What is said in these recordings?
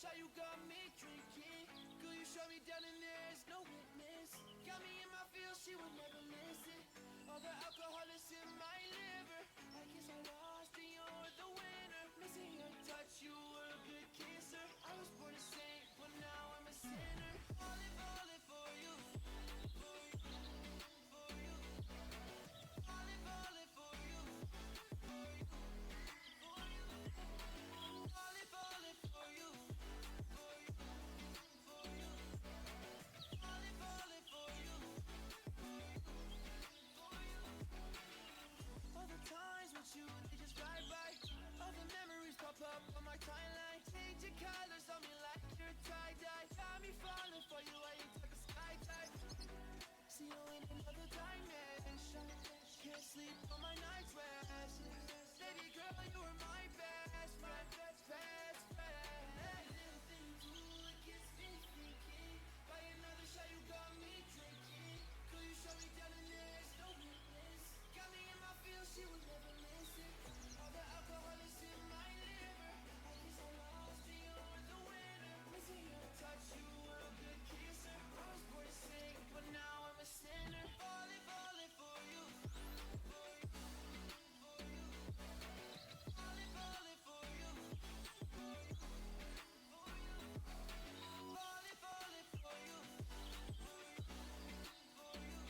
shot you got me drinking. Girl, you shut me down and there's no witness. Got me in my feels, she would never listen. All the alcohol is in my liver. I guess I lost and you're the winner. Missing your touch, you were a good kisser. I was born a saint, but now I'm a sinner. Falling for you, for you, for you. Falling for you, for you, for you. Falling for you, for you, for you. Falling for you, for you, for you. All the times with you, they just ride by. All the memories pop up on my timeline. Changing colors on me like you're tie-dye. Got me falling for you, I ain't like a skydive. See you in another dimension. Can't sleep on my night's rest. Baby girl, you were my best friend, best friend. Little thing you do, it gets me thinking. By another shot, you got me drinking. Girl, you shut me down and there's no witness. Got me in my feels, she would never listen. All the alcohol is in my liver. I guess I lost and you're the winner. Missing your touch, you were a good kisser. I was born to sing, but now I'm a sinner. Falling for you, for you, for you. Falling for you, for you, for you. Falling for you, for you, for you.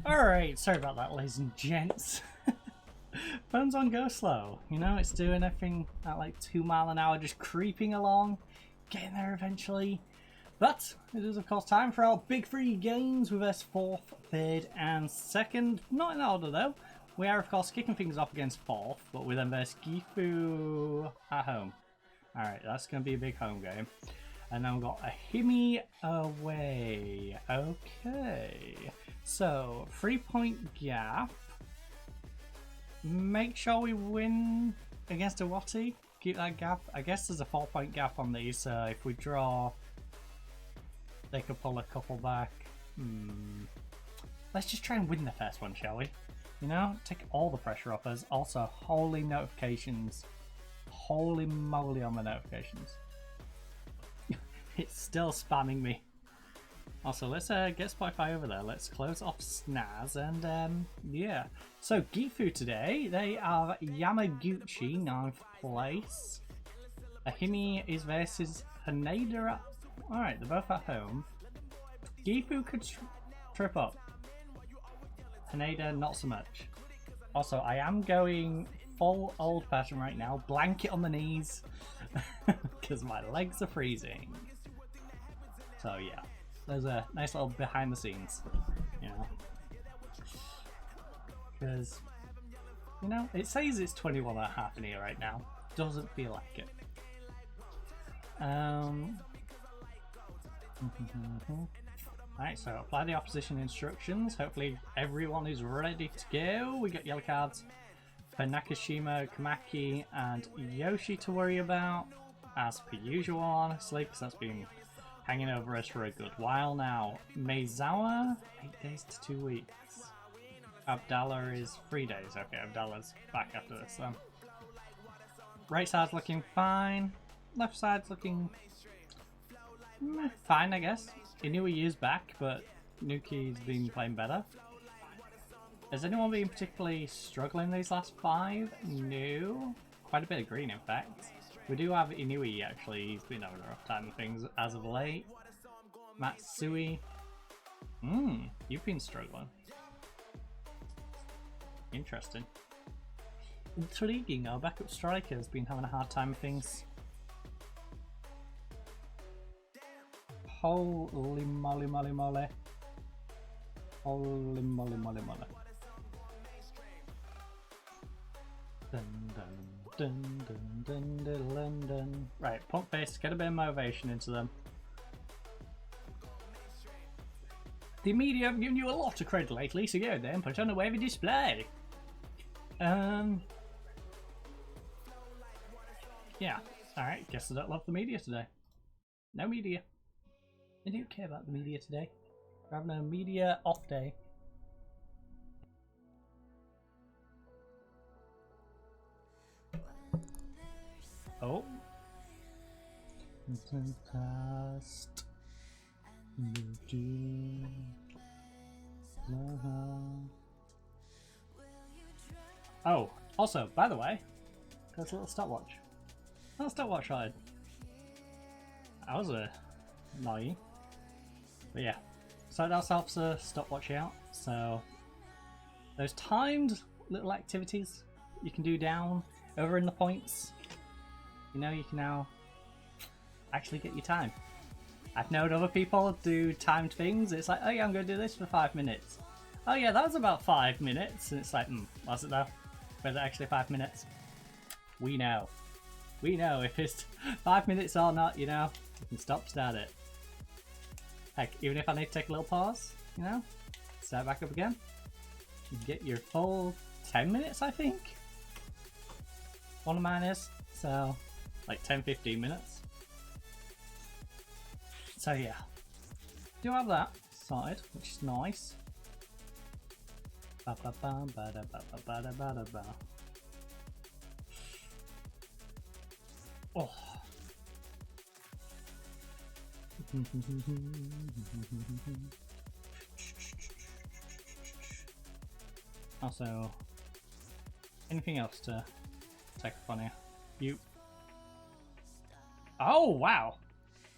Alright, sorry about that, ladies and gents. Phone's on go slow, you know, it's doing everything at like 2 miles an hour, just creeping along, getting there eventually. But it is of course time for our big three games with us 4th, 3rd and 2nd. Not in order though. We are of course kicking things off against 4th, but we then versus Gifu at home. Alright, that's going to be a big home game. And then we've got a Himi away. Okay. So, 3-point gap. Make sure we win against Iwati. Keep that gap. I guess there's a 4-point gap on these, so if we draw, they could pull a couple back. Let's just try and win the first one, shall we? You know, take all the pressure off us. Also, holy notifications. Holy moly on the notifications. It's still spamming me. Also, let's get Spotify over there. Let's close off Snaz and yeah. So Gifu today, they are Yamaguchi, 9th place. Ahimi is versus Haneda. Alright, they're both at home. Gifu could trip up. Haneda, not so much. Also, I am going full old person right now. Blanket on the knees. Because my legs are freezing. So yeah, there's a nice little behind the scenes, you know. Because, you know, it says it's 21.5 in here right now. Doesn't feel like it. Alright, so apply the opposition instructions. Hopefully everyone is ready to go. We got yellow cards for Nakashima, Kamaki, and Yoshi to worry about. As per usual, honestly, because that's been hanging over us for a good while now. Meizawa, 8 days to 2 weeks. Abdallah is 3 days. Okay, Abdallah's back after this then. Right side's looking fine. Left side's looking fine, I guess. Inui is back, but Nuki's been playing better. Has anyone been particularly struggling these last 5? No. Quite a bit of green, in fact. We do have Inui, actually. He's been having a rough time with things as of late. Matsui. You've been struggling. Interesting. Intriguing. Our backup striker has been having a hard time with things. Holy moly moly moly. Holy moly moly moly. Dun dun dun dun dun dun dun dun. Right, pump face, get a bit of motivation into them. The media have given you a lot of credit lately, so go there and put on a wavy display. Yeah, alright, guess I don't love the media today. No media. I don't care about the media today. We're having a media off day. Oh. Past you do. Oh, also, by the way, there's a little stopwatch. A little stopwatch side. That was annoying. But yeah, sorted ourselves a stopwatch out. So those timed little activities you can do down over in the points. You know, you can now actually get your time. I've known other people do timed things. It's like, oh yeah, I'm going to do this for 5 minutes. Oh yeah, that was about 5 minutes. And it's like, was it though? Was it actually 5 minutes? We know. We know if it's 5 minutes or not, you know. You can stop, start it. Heck, even if I need to take a little pause, you know, start back up again. You get your full 10 minutes, I think. One of mine is. So, like 10-15 minutes. So yeah, do have that sorted, which is nice. Ba ba ba ba da ba ba ba da ba da ba. Oh. Also, anything else to take up on here? You. Oh wow,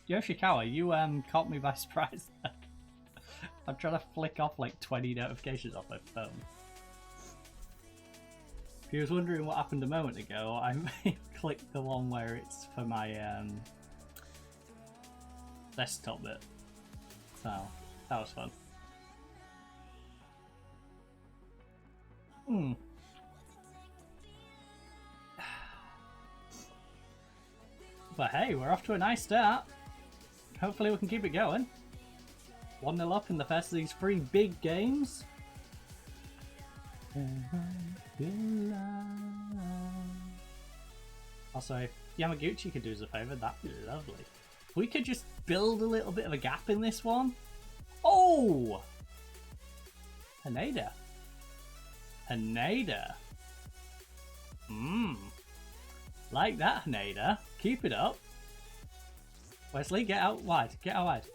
Yoshikawa, you caught me by surprise there. I'm trying to flick off like 20 notifications off my phone. If you was wondering what happened a moment ago, I clicked the one where it's for my desktop bit. So, that was fun. But hey, we're off to a nice start. Hopefully we can keep it going. 1-0 up in the first of these 3 big games. Also, if Yamaguchi could do us a favour, that'd be lovely. If we could just build a little bit of a gap in this one. Oh! Haneda. Haneda. Like that, Haneda. Keep it up. Wesley, get out wide. Get out wide.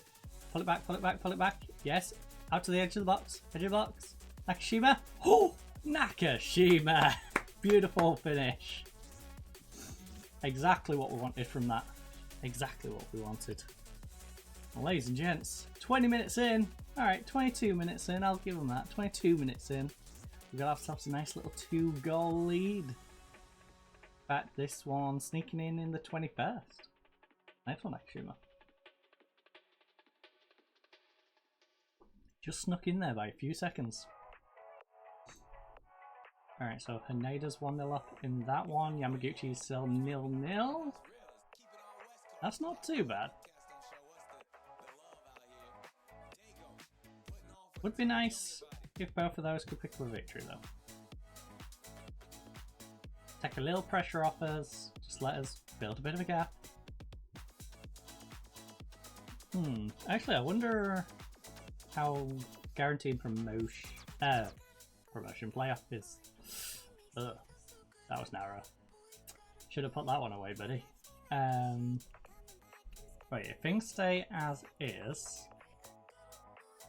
Pull it back, pull it back, pull it back. Yes. Out to the edge of the box. Edge of the box. Nakashima. Oh! Nakashima. Beautiful finish. Exactly what we wanted from that. Exactly what we wanted. Well, ladies and gents, 20 minutes in. Alright, 22 minutes in. I'll give them that. 22 minutes in. We've got ourselves a nice little 2-goal lead. Back this one sneaking in the 21st. Nice one, Nakashima. Just snuck in there by a few seconds. Alright, so Haneda's 1-0 up in that one. Yamaguchi's still 0-0. That's not too bad. Would be nice if both of those could pick up a victory though. Take a little pressure off us, just let us build a bit of a gap. Actually I wonder how guaranteed promotion playoff is. Ugh, that was narrow. Should have put that one away, buddy. Right, if things stay as is,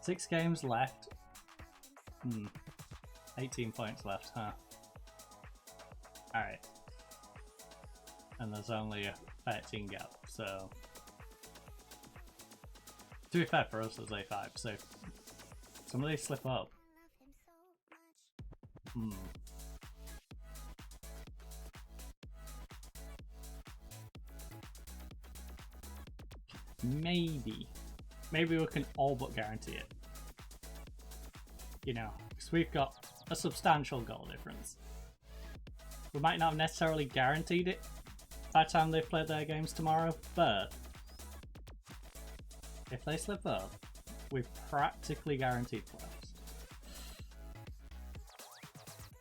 6 games left. 18 points left, huh? Alright. And there's only a 13 gap, so... To be fair, for us there's A5, so if somebody slip up. Maybe we can all but guarantee it. You know, because we've got a substantial goal difference. We might not have necessarily guaranteed it by the time they've played their games tomorrow, but if they slip up, we've practically guaranteed playoffs.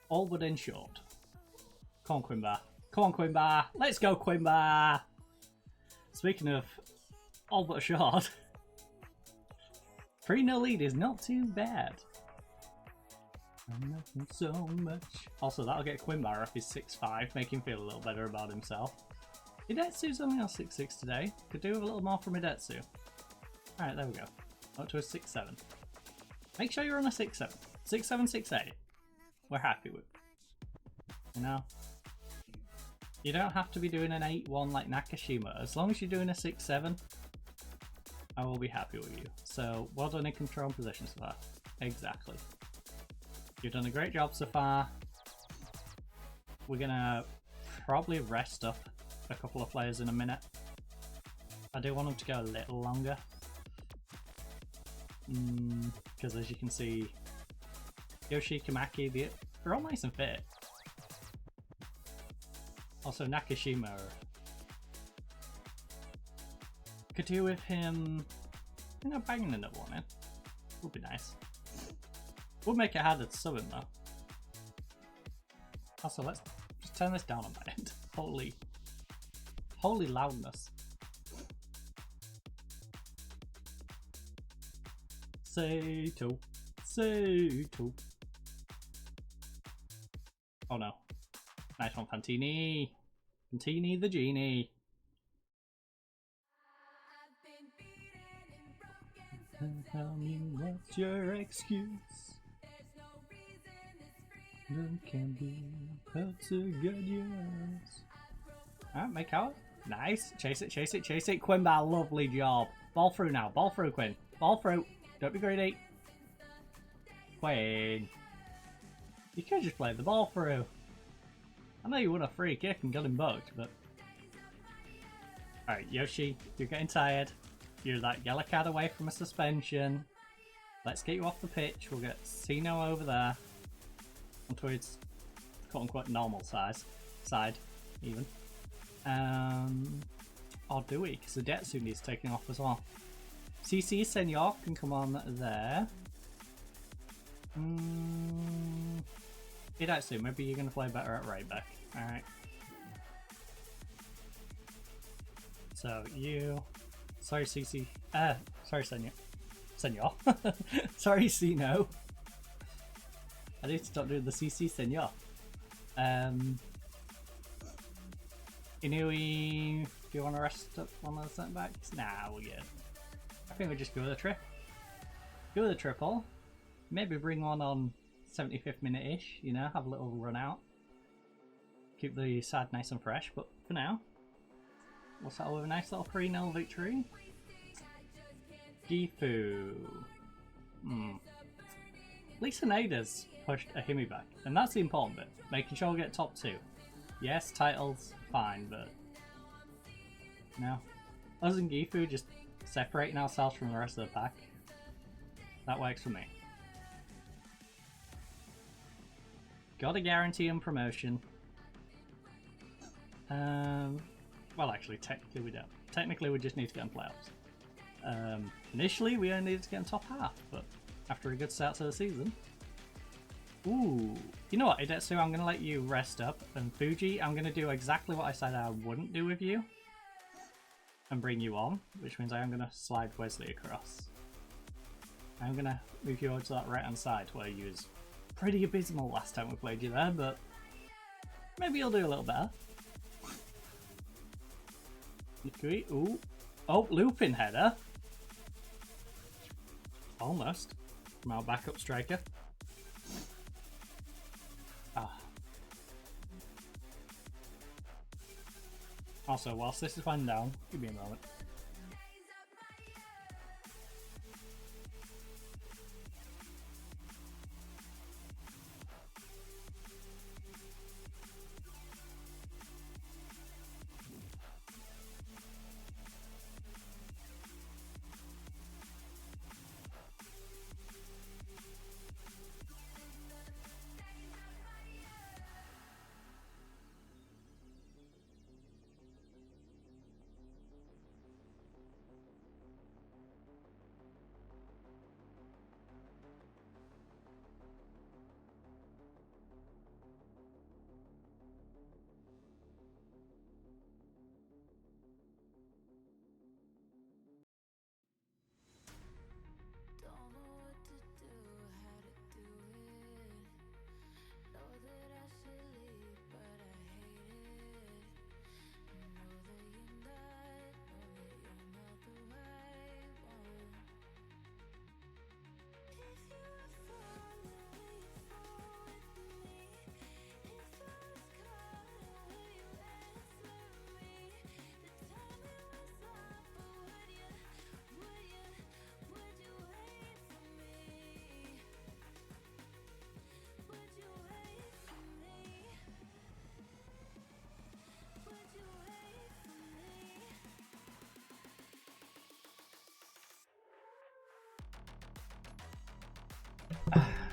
All but ensured. Come on, Quimba. Come on, Quimba. Let's go, Quimba. Speaking of all but assured, 3-0 lead is not too bad. I'm nothing so much. Also, that'll get Quimba off his 6'5", make him feel a little better about himself. Hidetsu's only on 6'6" today. Could do with a little more from Hidetsu. Alright, there we go. Up to a 6'7". Make sure you're on a 6'7". 6'7", 6'8". We're happy with. You know? You don't have to be doing an 8-1 like Nakashima. As long as you're doing a 6'7", I will be happy with you. So, well done in control position so far. Exactly. You've done a great job so far. We're gonna probably rest up a couple of players in a minute. I do want them to go a little longer. Because as you can see, Yoshi, Kamaki, they're all nice and fit. Also Nakashima, could do with him, you know, banging another one in. Would be nice. Would make it harder to sub him though. Also, let's just turn this down on my end. Holy loudness. Sato. Oh no. Nice one, Fantini. Fantini the genie. Tell me what's your excuse? None can be held to good yours. Alright, make out. Nice. Chase it, chase it, chase it. Quimba, lovely job. Ball through now. Ball through, Quinn. Ball through. Don't be greedy. Queen. You could just play the ball through. I know you won a free kick and got him bugged, but... Alright, Yoshi, you're getting tired. You're that yellow card away from a suspension. Let's get you off the pitch. We'll get Sino over there. Onto his quote-unquote normal side, even. Or do we? Because the Detsu needs taking off as well. CC Senor can come on there. Detsu, maybe you're going to play better at right back. Alright. So you... Sorry CC... sorry Senor. Senor. Sorry Sino. I need to stop doing the CC Senor. Inui, do you want to rest up one of the centre backs? Nah, we're good. I think we just go with a trip. Go with a triple. Maybe bring one on 75th minute-ish, you know, have a little run out. Keep the side nice and fresh, but for now, we'll settle with a nice little 3-0 victory. Gifu. Lisa Nada's pushed a Himi back, and that's the important bit. Making sure we get top 2. Yes, titles, fine, but... No. Us and Gifu just separating ourselves from the rest of the pack. That works for me. Gotta guarantee him promotion. Well, actually, technically we don't. Technically, we just need to get in playoffs. Initially, we only needed to get in top half, but after a good start to the season. Ooh, you know what, Idetsu, I'm going to let you rest up, and Fuji, I'm going to do exactly what I said I wouldn't do with you, and bring you on, which means I am going to slide Wesley across. I'm going to move you over to that right hand side, where you was pretty abysmal last time we played you there, but maybe you'll do a little better. Ooh. Oh, looping header. Almost. From our backup striker. Also, whilst this is one down, give me a moment.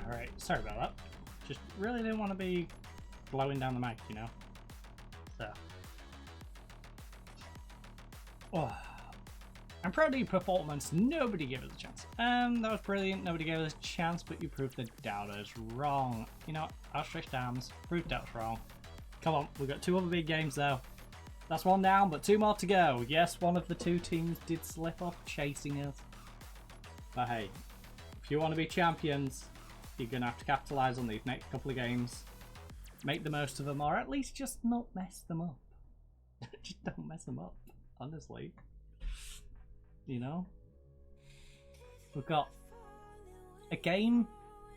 Alright, sorry about that. Just really didn't want to be blowing down the mic, you know? So. Oh. I'm proud of your performance. Nobody gave us a chance. That was brilliant. Nobody gave us a chance, but you proved the doubters wrong. You know, outstretched arms. Proved doubters wrong. Come on, we've got 2 other big games though. That's 1 down, but 2 more to go. Yes, one of the 2 teams did slip off chasing us. But hey, if you want to be champions, you're going to have to capitalise on these next couple of games. Make the most of them, or at least just not mess them up. Just don't mess them up, honestly. You know? We've got a game.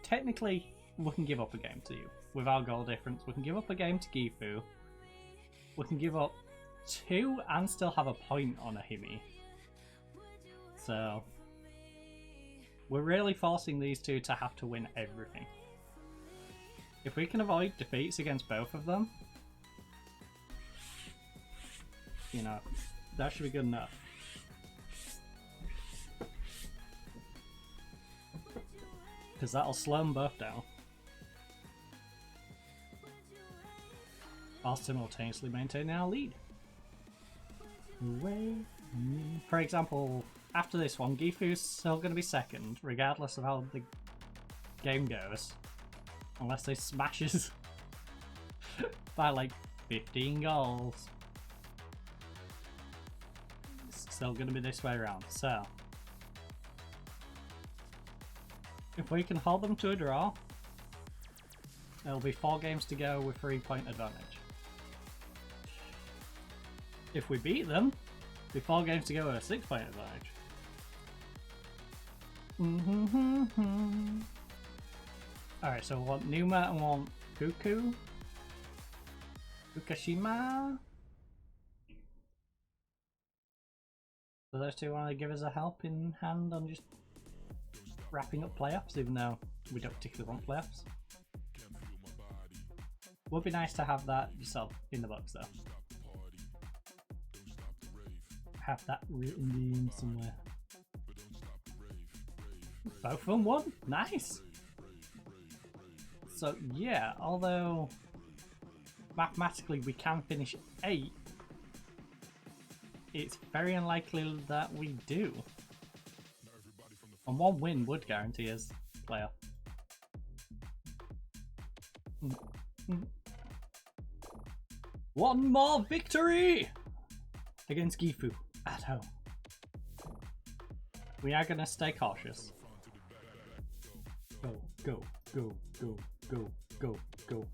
Technically, we can give up a game to you. With our goal difference, we can give up a game to Gifu. We can give up 2 and still have a point on a Himi. So... We're really forcing these two to have to win everything. If we can avoid defeats against both of them, you know, that should be good enough. Because that'll slow them both down. While simultaneously maintaining our lead. For example, after this one, Gifu's still going to be second, regardless of how the game goes. Unless they smashes by like 15 goals. It's still going to be this way around. So, if we can hold them to a draw, there'll be 4 games to go with 3-point advantage. If we beat them, there'll be 4 games to go with a 6-point advantage. Alright, so we want Numa and want Fuku. Fukushima. So those two want to give us a helping hand on just wrapping up playoffs, even though we don't particularly want playoffs. Would be nice to have that yourself in the box though. Have that written in somewhere. Both of them won? Nice! So yeah, although mathematically we can finish 8, it's very unlikely that we do. And 1 win would guarantee us playoff. One more victory against Gifu at home. We are going to stay cautious. Go, go, go, go, go, go, go.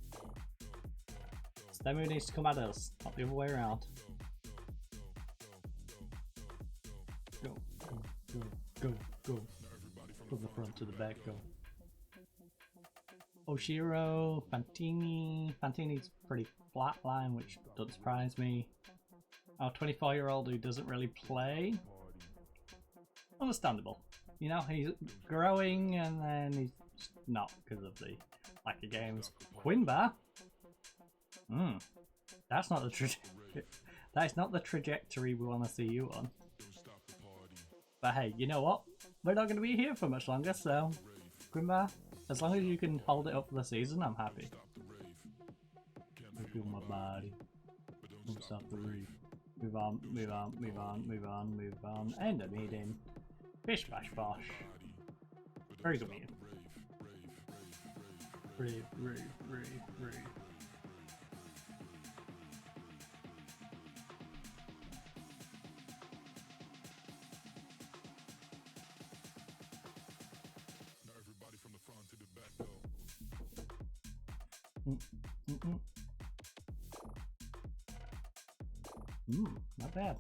Stemu needs to come at us, not the other way around. Go, go, go, go, go. From the front to the back, go. Oshiro, Fantini. Fantini's pretty flat line, which doesn't surprise me. Our 24-year-old who doesn't really play. Understandable. You know, he's growing and then he's not because of the lack of games. Quinbar? That's not the that is not the trajectory we want to see you on. But hey, you know what? We're not going to be here for much longer, so Quinbar, as long as you can hold it up for the season, I'm happy. I feel my body. Don't stop the reef. Move on, move on, move on, move on, move on. End of meeting. Bish bash bosh. Very good meeting. Rave, rave, rave, rave. Not bad.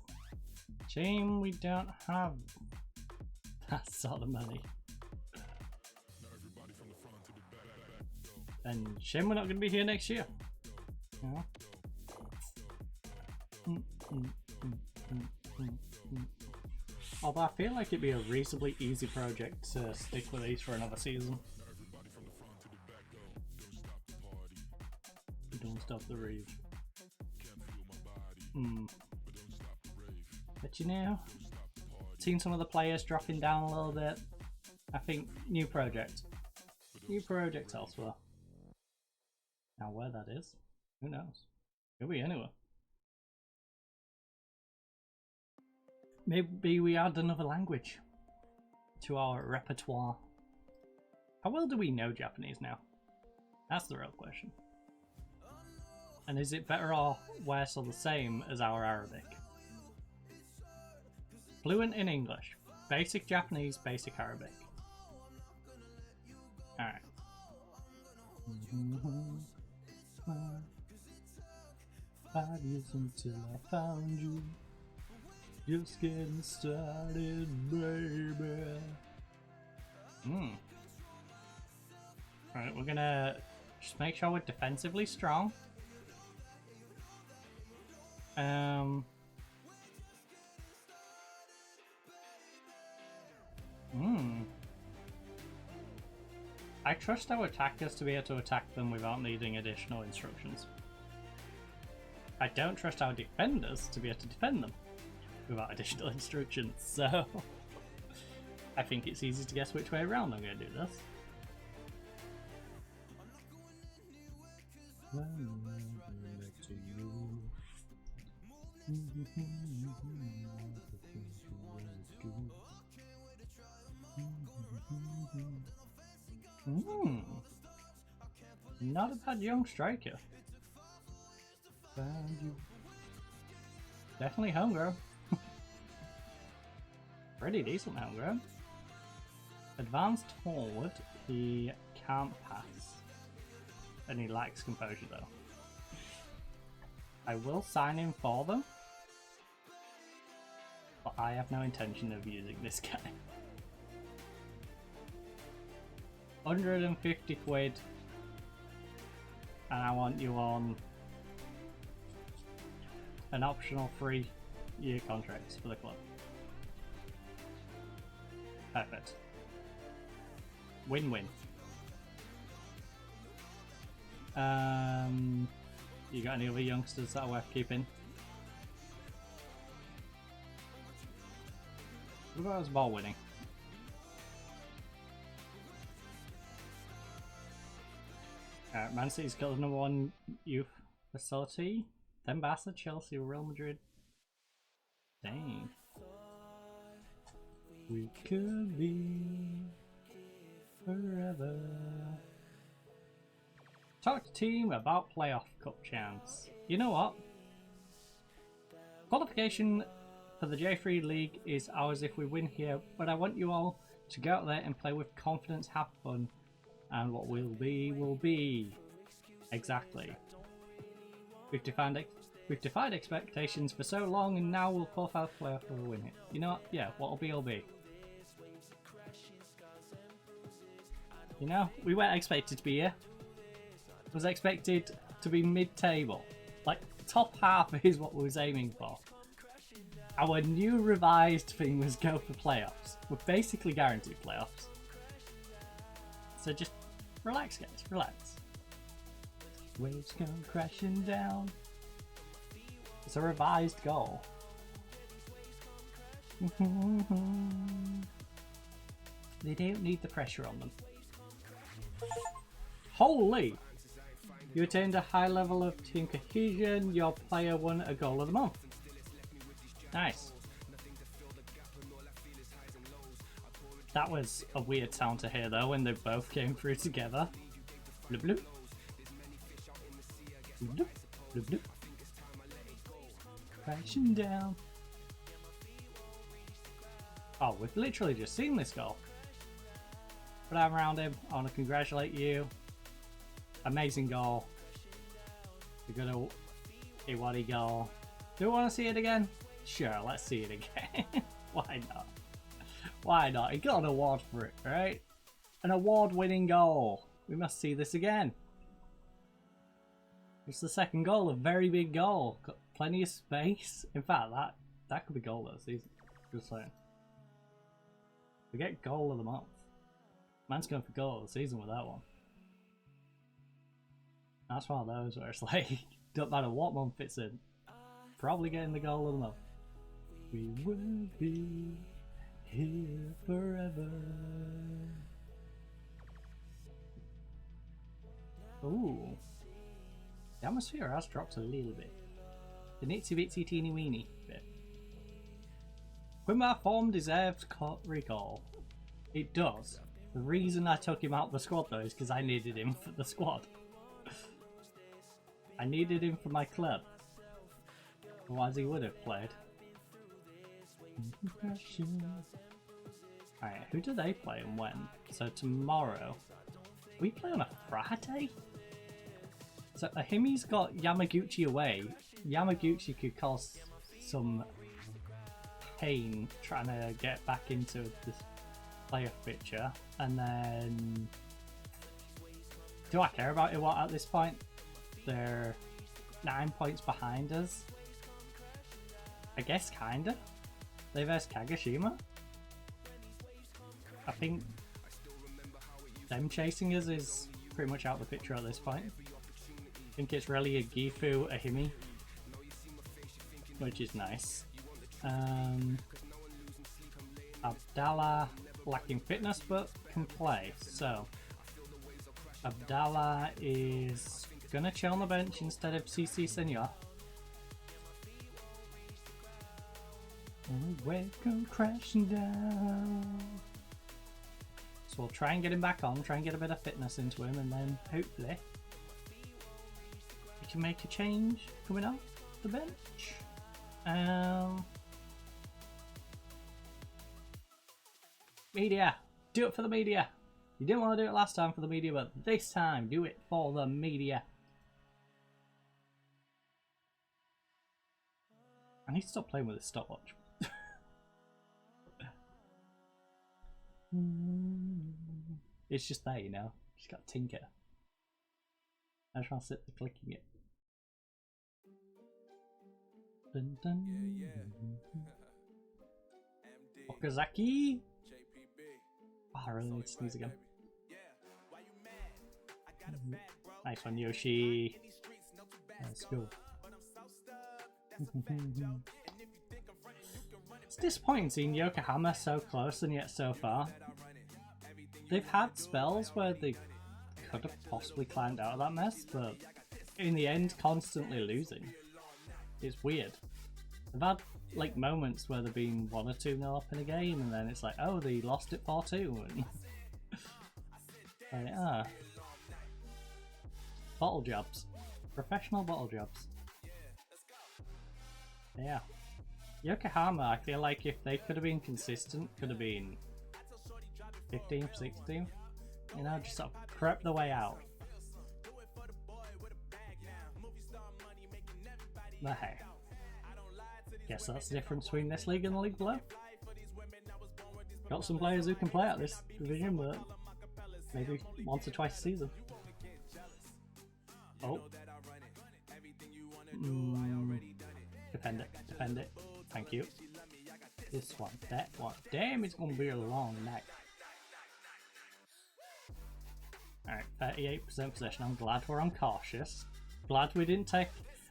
Shame we don't have that sort of money. And shame we're not going to be here next year. Yeah. Although I feel like it'd be a reasonably easy project to stick with these for another season. Don't stop the rave. But you know, seen some of the players dropping down a little bit. I think new project elsewhere. Now where that is, who knows? Could be anywhere. Maybe we add another language to our repertoire. How well do we know Japanese now? That's the real question. And is it better or worse or the same as our Arabic? Fluent in English, basic Japanese, basic Arabic. Alright. 5 years until I found you. Just getting started, baby. Alright, we're gonna just make sure we're defensively strong. I trust our attackers to be able to attack them without needing additional instructions. I don't trust our defenders to be able to defend them without additional instructions, so I think it's easy to guess which way around I'm going to do this. Not a bad young striker. Found you. Definitely homegrown. Pretty decent homegrown. Advanced forward, he can't pass. And he lacks composure though. I will sign him for them. But I have no intention of using this guy. 150 quid. And I want you on an optional 3-year contract for the club. Perfect. Win-win. You got any other youngsters that are worth keeping? What about us ball winning? Man City's got the #1 youth facility. Then Barca, Chelsea, Real Madrid. Dang. We could be forever. Talk to team about playoff cup chance. You know what? Qualification for the J3 League is ours if we win here, but I want you all to go out there and play with confidence, have fun, and what will be, will be. Exactly. We've defied expectations for so long, and now we'll qualify for playoff or win it. You know what? Yeah, what'll be, will be. You know, we weren't expected to be here. Was expected to be mid-table. Like, top half is what we was aiming for. Our new revised thing was go for playoffs. We're basically guaranteed playoffs. So just relax, guys, relax. Waves come crashing down. It's a revised goal. They don't need the pressure on them. Holy! You attained a high level of team cohesion. Your player won a goal of the month. Nice. That was a weird sound to hear though when they both came through together. Bloop bloop. Bloop bloop bloop. Crashing down. Oh, we've literally just seen this goal. But I'm around him. I want to congratulate you. Amazing goal. You're gonna a VOD goal. Do we want to see it again? Sure, let's see it again. Why not? Why not? He got an award for it, right? An award-winning goal. We must see this again. It's the second goal, a very big goal. Got plenty of space. In fact, that could be goal of the season. Just saying. We get goal of the month. Man's going for goal of the season with that one. That's one of those where it's like, don't matter what month it's in, probably getting the goal of the month. We will be here forever. Ooh. The atmosphere has dropped a little bit. The nitsy bitsy teeny weeny bit. Quimbar form deserves recall. It does. The reason I took him out of the squad though is because I needed him for the squad. I needed him for my club. Otherwise he would have played. Alright, who do they play and when? So tomorrow. We play on a Friday? So Ahimi's got Yamaguchi away. Yamaguchi could cause some pain trying to get back into this playoff picture. And then... do I care about Iwata at this point? They're 9 points behind us. I guess kinda. They versed Kagoshima. I think them chasing us is pretty much out the picture at this point. I think it's really a Gifu, a Himi, which is nice. Abdallah lacking fitness but can play, so Abdallah is gonna chill on the bench instead of CC Senor. We're going crashing down. So we'll try and get him back on, try and get a bit of fitness into him, and then hopefully we can make a change coming off the bench. Media! Do it for the media! You didn't want to do it last time for the media, but this time do it for the media. I need to stop playing with this stopwatch. It's just there, you know. Just got to tinker. I just want to sit there clicking it. Dun, dun. Okazaki. Oh, I really need to sneeze again. Nice one, Yoshi. Let's go. It's disappointing seeing Yokohama so close and yet so far. They've had spells where they could have possibly climbed out of that mess, but in the end constantly losing. It's weird. They've had like moments where they've been 1 or 2-0 up in a game and then it's like, oh, they lost it 4-2 and like, bottle jobs. Professional bottle jobs. Yeah. Yokohama, I feel like if they could have been consistent, could have been 15th, 16th, you know, just sort of crept the way out. But hey, guess that's the difference between this league and the league below. Got some players who can play at this division, but maybe once or twice a season. Oh. Defend it, defend it. Thank you. This one, that one. Damn, it's gonna be a long night. Alright, 38% possession. I'm glad we're on cautious. Glad we didn't take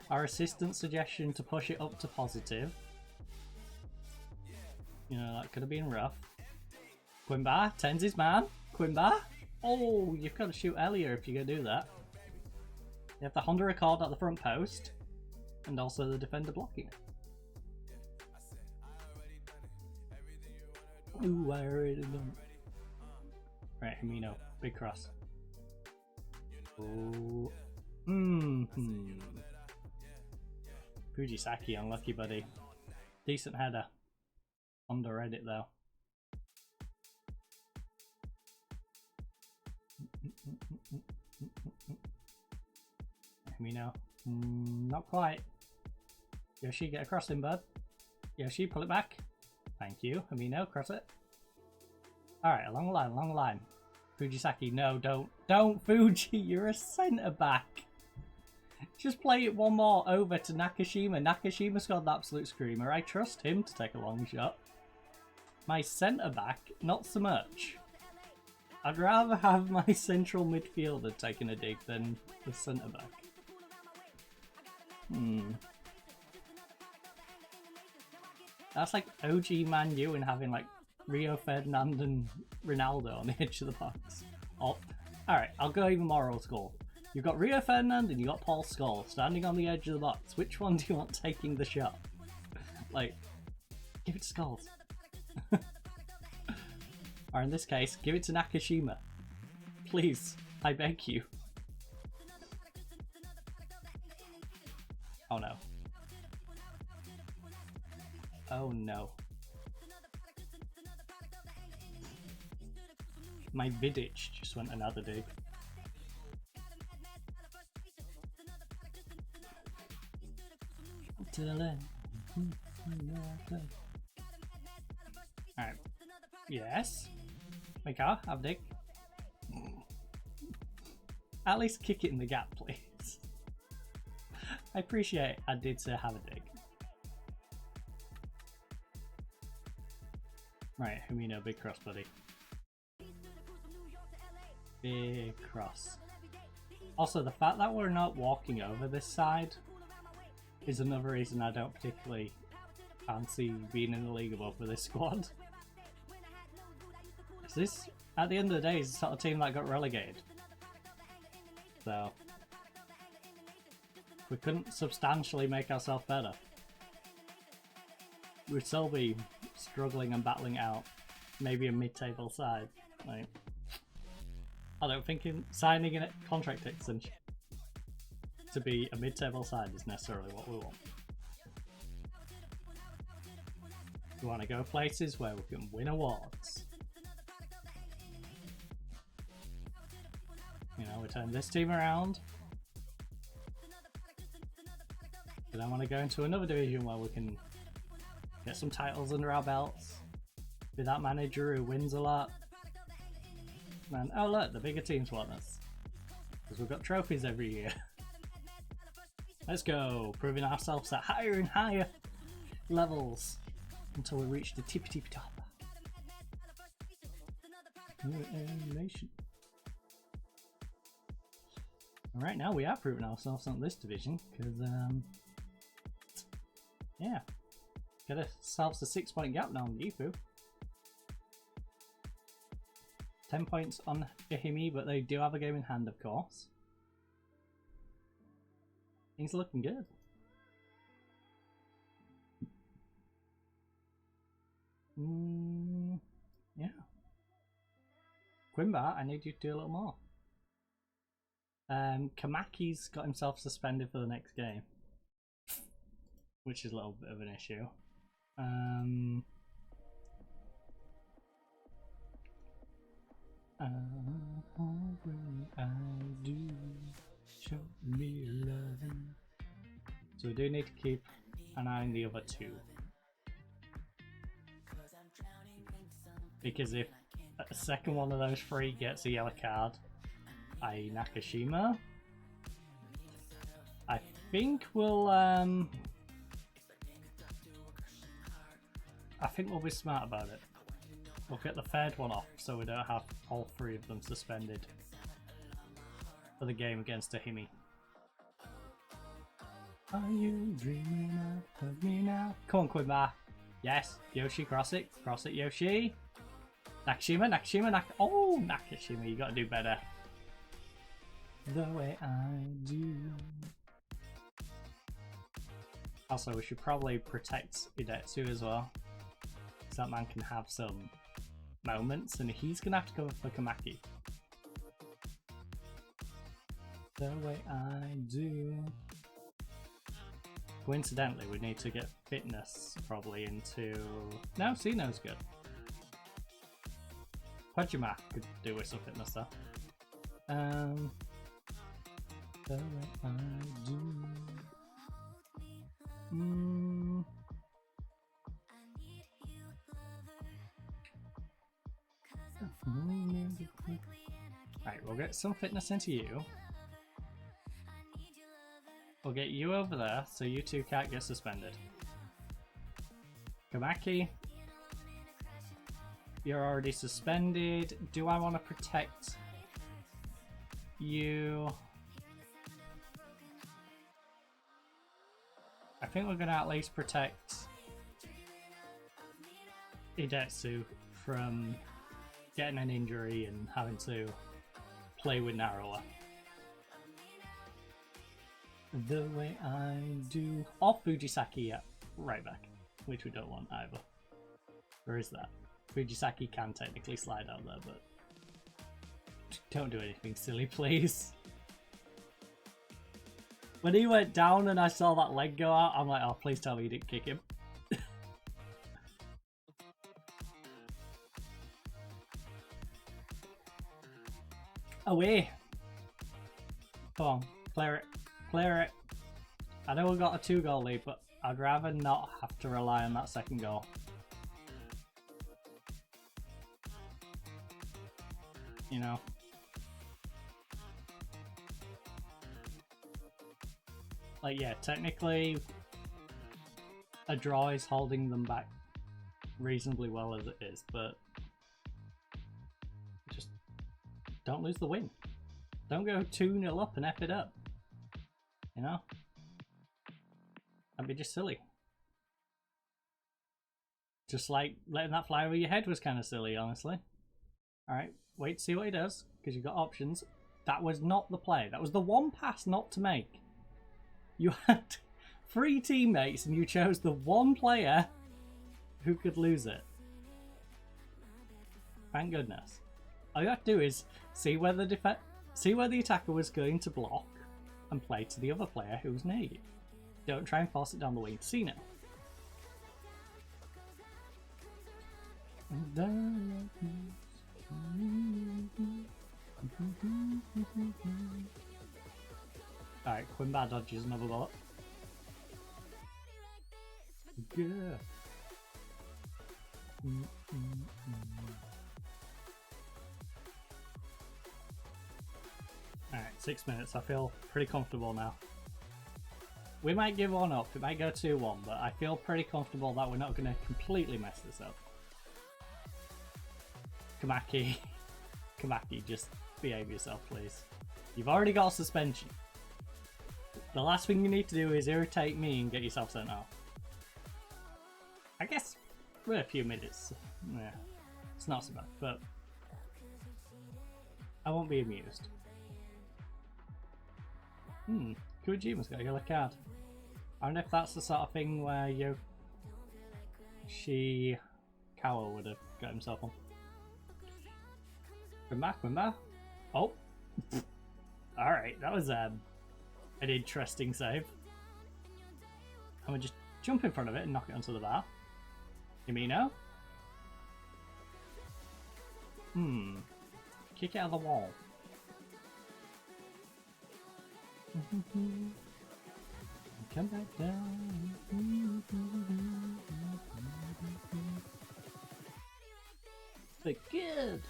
our assistant suggestion to push it up to positive. You know, that could have been rough. Quimba, tens his man. Quimba. Oh, you've got to shoot earlier if you're going to do that. You have the Honda Accord at the front post. And also the defender blocking it. Ooh, I already done. Right, Himino. Big cross. Oh. Fujisaki, unlucky buddy. Decent header. Underread it though. Himino. Not quite. Yoshi, get across him, bud. Yoshi, pull it back. Thank you. Himino, cross it. Alright, along the line, along the line. Fujisaki, no, don't Fuji, you're a centre back. Just play it one more over to Nakashima. Nakashima scored the absolute screamer. I trust him to take a long shot. My centre back, not so much. I'd rather have my central midfielder taking a dig than the centre back. That's like OG Man U and having like Rio Ferdinand and Ronaldo on the edge of the box. Oh, alright, I'll go even more old school. You've got Rio Ferdinand and you've got Paul Scholes standing on the edge of the box. Which one do you want taking the shot? Like, give it to Scholes. Or in this case, give it to Nakashima. Please, I beg you. Oh no. Oh no. My Vidic just went another dig. Alright. Yes. My car, have a dig. At least kick it in the gap, please. I appreciate I did say have a dig. Right, Humino, big cross, buddy. Big cross. Also, the fact that we're not walking over this side is another reason I don't particularly fancy being in the league above with this squad. This, at the end of the day, is the sort of team that got relegated. So, we couldn't substantially make ourselves better. We'd still be struggling and battling out maybe a mid-table side. Like, I don't think signing a contract extension to be a mid-table side is necessarily what we want. We want to go places where we can win awards. You know, we turn this team around. But I want to go into another division where we can get some titles under our belts. Be that manager who wins a lot. Man, oh look, the bigger teams want us. Because we've got trophies every year. Let's go, proving ourselves at higher and higher levels until we reach the tippy top. New animation. Right now we are proving ourselves on this division because, yeah, get ourselves a 6-point gap now on Gifu. 10 points on Ihimi, but they do have a game in hand, of course. Things are looking good. Yeah. Quimba, I need you to do a little more. Kamaki's got himself suspended for the next game, which is a little bit of an issue. I do show me loving. So we do need to keep an eye on the other two, because if a second one of those three gets a yellow card, i.e. Nakashima, I think we'll be smart about it. We'll get the third one off so we don't have all three of them suspended for the game against Ahimi. Are you dreaming of me now? Come on, Quimba. Yes, Yoshi, cross it, Yoshi. Nakashima, oh, Nakashima, you gotta do better. The way I do. Also, we should probably protect Idetsu as well, so that man can have some moments, and he's gonna have to go for Kamaki. The way I do. Coincidentally, we need to get fitness probably into. No, Sino's good. Pajima could do with some fitness though. The way I do. Right, we'll get some fitness into you. We'll get you over there so you two can't get suspended. Kamaki, you're already suspended. Do I want to protect you? I think we're going to at least protect Idetsu from getting an injury and having to play with Narawa. The way I do. Or Fujisaki, yeah, right back, which we don't want either. Or is that? Fujisaki can technically slide out there, but don't do anything silly, please. When he went down and I saw that leg go out, I'm like, oh, please tell me you didn't kick him. Away. Come on, clear it. Clear it. I know we got a 2-goal lead, but I'd rather not have to rely on that second goal. You know. Like, yeah, technically a draw is holding them back reasonably well as it is, but just don't lose the win. Don't go 2-0 up and F it up. You know? That'd be just silly. Just like letting that fly over your head was kind of silly, honestly. Alright, wait to see what he does, because you've got options. That was not the play. That was the one pass not to make. You had 3 teammates and you chose the one player who could lose it. Thank goodness. All you have to do is see where the attacker was going to block and play to the other player who was near you. Don't try and force it down the wing to Cena. Alright, Quimba dodges another bullet. Yeah. Alright, 6 minutes. I feel pretty comfortable now. We might give one up. It might go 2-1, but I feel pretty comfortable that we're not going to completely mess this up. Kamaki. Kamaki, just behave yourself, please. You've already got a suspension. The last thing you need to do is irritate me and get yourself sent off. I guess for a few minutes. Yeah, it's not so bad, but I won't be amused. Kujima's got a yellow card. I wonder if that's the sort of thing where Kawa would have got himself on. Quimba. Oh. Alright, that was an interesting save. I'm gonna just jump in front of it and knock it onto the bar. Yamino? Kick it out of the wall. Come back down. But good.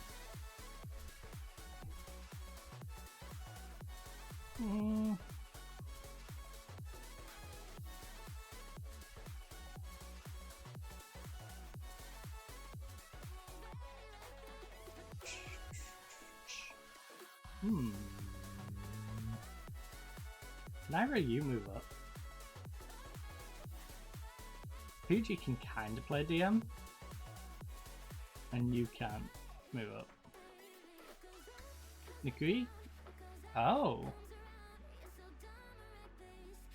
Naira, you move up. Fuji can kind of play DM, and you can move up. Nikui? Oh.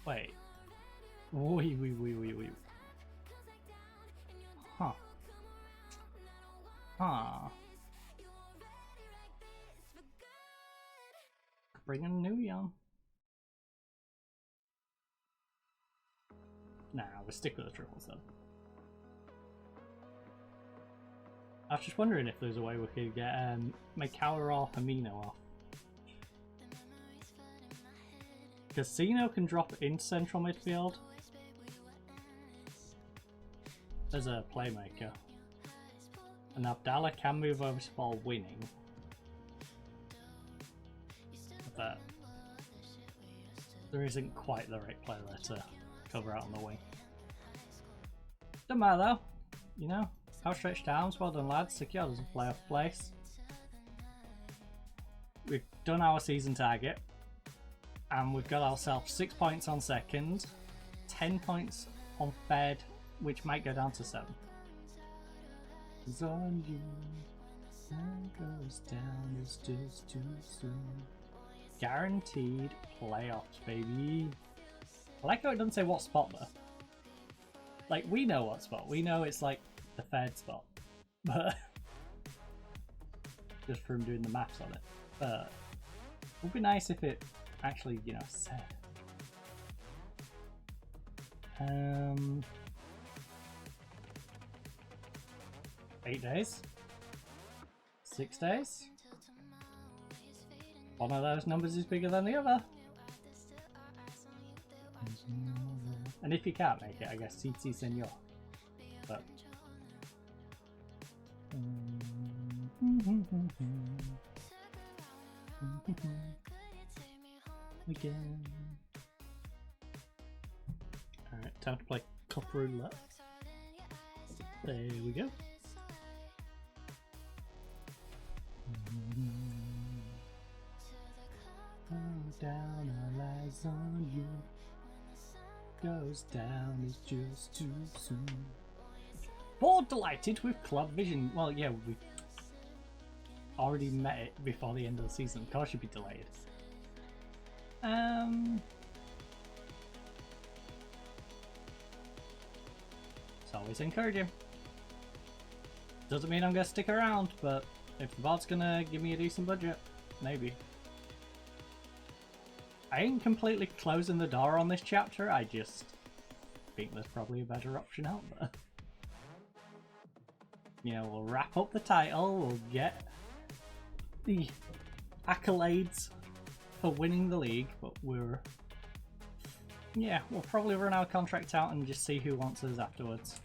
Wait. Wait. Huh. Bring a new young. Nah, we'll stick with the triples then. I was just wondering if there's a way we could get Mikawa or Hamino off. Because Sino can drop into central midfield as a playmaker. And Abdallah can move over to ball winning. But there isn't quite the right player there to cover out on the wing. Don't matter though, you know, outstretched arms, well done lads, secured as a playoff place. We've done our season target and we've got ourselves 6 points on second, 10 points on third, which might go down to 7. It's on you, sun goes down, it's just too soon. Guaranteed playoffs, baby. I like how it doesn't say what spot though. Like, we know what spot. We know it's like the third spot. But just from doing the maths on it. But it would be nice if it actually, you know, said. 8 days? 6 days? One of those numbers is bigger than the other. And if you can't make it, I guess CT Senor. But again. Alright, time to play Cup Roulette. There we go. down, our eyes on you. Goes down, it's just too soon. Bored delighted with Club Vision. Well, yeah, we already met it before the end of the season. Of course, you'd be delighted. It's always encouraging. Doesn't mean I'm gonna stick around, but if the bot's gonna give me a decent budget, maybe. I ain't completely closing the door on this chapter, I just think there's probably a better option out there. You know, we'll wrap up the title, we'll get the accolades for winning the league, but we'll probably run our contract out and just see who wants us afterwards.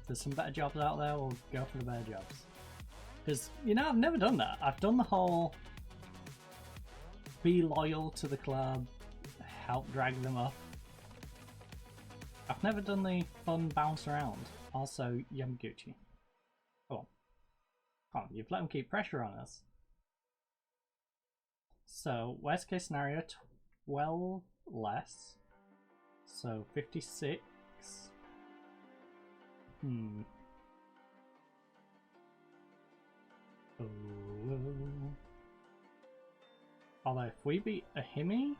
If there's some better jobs out there, we'll go for the better jobs. Because, you know, I've never done that. I've done the whole be loyal to the club, help drag them up. I've never done the fun bounce around. Also, Yamaguchi. Come on, you've let them keep pressure on us. So, worst case scenario, 12 less. So, 56. Oh. Although, if we beat a Himi,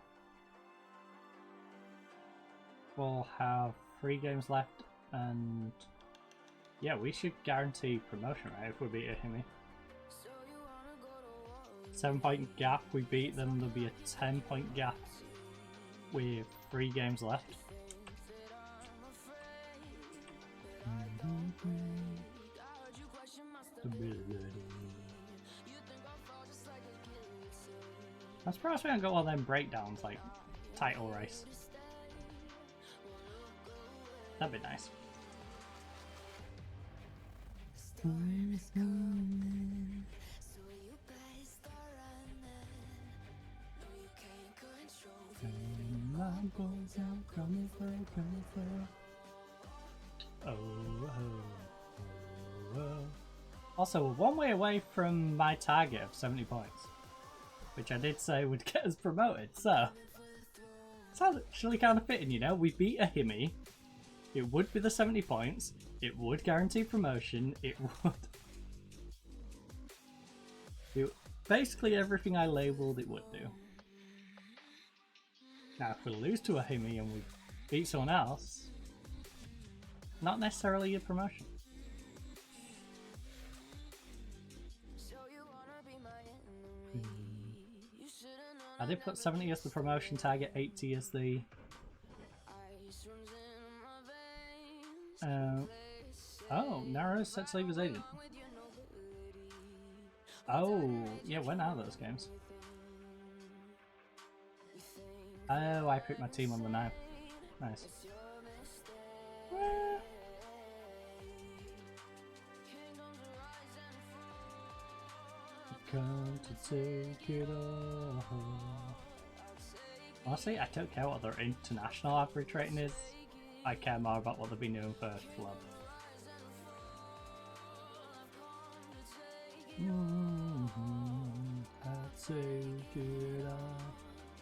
we'll have 3 games left, and yeah, we should guarantee promotion, right? If we beat a Himi. 7-point gap, we beat them, there'll be a 10-point gap with 3 games left. I'm surprised we haven't got all them breakdowns like title race. That'd be nice. Also, we're 1 way away from my target of 70 points, which I did say would get us promoted, so it's actually kind of fitting, you know? We beat a Himi, it would be the 70 points, it would guarantee promotion, it would do basically everything I labelled it would do. Now, if we lose to a Himi and we beat someone else, not necessarily a promotion. I did put 70 as the promotion target, 80 as the oh, Naru's set to leave as agent. Oh, yeah, went out of those games. Oh, I picked my team on the 9th. Nice. Come to take it all. Honestly, I don't care what their international average rating is. I care more about what they've been doing for club. I take it all.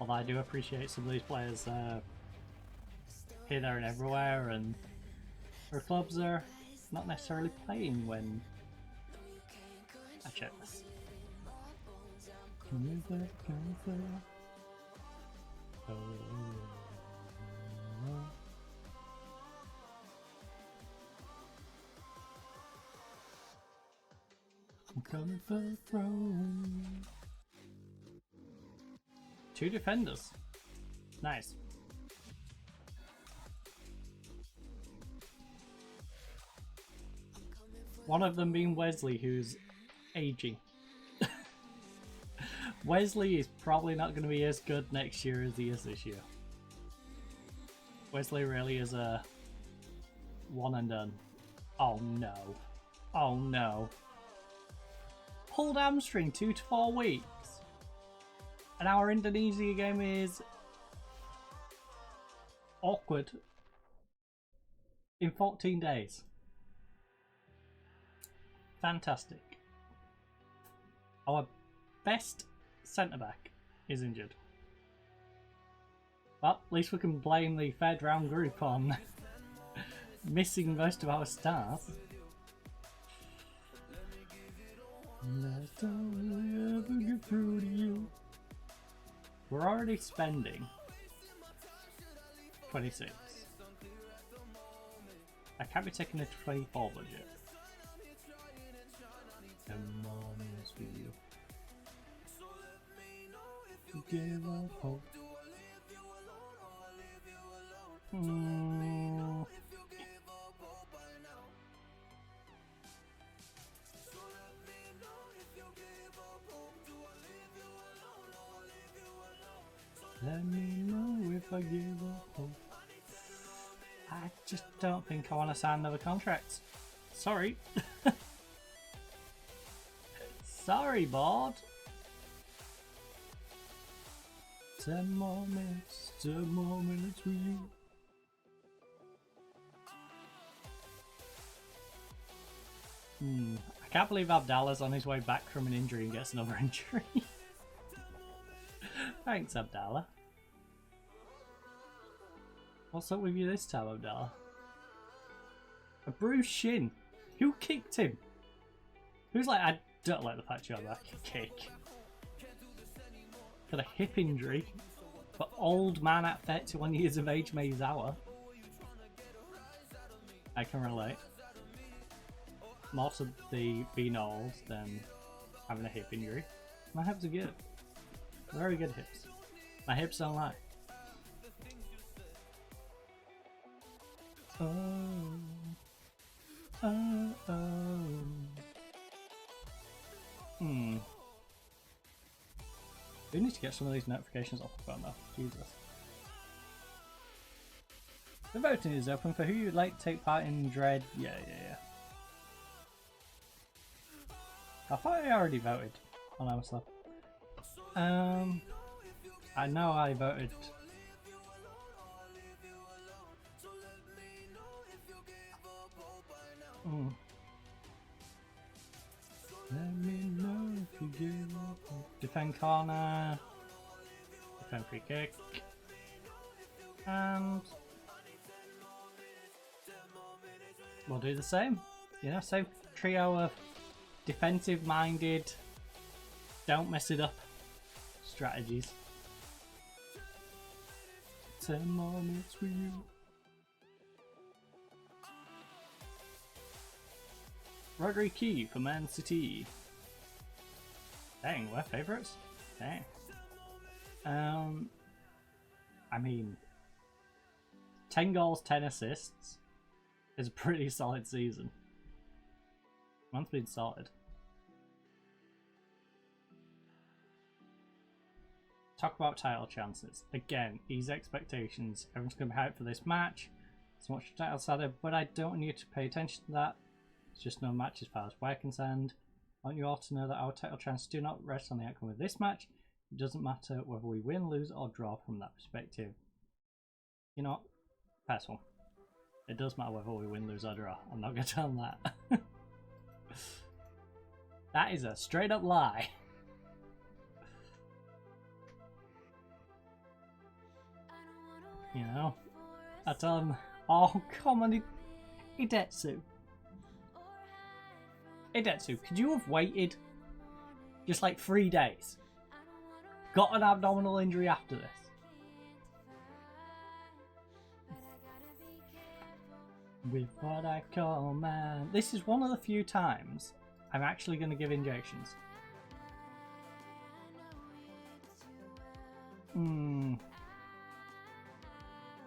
Although I do appreciate some of these players here, there and everywhere, and their clubs are not necessarily playing when I check this. I'm coming for the throne. 2 defenders. Nice. One of them being Wesley, who's aging. Wesley is probably not going to be as good next year as he is this year. Wesley really is a one and done. Oh no. Oh no. Pulled hamstring 2 to 4 weeks. And our Indonesia game is awkward in 14 days. Fantastic. Our best centre back is injured. Well, at least we can blame the third round group on missing most of our stars. Let's ever get through to you. We're already spending 26. I can't be taking a 24 budget. Come on, it's with you. Give up hope. Let me know if I give up hope. I just don't think I want to sign another contract. Sorry. Sorry, board. 10 more minutes with you. I can't believe Abdallah's on his way back from an injury and gets another injury. Thanks, Abdallah. What's up with you this time, Abdallah? A bruised shin. Who kicked him? Who's like, I don't like the fact you have that kick. Got a hip injury. But old man at 31 years of age Meizawa. I can relate. More to the being old than having a hip injury. My hips are good. Very good hips. My hips don't lie. We need to get some of these notifications off the phone though. Jesus. The voting is open for who you'd like to take part in Dread. Yeah. I thought I already voted on our stuff. I know I voted. Let me know if you give up. Defend corner. Defend free kick. And we'll do the same. You know, same trio of defensive minded, don't mess it up strategies. 10 more minutes for you. Rodri Key for Man City. Dang, we're favourites? Dang. I mean, 10 goals, 10 assists is a pretty solid season. Man's been solid. Talk about title chances. Again, easy expectations. Everyone's going to be hyped for this match. So much title sadder, but I don't need to pay attention to that. It's just no match as far as we're concerned. I want you all to know that our title chances do not rest on the outcome of this match. It doesn't matter whether we win, lose or draw from that perspective. You know what? Pass one. It does matter whether we win, lose or draw. I'm not going to tell them that. That is a straight up lie. You know, I tell him, oh come on, Idetsu. Idetsu, could you have waited just like 3 days? Got an abdominal injury after this. With what I call man. This is one of the few times I'm actually going to give injections.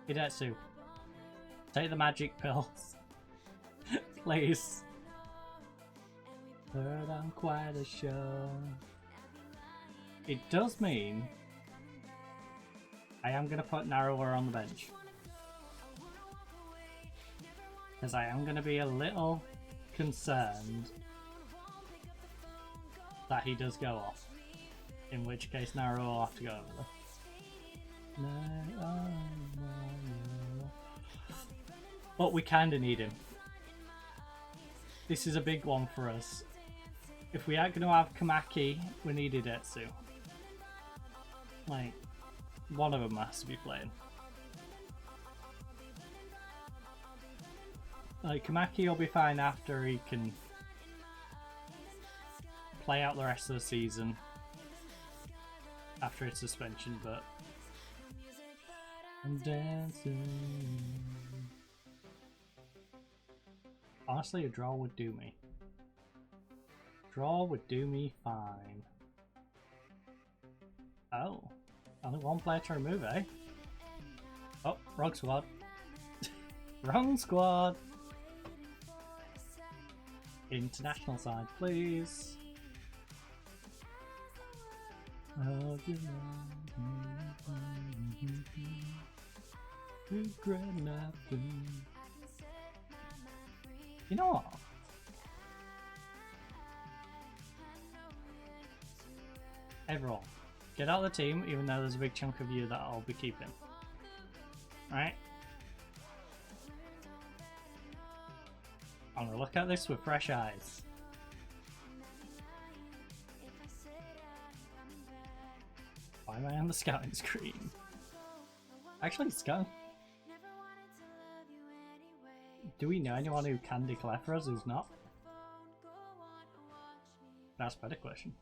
Hidetsu, take the magic pills. Please. Put on quite a show. It does mean I am going to put Narrower on the bench. Because I am going to be a little concerned that he does go off. In which case Narrower will have to go over there. But we kind of need him. This is a big one for us. If we aren't going to have Kamaki, we need Idetsu. Like, one of them has to be playing. Like, Kamaki will be fine after he can play out the rest of the season after his suspension, but I'm dancing. Honestly, a draw would do me. Draw would do me fine. Oh, only one player to remove, eh? Oh, wrong squad. Wrong squad. International side, please. Regret nothing. You know what? Everyone, get out of the team, even though there's a big chunk of you that I'll be keeping. Right? I'm gonna look at this with fresh eyes. Why am I on the scouting screen? Actually, scout. Do we know anyone who can declare for us who's not? That's a better question.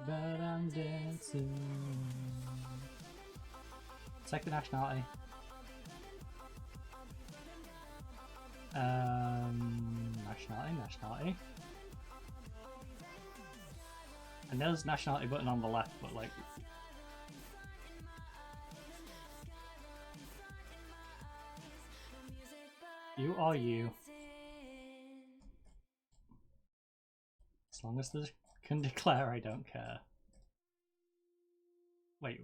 But I'm dancing. Second nationality. Nationality. And there's nationality button on the left, but like, you are you. As long as they can declare, I don't care. Wait.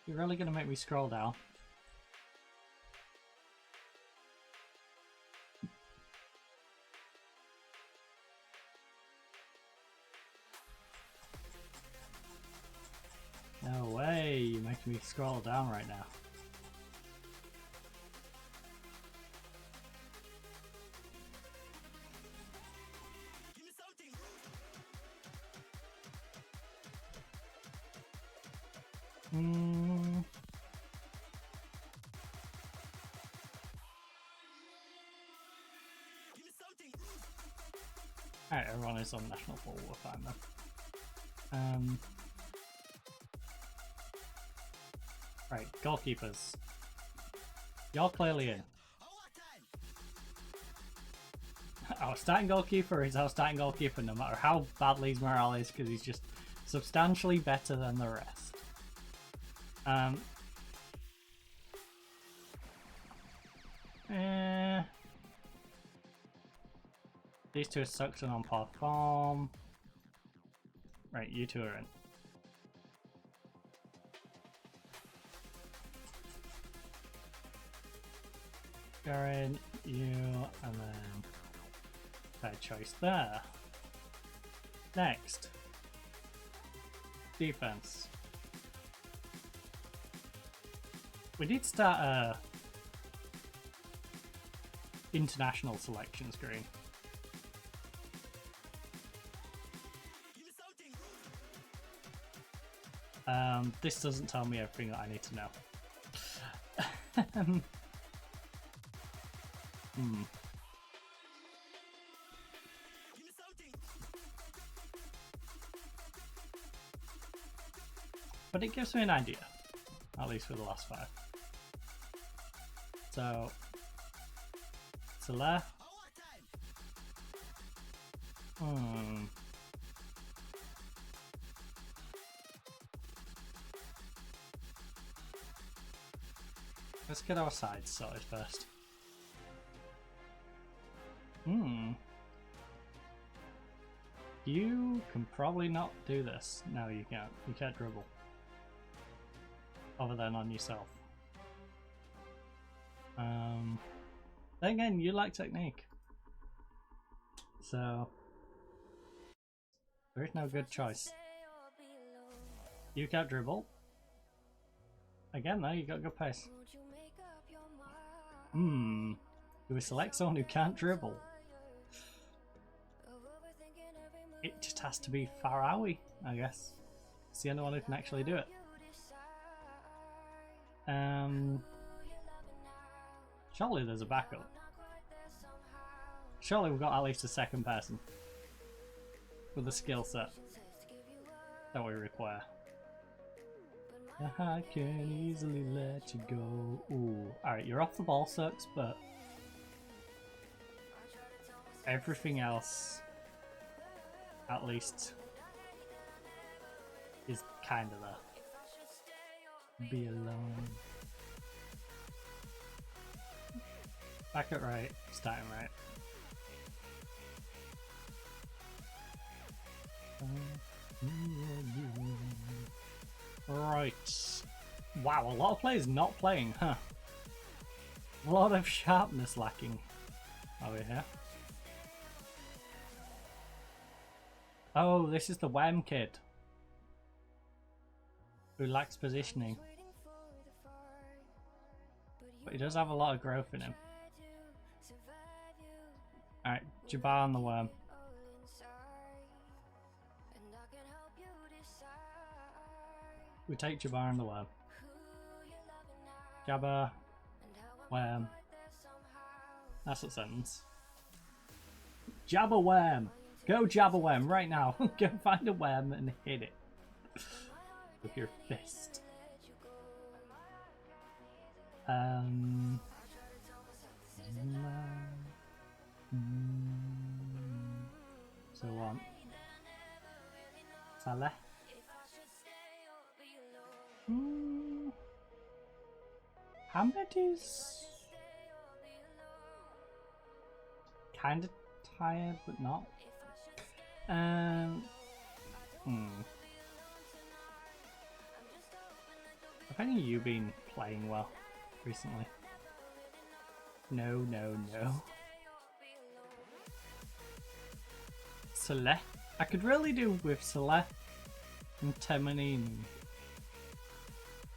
You're really gonna make me scroll down? No way, you're making me scroll down right now. Alright, everyone is on national ball, we're fine then. Right, goalkeepers. You're clearly in. Our starting goalkeeper is our starting goalkeeper no matter how badly his morale is, because he's just substantially better than the rest. These two are sucks and on par form. Right, you two are in. Garen, you, and then bad choice there. Next, defense. We need to start a international selection screen. This doesn't tell me everything that I need to know. But it gives me an idea, at least for the last 5. So, to left. Let's get our sides sorted first. You can probably not do this. No, you can't. You can't dribble. Other than on yourself. Then again, you like technique. So, there is no good choice. You can't dribble. Again though, you got good pace. Do we select someone who can't dribble? It just has to be Farawi, I guess. It's the only one who can actually do it. Surely there's a backup. Surely we've got at least a second person with a skill set that we require. I can easily let you go. Ooh, alright, you're off the ball, sucks, but everything else, at least, is kind of there. Be alone. Back at right, starting right. Right. Wow, a lot of players not playing, huh? A lot of sharpness lacking over here. Oh, this is the Wham kid who lacks positioning. But he does have a lot of growth in him. Alright, Jabbar on the worm. We take Jabbar and the worm. Jabbar, worm. That's a sentence. Jabba worm! Go Jabba worm right now! Go find a worm and hit it with your fist. So Salah. Hamid is kind of tired, but not. Have any of you been playing well recently? No. Salah. I could really do with Salah and Temanine.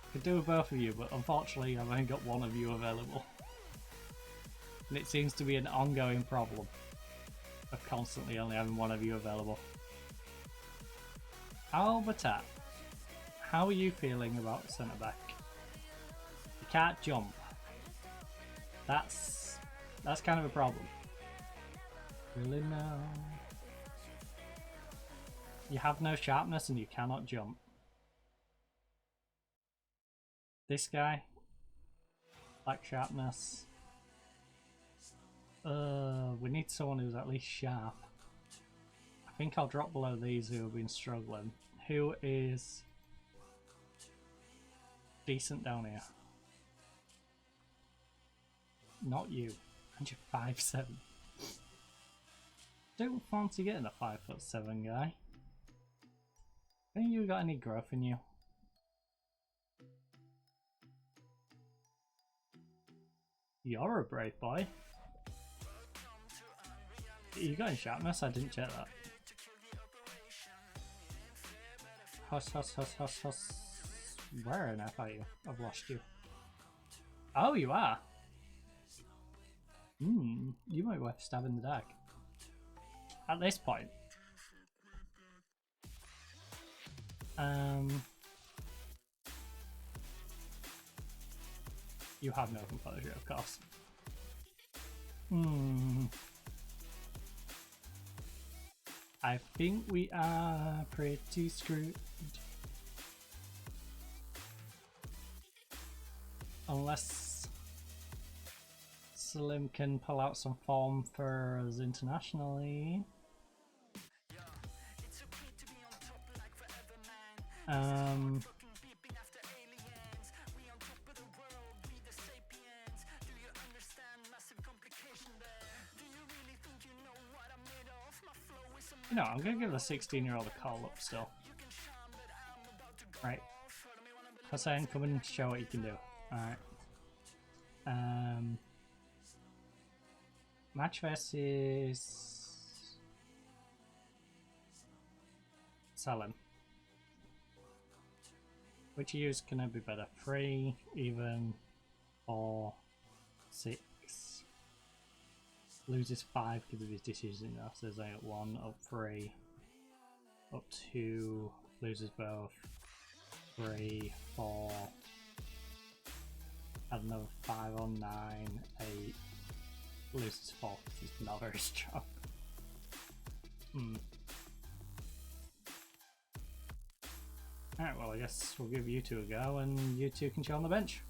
I could do with both of you, but unfortunately I've only got one of you available. And it seems to be an ongoing problem of constantly only having one of you available. Albertat, how are you feeling about centre back? You can't jump. That's kind of a problem. Really no. You have no sharpness and you cannot jump. This guy, like sharpness. We need someone who's at least sharp. I think I'll drop below these who have been struggling. Who is decent down here? Not you. And you're 5'7". Don't fancy getting a 5'7" guy. Think you got any growth in you? You're a brave boy. You got any sharpness? I didn't check that. Huss. Where on earth are you? I've lost you. Oh, you are? You might be worth stabbing in the dark. At this point. You have no composure, of course. I think we are pretty screwed. Unless Slim can pull out some form for us internationally. No, I'm gonna give the 16-year-old a call up still. Right. Hussein, come and show what you can do. Alright. Match versus Salim. Which use can it be better? 3, even, or 6. Loses 5 because of his decision. So there's only at 1, up 3, up 2, loses both, 3, 4, add another 5 on 9, 8, loses 4 because he's not very strong. Alright, well I guess we'll give you two a go and you two can chill on the bench.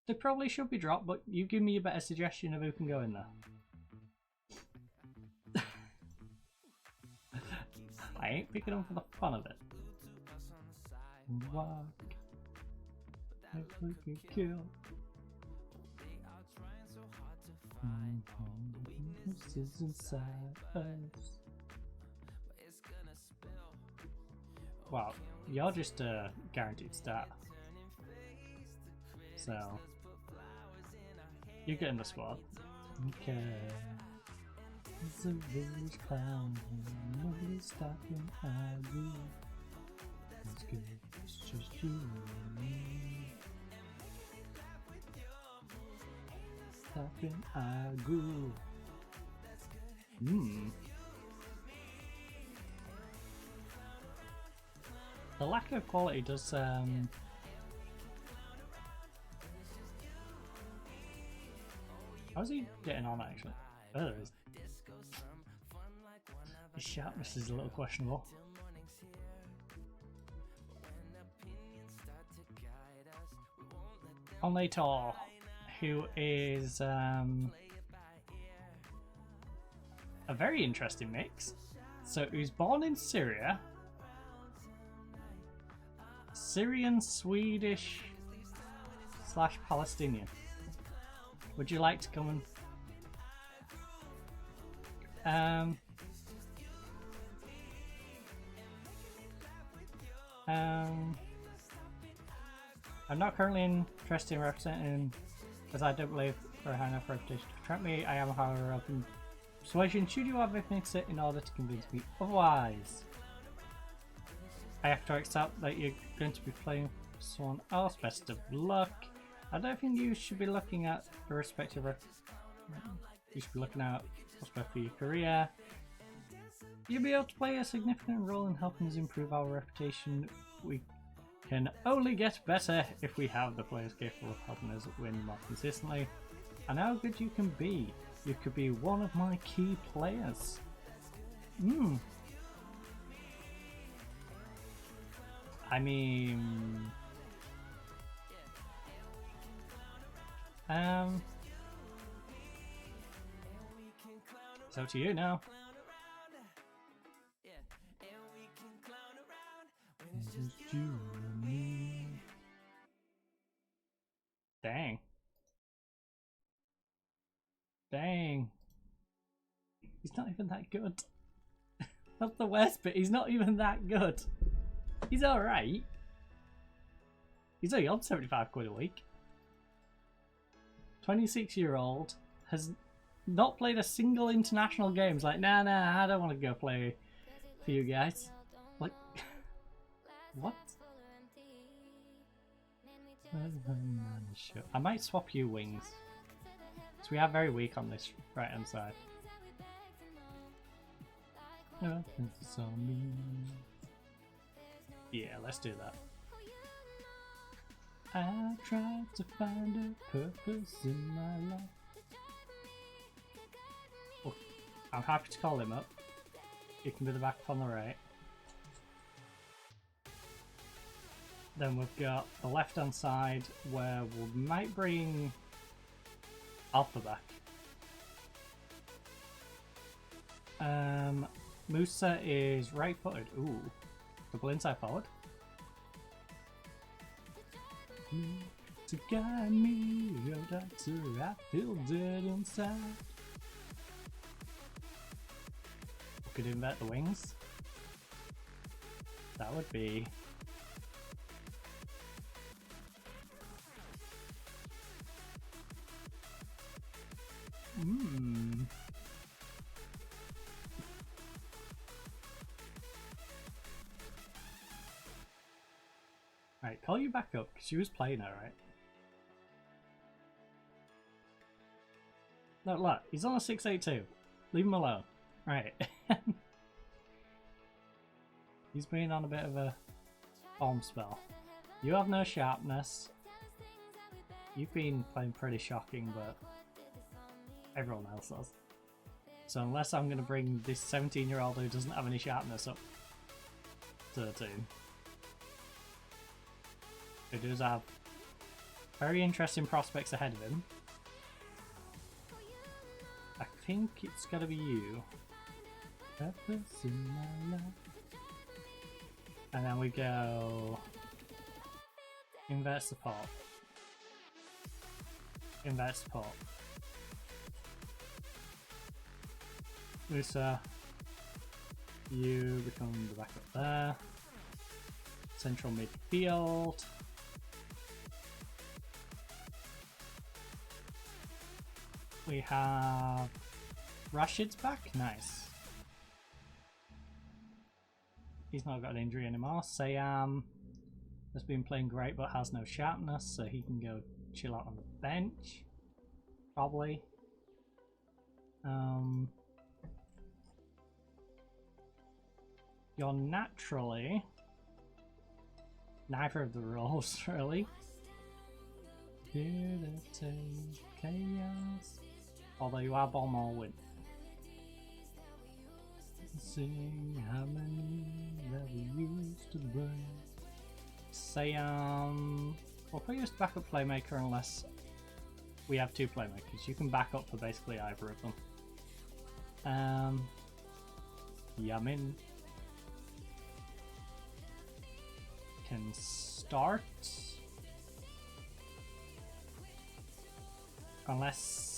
They probably should be dropped, but you give me a better suggestion of who can go in there. I ain't picking them for the fun of it. Walk. If we could kill. This is inside us. Wow, you're just a guaranteed start. So you get in the squad. Okay. It's a village clown. Nobody's stopping our groove. It's good. It's just you and me. Stopping our groove. The lack of quality does how's he getting on actually? Oh, there is. His sharpness is a little questionable. Onlator, who is a very interesting mix. So he was born in Syria. Syrian, Swedish / Palestinian. Would you like to come and I'm not currently interested in representing, as I don't believe for a high enough reputation to attract me. I am, however, open persuasion should you have anything to say in order to convince me otherwise. I have to accept that you're going to be playing for someone else. Best of luck. I don't think you should be looking at the respective. You should be looking at what's best for your career. You'll be able to play a significant role in helping us improve our reputation. We can only get better if we have the players capable of helping us win more consistently. And how good you can be. You could be one of my key players. I mean, it's up to you now. Dang. Dang. He's not even that good. That's the worst bit. He's not even that good. He's alright. He's only on 75 quid a week. 26-year-old has not played a single international game. He's like, nah, I don't want to go play for you guys. Like, what? I might swap you wings. So we are very weak on this right hand side. Yeah, let's do that. I tried to find a purpose in my life. Oh, I'm happy to call him up. He can be the backup on the right. Then we've got the left hand side where we might bring Alpha back. Musa is right footed. Ooh. Double inside forward. To guide me, your doctor, I feel dead inside. We could invert the wings. That would be. call you back up because she was playing her, right? No, look, he's on a 682. Leave him alone. Right. He's been on a bit of a bomb spell. You have no sharpness. You've been playing pretty shocking, but everyone else does. So unless I'm going to bring this 17-year-old who doesn't have any sharpness up to the team, who does have very interesting prospects ahead of him, I think it's got to be you. And then we go invert support. Invert support. Musa, you become the backup there. Central midfield. We have Rashid's back. Nice. He's not got an injury anymore. Sayam has been playing great but has no sharpness, so he can go chill out on the bench. Probably. You're naturally neither of the roles, really. Here to take chaos. Although you are bomb or win. Sing how many that we used to burn. Say we'll put you as backup playmaker unless we have two playmakers. You can back up for basically either of them. Yamin can start unless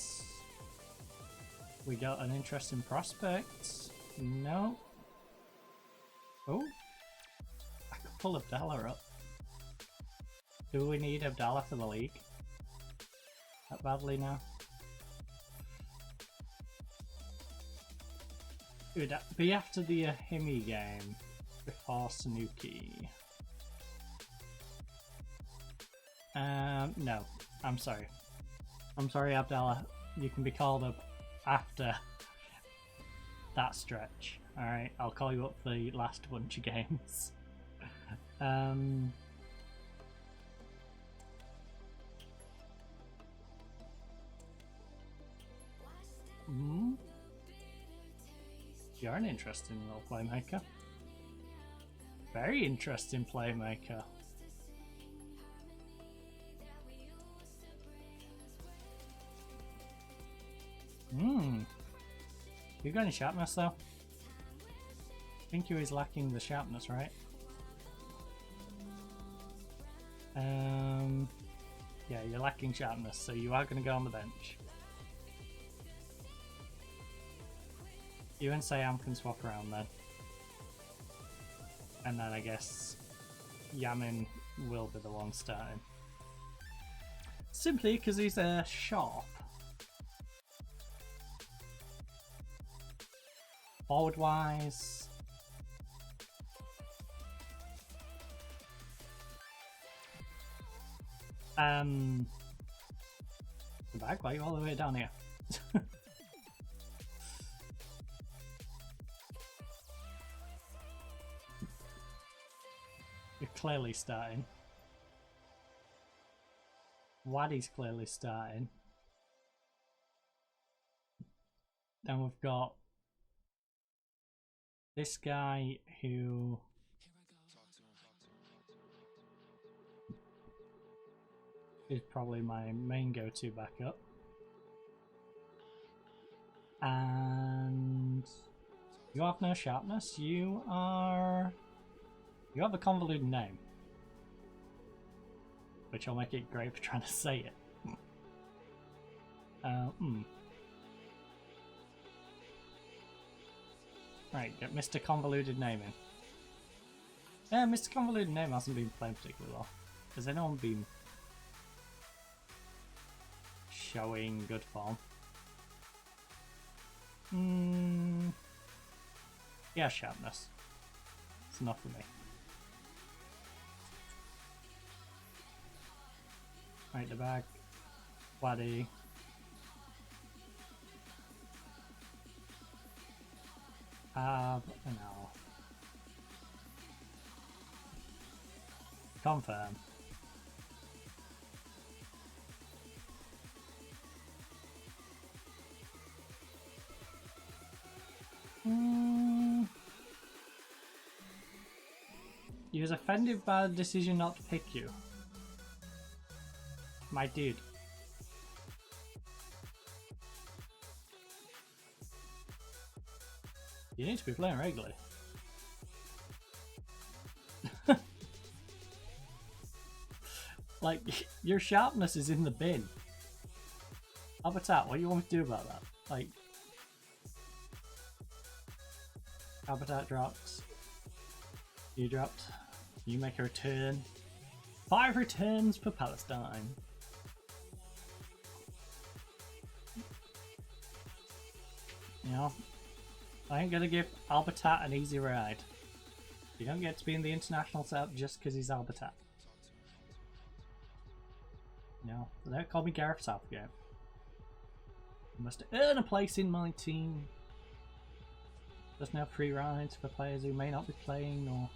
we got an interesting prospect. No. Oh, I could pull Abdallah up. Do we need Abdallah for the league that badly now? It would be after the Ahimi game before Sanuki. No, I'm sorry. I'm sorry, Abdallah. You can be called up after that stretch. Alright, I'll call you up for the last bunch of games. You're an interesting little playmaker. Very interesting playmaker. You got any sharpness though? I think you is lacking the sharpness, right? Yeah, you're lacking sharpness, so you are going to go on the bench. You and Sayam can swap around then. And then I guess Yamin will be the one starting. Simply because he's sharp. Forward wise, the bag, why are you all the way down here? You're clearly starting. Waddy's clearly starting. Then we've got this guy who is probably my main go-to backup. And you have no sharpness. You have a convoluted name, which will make it great for trying to say it. Right, get Mr. Convoluted Name in. Yeah, Mr. Convoluted Name hasn't been playing particularly well. Has anyone been showing good form? Yeah, sharpness. It's enough for me. Right the back. Body. No. Confirm. He was offended by the decision not to pick you. My dude. You need to be playing regularly. Like, your sharpness is in the bin. Habitat, what do you want me to do about that? Like, Habitat dropped. You dropped. You make a return. 5 returns for Palestine. You know, I ain't gonna give Albertat an easy ride. You don't get to be in the international setup just because he's Albertat. No, don't call me Gareth Southgate. You must earn a place in my team. There's no free rides for players who may not be playing or...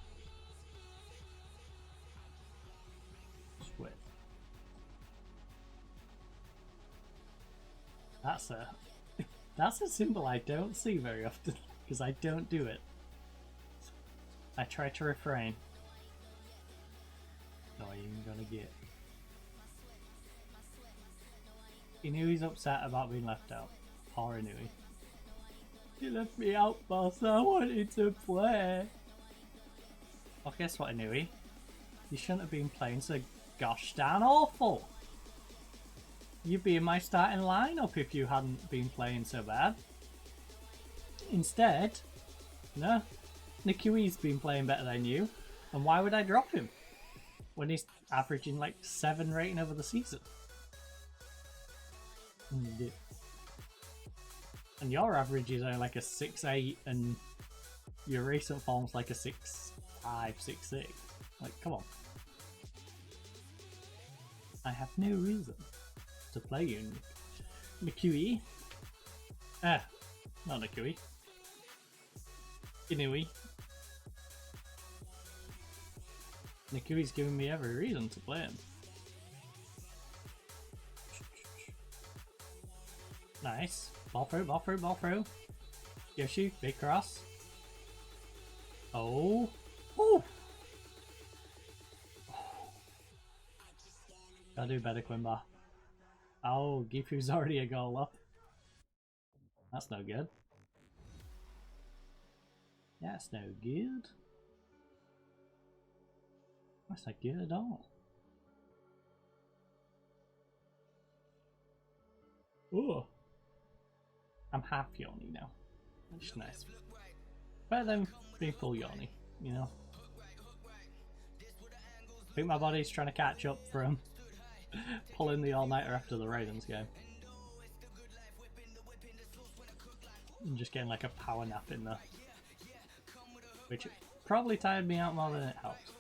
Sweat. That's a symbol I don't see very often because I don't do it. I try to refrain. No, you ain't gonna get. He knew he's upset about being left out. Poor Inui. You left me out, boss. I wanted to play. Well, guess what, Inui? You shouldn't have been playing so gosh darn awful. You'd be in my starting lineup if you hadn't been playing so bad. Instead, no, Nikiwi's been playing better than you, and why would I drop him when he's averaging like 7 rating over the season? And your average is only like a 6.8, and your recent form's like a 6.5, 6.6. Like, come on. I have no reason to play you, Nikui. Not Nikui. Inui. Nikui's giving me every reason to play him. Nice. Ball through, ball through, ball through. Yoshi, big cross. Oh. Ooh. Gotta do better, Quimba. Oh, Gifu's already a goal up. That's no good. That's no good. That's not good at all. Ooh. I'm half yawny now. Which is nice. Better than being full yawny, you know? I think my body's trying to catch up from pulling the all-nighter after the Ravens game. I'm just getting like a power nap in there. Which probably tired me out more than it helped.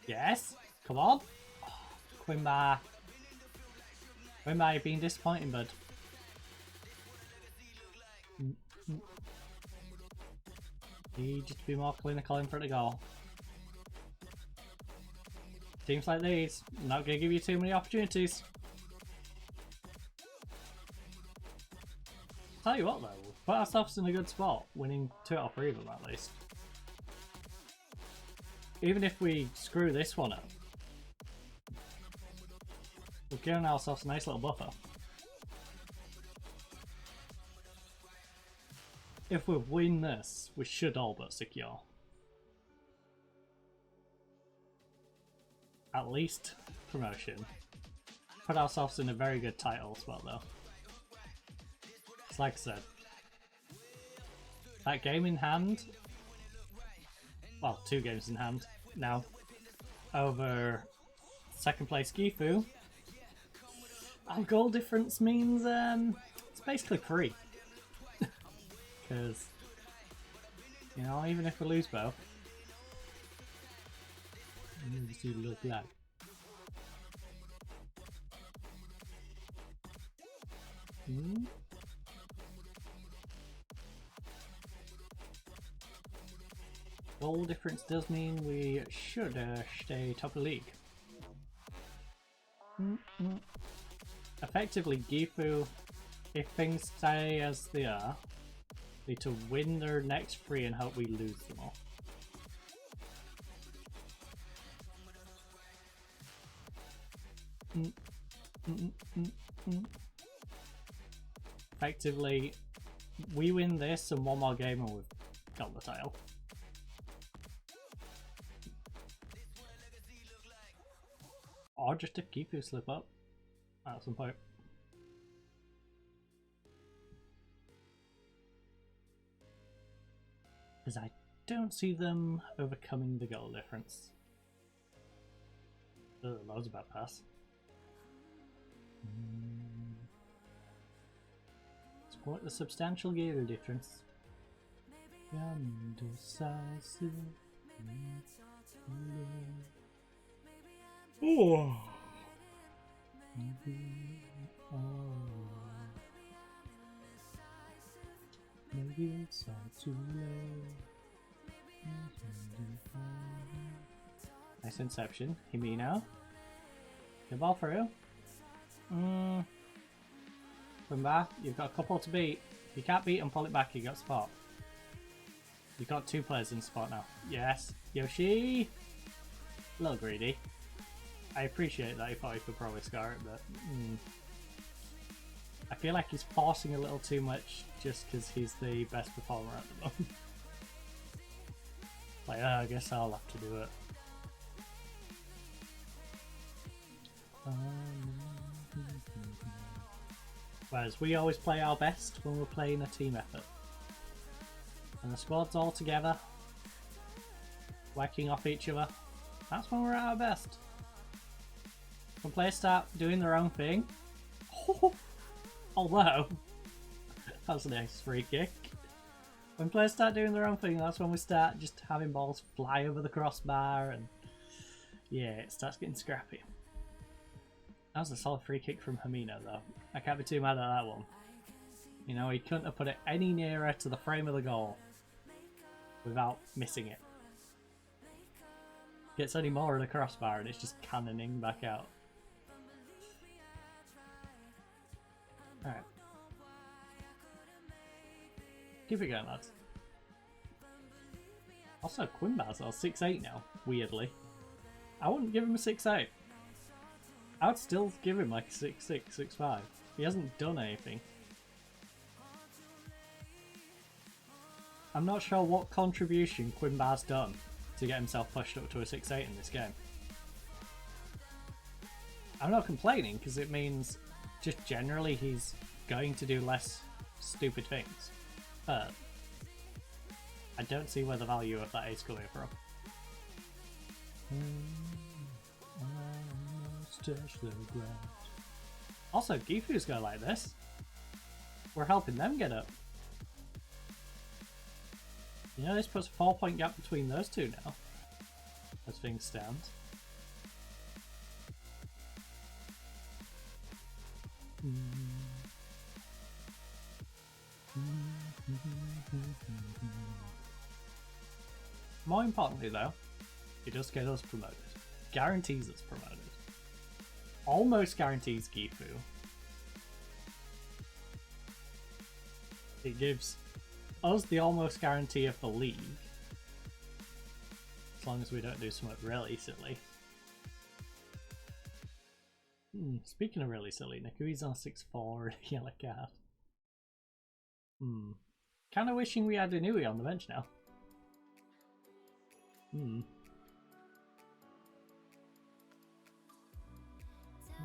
Yes! Come on! Oh, Quimba! Quimba, you've been disappointing, bud. Need just to be more clinical in front of goal. Teams like these, not going to give you too many opportunities. Tell you what though, we'll put ourselves in a good spot, winning 2 out of 3 of them at least. Even if we screw this one up, we've given ourselves a nice little buffer. If we win this, we should all but secure at least promotion. Put ourselves in a very good title spot though. It's like I said, that game in hand, well, 2 games in hand now, over second place Gifu. Our goal difference means it's basically free. Because, you know, even if we lose both, what does he look like? Goal difference does mean we should stay top of the league. Effectively, Gifu, if things stay as they are, need to win their next 3 and hope we lose them all. Effectively, we win this and one more game and we've got the title. Or just if Gifu slip up at some point. Because I don't see them overcoming the goal difference. Oh, that was a bad pass. It's quite a substantial goal difference. Indecisive. Oh. Maybe it's all too late. Nice inception. Himino. Good ball through. Come back. You've got a couple to beat. If you can't beat them, pull it back. You got spot. You've got 2 players in spot now. Yes. Yoshi. A little greedy. I appreciate that. He thought he could probably scar it, but I feel like he's forcing a little too much just because he's the best performer at the moment. Like, I guess I'll have to do it. Whereas we always play our best when we're playing a team effort. And the squad's all together, working off each other. That's when we're at our best. When players start doing their own thing, although that was a nice free kick. When players start doing their own thing, that's when we start just having balls fly over the crossbar, and yeah, it starts getting scrappy. That was a solid free kick from Himino though. I can't be too mad at that one. You know, he couldn't have put it any nearer to the frame of the goal without missing it. Gets any more of the crossbar and it's just cannoning back out. Alright. Keep it going, lads. Also, Quimbaz are 6'8" now, weirdly. I wouldn't give him a 6'8". I would still give him like a 6'6", 6'5". He hasn't done anything. I'm not sure what contribution Quimbaz done to get himself pushed up to a 6'8" in this game. I'm not complaining because it means just generally he's going to do less stupid things. But I don't see where the value of that is coming from. Also, Gifu's go like this. We're helping them get up. You know, this puts a 4-point gap between those two now, as things stand. More importantly though, it does get us promoted. Guarantees us promoted. Almost guarantees Gifu. It gives us the almost guarantee of the league. As long as we don't do something really silly. Speaking of really silly, Nikui's on 6'4", yellow card. Kinda wishing we had Inui on the bench now. Tell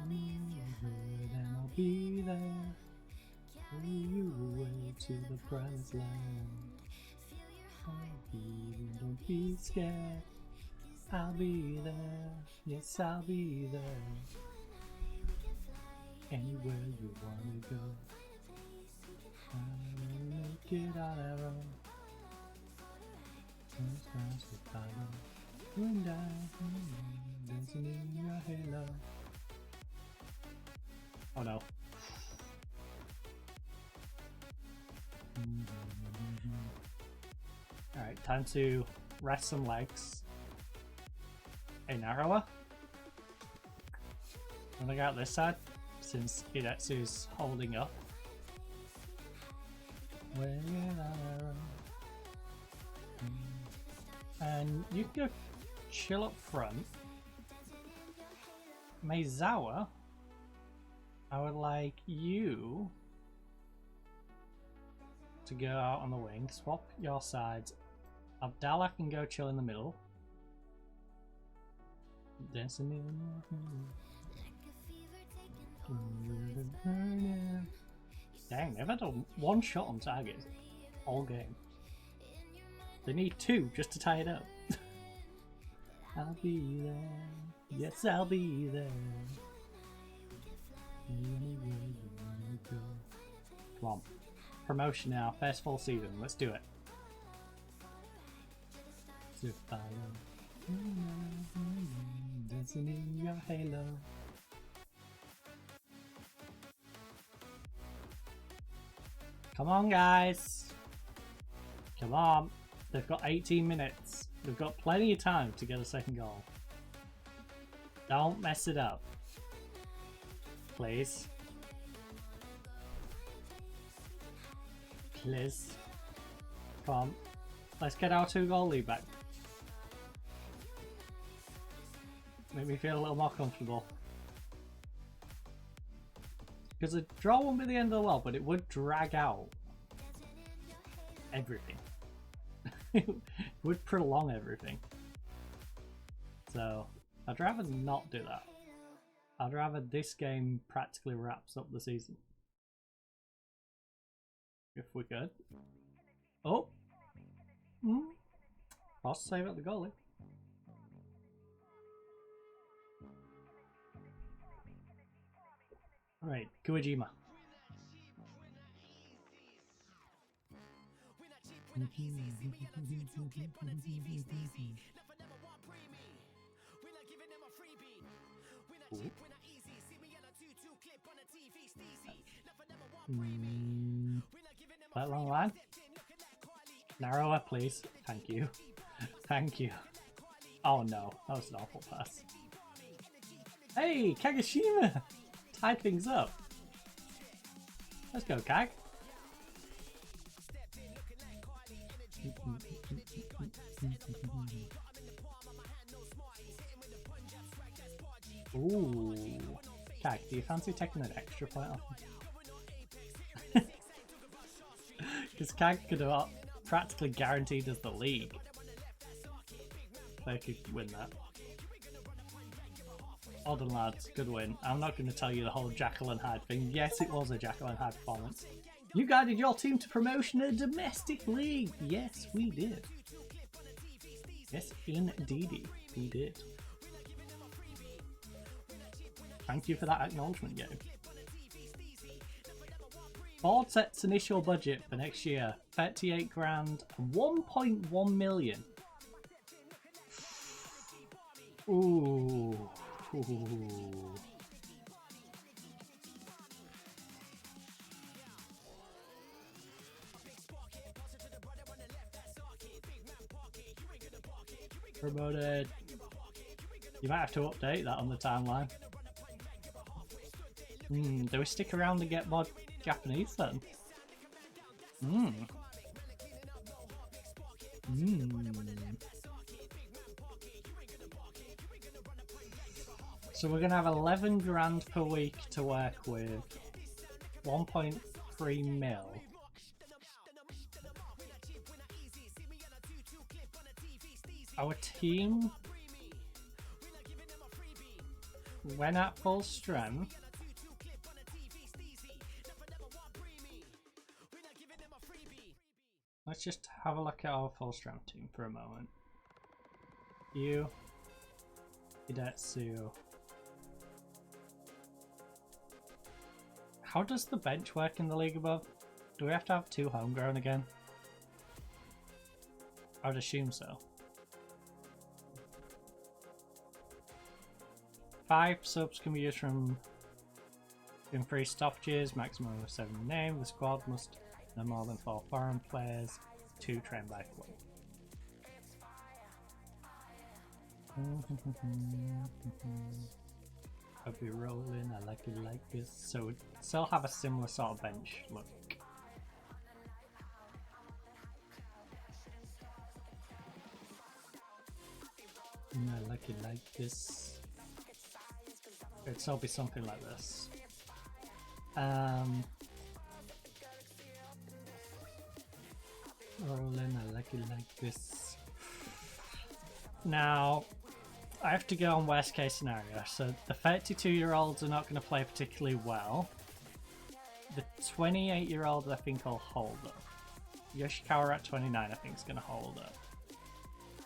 me if you're hurt and I'll be there. Carry you away to the promised land. Don't be scared. I'll be there. Yes, I'll be there. Anywhere you wanna go. I'll make it on our own. Sometimes the fire when down, dancing in your halo. Oh no. Alright, time to rest some legs. Hey, Narrower. I'm gonna go out this side since Hidetsu's holding up. And you can go chill up front. Meizawa, I would like you to go out on the wing, swap your sides. Abdallah can go chill in the middle. Dancing in. Dang, they've had a one shot on target all game. They need two just to tie it up. I'll be there. Yes, I'll be there. Come on. Promotion now. First full season. Let's do it. Dancing in your halo. Come on, guys. Come on. They've got 18 minutes. We've got plenty of time to get a second goal. Don't mess it up. Please. Please. Come on. Let's get our 2-goal lead back. Make me feel a little more comfortable. Because a draw won't be the end of the world, but it would drag out everything. It would prolong everything. So, I'd rather not do that. I'd rather this game practically wraps up the season. If we could. Oh! Lost save at the goalie. Alright, Kuwajima. That long line? Narrower, please. Thank you. Thank you. Oh no, that was an awful pass. Hey, Kagoshima! Tie things up. Let's go, Kag. Ooh. Kag, do you fancy taking an extra point off? Because Kag could have practically guaranteed us the league. They could win that. Well done, lads. Good win. I'm not going to tell you the whole Jekyll and Hyde thing. Yes, it was a Jekyll and Hyde performance. You guided your team to promotion in a domestic league. Yes, we did. Yes, indeedy, we did. Thank you for that acknowledgement, game. Board sets initial budget for next year, 38 grand, 1.1 million. Ooh. Ooh. Promoted. You might have to update that on the timeline. Do we stick around and get more Japanese then? So we're gonna have 11 grand per week to work with. 1.3 mil. Our team, when at full strength, let's just have a look at our full strength team for a moment. You, Hidetsu. How does the bench work in the league above? Do we have to have 2 homegrown again? I would assume so. 5 subs can be used from in 3 stoppages, maximum of 7 named. The squad must No more than 4 foreign players, 2 trained by club. I'll be rolling, I like it like this. So we still have a similar sort of bench look. I like it like this. It'd still be something like this. Rolling, I like it like this. Now, I have to go on worst case scenario. So the 32-year-olds are not going to play particularly well. The 28-year-old I think will hold up. Yoshikawa at 29 I think is going to hold up.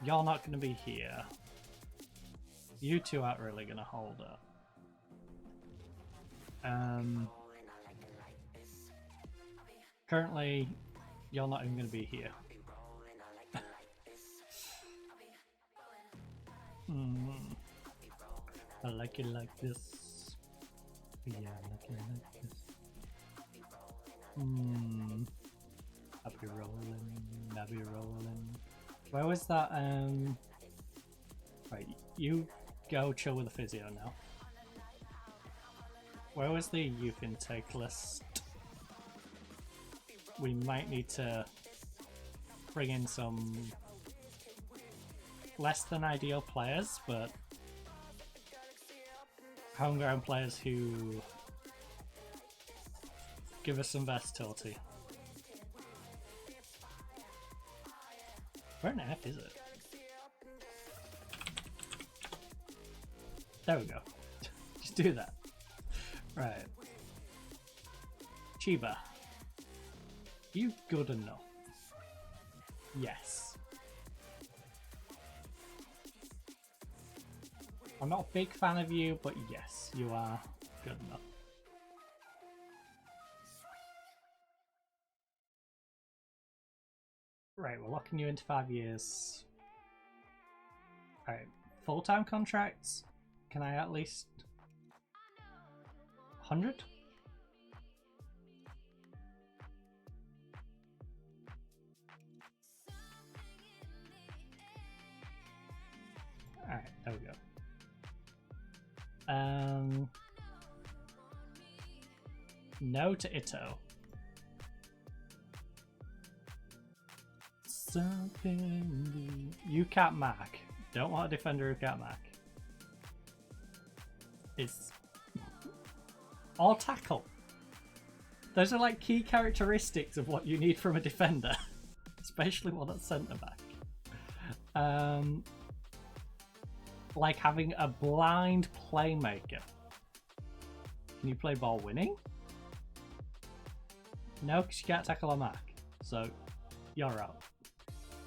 You're not going to be here. You two aren't really going to hold up. Currently, you're not even going to be here. I like it like this. Yeah, I like it like this. I'll be rolling, I'll be rolling. Where was that? Right, you go chill with the physio now. Where was the youth intake list? We might need to bring in some less than ideal players, but homegrown players who give us some versatility. Where on earth is it? There we go. Just do that. Right. Chiba. You good enough? Yes. I'm not a big fan of you, but yes, you are good enough. Right, we're locking you into 5 years. Alright, full-time contracts? Can I at least 100? Alright, there we go. No to Ito. Something you can't mark. Don't want a defender who can't mark. It's all tackle. Those are like key characteristics of what you need from a defender, especially one at centre back. Like having a blind playmaker. Can you play ball winning? No, because you can't tackle or mark. So you're out.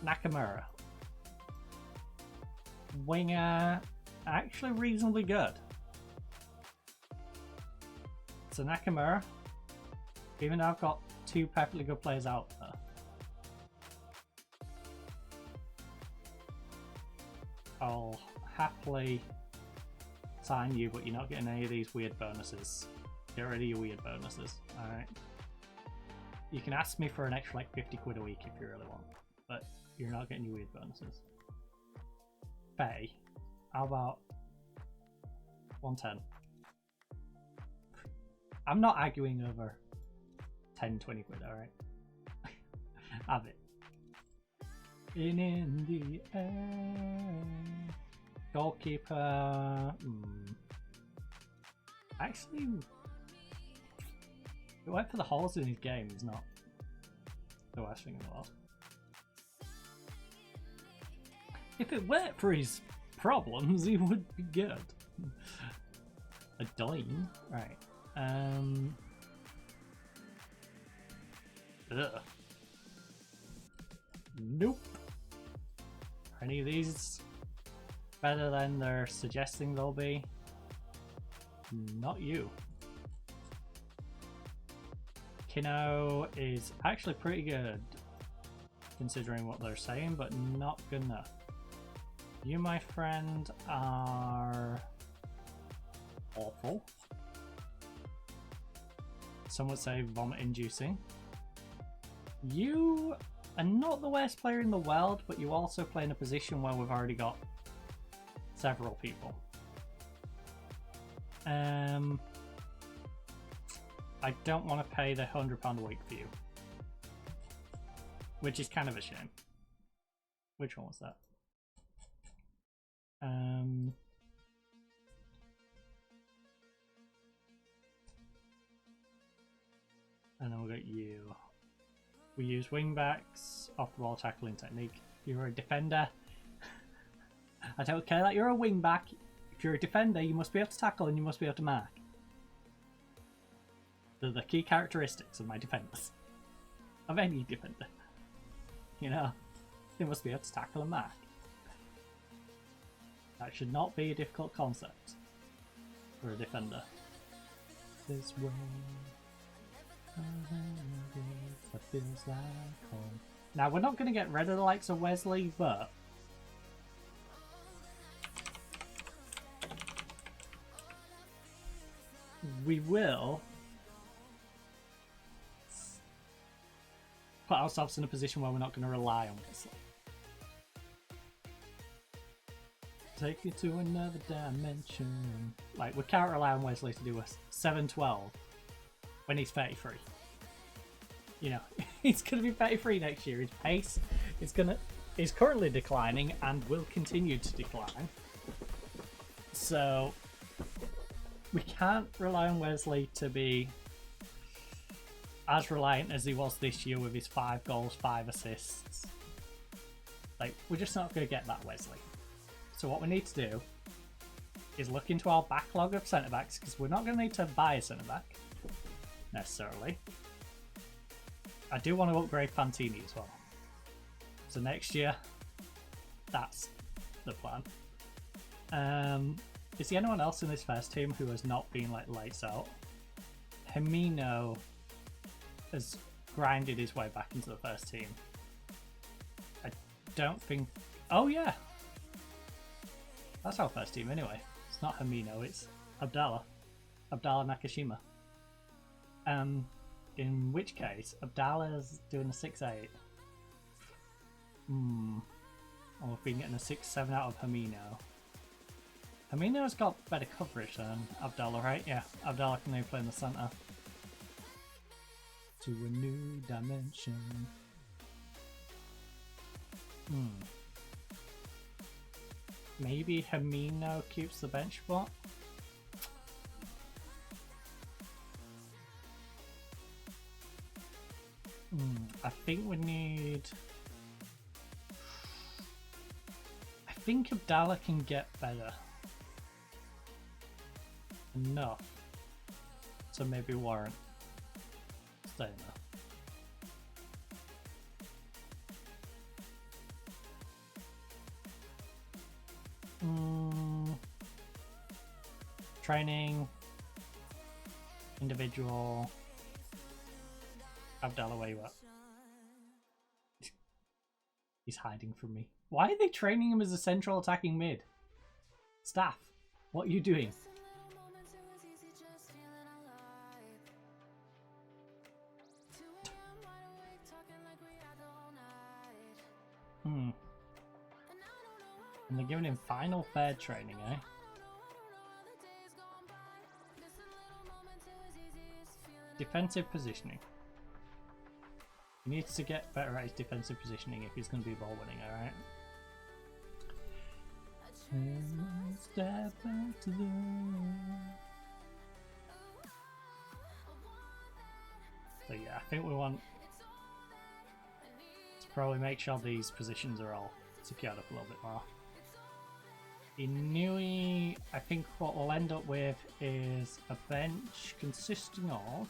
Nakamura. Winger, actually reasonably good. So Nakamura, even though I've got 2 perfectly good players out there. I'll happily sign you, but you're not getting any of these weird bonuses. Get rid of your weird bonuses, alright? You can ask me for an extra like 50 quid a week if you really want, but you're not getting your weird bonuses. Faye, how about 110? I'm not arguing over 10, 20 quid, alright? Have it. In the air. Goalkeeper. Actually, it went for the holes in his game is not the worst thing in the world. If it weren't for his problems, he would be good. A dime, right? Ugh. Nope. Are any of these better than they're suggesting they'll be? Not you. Kino is actually pretty good considering what they're saying, but not good enough. You, my friend, are awful. Some would say vomit inducing. You are not the worst player in the world, but you also play in a position where we've already got several people. I don't want to pay the £100 a week for you, which is kind of a shame. Which one was that? And then we'll get you. We use wingbacks, off the ball tackling technique. You're a defender. I don't care that you're a wingback. If you're a defender, you must be able to tackle and you must be able to mark. They're the key characteristics of my defenders. Of any defender. You know, they must be able to tackle and mark. That should not be a difficult concept for a defender. This way, that feels like home. Now, we're not going to get rid of the likes of Wesley, but we will put ourselves in a position where we're not going to rely on Wesley. Take you to another dimension. Like, we can't rely on Wesley to do a 7-12 when he's 33. You know, he's going to be 33 next year. His pace is currently declining and will continue to decline. So we can't rely on Wesley to be as reliant as he was this year with his 5 goals, 5 assists. Like, we're just not going to get that Wesley. So what we need to do is look into our backlog of centre-backs, because we're not going to need to buy a centre-back, necessarily. I do want to upgrade Fantini as well. So next year, that's the plan. Is there anyone else in this first team who has not been like lights out? Himino has grinded his way back into the first team. I don't think... Oh yeah! That's our first team anyway. It's not Himino, it's Abdallah. Abdallah Nakashima. In which case, Abdallah's doing a 6-8. Or if we can get a 6-7 out of Himino. Himino's got better coverage than Abdallah, right? Yeah, Abdallah can now play in the centre. To a new dimension. Maybe Himino keeps the bench spot? I think we need... I think Abdallah can get better. Enough to maybe warrant staying there. Training, individual. Abdallah, where you at? He's hiding from me. Why are they training him as a central attacking mid? Staff, what are you doing? And they're giving him final third training, eh? Defensive positioning. He needs to get better at his defensive positioning if he's going to be ball winning, alright? Step back to the... So yeah, I think we want to probably make sure these positions are all secured up a little bit more. Inui, I think what we'll end up with is a bench consisting of...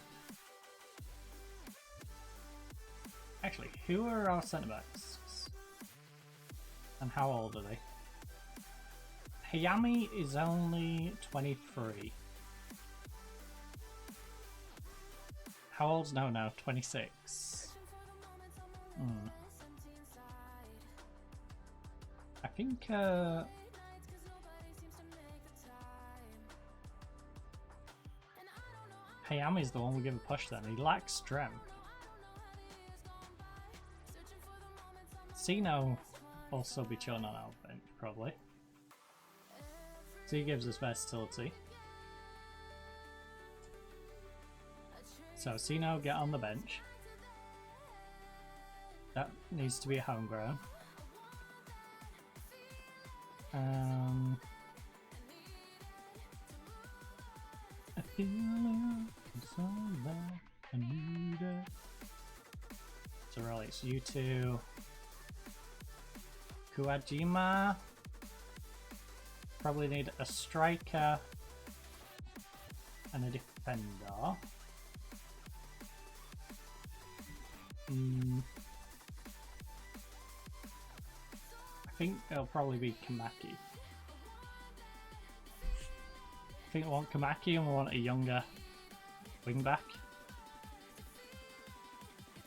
Actually, who are our centre-backs? And how old are they? Hayami is only 23. How old's no, 26. I think Hayami's the one we give a push then. He lacks strength. Sino will also be chilling on our bench, probably. So he gives us versatility. So Sino, get on the bench. That needs to be a homegrown. I feel it's all that I need it. So really it's you two. Kuwajima. Probably need a striker and a defender. I think it'll probably be Kamaki. I think we want Kamaki and we want a younger wing back.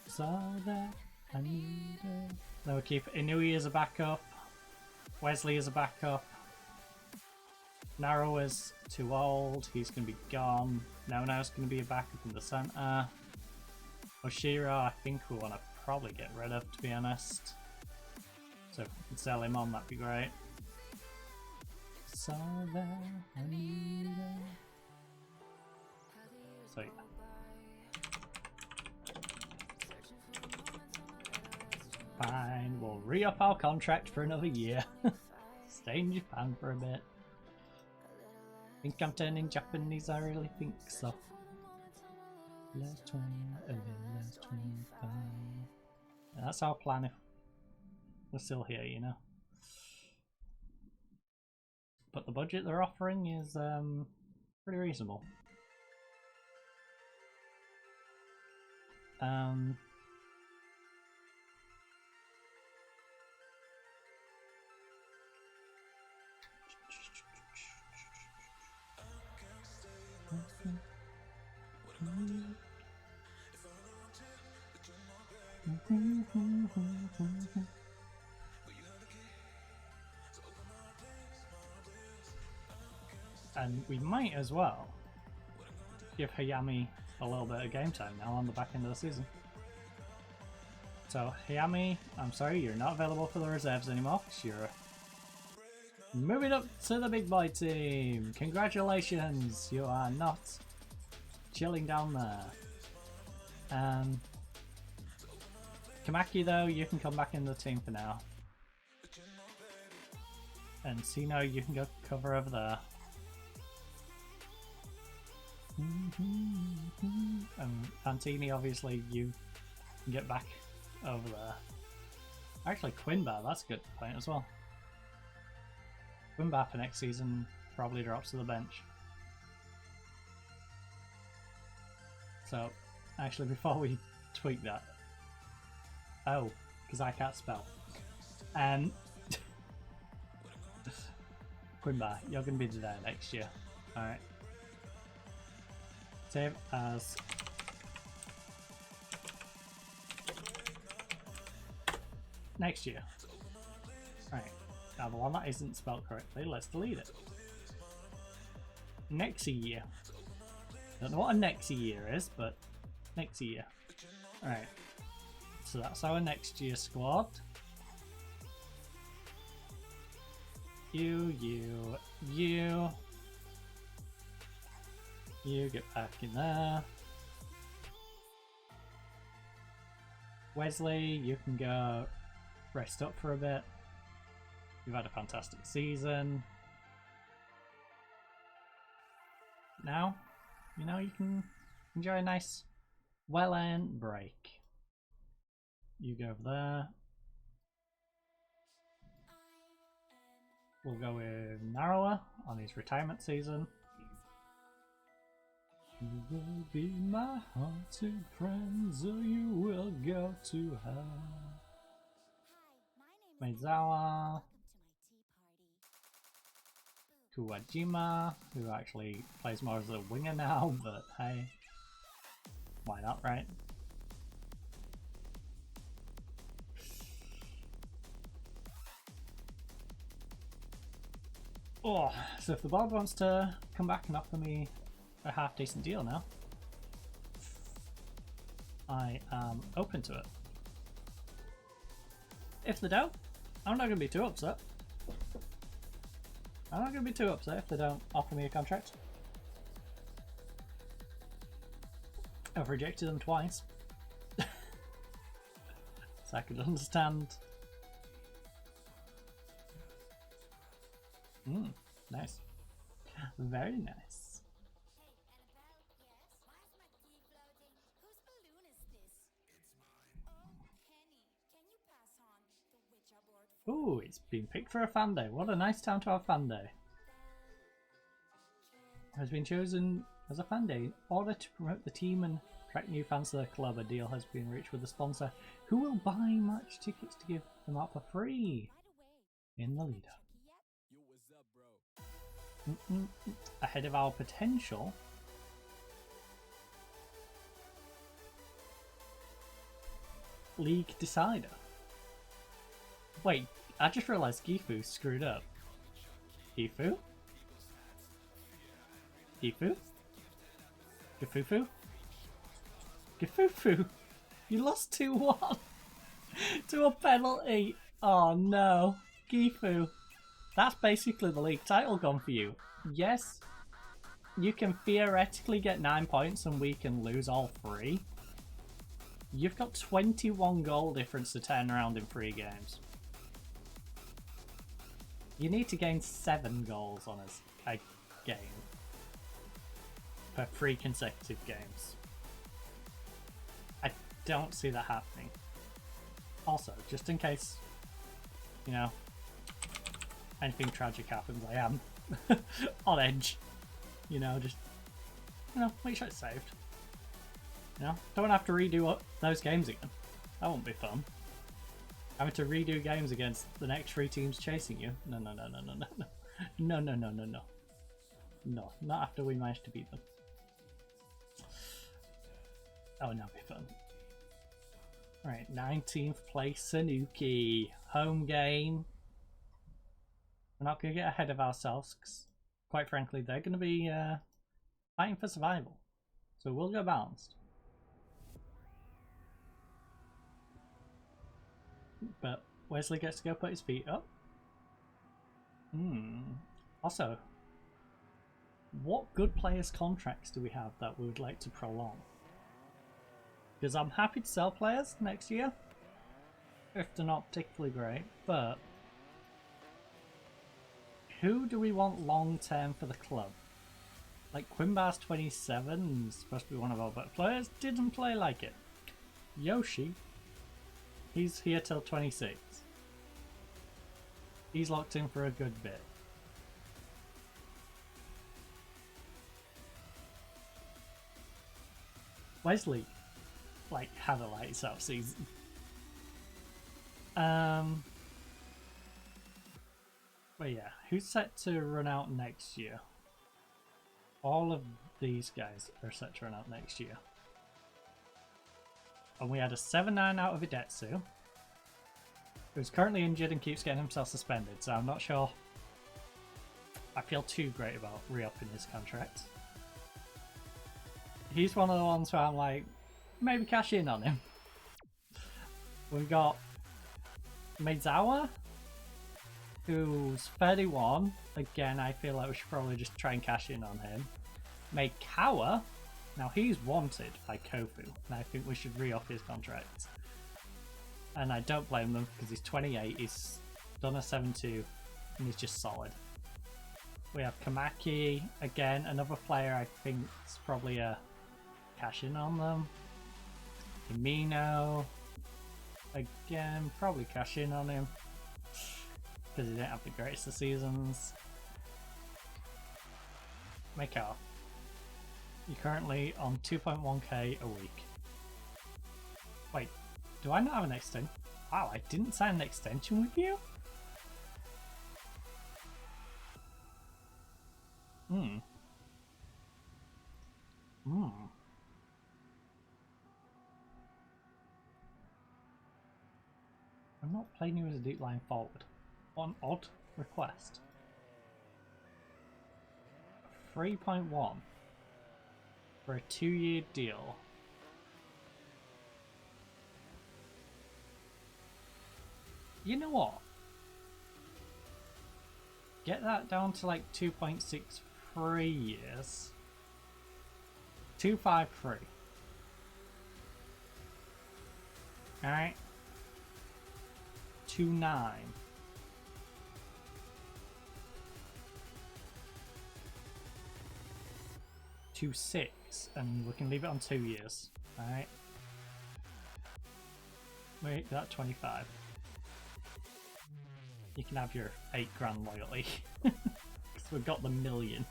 So that I need it. Then we'll keep Inui as a backup, Wesley as a backup. Naro is too old, he's going to be gone. Nao's going to be a backup in the centre. Oshiro, I think we want to probably get rid of, to be honest. So if we can sell him on, that'd be great. So there, I need it. So yeah. Fine, we'll re-up our contract for another year. Stay in Japan for a bit. Think I'm turning Japanese, I really think so. Last 20 and then last 25. That's our plan if we're still here, you know. But the budget they're offering is pretty reasonable. And we might as well give Hayami a little bit of game time now on the back end of the season. So Hayami, I'm sorry, you're not available for the reserves anymore because you're moving up to the big boy team. Congratulations, you are not chilling down there. Kamaki though, you can come back in the team for now. And Sino, you can go cover over there. And Fantini, obviously, you can get back over there. Actually, Quinbar, that's a good point as well. Quinbar for next season probably drops to the bench. So, actually, before we tweak that. Oh, because I can't spell. Quinbar, you're going to be there next year. Alright. Save as next year. Right. Now the one that isn't spelled correctly, let's delete it. Next year. Don't know what a next year is, but next year. Alright. So that's our next year squad. You get back in there. Wesley, you can go rest up for a bit. You've had a fantastic season. Now, you know, you can enjoy a nice, well-earned break. You go over there. We'll go with Narawa on his retirement season. You will be my haunted friends, or you will go to hell. Meizawa, Kuwajima, who actually plays more as a winger now, but hey, why not, right? Oh, so if the board wants to come back and offer me a half decent deal now, I am open to it. if they don't, I'm not going to be too upset. I'm not going to be too upset if they don't offer me a contract. I've rejected them twice. So I could understand. Nice. Very nice. Ooh, it's been picked for a fan day. What a nice time to have fan day. Has been chosen as a fan day in order to promote the team and attract new fans to the club. A deal has been reached with a sponsor who will buy match tickets to give them out for free in the lead up. Ahead of our potential league decider. Wait, I just realised Gifu screwed up. Gifu? Gifu? Gifufu? Gifufu? You lost 2-1 to a penalty. Oh no. Gifu. That's basically the league title gone for you. Yes, you can theoretically get 9 points and we can lose all 3. You've got 21 goal difference to turn around in 3 games. You need to gain 7 goals on a game per 3 consecutive games. I don't see that happening. Also, just in case, you know, anything tragic happens, I am on edge. You know, just, you know, make sure it's saved. You know, don't have to redo those games again. That won't be fun. Having to redo games against the next 3 teams chasing you. No. No, not after we managed to beat them. That would not be fun. Alright, 19th place Sanuki. Home game. We're not going to get ahead of ourselves because, quite frankly, they're going to be fighting for survival. So we'll go balanced. But Wesley gets to go put his feet up. Also, what good players' contracts do we have that we would like to prolong? Because I'm happy to sell players next year, if they're not particularly great, but who do we want long term for the club? Like Quimbar's 27 is supposed to be one of our better players, didn't play like it. Yoshi, he's here till 26. He's locked in for a good bit. Wesley, like, had a lights out season. But yeah, who's set to run out next year? All of these guys are set to run out next year. And we had a 7-9 out of Idetsu, who's currently injured and keeps getting himself suspended, so I'm not sure I feel too great about re-upping his contract. He's one of the ones where I'm like, maybe cash in on him. We've got Meizawa, who's 31. Again, I feel like we should probably just try and cash in on him. Meikawa, now he's wanted by Kofu, and I think we should re-up his contract. And I don't blame them because he's 28, he's done a 7-2, and he's just solid. We have Kamaki, again, another player I think is probably a cash in on them. Himino, again, probably cash in on him because he didn't have the greatest of seasons. Meikawa, you're currently on 2.1k a week. Wait, do I not have an extension? Wow, I didn't sign an extension with you? I'm not playing you as a deep line forward. What an odd request. 3.1 for a 2-year deal. You know what? Get that down to like 2.63 years. 253. Alright. 29. 26. And we can leave it on 2 years. Alright. Wait, that 25. You can have your 8 grand loyalty. Because we've got the million.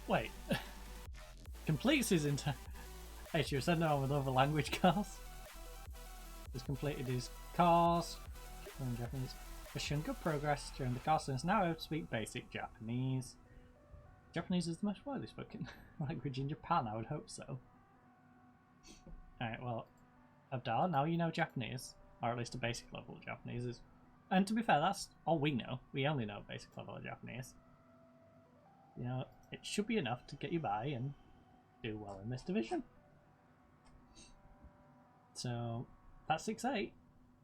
Wait. Completes his entire... Hey, she was sending on with other language course. He's completed his course. In Japanese. Has shown good progress during the course and is now able to speak basic Japanese. Japanese is the most widely spoken language in Japan, I would hope so. Alright, well, Abdal, now you know Japanese. Or at least a basic level of Japanese. And to be fair, that's all we know. We only know a basic level of Japanese. You know, it should be enough to get you by and do well in this division. So, that's 6-8.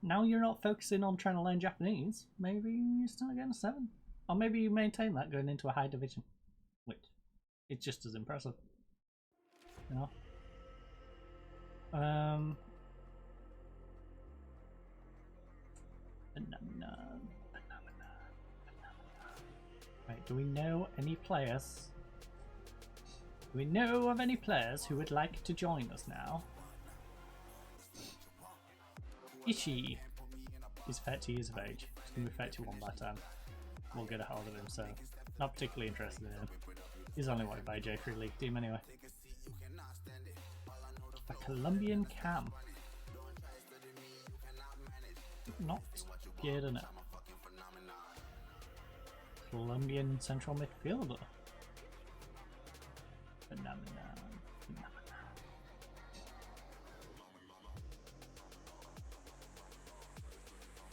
Now you're not focusing on trying to learn Japanese. Maybe you start getting a 7. Or maybe you maintain that going into a high division. Which is just as impressive. You know? Right, do we know any players? Do we know of any players who would like to join us now? Ishi is 30 years of age. He's going to be 31 by the time we'll get a hold of him, so not particularly interested in him. He's only wanted by a J3 League team anyway. A Colombian cam. Not good enough. Colombian central midfielder. Phenomenal.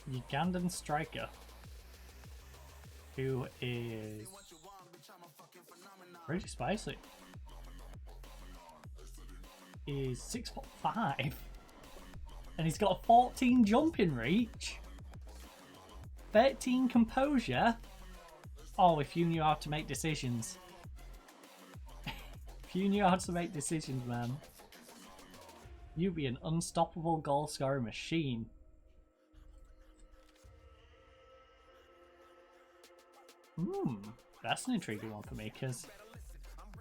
Ugandan striker who is pretty spicy. He's 6'5" and he's got a 14 jumping reach, 13 composure. Oh, if you knew how to make decisions. If you knew how to make decisions, man, you'd be an unstoppable goal scoring machine. That's an intriguing one for me, because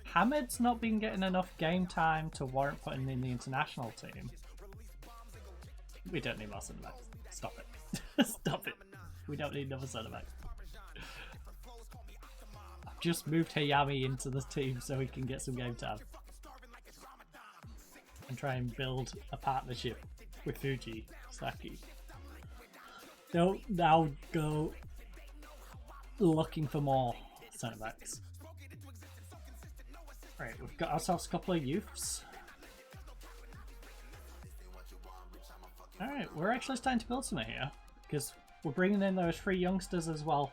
Hamid's not been getting enough game time to warrant putting in the international team. We don't need more centre backs. Stop it. Stop it. We don't need another centre back. I've just moved Hayami into the team so he can get some game time. And try and build a partnership with Fuji Saki. Don't now go looking for more centre backs. Right, we've got ourselves a couple of youths. Alright, we're actually starting to build something here, because we're bringing in those 3 youngsters as well.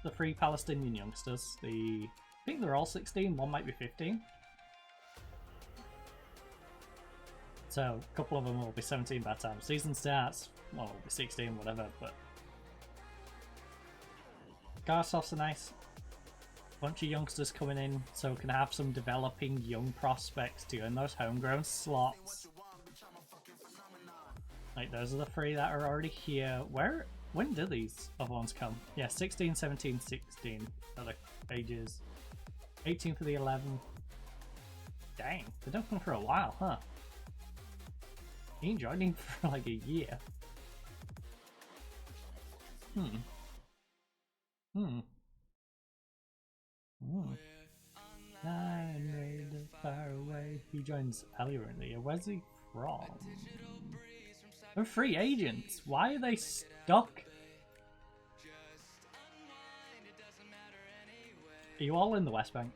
The 3 Palestinian youngsters. I think they're all 16, one might be 15. So a couple of them will be 17 by the time season starts. Well, it'll be 16, whatever, but Garsoff's a nice bunch of youngsters coming in, so we can have some developing young prospects to earn those homegrown slots. Like, those are the 3 that are already here. When do these other ones come? Yeah, 16, 17, 16 are the ages. 18 for the 11. Dang, they don't come for a while, huh? He ain't joining for like a year. I'm ready far away. He joins earlier in the year. Where's he from? They're free agents. Why are they stuck Are you all in the West Bank?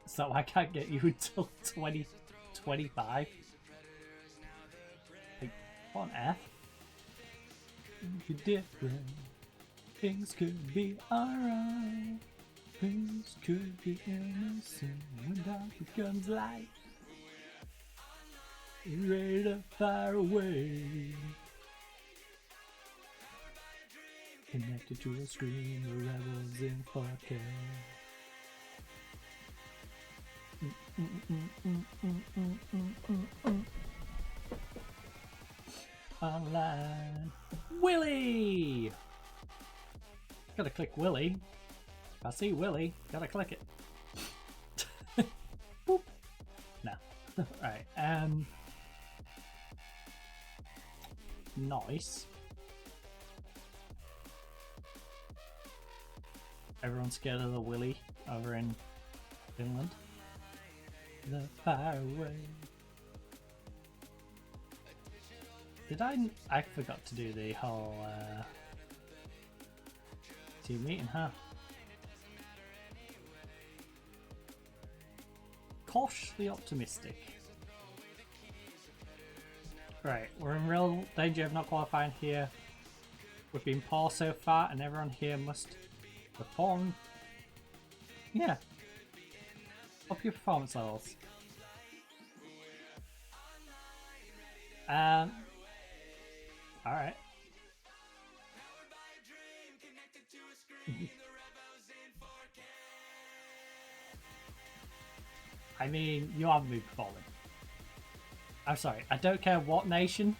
So I can't get you until 2025? Like, what on earth? Different. Things could be alright. Things could be innocent when dark becomes light. Ready to fire away. Connected to a screen, the rebels in 4K. Online. Willy! Gotta click Willy. If I see Willy, gotta click it. Boop. No. Right, nice. Everyone's scared of the Willy over in Finland. The fireaway. Did I forgot to do the whole team meeting, huh? Cautiously optimistic. Right, we're in real danger of not qualifying here. We've been poor so far and everyone here must perform. Yeah. Up your performance levels. Alright. I mean, you haven't been performing. I'm sorry, I don't care what nation.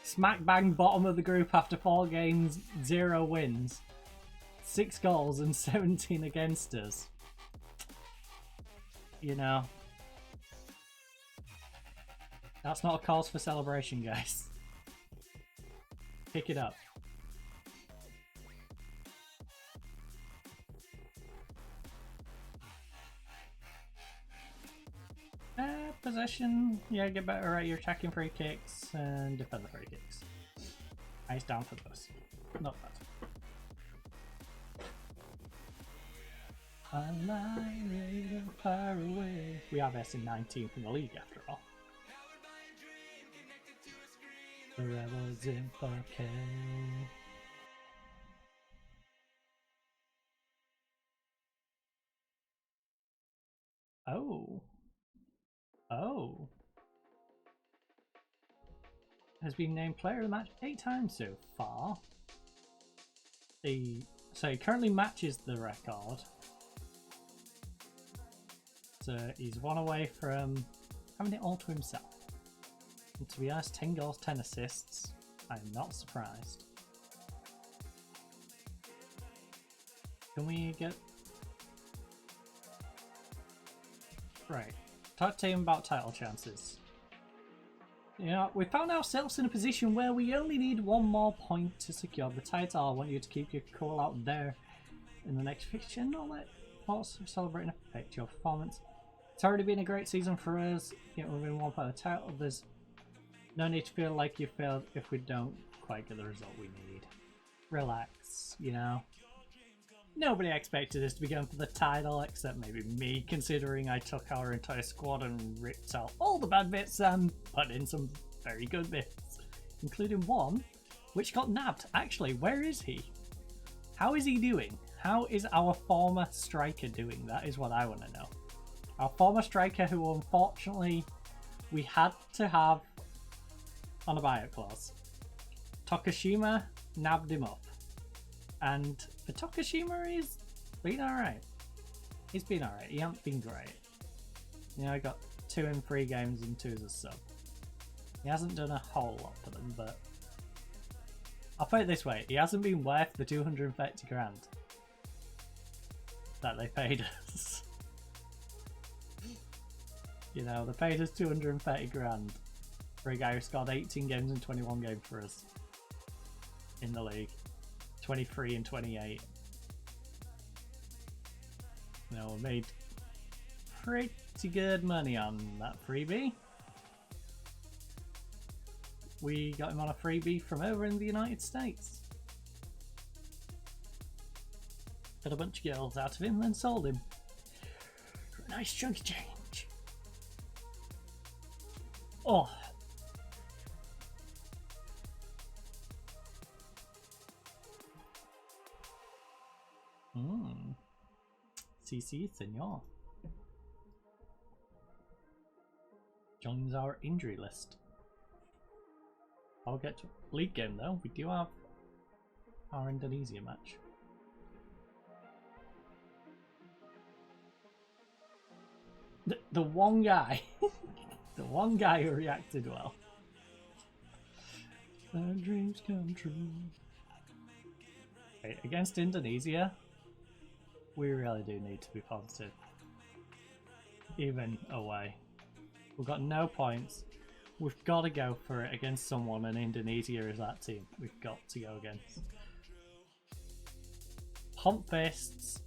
Smack bang bottom of the group after 4 games, 0 wins. 6 goals and 17 against us. You know. That's not a cause for celebration, guys. Pick it up. Possession, yeah, get better at your attacking free kicks and defend the free kicks. Nice down for those. Not bad. Annihilated far away. We are best in 19th in the league after all. The rebels in 4K. Oh. Oh. Has been named player of the match 8 times so far. So he currently matches the record. So he's 1 away from having it all to himself. And to be honest, 10 goals, 10 assists. I'm not surprised. Can we get... Right. Talk to him about title chances. You know, we found ourselves in a position where we only need 1 more point to secure the title. I want you to keep your cool out there in the next fixture and not let what's celebrating affect your performance. It's already been a great season for us. You know, we've been 1 point of the title. There's no need to feel like you failed if we don't quite get the result we need. Relax, you know. Nobody expected us to be going for the title except maybe me, considering I took our entire squad and ripped out all the bad bits and put in some very good bits, including one which got nabbed. Actually, where is he? How is he doing? How is our former striker doing? That is what I want to know. Our former striker, who unfortunately we had to have on a buyout clause. Tokushima nabbed him up. And for Tokushima, he's been alright. He's been alright. He hasn't been great. You know, I got 2 in 3 games and 2 as a sub. He hasn't done a whole lot for them, but I'll put it this way. He hasn't been worth the 230 grand that they paid us. You know, they paid us 230 grand for a guy who scored 18 games and 21 games for us in the league. 23 and 28. You know, we made pretty good money on that freebie. We got him on a freebie from over in the United States. got a bunch of girls out of him, then sold him for a nice chunk of change. Oh. CC, senor. Joins our injury list. I'll get to league game though. We do have our Indonesia match. The one guy, the one guy who reacted well. Our dreams come true. Okay, against Indonesia, we really do need to be positive. Even away. We've got no points. We've got to go for it against someone, and Indonesia is that team we've got to go against. Pump fists.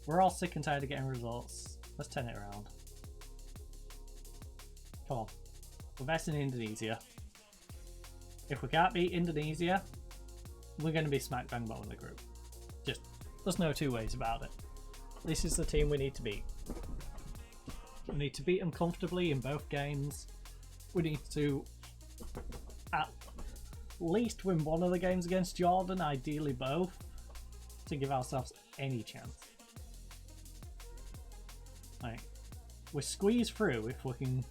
We're all sick and tired of getting results. Let's turn it around. Come on. We're versing Indonesia. If we can't beat Indonesia, we're going to be smack bang bottom of the group. Just, there's no two ways about it. This is the team we need to beat. We need to beat them comfortably in both games. We need to at least win one of the games against Jordan, ideally both, to give ourselves any chance. Like, we squeeze through if we can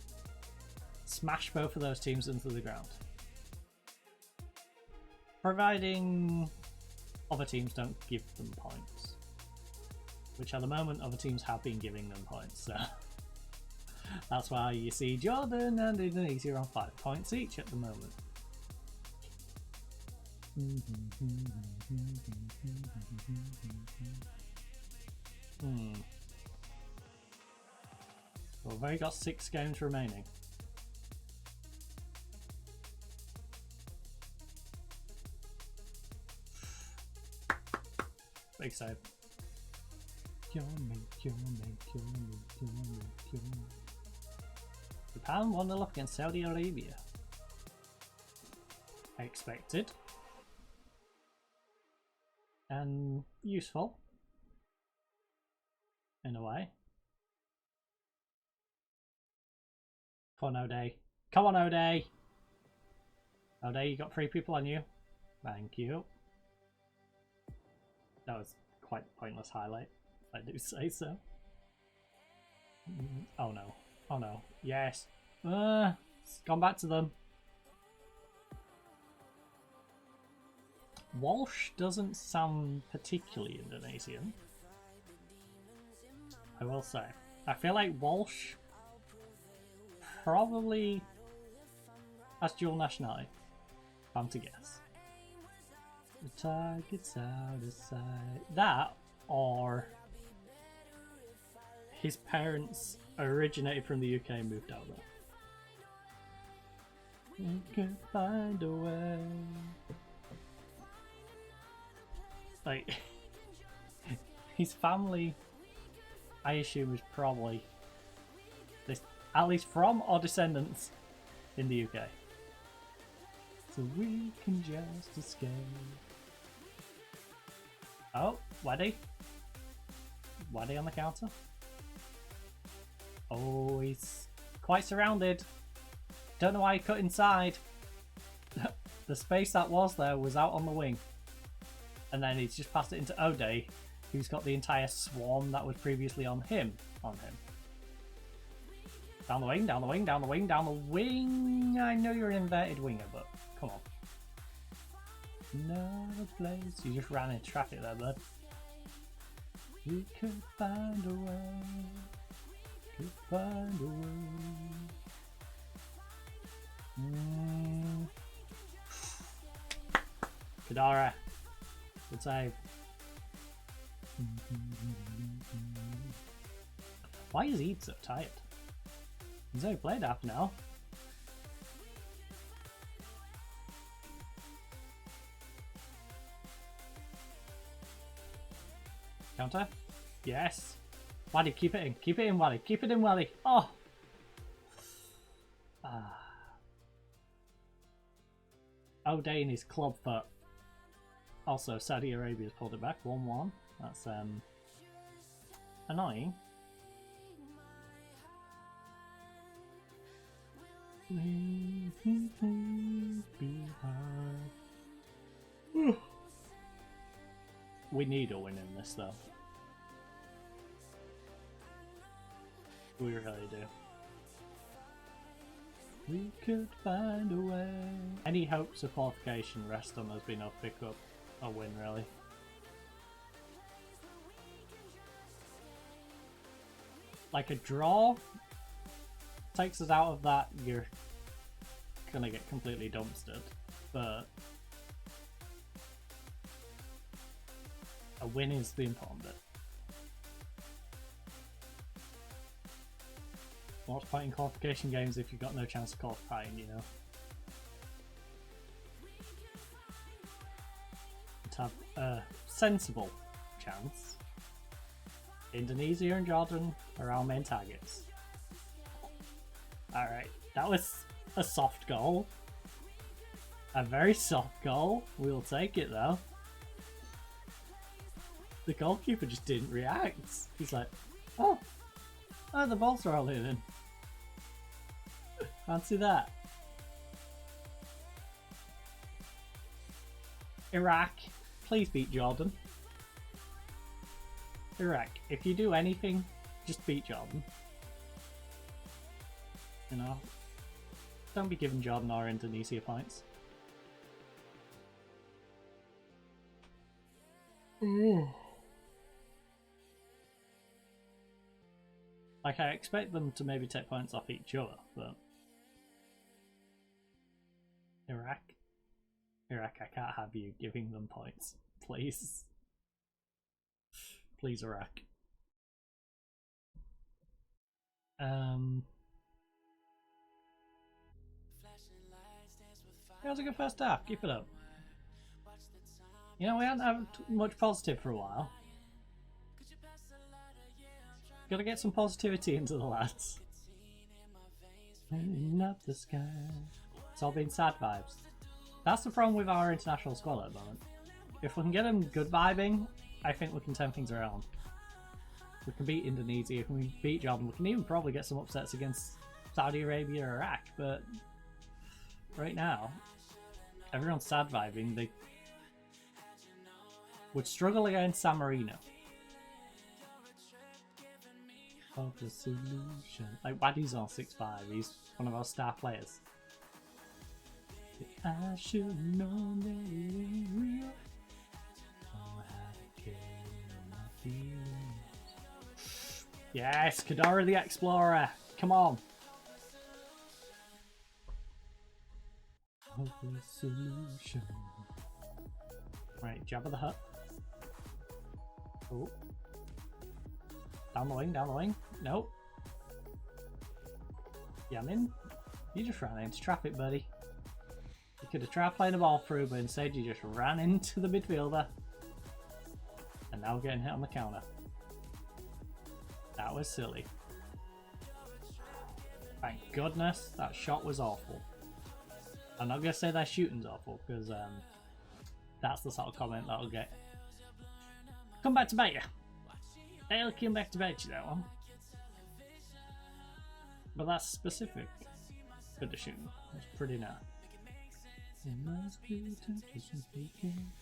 smash both of those teams into the ground. Providing other teams don't give them points. Which at the moment other teams have been giving them points, so that's why you see Jordan and Indonesia on 5 points each at the moment. Well, we've only got 6 games remaining. Big save. Japan 1-0 up against Saudi Arabia. Expected. And useful. In a way. Come on, O'Day. Come on, O'Day! O'Day, you got 3 people on you. Thank you. That was quite a pointless highlight, if I do say so. Oh no. Oh no. Yes. It's gone back to them. Walsh doesn't sound particularly Indonesian, I will say. I feel like Walsh probably has dual nationality, if I'm to guess. The target's out of sight. That, or his parents originated from the UK and moved over. We can find a way. Like, his family, I assume, is probably this, at least from or descendants in the UK. So we can just escape. Oh, Waddy. Waddy on the counter. Oh, he's quite surrounded. Don't know why he cut inside. The space that was there was out on the wing. And then he's just passed it into O'Day, who's got the entire swarm that was previously on him. Down the wing, down the wing, down the wing, down the wing. I know you're an inverted winger, but come on. No place. You just ran into traffic there, bud. We could find a way. Could find a way. Kadara. Good save. Why is Eid so tired? He's only played half now. Counter? Yes. Waddy, keep it in. Keep it in, Waddy. Keep it in, Waddy. Oh! O'Day in his club foot. Also, Saudi Arabia's pulled it back 1-1. That's annoying. We need a win in this though. We really do. We could find a way. Any hopes of qualification rest on us being able to pick up a win, really. Like a draw takes us out of that, you're gonna get completely dumpstered. But a win is the important bit. What's point in qualification games if you've got no chance of qualifying, you know? To have a sensible chance, Indonesia and Jordan are our main targets. Alright, that was a soft goal. A very soft goal. We'll take it though. The goalkeeper just didn't react. He's like, oh, the ball's rolling in. Fancy that. Iraq, please beat Jordan. Iraq, if you do anything, just beat Jordan. You know, don't be giving Jordan or Indonesia points. Like, I expect them to maybe take points off each other, but Iraq, I can't have you giving them points, please. Please, Iraq. It was a good first half. Keep it up. You know, we haven't had much positive for a while. Gotta get some positivity into the lads. Up the sky. It's all been sad vibes. That's the problem with our international squad at the moment. If we can get them good vibing, I think we can turn things around. We can beat Indonesia, if we can beat Jordan, we can even probably get some upsets against Saudi Arabia or Iraq, but right now, everyone's sad vibing. They would struggle against San Marino. Of the solution. Like, Waddy's on 6'5", he's one of our star players. I should know that it ain't real. Oh, how to care my feelings. Yes, Kadara the Explorer. Come on. Of the solution. Right, Jabba the Hutt. Oh. Down the wing, down the wing. Nope. Yamin, you just ran into traffic, buddy. You could have tried playing the ball through, but instead you just ran into the midfielder. And now we're getting hit on the counter. That was silly. Thank goodness that shot was awful. I'm not going to say their shooting's awful, because that's the sort of comment that'll get come back to bite you. They'll come back to bite you, that one. But that's specific. Good to shoot. It's pretty nice. It must be temptation speaking.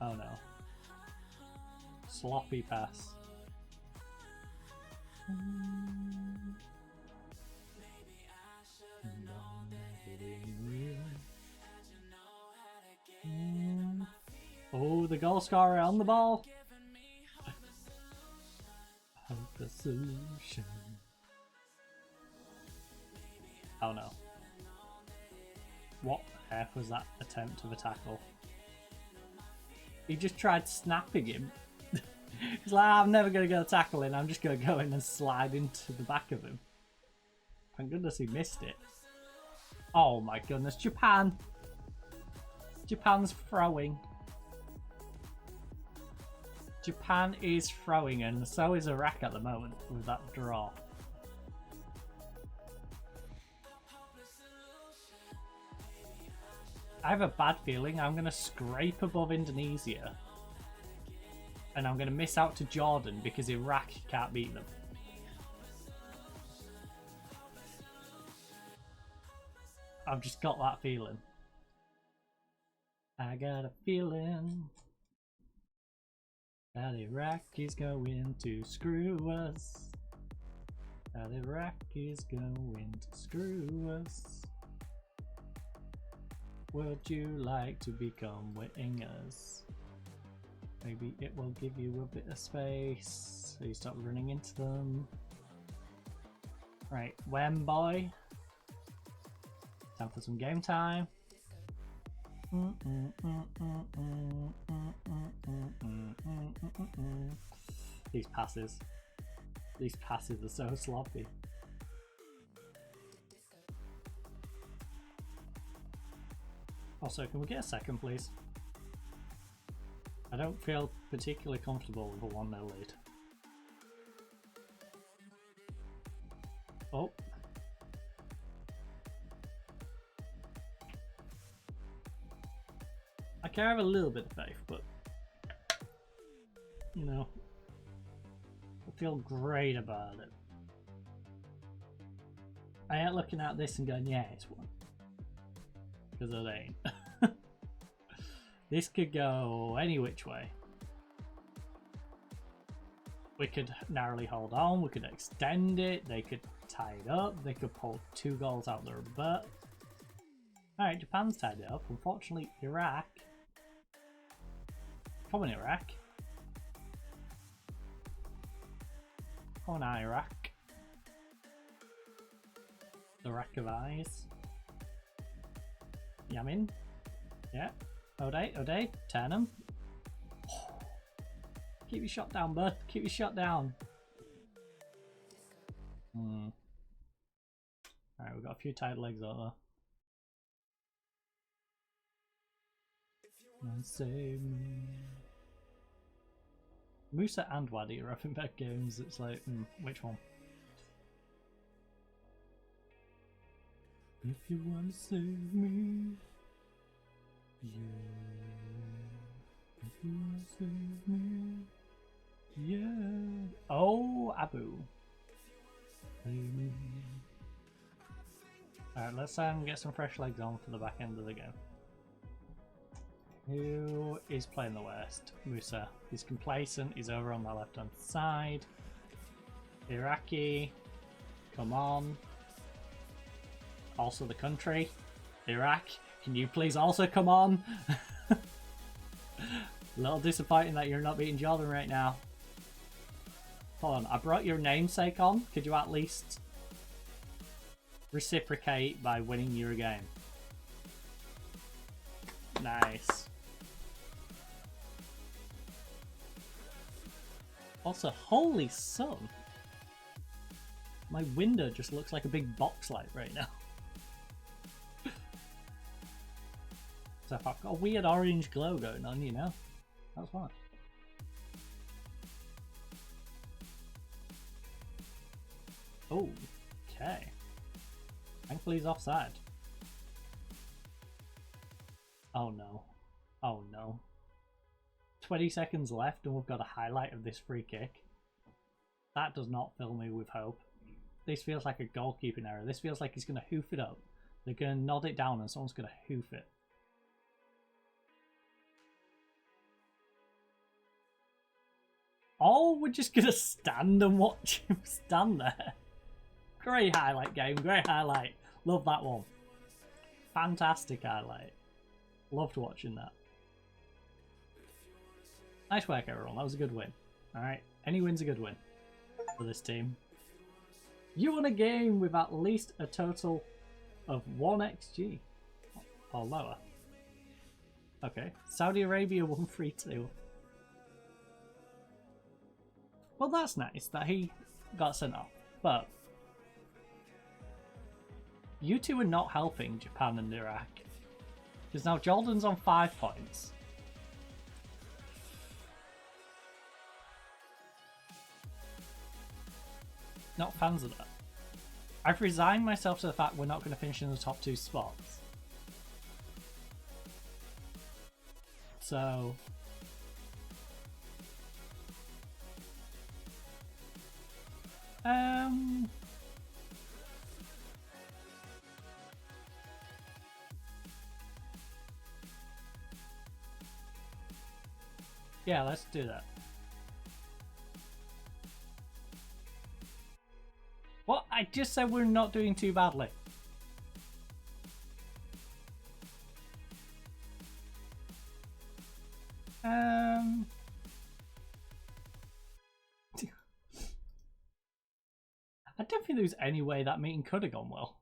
Oh no. Sloppy pass. Oh, the goal scorer on the ball. The solution. Oh no. What the heck was that attempt of a tackle? He just tried snapping him. He's like, I'm never going to go tackling, I'm just going to go in and slide into the back of him. Thank goodness he missed it. Oh my goodness, Japan! Japan's throwing. Japan is throwing, and so is Iraq at the moment with that draw. I have a bad feeling I'm going to scrape above Indonesia. And I'm going to miss out to Jordan because Iraq can't beat them. I've just got that feeling. I got a feeling that Iraq is going to screw us. That Iraq is going to screw us. Would you like to become wingers? Maybe it will give you a bit of space so you stop running into them. Right, when boy? Time for some game time. These passes. These passes are so sloppy. Also, can we get a second, please? I don't feel particularly comfortable with a 1-0 lead. Oh. I can have a little bit of faith, but you know, I feel great about it. I ain't looking at this and going, yeah, it's one. Because it ain't. This could go any which way. We could narrowly hold on, we could extend it, they could tie it up, they could pull 2 goals out their butt. Alright, Japan's tied it up. Unfortunately, Iraq. Come on, Iraq. Come on, Iraq. The rack of eyes. Yamin. Yeah. O'Day, turn him. Oh. Keep your shot down, bud. Keep your shot down. Alright, we've got a few tight legs out there. And save me. Musa and Wadi are having bad games. It's like, which one? If you want to save me, yeah. If you want to save me, yeah. Oh, Abu. Alright, let's get some fresh legs on for the back end of the game. Who is playing the worst? Musa. He's complacent. He's over on the left hand side. Iraqi. Come on. Also the country. Iraq. Can you please also come on? A little disappointing that you're not beating Jordan right now. Hold on. I brought your namesake on. Could you at least reciprocate by winning your game? Nice. Also, holy sun! My window just looks like a big box light right now. So I've got a weird orange glow going on, you know? That's fine. Oh, okay. Thankfully he's offside. Oh no. Oh no. 20 seconds left and we've got a highlight of this free kick. That does not fill me with hope. This feels like a goalkeeping error. This feels like he's going to hoof it up. They're going to nod it down and someone's going to hoof it. Oh, we're just going to stand and watch him stand there. Great highlight game. Great highlight. Love that one. Fantastic highlight. Loved watching that. Nice work, everyone. That was a good win. Alright, any win's a good win for this team. You won a game with at least a total of 1 XG. Or lower. Okay, Saudi Arabia won 3-2. Well, that's nice that he got sent off. But you two are not helping Japan and Iraq. Because now Jordan's on 5 points. Not fans of that. I've resigned myself to the fact we're not going to finish in the top 2 spots. So yeah, let's do that. What? I just said we're not doing too badly. I don't think there's any way that meeting could have gone well.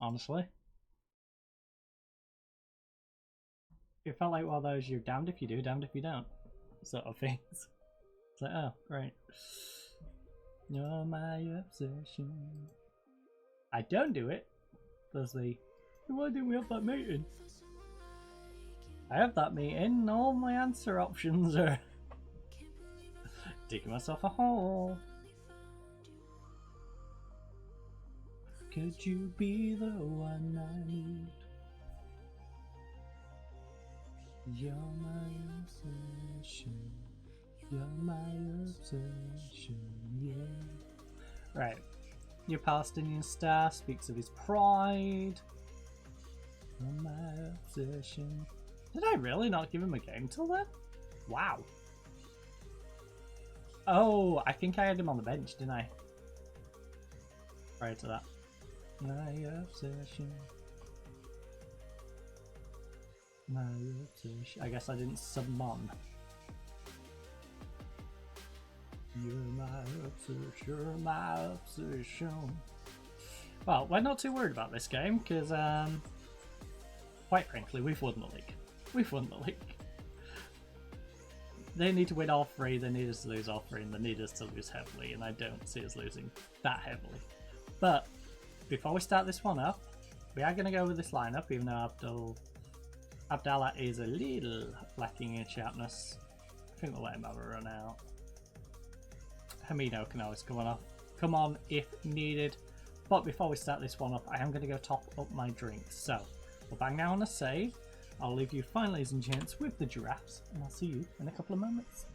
Honestly. It felt like one of those you're damned if you do, damned if you don't sort of things. It's like, oh, great. You're my obsession. I don't do it. There's the, why didn't we have that meeting? I have that meeting, all my answer options are digging myself a hole. Could you be the one I need? You're my obsession. You're my obsession, yeah. Right. Your Palestinian star speaks of his pride. You're my obsession. Did I really not give him a game till then? Wow. Oh, I think I had him on the bench, didn't I? Prior to that. My obsession. My obsession. I guess I didn't summon. You're my obsession. You're my obsession. Well, we're not too worried about this game because, quite frankly, we've won the league. We've won the league. They need to win all three, they need us to lose all three, and they need us to lose heavily, and I don't see us losing that heavily. But before we start this one up, we are going to go with this lineup, even though Abdallah is a little lacking in sharpness. I think we'll let him have a run out. Hamino can always come on if needed. But before we start this one up, I am going to go top up my drinks. So we'll bang now on a save. I'll leave you fine, ladies and gents, with the giraffes, and I'll see you in a couple of moments.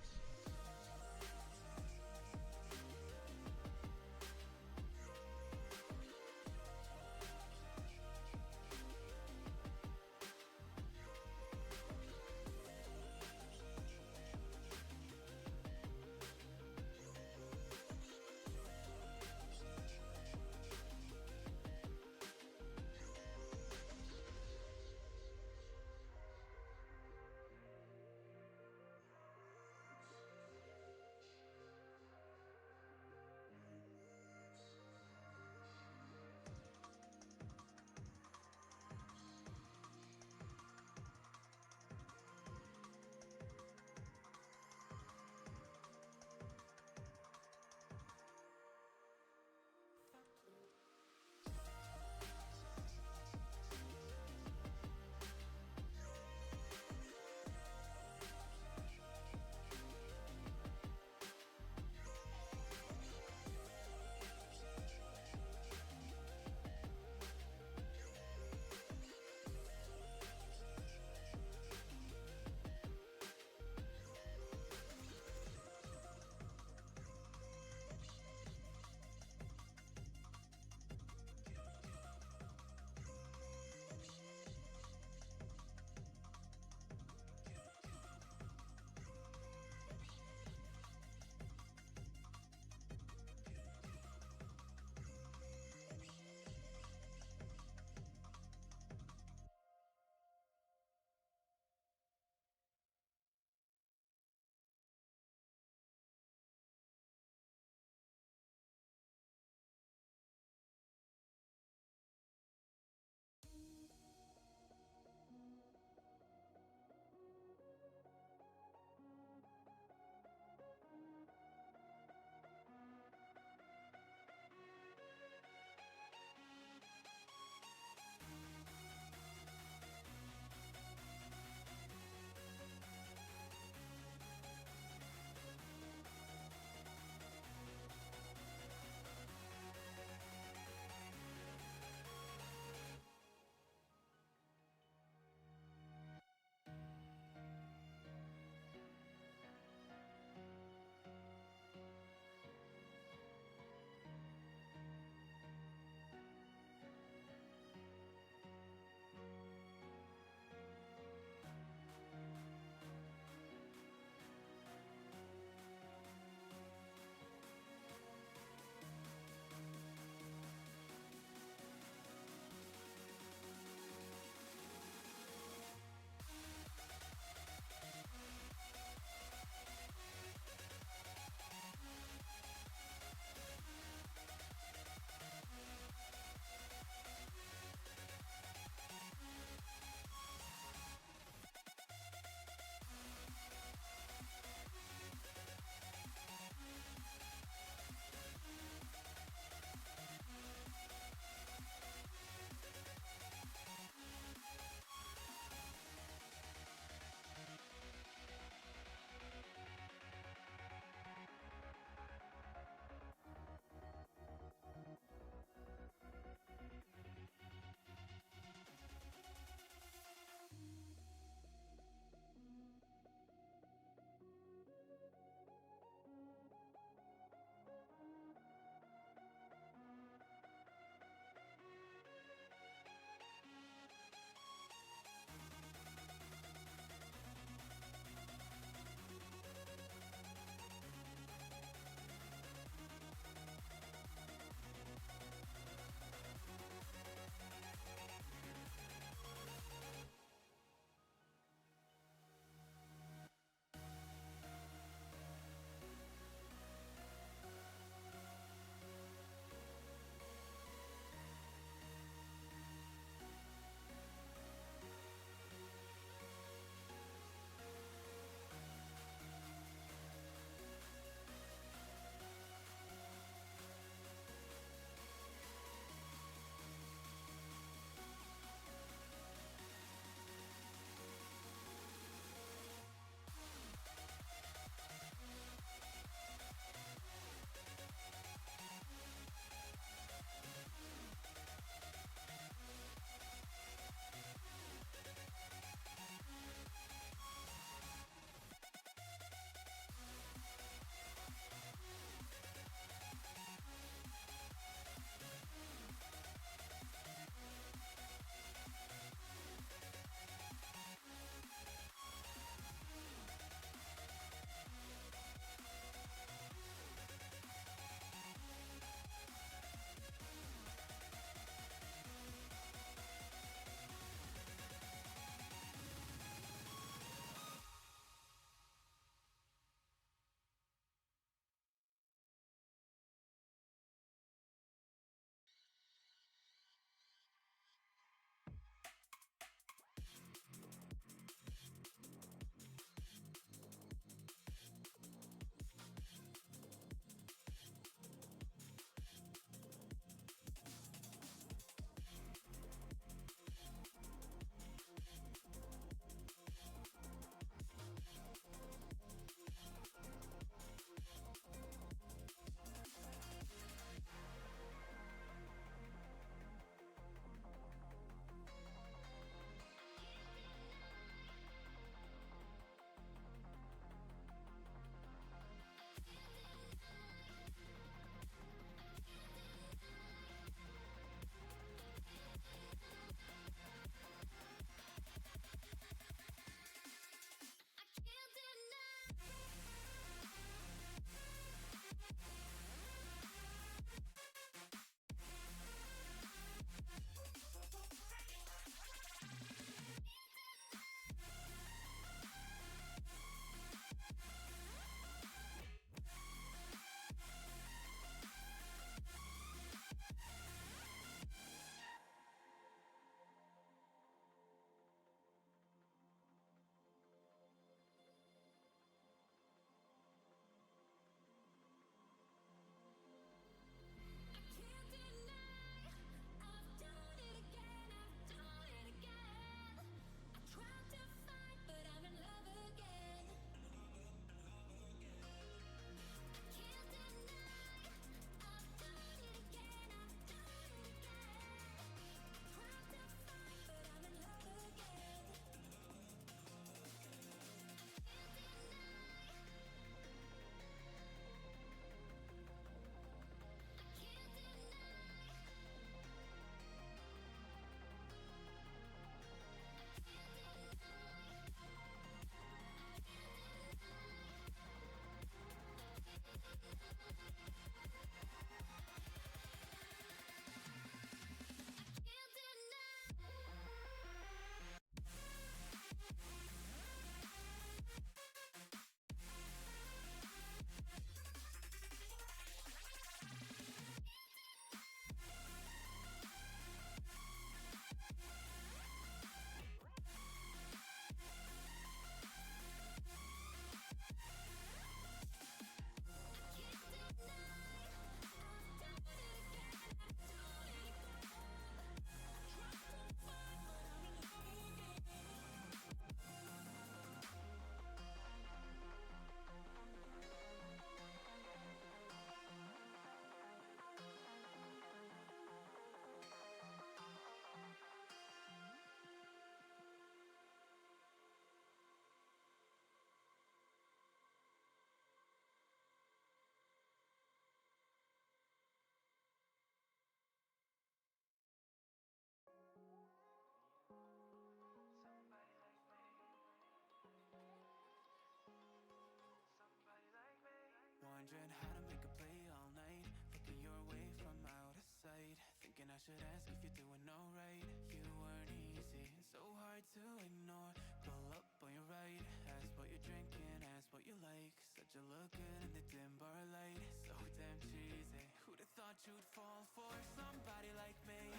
wondering how to make a play all night. Looking your way from out of sight. Thinking I should ask if you're doing alright. You weren't easy, so hard to ignore. Pull up on your right, ask what you're drinking, ask what you like. Said you look good in the dim bar light. So damn cheesy. Who'd have thought you'd fall for somebody like me?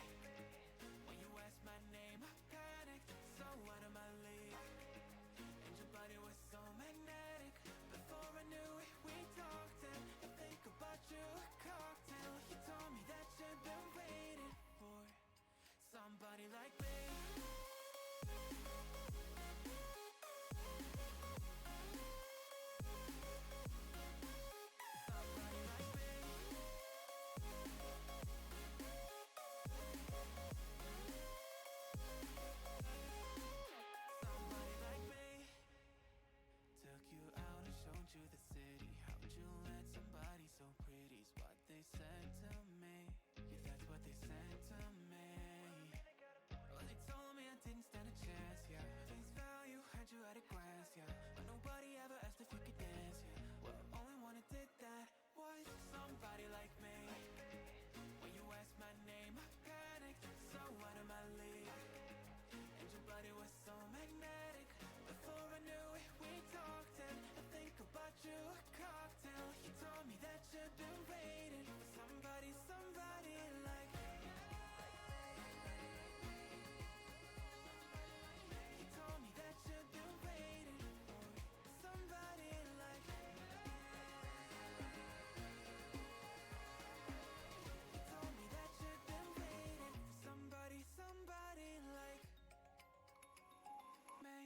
When you asked my name, I panicked, so out of my league. And your body was so magnetic. Before I knew it, we talked, and I think about you a cocktail. You told me that you've been waiting for somebody like me. Took you out and showed you the city. How'd you let somebody so pretty's what they said to me? Yeah, that's what they said to me. Well, they told me I didn't stand a chance, yeah. Face value, had you at a glance, yeah. But nobody ever asked if you could dance, yeah. Well, only one who did that was somebody like me. When you asked my name, I panicked, so out of my league. And your body was so magnetic. Before I knew it, we talked, and I think about you a cocktail. You told me that you've been waiting for somebody, somebody like. You told me that you've been waiting for somebody like. You told me that you've been waiting for somebody, somebody like me.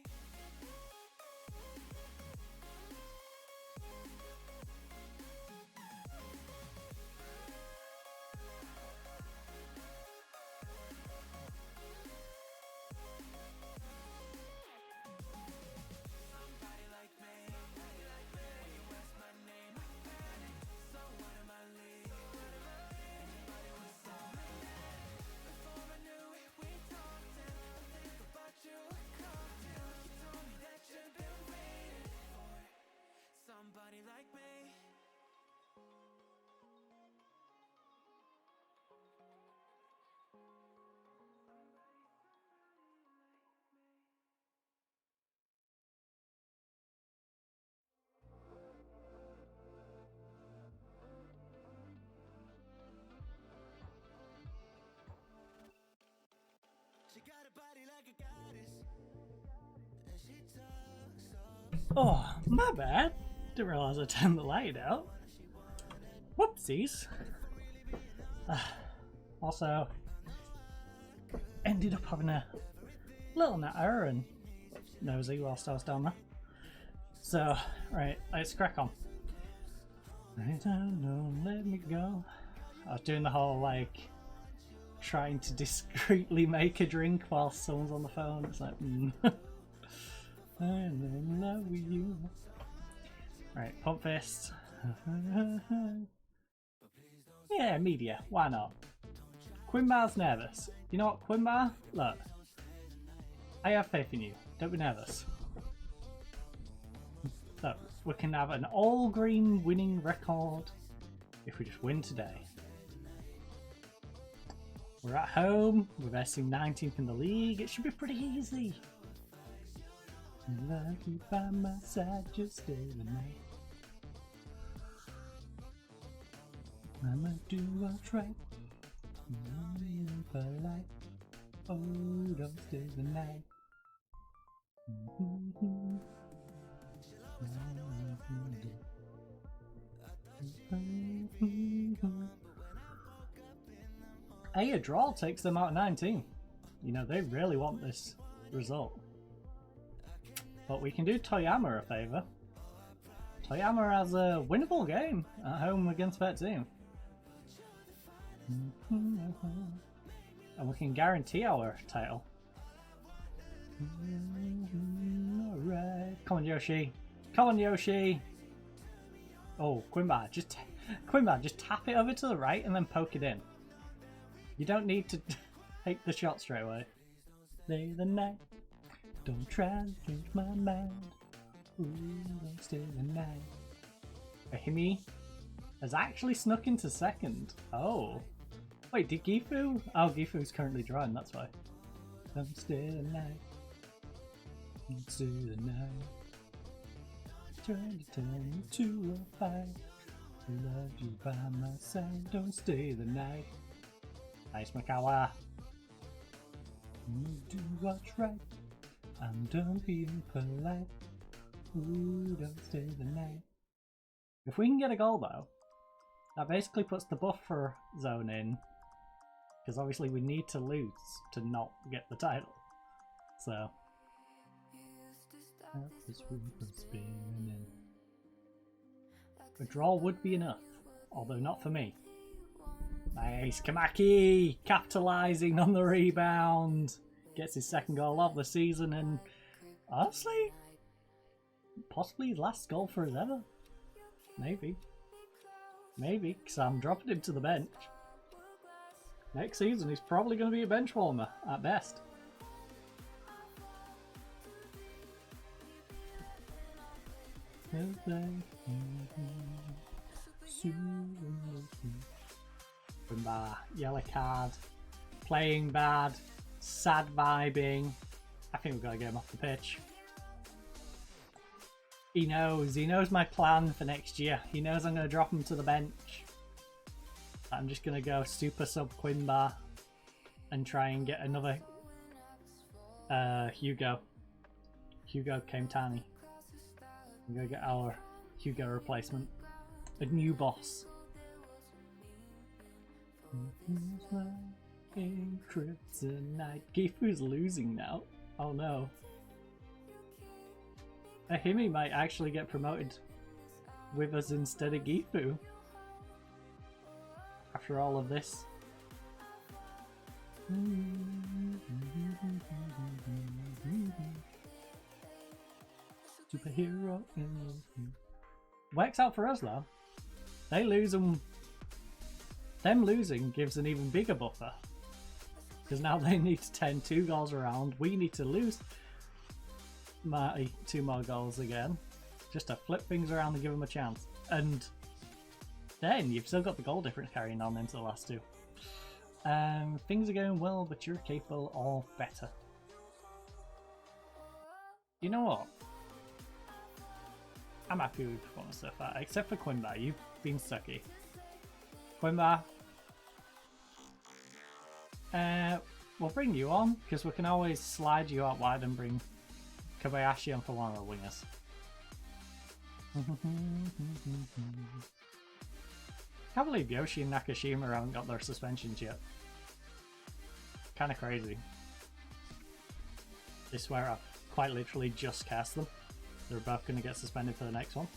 Somebody like me. When you asked my name, I panicked, so out of my league. And your body was so magnetic. Before I knew it, we talked, and I think about you a cocktail. You told me that you've been waiting for somebody like me. She got a body like a goddess, and she talks so. Oh, my bad. Didn't realise I turned the light out. Whoopsies. Also, ended up having a little natter and nosy whilst I was down there. So, right, let's crack on. Don't let me go. I was doing the whole like trying to discreetly make a drink while someone's on the phone. It's like, I'm in love with you. Right, pump fist. Yeah, media. Why not? Quimbar's nervous. You know what, Quimbar? Look, I have faith in you. Don't be nervous. Look, we can have an all-green winning record if we just win today. We're at home. We're versing 19th in the league. It should be pretty easy. Love you by my side, just stay the night. I'ma do what's right. Polite. Oh, don't stay the night. Hey, a draw takes them out of 19. You know, they really want this result. But we can do Toyama a favour. Toyama has a winnable game at home against that team. And we can guarantee our title. Alright. Come on, Yoshi. Come on, Yoshi. Oh, Quimbar, just tap it over to the right and then poke it in. You don't need to take the shot straight away. Stay the night. Don't try to change my mind. Ooh, don't stay the night. Hear me? has actually snuck into second. Oh. Wait, did Gifu? Oh, Gifu's currently drawing, that's why. Don't stay the night. Don't stay the night. Trying to turn you to a fight. Love you by my side. Don't stay the night. Nice, Makawa. You do what's right. I'm done being polite. Ooh, don't stay the night. If we can get a goal though, that basically puts the buffer zone in. Because obviously we need to lose to not get the title. So. This room from spinning. A draw would be enough, although not for me. Nice, Kamaki capitalising on the rebound. Gets his second goal of the season and honestly, possibly his last goal for us ever. Maybe. Maybe, because I'm dropping him to the bench. Next season he's probably going to be a bench warmer at best. Yellow card, playing bad, sad vibing. I think we've got to get him off the pitch. He knows my plan for next year. He knows I'm going to drop him to the bench. I'm just going to go super sub Quimba and try and get another Hugo Kamtani. I'm going to get our Hugo replacement. A new boss. Kryptonite. Gifu's losing now. Oh no. Ahimi might actually get promoted with us instead of Gifu. After all of this. Superhero in works out for us though. They lose them losing gives an even bigger buffer. Because now they need to turn 2 goals around. We need to lose 2 more goals again. Just to flip things around and give them a chance. And then you've still got the goal difference carrying on into the last 2. Things are going well, but you're capable of better. You know what? I'm happy with performance so far, except for Quimba. You've been sucky. Quimba, we'll bring you on, because we can always slide you out wide and bring Kobayashi on for one of the wingers. Can't believe Yoshi and Nakashima haven't got their suspensions yet. Kinda crazy. I swear I've quite literally just cast them. They're both going to get suspended for the next one.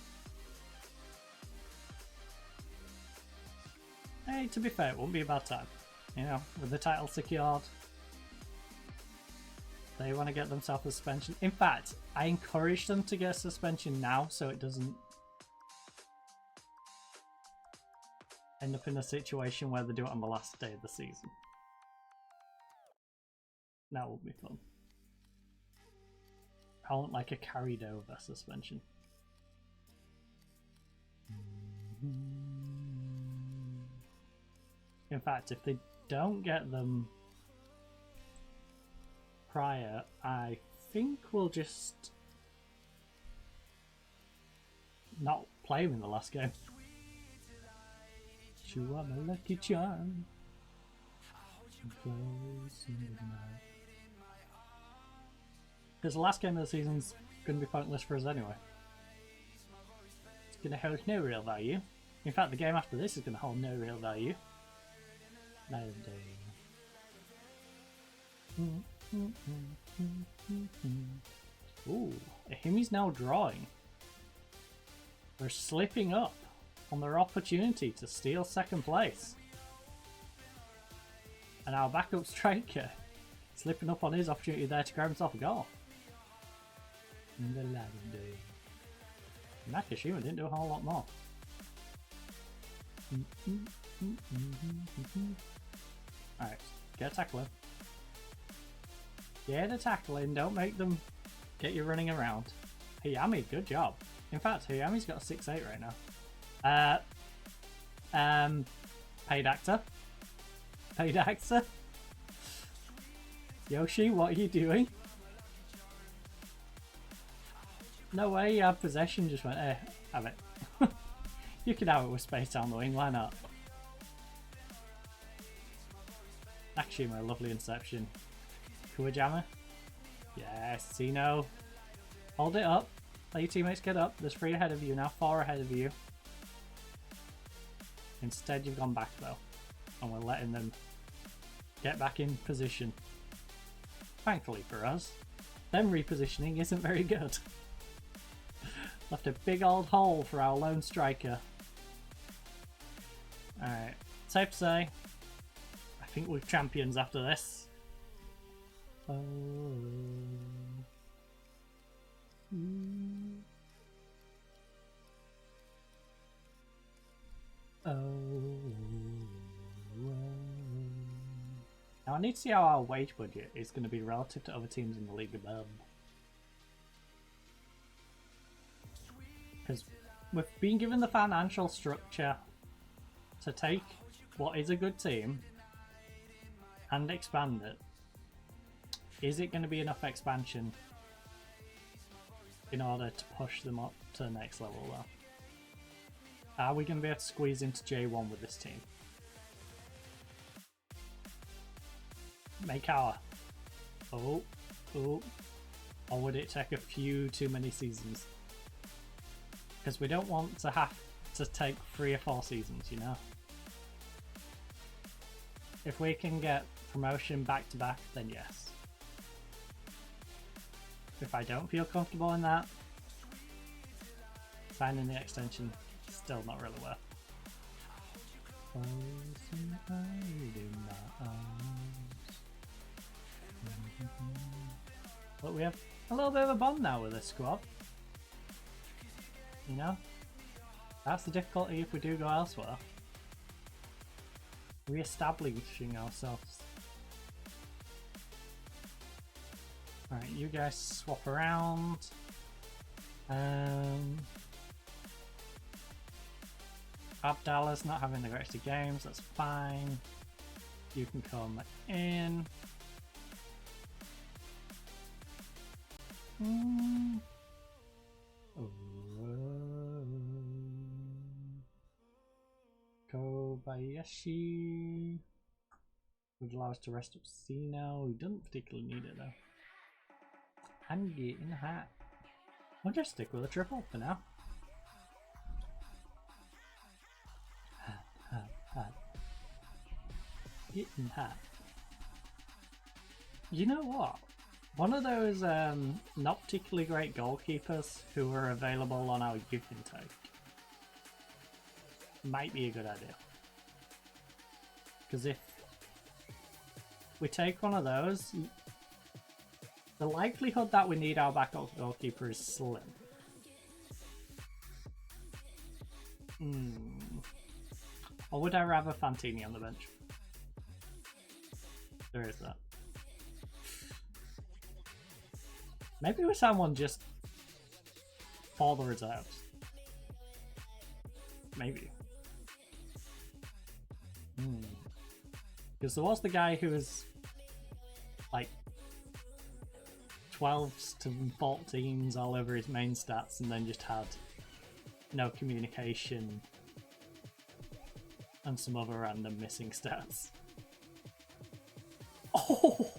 Hey, to be fair, it won't be a bad time. You know, with the title secured, they want to get themselves a suspension. In fact, I encourage them to get a suspension now so it doesn't end up in a situation where they do it on the last day of the season. That will be fun. I want like a carried over suspension. In fact, if they don't get them prior, I think we'll just not play him in the last game. You are my lucky charm. Because the last game of the season's going to be pointless for us anyway. It's going to hold no real value. In fact, the game after this is going to hold no real value. Ooh, Ahimi's now drawing. They're slipping up on their opportunity to steal second place. And our backup striker slipping up on his opportunity there to grab himself a goal. Nakashima didn't do a whole lot more. Alright, get a tackle in. Get a tackle in, don't make them get you running around. Hayami, good job. In fact, Hayami's got a 6-8 right now. Paid actor. Paid actor. Yoshi, what are you doing? No way, you have possession, just went, have it. You can have it with space down the wing, why not? Actually, my lovely Inception. Kuwajama? Yes, Zeno. Hold it up. Let your teammates get up. There's 3 ahead of you now, 4 ahead of you. Instead, you've gone back though. And we're letting them get back in position. Thankfully for us, them repositioning isn't very good. Left a big old hole for our lone striker. Alright, safe to say, I think we're champions after this. Oh. Now I need to see how our wage budget is going to be relative to other teams in the league above. Because we've been given the financial structure to take what is a good team and expand it. Is it going to be enough expansion in order to push them up to the next level though? Are we going to be able to squeeze into J1 with this team? Make our... Oh. Or would it take a few too many seasons? Because we don't want to have to take 3 or 4 seasons, you know? If we can get promotion back to back, then yes. If I don't feel comfortable in that, signing the extension, still not really worth. But we have a little bit of a bond now with this squad. You know? That's the difficulty if we do go elsewhere. Re-establishing ourselves. Alright, you guys swap around. Abdallah's not having the greatest of games, that's fine. You can come in. Kobayashi would allow us to rest up Zeno, who doesn't particularly need it though. And get in hat. I'll just stick with a triple for now. Hat. Get in hat. You know what? One of those not particularly great goalkeepers who are available on our youth intake might be a good idea. Because if we take one of those, the likelihood that we need our backup goalkeeper is slim. Or would I rather Fantini on the bench? There is that. Maybe with someone just for the reserves. Maybe. Because there was the guy who was like 12s to 14s all over his main stats and then just had no communication and some other random missing stats. Oh!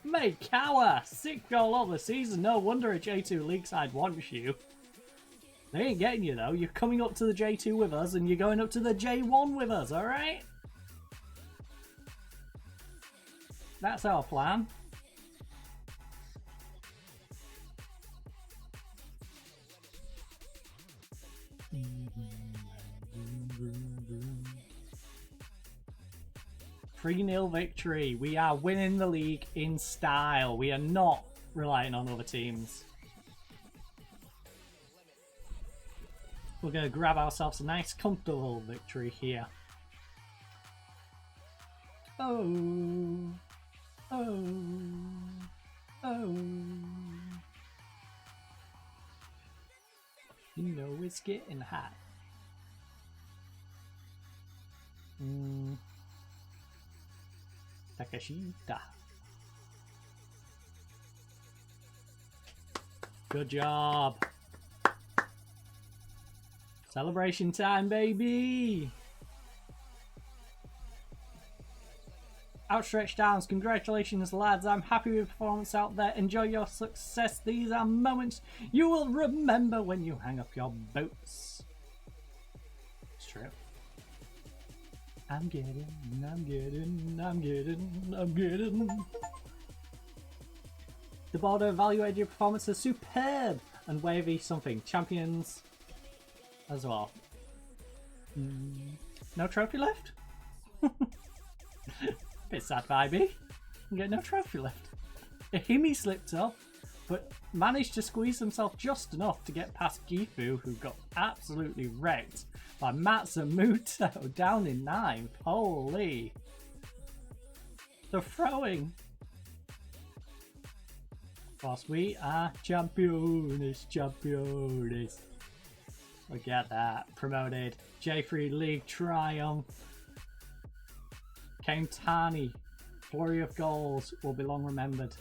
Maekawa! 6th goal of the season, no wonder a J2 league side wants you. They ain't getting you though, you're coming up to the J2 with us and you're going up to the J1 with us, alright? That's our plan. Three-0 victory. We are winning the league in style. We are not relying on other teams. We're going to grab ourselves a nice comfortable victory here. Oh. You know it's getting hot. Takashita. Good job. Celebration time, baby. Outstretched arms. Congratulations, lads. I'm happy with the performance out there. Enjoy your success. These are moments you will remember when you hang up your boots. It's true. I'm getting. The board evaluated your performance as superb and wavy something. Champions as well. No trophy left? Bit sad, vibey. You get no trophy left. Himi slipped up, but managed to squeeze himself just enough to get past Gifu, who got absolutely wrecked by Matsumoto down in 9th. Holy. The throwing. Whilst we are champions. Look at that. Promoted. J3 League Triumph. Countani, flurry of goals, will be long remembered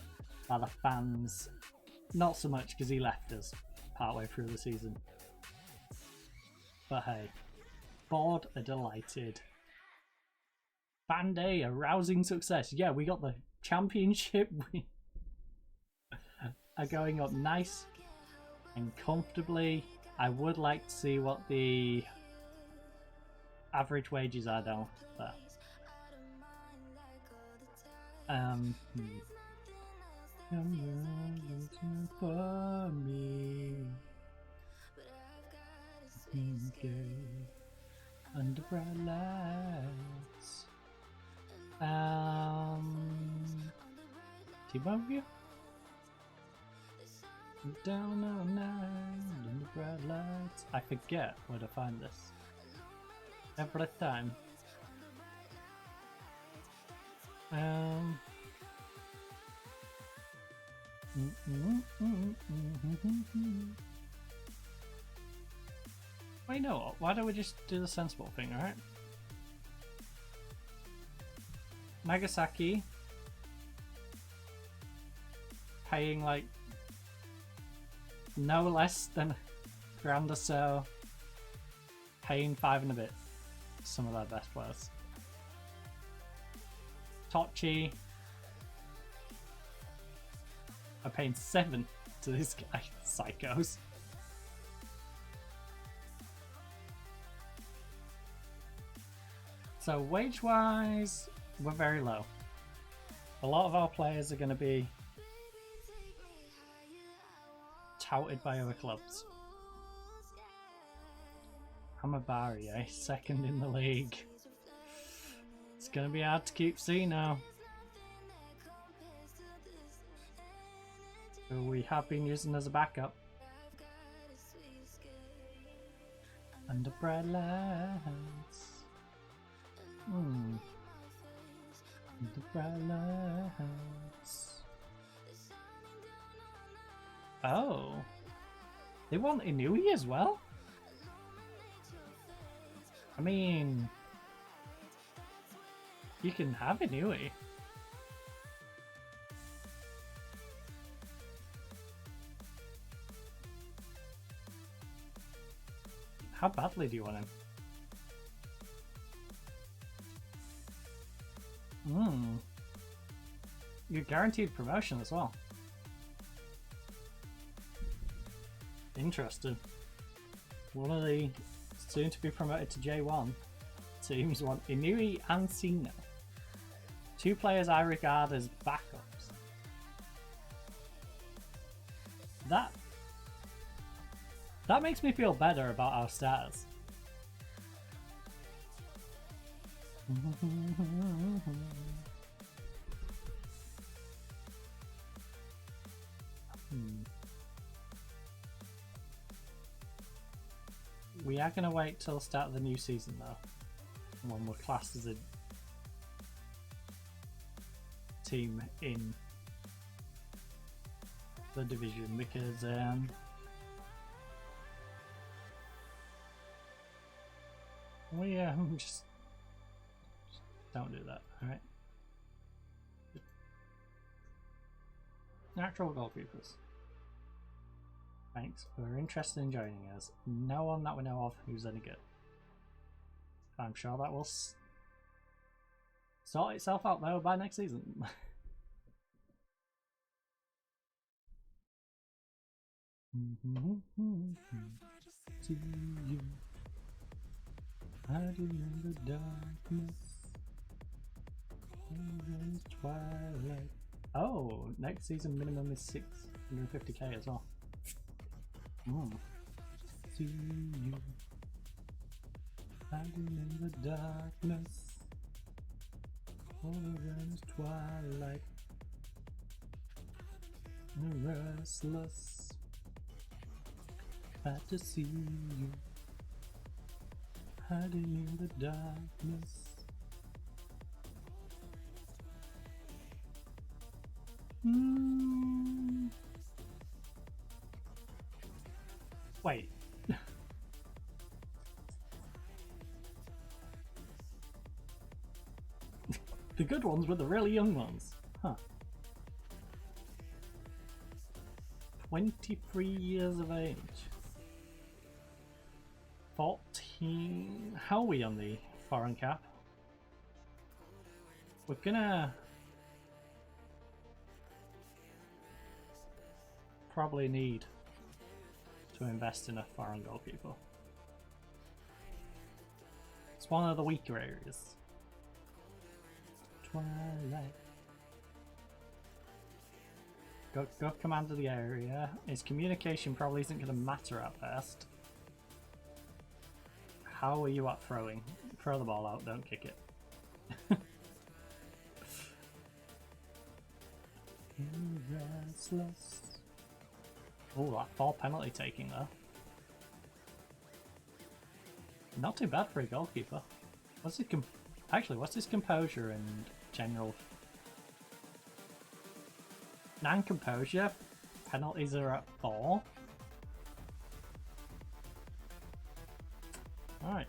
by the fans. Not so much because he left us partway through the season. But hey, board are delighted. Fan day, a rousing success. Yeah, we got the championship. We are going up nice and comfortably. I would like to see what the average wages are down there. For me. Okay. Under bright lights. T-Bone View? Down all night in the bright lights. I forget where to find this every time. Wait, no. Why don't we just do the sensible thing, alright? Nagasaki paying like no less than grand or so, paying 5 and a bit some of their best players. Tochi are paying 7 to this guy. Psychos. So wage wise, we're very low. A lot of our players are going to be touted by other clubs. Hamabari, eh? 2nd in the league. It's going to be hard to keep C now. Who we have been using as a backup. Under bright lights. Under bright lights. Oh. They want Inui as well? I mean, you can have Inui. How badly do you want him? You're guaranteed promotion as well. Interesting. One of the soon to be promoted to J1 teams want Inui and Sino. 2 players I regard as backups. That makes me feel better about our stars. We are going to wait till the start of the new season though, when we're classed as a team in the division, because we just Don't do that, alright? Natural goalkeepers. Thanks for interested in joining us. No one that we know of who's any good. I'm sure that will sort itself out though by next season. To you, hiding in the darkness, in the twilight. Oh, next season minimum is 650k as well. To you, hiding in the darkness, in the twilight, restless. Glad to see you, hiding in the darkness. Wait. The good ones were the really young ones. Huh. 23 years of age. 14. How are we on the foreign cap? We're gonna probably need to invest in a foreign goalkeeper. It's one of the weaker areas. Twilight. Go command of the area. His communication probably isn't going to matter at first. How are you at throwing? Throw the ball out, don't kick it. Restless. Oh, that fall penalty taking though. Not too bad for a goalkeeper. What's his what's his composure and general? 9 composure. Penalties are at 4. Alright.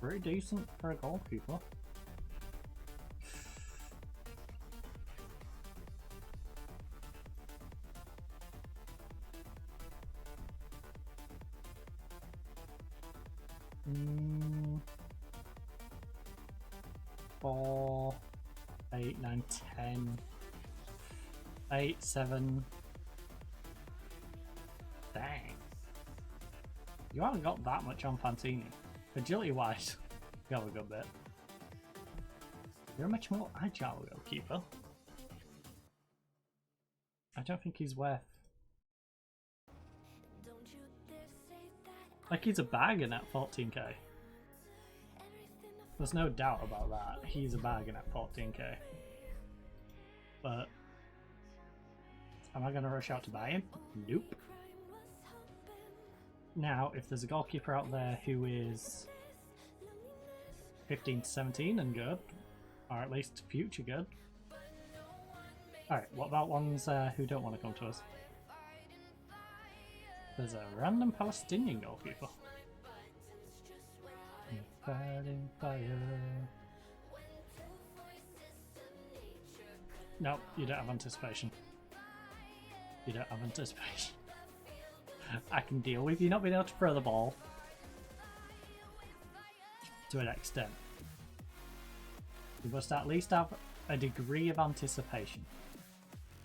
Pretty decent for a goalkeeper. Mm. 4, 8, 9, 10. 8, 7. Dang. You haven't got that much on Fantini. Agility wise, you have a good bit. You're a much more agile goalkeeper. I don't think he's worth. Like, he's a bargain at 14k. There's no doubt about that. He's a bargain at 14k. But am I going to rush out to buy him? Nope. Now, if there's a goalkeeper out there who is 15 to 17 and good, or at least future good. Alright, what about ones who don't want to come to us? There's a random Palestinian goalkeeper. Fighting fire. No, you don't have anticipation. You don't have anticipation. I can deal with you not being able to throw the ball to an extent. You must at least have a degree of anticipation.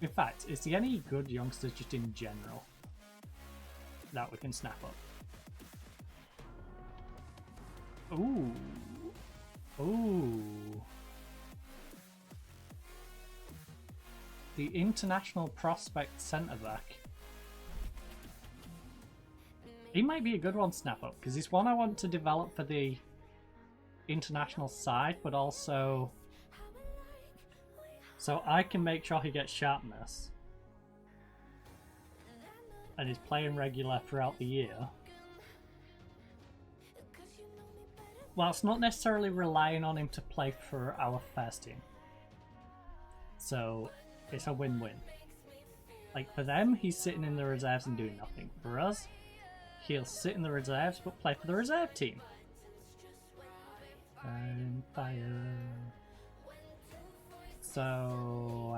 In fact, is there any good youngsters just in general that we can snap up? Ooh. Ooh. The international prospect centre back. He might be a good one to snap up, because he's one I want to develop for the international side, but also so I can make sure he gets sharpness and is playing regular throughout the year. Well, it's not necessarily relying on him to play for our first team. So it's a win-win. Like, for them, he's sitting in the reserves and doing nothing. For us, he'll sit in the reserves but play for the reserve team. Burning fire. So,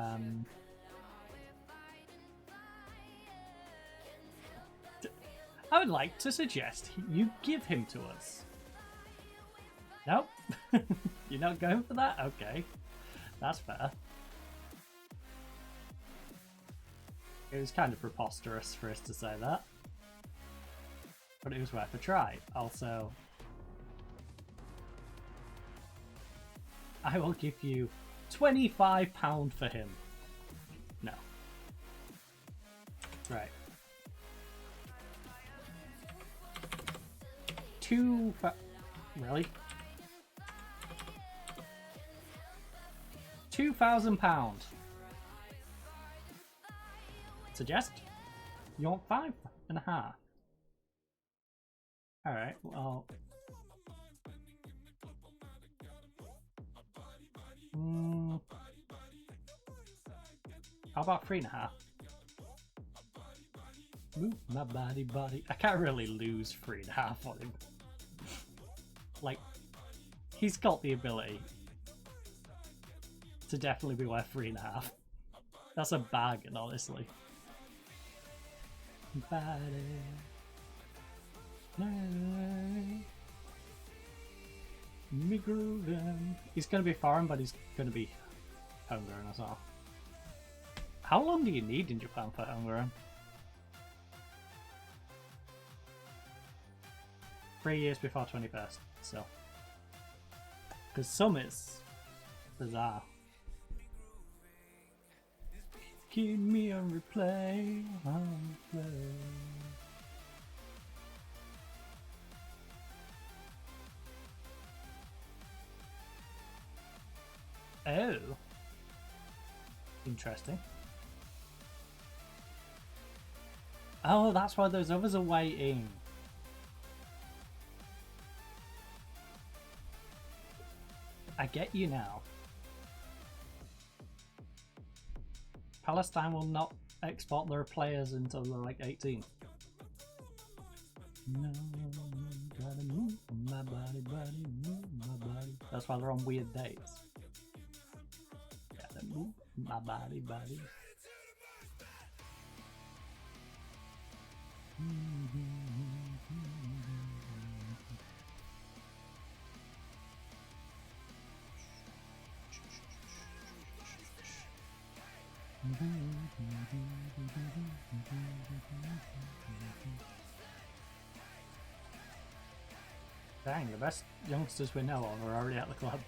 I would like to suggest you give him to us. Nope. You're not going for that? Okay. That's fair. It was kind of preposterous for us to say that. But it was worth a try. Also, I will give you £25 for him. No. Right. Really? £2,000. Suggest? You want 5.5? Alright, well. How about 3.5? Move my body. I can't really lose 3.5 on him. Like, he's got the ability to definitely be worth 3.5. That's a bargain, honestly. Body. Me grooving. He's gonna be foreign, but he's gonna be homegrown as well. How long do you need in Japan for homegrown? 3 years before 21st, so. Because some is bizarre. Keep me on replay, on replay. Oh. Interesting. Oh, that's why those others are waiting. I get you now. Palestine will not export their players until they're like 18. No, gotta move my body, move my body. That's why they're on weird dates. Gotta move my body. Dang, the best youngsters we know of are already at the club.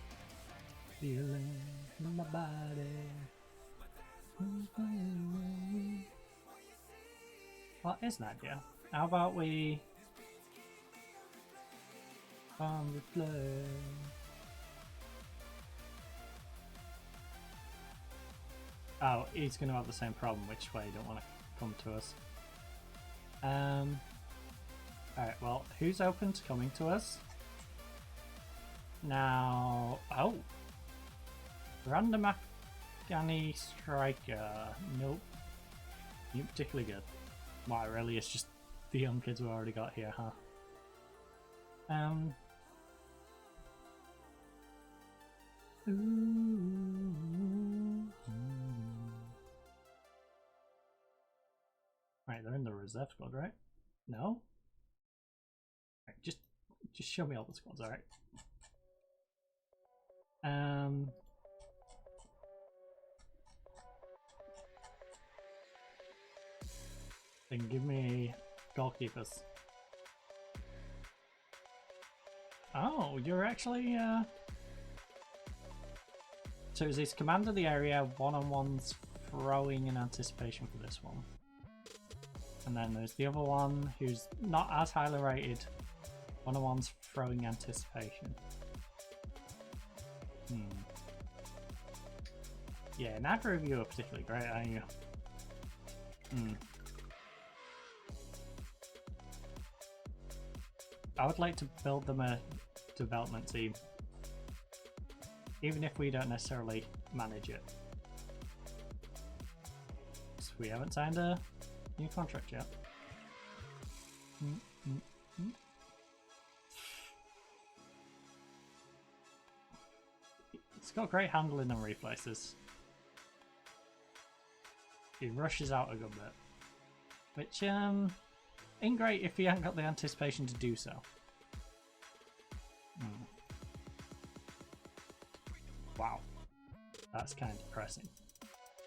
Feeling in my body. What is that, yeah? How about we on the play? Oh, he's going to have the same problem, which way you don't want to come to us. Alright, well, who's open to coming to us? Now, oh! Random Afghani striker. Nope. You're particularly good. Wow, really, it's just the young kids we already got here, huh? Right, they're in the reserve squad, right? No? Right, just show me all the squads, alright? Then give me goalkeepers. Oh, you're actually so is this command of the area, one-on-ones, throwing in anticipation for this one. And then there's the other one who's not as highly rated, one-on-ones, throwing anticipation. Yeah, neither of you are particularly great, are you? I would like to build them a development team, even if we don't necessarily manage it. So we haven't signed a new contract yet. got great handling and reflexes. He rushes out a good bit, which ain't great if he ain't got the anticipation to do so. Wow, that's kind of depressing.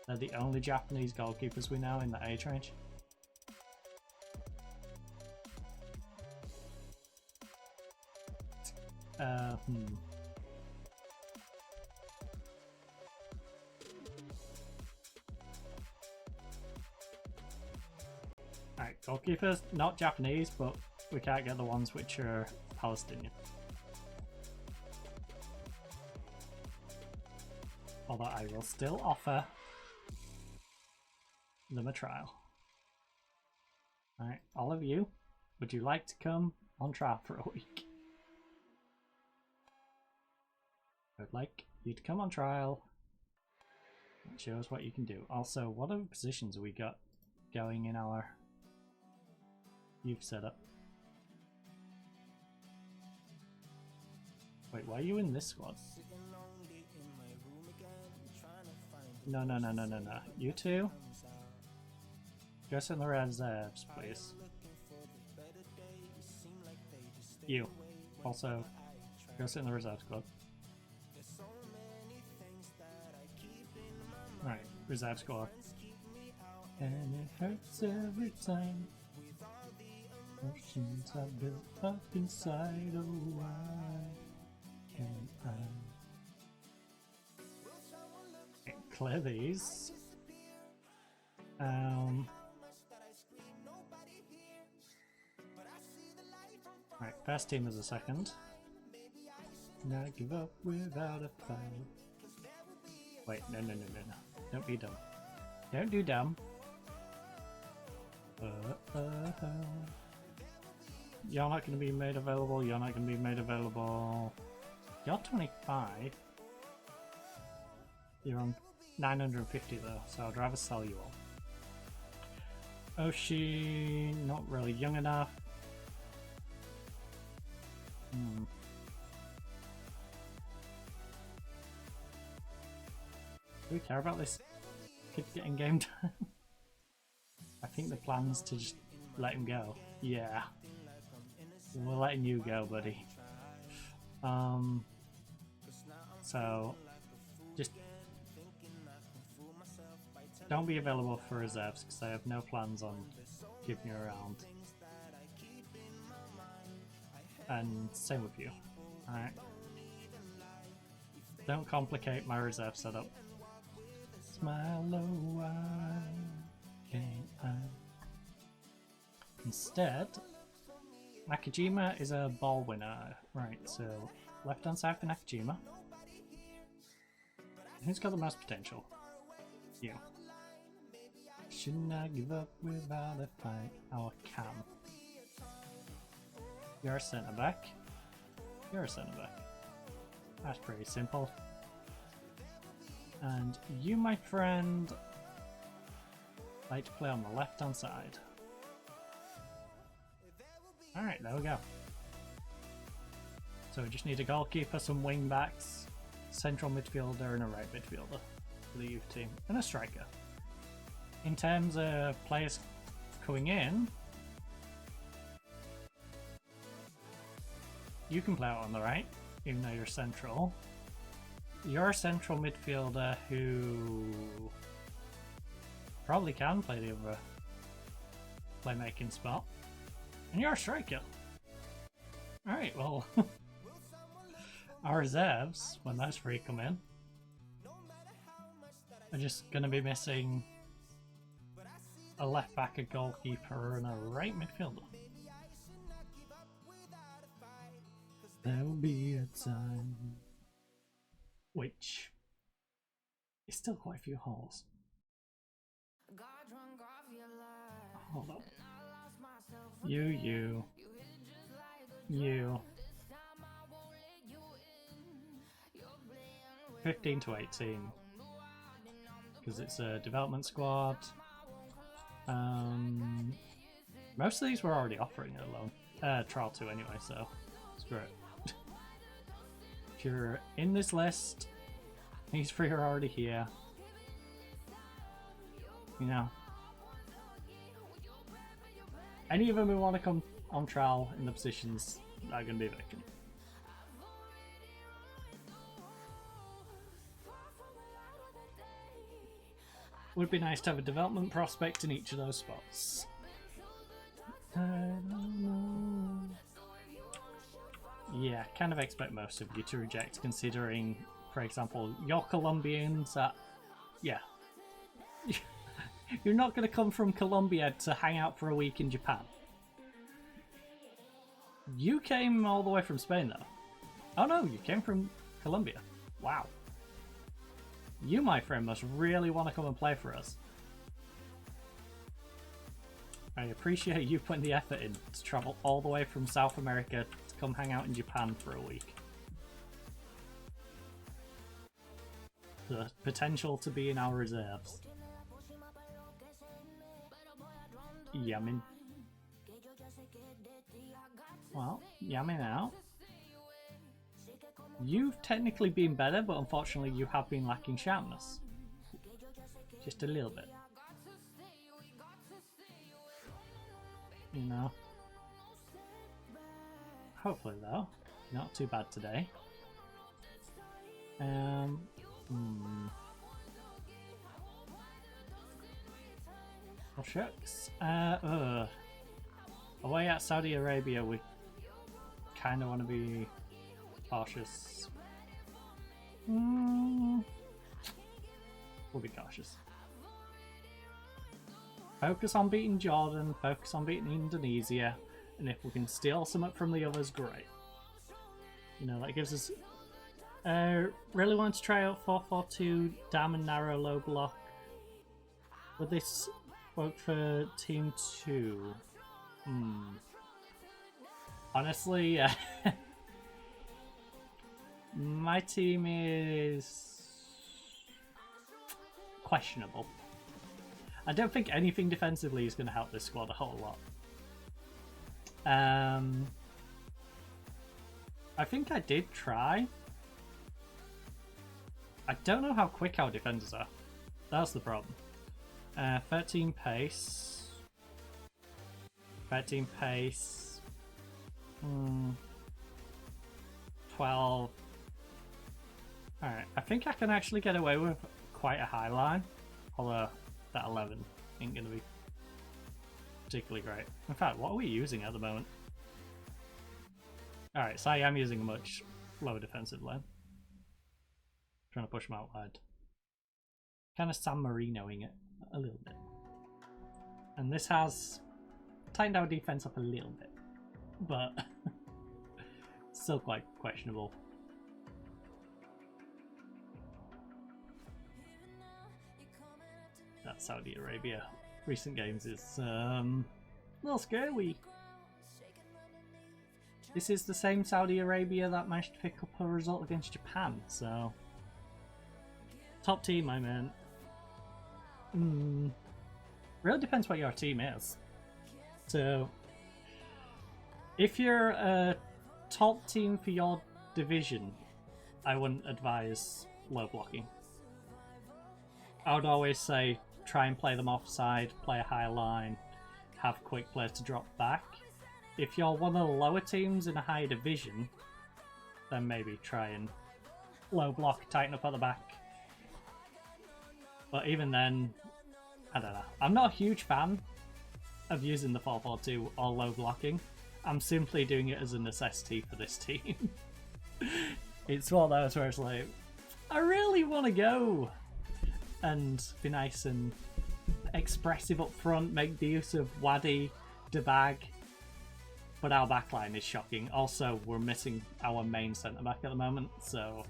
They're the only Japanese goalkeepers we know in the age range. Alright, goalkeepers, not Japanese, but we can't get the ones which are Palestinian. Although I will still offer them a trial. Alright, all of you, would you like to come on trial for a week? I would like you to come on trial and show us what you can do. Also, what other positions have we got going in our youth setup? Wait, why are you in this squad? No. You two? Go sit in the reserves, please. You. Also, go sit in the reserve squad. Right, reserve squad. And it hurts every time. Emotions are built up inside. Oh, why can't I? Clear these. Right, first team is a second. Not give up without a fight. Wait, no. Don't be dumb. Don't do dumb. You're not going to be made available. You're not going to be made available. You're 25. You're on 950 though, so I'd rather sell you all. Oshi, not really young enough. Do we care about this kid getting game time? I think the plan's to just let him go. Yeah. We're letting you go, buddy. So just don't be available for reserves because I have no plans on keeping you around. And same with you. Alright. Don't complicate my reserve setup. Smile, oh, why can't I? Instead, Nakajima is a ball winner. Right, so left hand side for Nakajima. Who's got the most potential? You. Should not give up without a fight. Our Cam. You're a centre back. You're a centre back. That's pretty simple. And you, my friend, like to play on the left hand side. Alright, there we go. So we just need a goalkeeper, some wing backs, central midfielder and a right midfielder for the youth team, and a striker. In terms of players coming in, you can play out on the right, even though you're central. You're a central midfielder who probably can play the other playmaking spot. And you're a striker. Alright, well, our reserves, when those three come in, are just going to be missing a left back, a goalkeeper, and a right midfielder. There'll be a time, which is still quite a few holes. Hold up. You. 15 to 18. Because it's a development squad. Most of these were already offering it alone. Trial 2 anyway, so screw it. If you're in this list, These three are already here. You know. Any of them who want to come on trial in the positions that are going to be vacant. Would be nice to have a development prospect in each of those spots. Yeah, kind of expect most of you to reject, considering, for example, you're Colombians that, yeah. You're not going to come from Colombia to hang out for a week in Japan. You came all the way from Spain, though. Oh no, you came from Colombia. Wow. You, my friend, must really want to come and play for us. I appreciate you putting the effort in to travel all the way from South America to come hang out in Japan for a week. The potential to be in our reserves. Yamin. Well, Yamin out. You've technically been better, but unfortunately you have been lacking sharpness. Just a little bit. You know. Hopefully though, not too bad today. Oh shucks. Away at Saudi Arabia, we kind of want to be cautious. We'll be cautious. Focus on beating Jordan, focus on beating Indonesia, and if we can steal something from the others, great. You know, that gives us... really want to try out 4-4-2, damn and narrow low block. Would this work for Team 2? Honestly, my team is questionable. I don't think anything defensively is going to help this squad a whole lot. I think I did try. I don't know how quick our defenders are. That's the problem. 13 pace. 13 pace. 12. Alright, I think I can actually get away with quite a high line. Although that 11 ain't going to be particularly great. In fact, what are we using at the moment? Alright, so I am using a much lower defensive line. Trying to push them out wide. Kind of San Marinoing it a little bit. And this has tightened our defense up a little bit. But still quite questionable. That Saudi Arabia recent games is a little scary. This is the same Saudi Arabia that managed to pick up a result against Japan, so top team, I meant. Really depends what your team is. So if you're a top team for your division, I wouldn't advise low blocking. I would always say try and play them offside, play a high line, have quick players to drop back. If you're one of the lower teams in a higher division, then maybe try and low block, tighten up at the back. But even then, I don't know. I'm not a huge fan of using the 4-4-2 or low blocking. I'm simply doing it as a necessity for this team. It's one of those where it's like, I really want to go and be nice and expressive up front, make the use of Wadi, Debag, but our backline is shocking. Also, we're missing our main centre back at the moment, so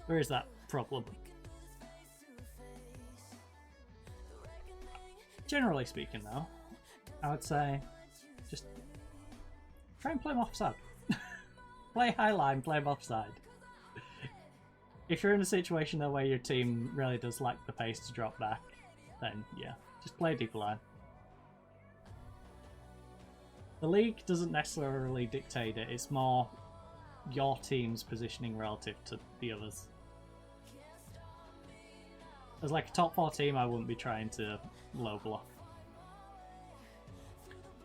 where is that problem? Generally speaking, though, I would say just try and play them offside. Play high line, play them offside. If you're in a situation though where your team really does lack the pace to drop back, then yeah, just play deep line. The league doesn't necessarily dictate it, it's more your team's positioning relative to the others. As like a top 4 team, I wouldn't be trying to low block.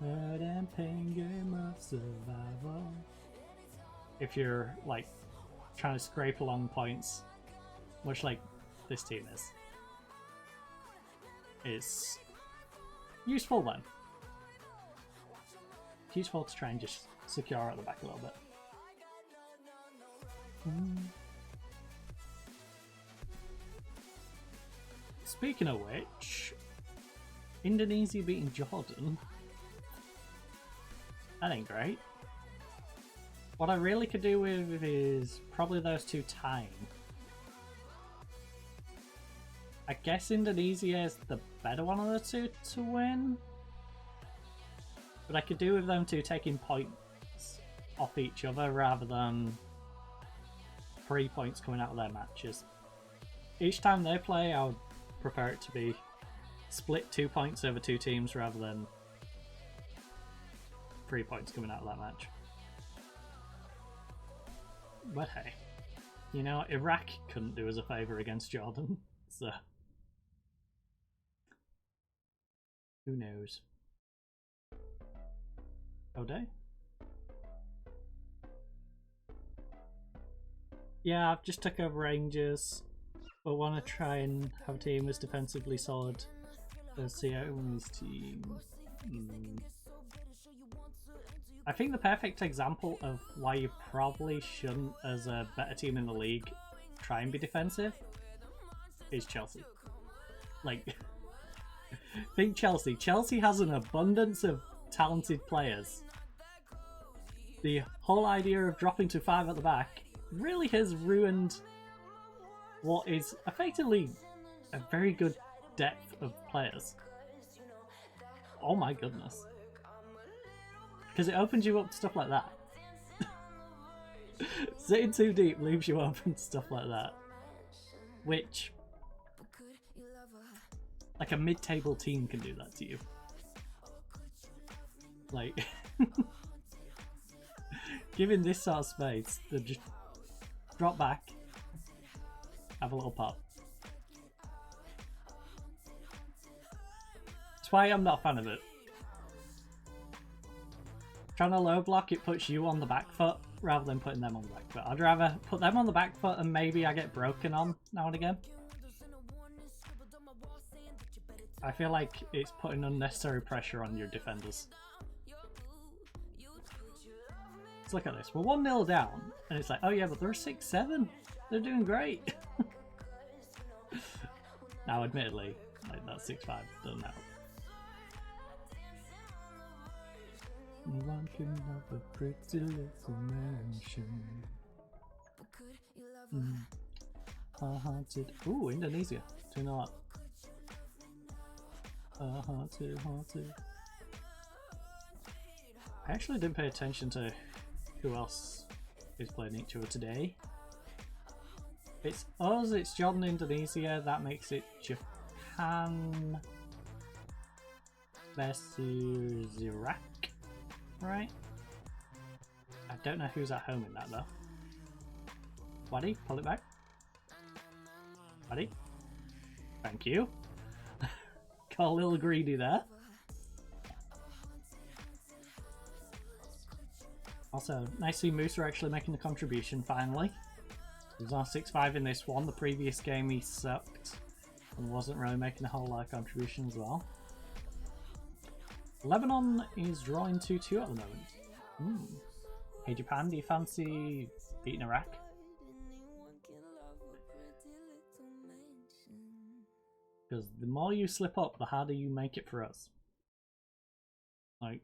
Hurt and pain game of survival. If you're like trying to scrape along points, much like this team is, it's useful then. It's useful to try and just secure at the back a little bit. Speaking of which, Indonesia beating Jordan. That ain't great. What I really could do with is probably those two tying. I guess Indonesia is the better one of the two to win. But I could do with them two taking points off each other rather than 3 points coming out of their matches. Each time they play, I would prefer it to be split 2 points over 2 teams rather than 3 points coming out of that match. But hey, you know, Iraq couldn't do us a favour against Jordan, so who knows? O'Day? Yeah, I've just took over Rangers, but want to try and have a team as defensively solid as Xiaomi's team. I think the perfect example of why you probably shouldn't, as a better team in the league, try and be defensive is Chelsea. Like, think Chelsea. Chelsea has an abundance of talented players. The whole idea of dropping to 5 at the back really has ruined what is effectively a very good depth of players. Oh my goodness. Because it opens you up to stuff like that. Sitting too deep leaves you open to stuff like that. Which, like a mid-table team can do that to you. Like, given this sort of space, they just drop back, have a little pop. That's why I'm not a fan of it. Trying to low block, it puts you on the back foot rather than putting them on the back foot. I'd rather put them on the back foot and maybe I get broken on now and again. I feel like it's putting unnecessary pressure on your defenders. Let's look at this. We're 1-0 down and it's like, oh yeah, but they're 6-7. They're doing great. Now admittedly, like that 6-5 doesn't help. One can have a pretty little mansion. Haunted. Ooh, Indonesia. 2-0 up. Haunted. I actually didn't pay attention to who else is playing each other today. It's us, it's Jordan, Indonesia. That makes it Japan versus Iraq. Right. I don't know who's at home in that though. Waddy, pull it back. Waddy. Thank you. Got a little greedy there. Also, nice to see Musa actually making a contribution finally. He was on 6-5 in this one. The previous game he sucked and wasn't really making a whole lot of contribution as well. Lebanon is drawing 2-2 at the moment. Hey Japan, do you fancy beating Iraq? Because the more you slip up, the harder you make it for us. Like,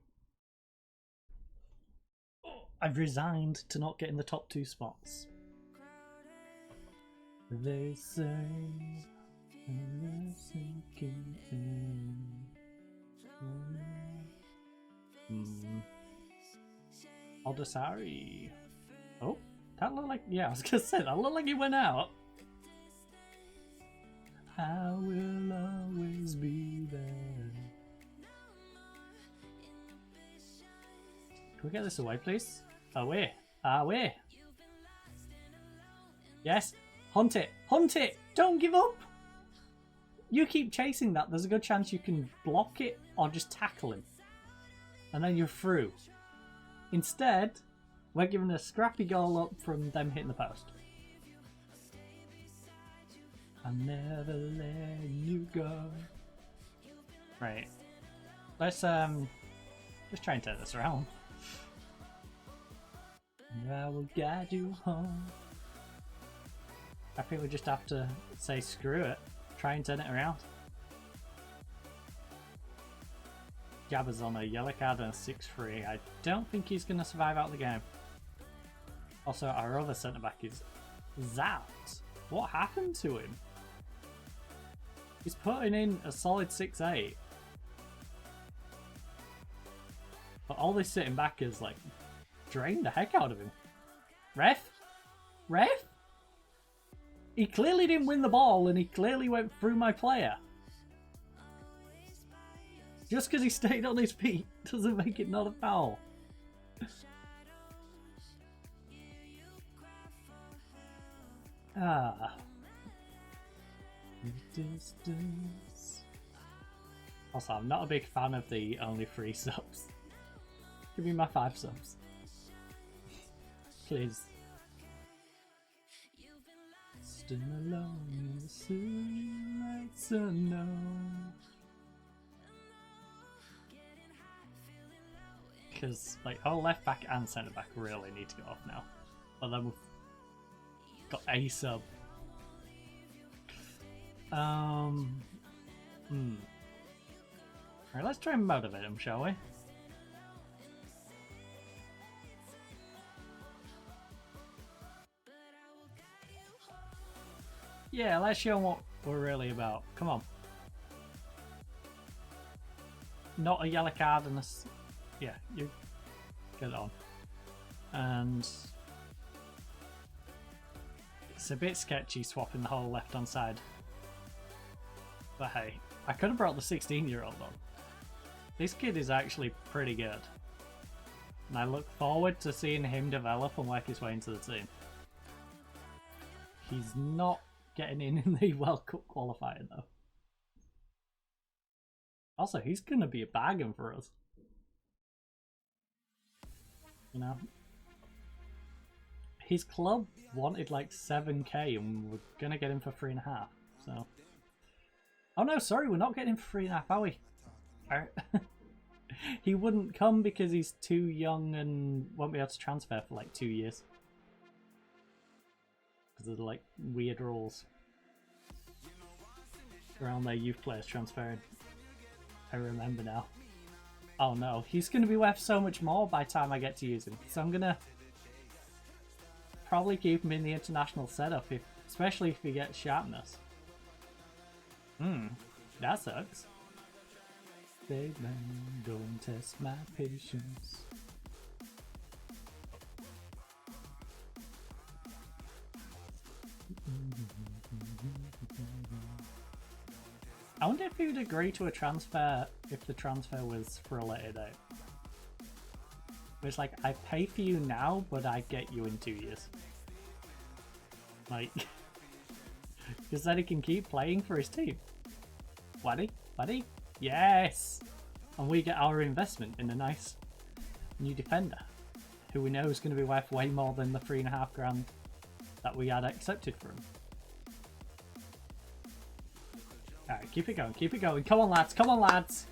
I've resigned to not getting the top 2 spots. They say, and they're sinking in. Aldasari. Oh, that looked like, yeah, I was gonna say that looked like he went out. I will always be there. Can we get this away, please? Away, away. Yes, hunt it, don't give up. You keep chasing that, there's a good chance you can block it or just tackle him. And then you're through. Instead, we're given a scrappy goal up from them hitting the post. I'm never letting you go. Right. Let's just try and turn this around. I will guide you home. I think we just have to say screw it. Try and turn it around. Jabba's on a yellow card and a 6-3. I don't think he's going to survive out the game. Also, our other centre-back is zapped. What happened to him? He's putting in a solid 6-8. But all this sitting back is like drained the heck out of him. Ref? Ref? He clearly didn't win the ball and he clearly went through my player. Just because he stayed on his feet doesn't make it not a foul. Ah. Distance. Also, I'm not a big fan of the only 3 subs. Give me my 5 subs. Please. Still alone in the sunlights unknown. Because, like, our left back and centre back really need to go off now. But then we've got a sub. Right, let's try and motivate him, shall we? Yeah, let's show him what we're really about. Come on. Not a yellow card and a... Yeah, you get it on. And it's a bit sketchy swapping the whole left-hand side. But hey, I could have brought the 16-year-old on. This kid is actually pretty good. And I look forward to seeing him develop and work his way into the team. He's not getting in the World Cup qualifier though. Also, he's going to be a bargain for us. You know? His club wanted like 7k and we're going to get him for 3.5. So... Oh no, sorry, we're not getting him for 3.5, are we? He wouldn't come because he's too young and won't be able to transfer for like 2 years. Because of the like weird rules around their youth players transferring. I remember now. Oh no, he's going to be worth so much more by the time I get to use him. So I'm going to probably keep him in the international setup, especially if he gets sharpness. That sucks. Big man, don't test my patience. I wonder if he would agree to a transfer if the transfer was for a later date. It's like, I pay for you now, but I get you in 2 years. Like, because then he can keep playing for his team. Buddy? Buddy? Yes! And we get our investment in a nice new defender, who we know is going to be worth way more than the 3.5 grand that we had accepted for him. Alright, keep it going, keep it going. Come on, lads, come on, lads!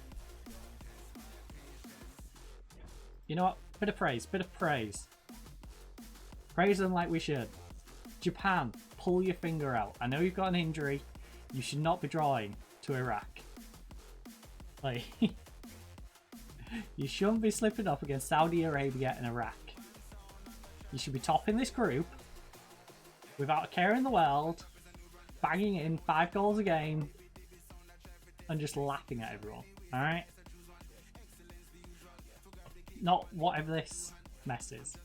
You know what? Bit of praise, bit of praise. Praise them like we should. Japan, pull your finger out. I know you've got an injury. You should not be drawing to Iraq. Like, you shouldn't be slipping up against Saudi Arabia and Iraq. You should be topping this group without a care in the world, banging in 5 goals a game, and just laughing at everyone. Alright? Not whatever this mess is.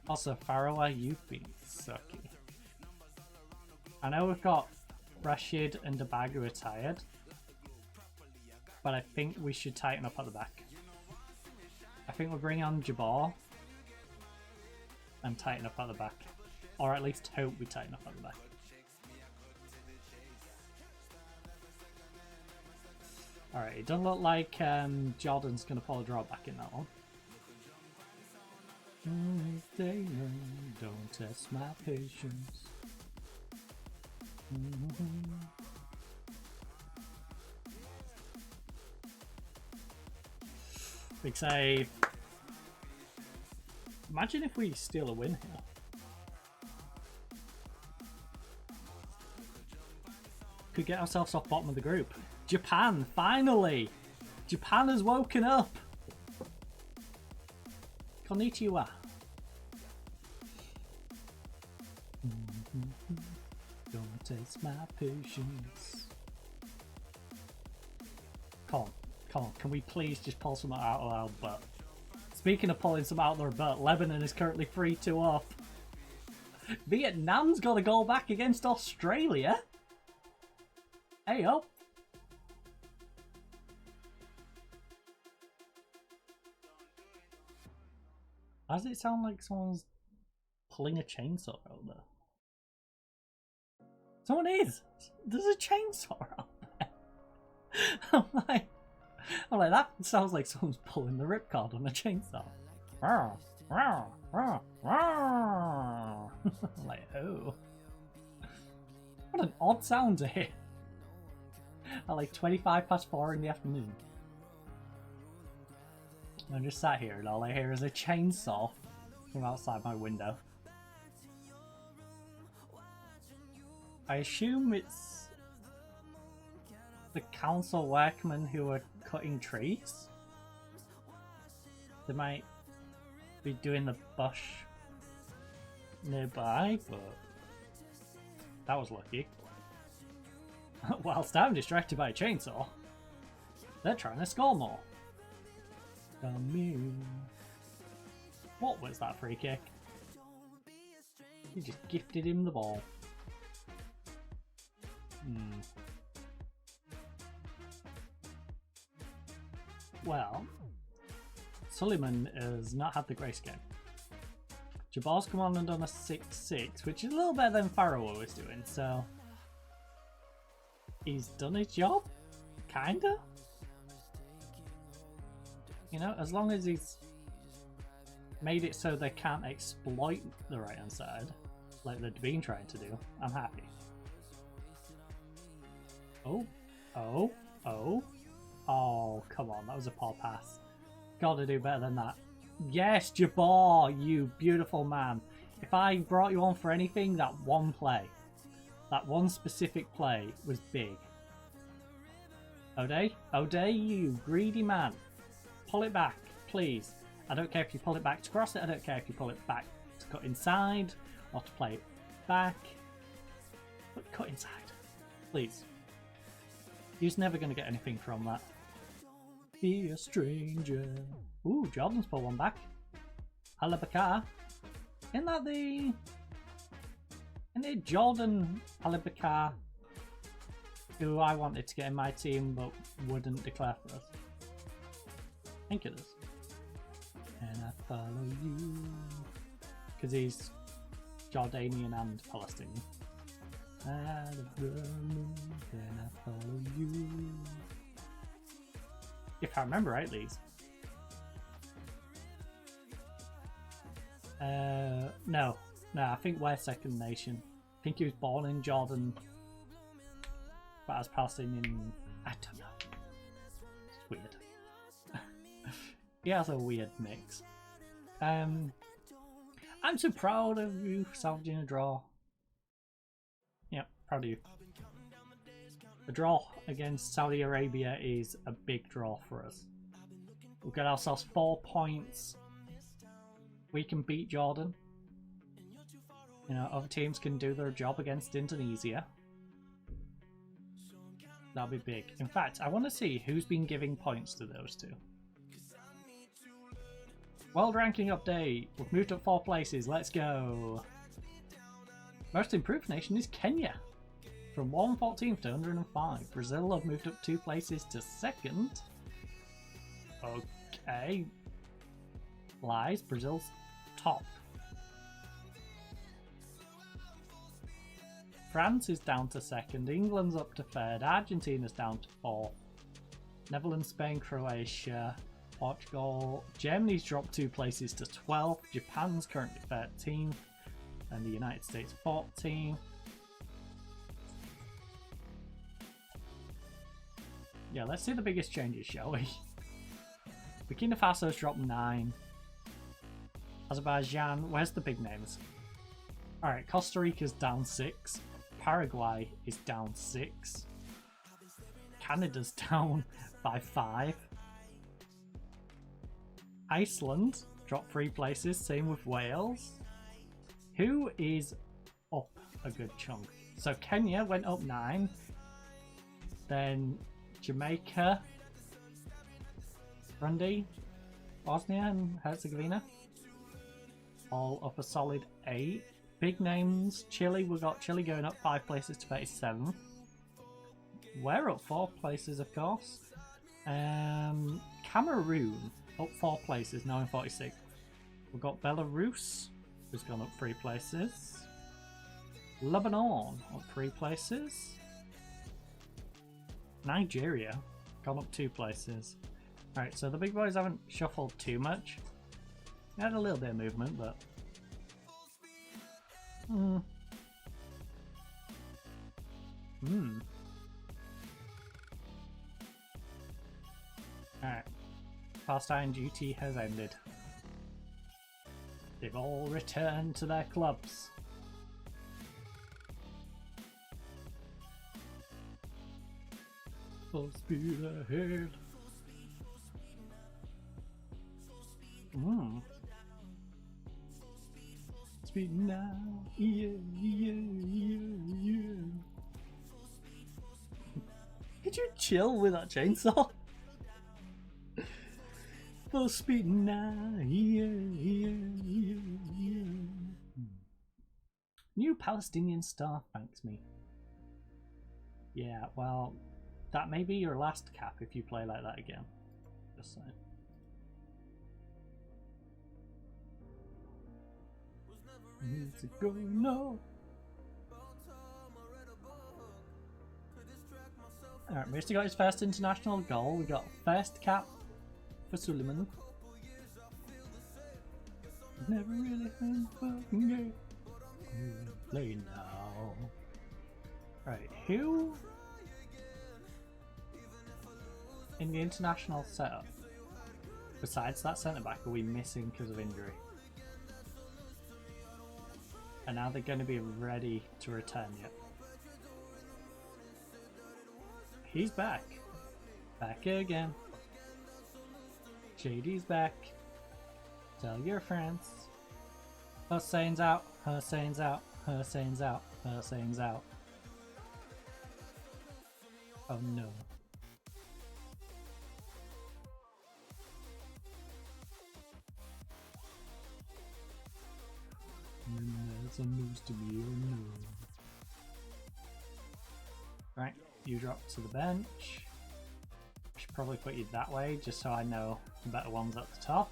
Also, Faroe, you've been sucky. I know we've got Rashid and Dabag who are tired, but I think we should tighten up at the back. I think we'll bring on Jabbar and tighten up at the back. Or at least hope we tighten up at the back. Alright, it doesn't look like Jordan's going to pull a draw back in that one. Don't test my patience. Big save. Imagine if we steal a win here. Could get ourselves off bottom of the group. Japan, finally! Japan has woken up! Konnichiwa. Don't test my patience. Come on, can we please just pull some out of our butt? Speaking of pulling some out of their butt, Lebanon is currently 3-2 off. Vietnam's got a goal back against Australia. Hey up. Why does it sound like someone's pulling a chainsaw out there? Someone is! There's a chainsaw out there! I'm like, that sounds like someone's pulling the ripcord on a chainsaw. I'm like, oh. What an odd sound to hear. At like 4:25 in the afternoon. I'm just sat here and all I hear is a chainsaw from outside my window. I assume it's the council workmen who are cutting trees. They might be doing the bush nearby, but that was lucky. Whilst I'm distracted by a chainsaw, they're trying to score more. What was that free kick? He just gifted him the ball. Well, Suleiman has not had the grace game. Jabal's come on and done a 6-6, which is a little better than Pharaoh was doing, so he's done his job, kinda. You know, as long as he's made it so they can't exploit the right hand side, like they've been trying to do, I'm happy. Oh, come on, that was a poor pass. Gotta do better than that. Yes, Jabbar, you beautiful man. If I brought you on for anything, that one play, that one specific play was big. O'Day, you greedy man. Pull it back, please. I don't care if you pull it back to cross it, I don't care if you pull it back to cut inside, or to play it back. But cut inside, please. You're never going to get anything from that. Be a stranger. Ooh, Jordan's pulled one back. Alibakar. Isn't it Jordan Alibakar, who I wanted to get in my team but wouldn't declare for us? I think it is. And I follow you. Because he's Jordanian and Palestinian. Out of the moon, can I follow you? If I remember right, Lees. No, I think we're second nation. I think he was born in Jordan, but as Palestinian, I don't know. It's weird. He has a weird mix. I'm so proud of you salvaging a draw. Yep, proud of you. The draw against Saudi Arabia is a big draw for us. We've got ourselves 4 points. We can beat Jordan. You know, other teams can do their job against Indonesia. That'll be big. In fact, I want to see who's been giving points to those two. World ranking update. We've moved up 4 places. Let's go. Most improved nation is Kenya. From 114th to 105. Brazil have moved up 2 places to 2nd. Okay. Lies. Brazil's top. France is down to 2nd. England's up to 3rd. Argentina's down to 4th. Netherlands, Spain, Croatia, Portugal. Germany's dropped 2 places to 12th. Japan's currently 13th. And the United States 14th. Yeah, let's see the biggest changes, shall we? Burkina Faso's dropped 9. Azerbaijan, where's the big names? Alright, Costa Rica's down 6. Paraguay is down 6. Canada's down by 5. Iceland dropped 3 places, same with Wales. Who is up a good chunk? So Kenya went up 9. Then Jamaica, Burundi, Bosnia and Herzegovina, all up a solid 8. Big names, Chile, we got Chile going up 5 places to 37th. We're up 4 places, of course. Cameroon up 4 places, now in 46th. We've got Belarus, who's gone up 3 places. Lebanon up 3 places. Nigeria gone up 2 places. Alright, so the big boys haven't shuffled too much. They had a little bit of movement, but Alright. Palestine duty has ended. They've all returned to their clubs. Full speed ahead. Speed now. Yeah, yeah, yeah, yeah. Could you chill with that chainsaw? Full speed now. Yeah, yeah, yeah, yeah. New Palestinian star thanks me. Yeah, well, that may be your last cap if you play like that again. Just saying. Needs to go no. Alright, Mister got his first international goal. We got first cap for Suleiman. Never really been fucking game. Play now. Right, who in the international setup, besides that centre back, are we missing because of injury? And now they're going to be ready to return yet. He's back. Back again. JD's back. Tell your friends. Hussein's out. Hussein's out. Hussein's out. Hussein's out. Oh no. That's a news to me, oh no. Right, you drop to the bench. I should probably put you that way just so I know the better ones at the top.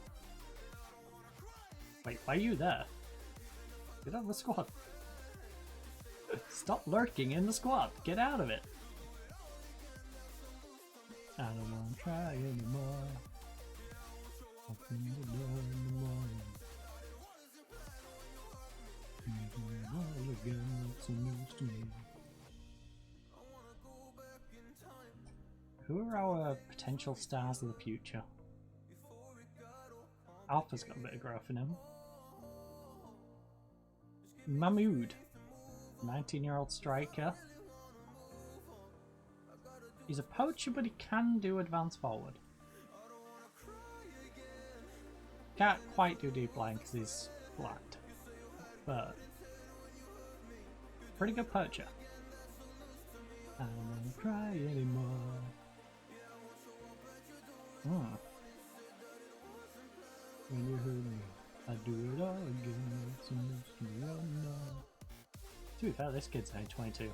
Wait, why are you there? Get out of the squad. Stop lurking in the squad. Get out of it. I don't want to try anymore. Open the door in the morning. Who are our potential stars of the future? Alpha's got a bit of growth in him. Mahmoud, 19-year-old striker. He's a poacher, but he can do advance forward. Can't quite do deep line because he's flat. But pretty good poacher. I don't wanna cry anymore. When you hurt me, I do it all again. It's enough to run now. To be fair, this kid's only 22.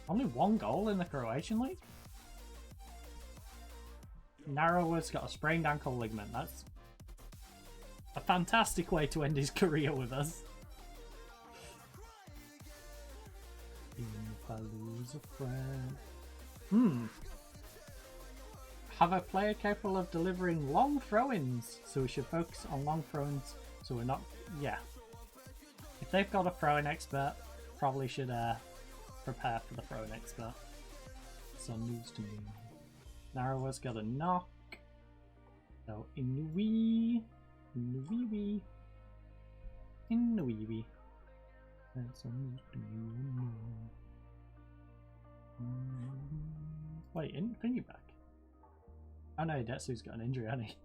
Only 1 goal in the Croatian league? Narrower's got a sprained ankle ligament. That's a fantastic way to end his career with us. I lose a friend. Have a player capable of delivering long throw-ins, so we should focus on long throw-ins so we're not... Yeah. If they've got a throw-in expert, probably should prepare for the throw-in expert. So news to me. Narrower's got a knock. So in the wee. That's some news to me. Wait, isn't Thingy back? Oh no, Detsu's got an injury, hasn't he?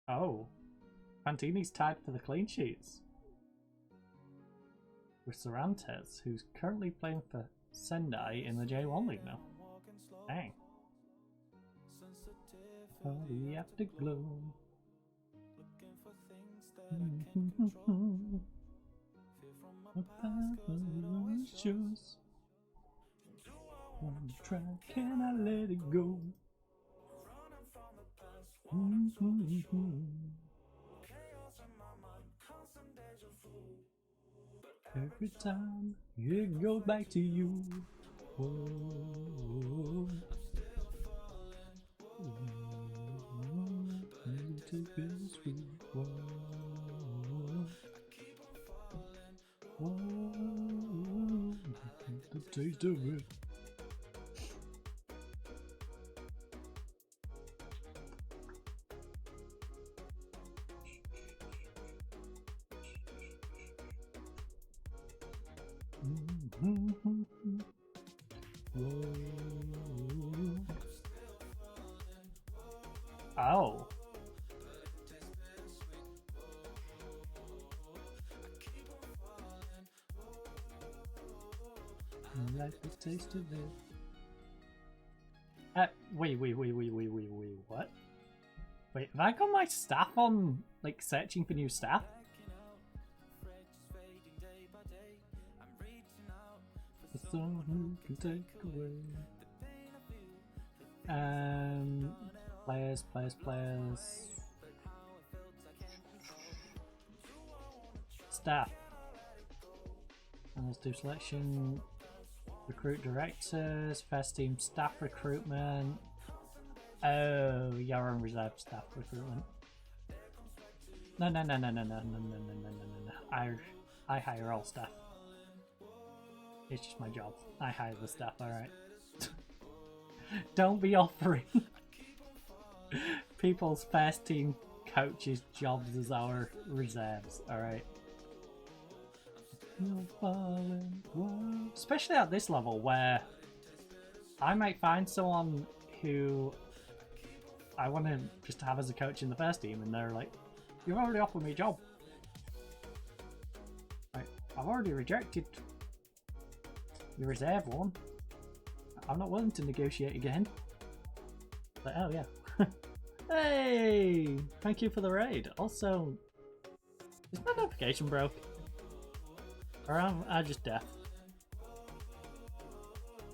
Oh. Fantini's tied for the clean sheets. With Cervantes, who's currently playing for Sendai in the J1 League now. Dang. Oh, the afterglow. Shoes. One track, can I let it go? Every time it goes back to you. Whoa. Take this sweet. Whoa. Whoa. The taste of it. Oh. I like the taste of it. Wait, what? Wait, have I got my staff on, like, searching for new staff? Someone who can take away. Players. Staff. And let's do selection. Recruit directors. First team staff recruitment. Oh, you're on reserve staff recruitment. No. I hire all staff. It's just my job. I hire the staff, alright. Don't be offering people's first team coaches jobs as our reserves, alright? Especially at this level where I might find someone who I want to just have as a coach in the first team and they're like, you've already offered me a job. Like, I've already rejected the reserve one. I'm not willing to negotiate again. But oh yeah. Hey! Thank you for the raid. Also, is my notification broke? Or am I just deaf?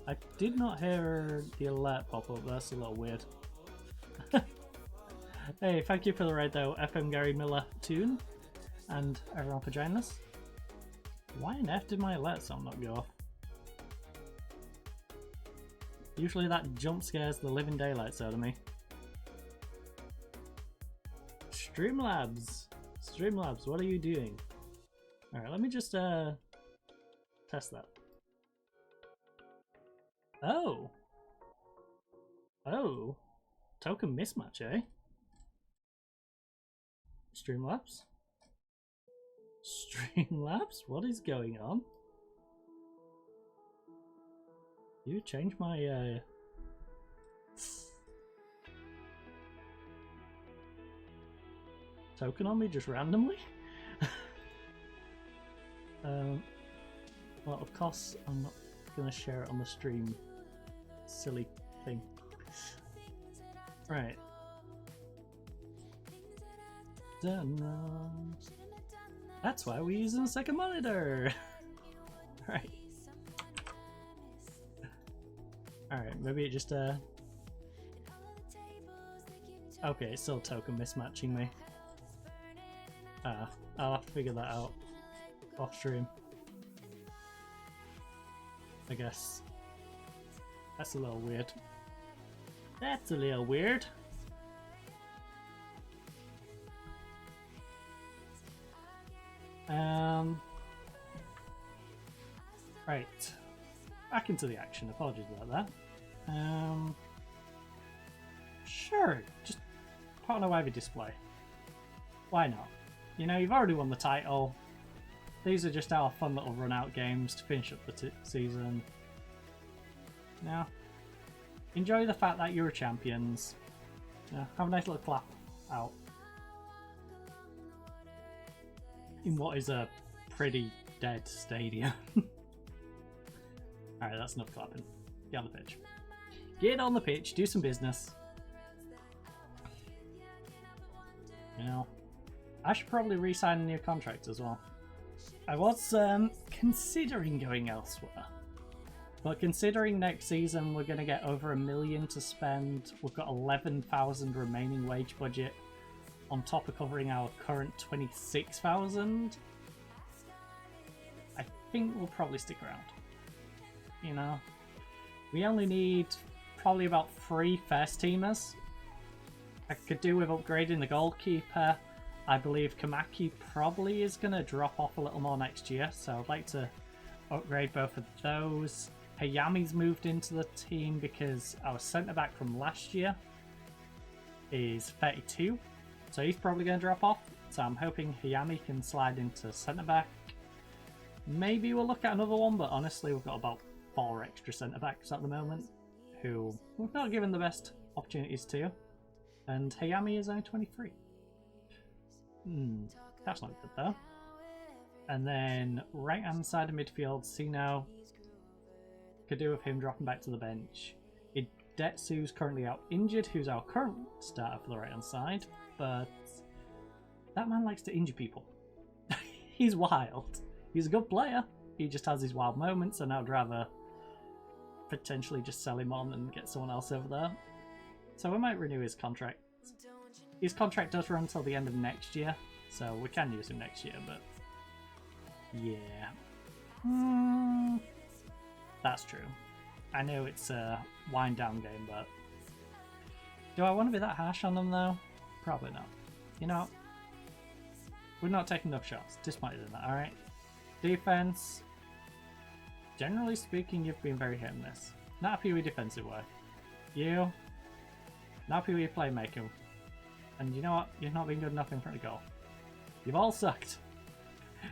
I did not hear the alert pop up, that's a little weird. Hey, thank you for the raid though, FM Gary Miller Toon, and everyone for joining us. Why on earth did my alert sound not go off? Usually that jump scares the living daylights out of me. Streamlabs, what are you doing? Alright, let me just test that. Oh, token mismatch, eh? Streamlabs, what is going on? You changed my token on me just randomly? Well, of course I'm not gonna share it on the stream. Silly thing. Right. Done. That's why we're using a second monitor. Right. Alright, maybe it just okay, it's still token mismatching me. I'll have to figure that out off stream. I guess. That's a little weird. That's a little weird. Right. Back into the action. Apologies about that. Sure. Just put on a wavy display. Why not? You know, you've already won the title. These are just our fun little run-out games to finish up the season. Now, enjoy the fact that you're champions. Yeah, have a nice little clap out. In what is a pretty dead stadium. Alright, that's enough clapping. Get on the pitch. Get on the pitch, do some business. You know, I should probably re-sign a new contract as well. I was considering going elsewhere. But considering next season we're going to get over $1 million to spend, we've got 11,000 remaining wage budget on top of covering our current 26,000, I think we'll probably stick around. You know, we only need probably about 3 first teamers. I could do with upgrading the goalkeeper. I believe Kamaki probably is going to drop off a little more next year, so I'd like to upgrade both of those. Hayami's moved into the team because our centre-back from last year is 32, so he's probably going to drop off. So I'm hoping Hayami can slide into centre-back. Maybe we'll look at another one, but honestly we've got about 4 extra centre-backs at the moment who we've not given the best opportunities to. And Hayami is only 23. That's not good though. And then right hand side of midfield, Sino. Could do with him dropping back to the bench. Idetsu's currently out injured, who's our current starter for the right hand side, but that man likes to injure people. He's wild. He's a good player. He just has his wild moments, and I'd rather potentially just sell him on and get someone else over there. So we might renew his contract. His contract does run until the end of next year, so we can use him next year, but yeah. That's true. I know it's a wind down game, but do I want to be that harsh on them though? Probably not. You know, we're not taking enough shots. Disappointed in that, alright? Defense. Generally speaking, you've been very hit and miss. Not happy with defensive work. You. Not happy with your playmaking. And you know what? You've not been good enough in front of goal. You've all sucked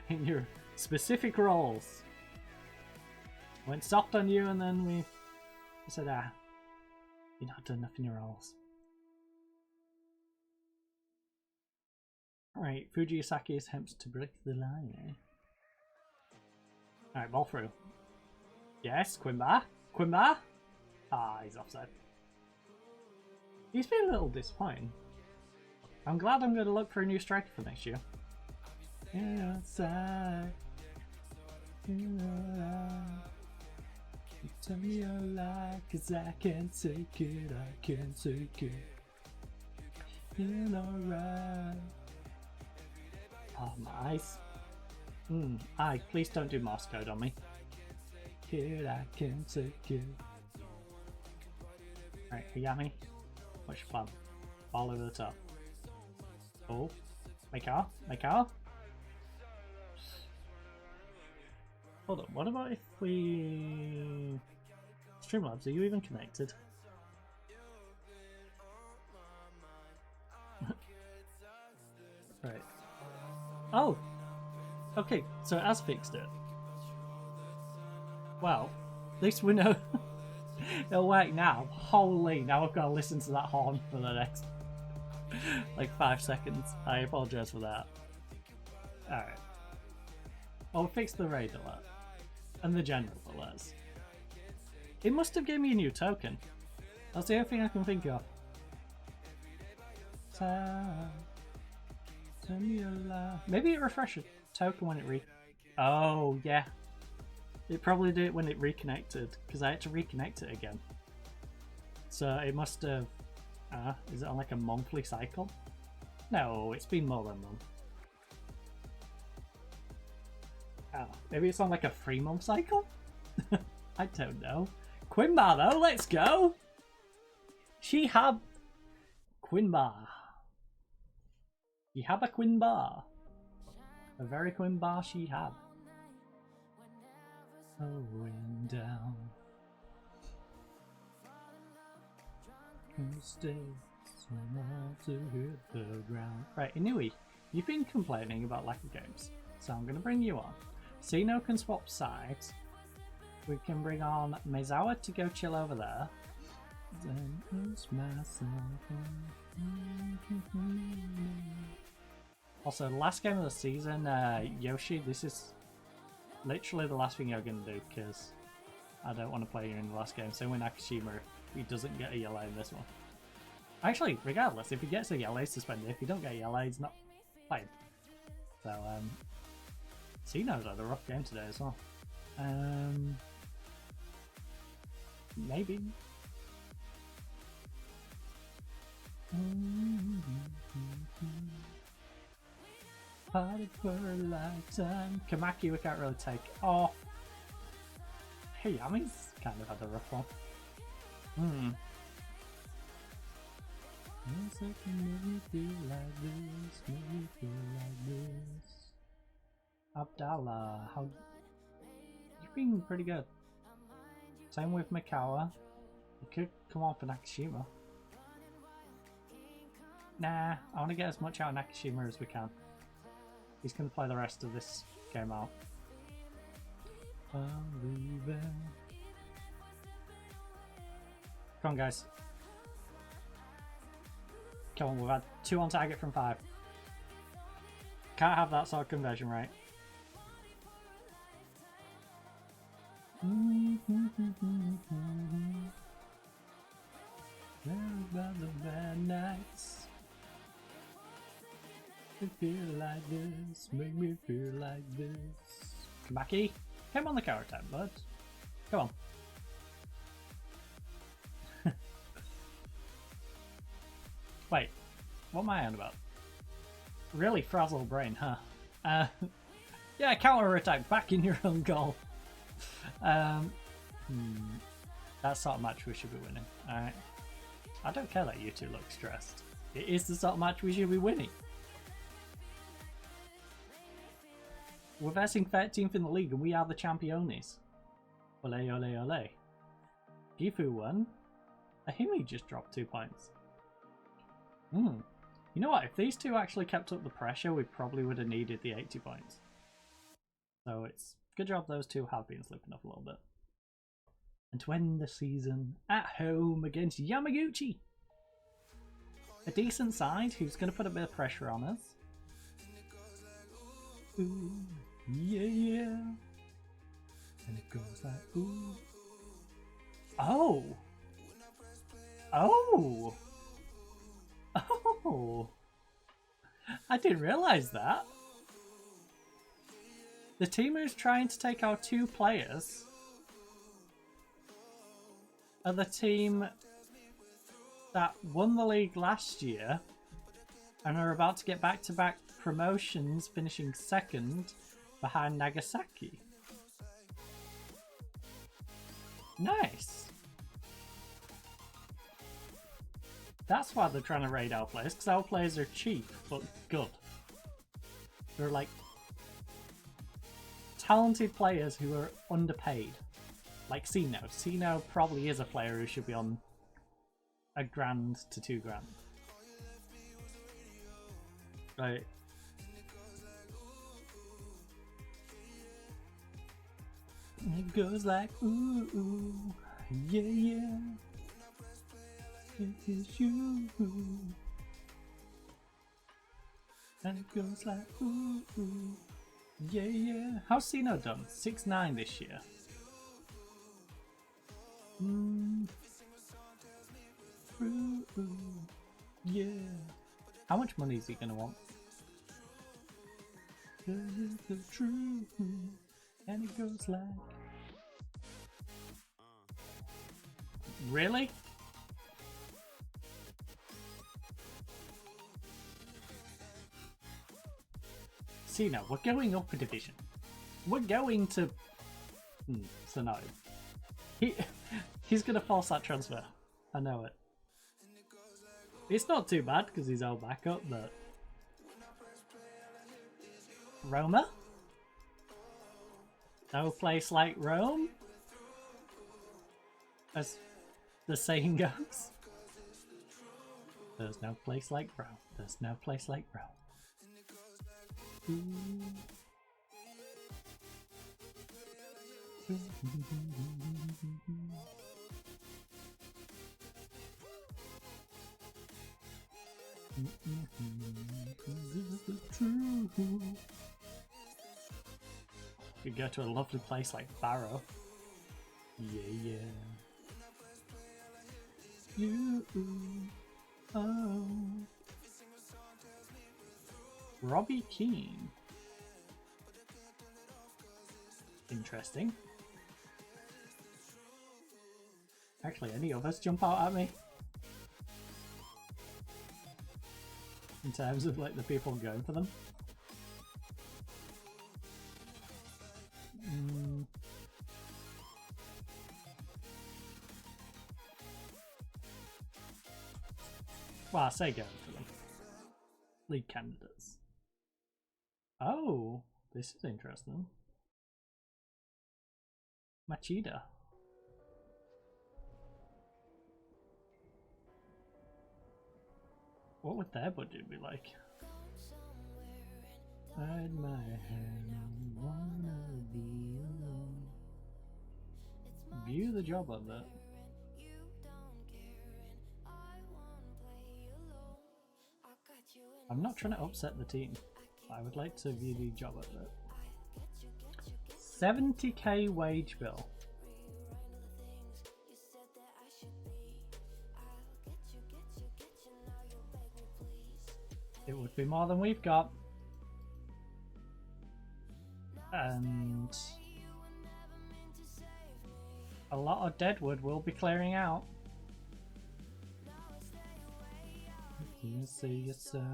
in your specific roles. Went soft on you, and then we said, you're not done enough in your roles. Alright, Fujisaki attempts to break the line, eh? Alright, ball through. Yes, Quimba. Quimba? He's offside. He's been a little disappointing. I'm glad I'm going to look for a new striker for next year. Outside. Tell me your lie, cause I can't take it, I can't take it. Feel alright. Oh, my eyes. Aye, please don't do Morse code on me. Kid, I can't take it. Right, Hayami. What's your plan? Ball over the top. Oh, make out, make out. Hold on, what about if we... Streamlabs, are you even connected? Right. Oh! Okay, so it has fixed it. Well, at least we know it'll work now. Holy, now I've got to listen to that horn for the next like 5 seconds. I apologise for that. Alright. I'll fix the raid alert. And the general alerts. It must have given me a new token. That's the only thing I can think of. Maybe it refreshed token when it Oh, yeah. It probably did it when it reconnected, because I had to reconnect it again. So it must have... is it on like a monthly cycle? No, it's been more than a month. Oh, maybe it's on like a 3-month cycle? I don't know. Quimbar though, let's go! Shihab Quimbar. Shihab a Quimbar. A very Quimbar Shihab. Going down. Stay to hit the ground. Right, Inui, you've been complaining about lack of games, so I'm going to bring you on. Sino can swap sides. We can bring on Mezawa to go chill over there. Also, last game of the season, Yoshi, this is literally the last thing you're going to do because I don't want to play you in the last game. Same with Nakashima, he doesn't get a yellow in this one. Actually, regardless, if he gets a yellow, he's suspended. If he don't get a yellow, he's not playing. So, Sino's had a rough game today as well. Maybe. Party for a lifetime. Kamaki we can't really take off. Hey, Yami's kind of had a rough one. Make me feel like this, make me feel like this. Abdallah, how you've been pretty good. Same with Mikawa. You could come on for Nakashima. Nah, I want to get as much out of Nakashima as we can. He's going to play the rest of this game out. Come on, guys. Come on, we've had 2 on target from 5. Can't have that sort of conversion rate. About the bad nights. Make me feel like this, make me feel like this. Kamaki, come on the counter attack, bud. Come on. Wait, what am I on about? Really frazzled brain, huh? Yeah, counter attack back in your own goal. That sort of match we should be winning. Alright. I don't care that you two look stressed. It is the sort of match we should be winning. We're versing 13th in the league and we are the championes. Ole ole ole. Gifu won. Ahimi just dropped 2 points. You know what, if these two actually kept up the pressure, we probably would have needed the 80 points. So it's good job those two have been slipping up a little bit. And to end the season at home against Yamaguchi. A decent side who's going to put a bit of pressure on us. Ooh, yeah, yeah. And it goes like, ooh. Oh! Oh! Oh! I didn't realise that. The team who's trying to take our 2 players are the team that won the league last year and are about to get back-to-back promotions, finishing 2nd behind Nagasaki. Nice. That's why they're trying to raid our players, because our players are cheap but good. They're like talented players who are underpaid. Like Sino. Sino probably is a player who should be on $1,000 to $2,000. Right. It goes like ooh, ooh, yeah, yeah. It is you. And it goes like ooh, ooh, yeah, yeah. How's Sino done? 6-9 this year. Ooh, ooh, yeah. How much money is he gonna want? The truth, and it goes like. Really? See now, we're going up a division. We're going to... so no. He's gonna force that transfer. I know it. It's not too bad because he's our backup, but... Roma? No place like Rome? As the saying goes. There's no place like Rome. There's no place like Rome. We go to a lovely place like Barrow. Yeah. You. Oh. Robbie Keane. Interesting. Actually, any others jump out at me? In terms of like the people going for them? Well, I say going for them. League candidates. Oh, this is interesting. Machida. What would their budget be like? Hide my hand, I wanna be alone. View the job of it. I'm not trying to upset the team. I would like to view the job of it. 70k wage bill. It would be more than we've got. And a lot of deadwood will be clearing out. You say you're sorry.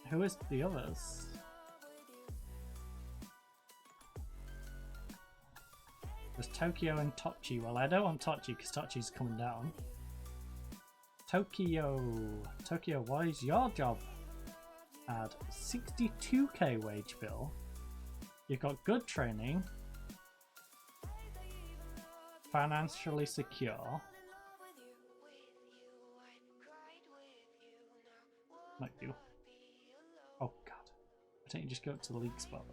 Who is the others? There's Tokyo and Tochi. Well, I don't want Tochi because Tochi's coming down. Tokyo, what is your job? Add 62k wage bill. You've got good training. Financially secure. Like you. Oh god. I think you just go to the league spot.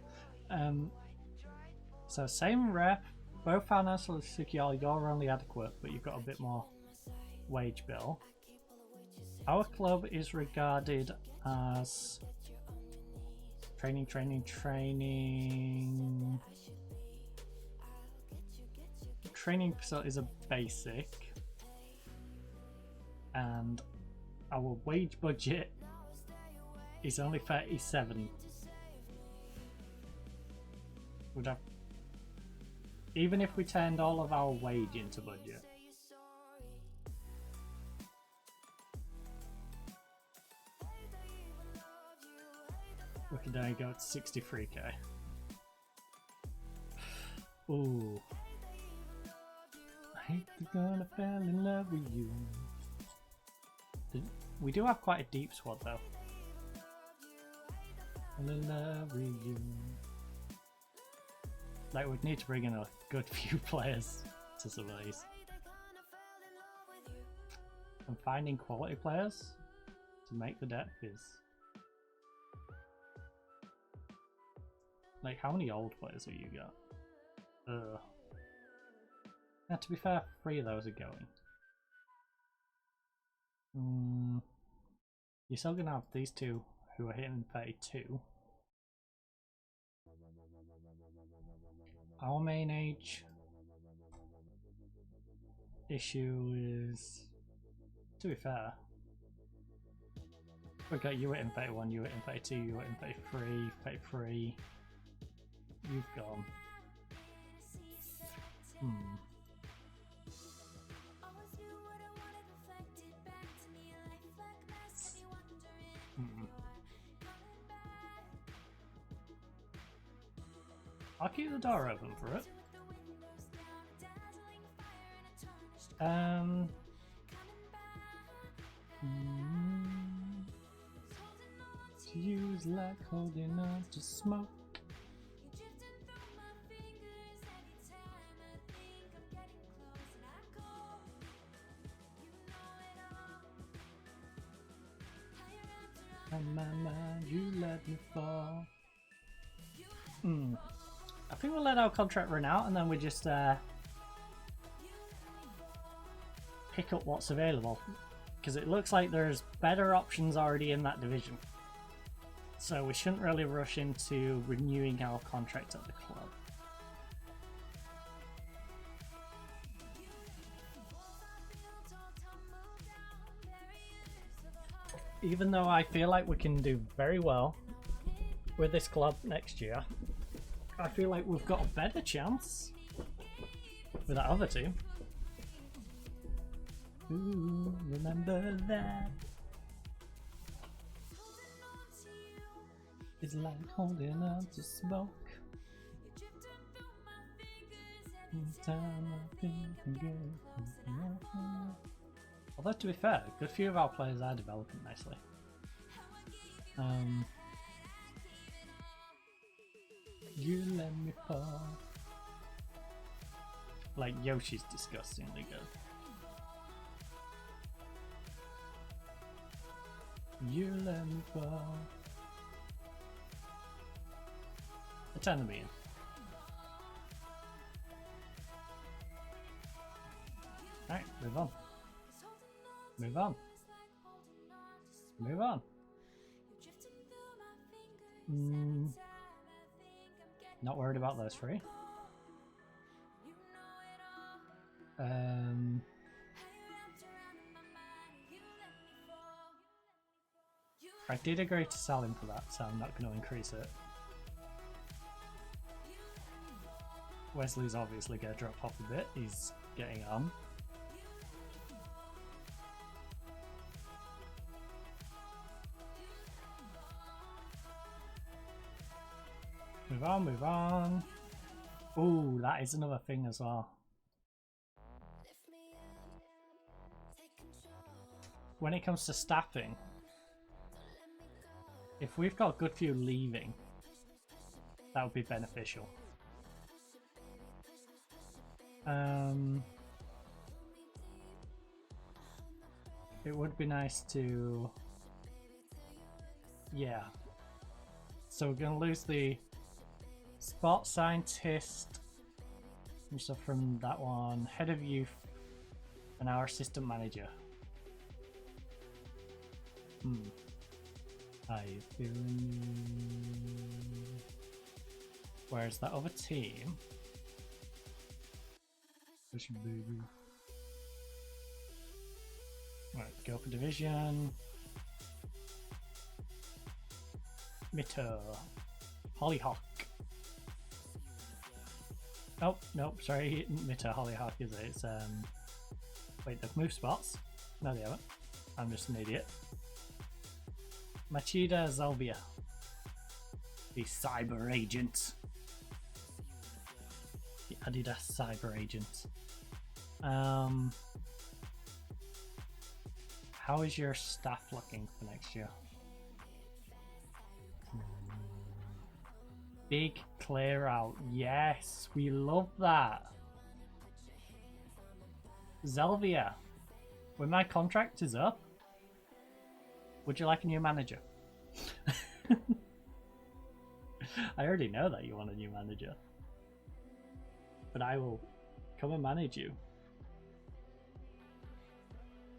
So same rep, both financially secure, you're only adequate, but you've got a bit more wage bill. Our club is regarded as training. Training facilities are basic, and our wage budget is only 37. Would have, even if we turned all of our wage into budget. We could only go to 63k. Ooh. I hate to gonna fall in love with you. We do have quite a deep squad though. Fall in love with you. Like, we'd need to bring in a good few players to some of these. And finding quality players to make the depth is... Like, how many old players have you got? Ugh. Now, to be fair, 3 of those are going. You're still going to have these 2 who are hitting 32. Our main age issue is, to be fair, we've got you hitting 31, you hitting 32, you hitting 33, 33. You've gone. I'll keep the door open for it. To use like holding on to smoke. On my mind, you let me fall. I think we'll let our contract run out and then we just pick up what's available, because it looks like there's better options already in that division. So we shouldn't really rush into renewing our contract at the club. Even though I feel like we can do very well with this club next year, I feel like we've got a better chance with that other team. Ooh, remember that. It's like holding on to smoke. Although to be fair, a good few of our players are developing nicely. You let me fall. Like Yoshi's disgustingly good. You let me fall. Attend the meeting. Alright, move on. Move on. Move on. Not worried about those three. I did agree to sell him for that, so I'm not going to increase it. Wesley's obviously going to drop off a bit. He's getting on. Move on, move on. Ooh, that is another thing as well. When it comes to staffing, if we've got a good few leaving, that would be beneficial. It would be nice to... Yeah. So we're going to lose the sport scientist and stuff from that one, head of youth, and our assistant manager. I feel. Whereas that other team, baby. Right, go for division. Mitter, Hollyhock. Oh, nope, sorry, Mitter, Hollyhock is it? It's, wait, they've moved spots? No, they haven't. I'm just an idiot. Machida Zalvia, the cyber agent. The Adidas cyber agent. How is your staff looking for next year? Big clear out. Yes, we love that. Zelvia, when my contract is up, would you like a new manager? I already know that you want a new manager. But I will come and manage you.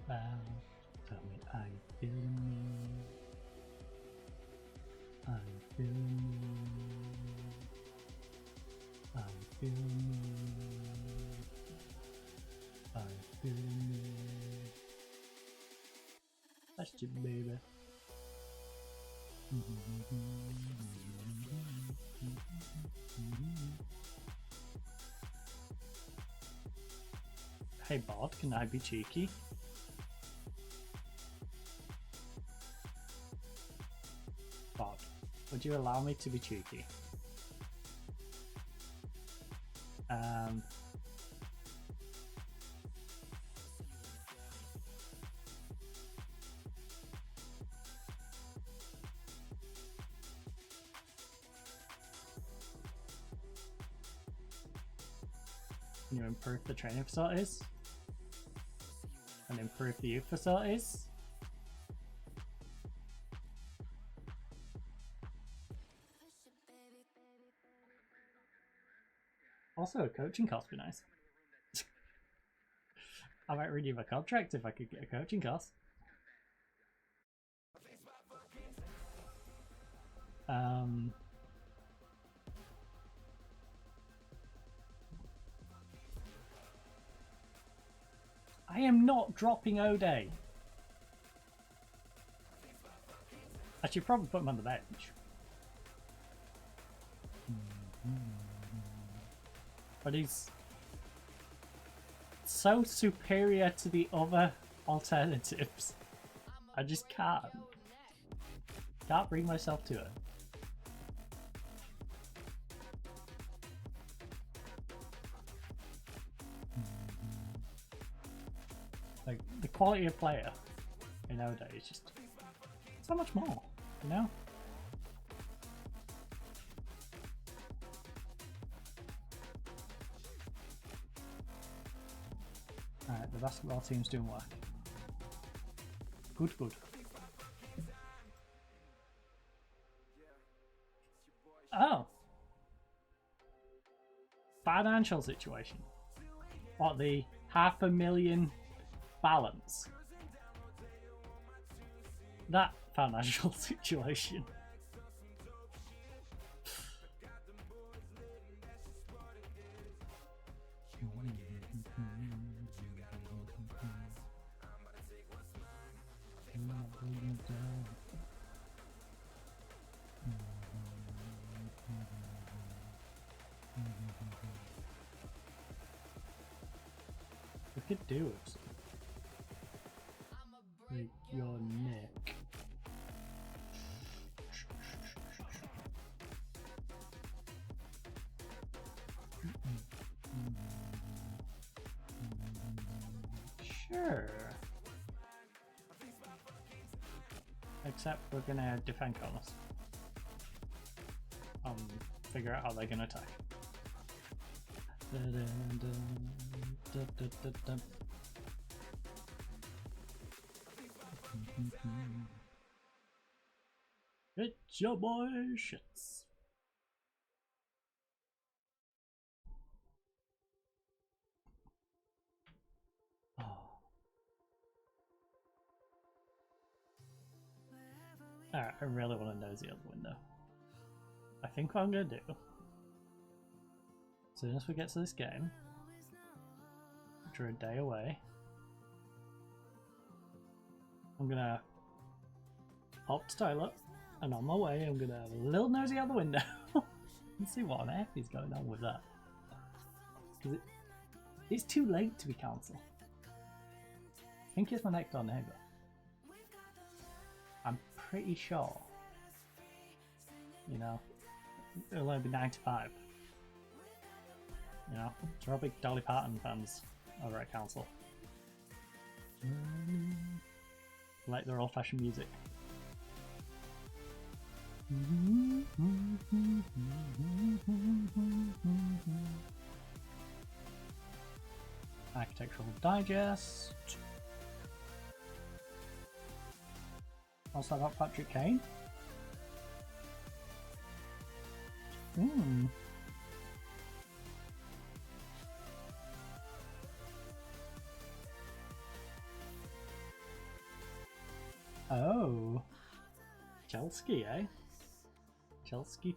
Tell me I feel me. I feel me. I feel me. I feel me. That's you, baby. Hey Bod, can I be cheeky? Bod, would you allow me to be cheeky? Can you improve the training facilities? And improve the youth facilities? Also, a coaching cost would be nice. I might renew my contract if I could get a coaching cost. I am not dropping O'Day. I should probably put him on the bench. But he's so superior to the other alternatives. I just can't bring myself to it. Like, the quality of player in O'Day is just so much more, you know? Alright, the basketball team's doing work. Good, good. Oh! Financial situation. What, the $500,000 balance? That financial situation. We could do it. Like your neck. Sure. Except we're gonna defend corners. Figure out how they're gonna attack. It's your boy Shits. Oh. Alright, I really want to nosy out the window. I think what I'm gonna do, as soon as we get to this game, which are a day away, I'm gonna hop to toilet, and on my way I'm gonna have a little nosy out the window and see what on earth is going on with that. Because it's too late to be cancelled. I think it's my next door neighbour. I'm pretty sure. You know, it'll only be 9 to 5. You know, so we're all big Dolly Parton fans over at council. Like their old-fashioned music. Architectural Digest. Also about Patrick Kane. Oh. Chelsea, eh? Chelsea.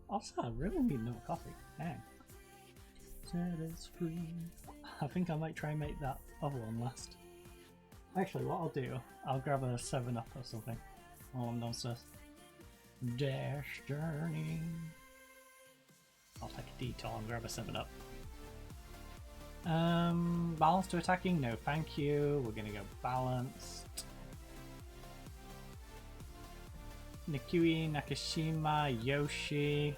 Also, I really need another coffee. Dang. Set us free. I think I might try and make that other one last. Actually, what I'll do, I'll grab a 7-Up or something while I'm downstairs. Dash Journey. I'll take a detour and grab a 7-Up. Balance to attacking? No, thank you. We're gonna go balanced. Nikui, Nakashima, Yoshi.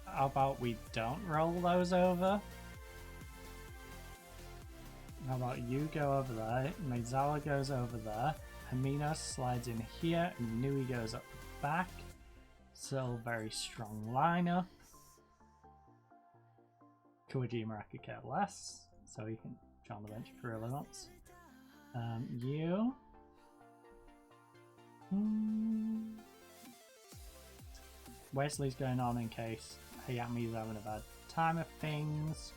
How about we don't roll those over? How about you go over there, Meizawa goes over there, Hamino slides in here, and Nui goes up the back. Still very strong lineup. Kojima I could care less, so he can join the bench if he really wants. You. Wesley's going on in case Hayami's having a bad time of things.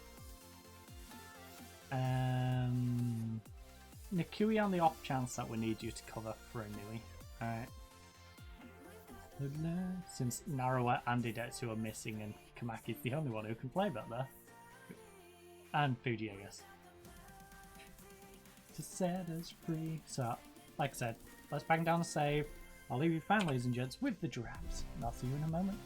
Nikui on the off chance that we need you to cover for a Nui. Alright. Since Narawa and Idetsu are missing and Kamaki's the only one who can play back there. And Fuji, I guess. To set us free. So, like I said, let's bang down the save. I'll leave you fine, ladies and gents, with the drafts. And I'll see you in a moment.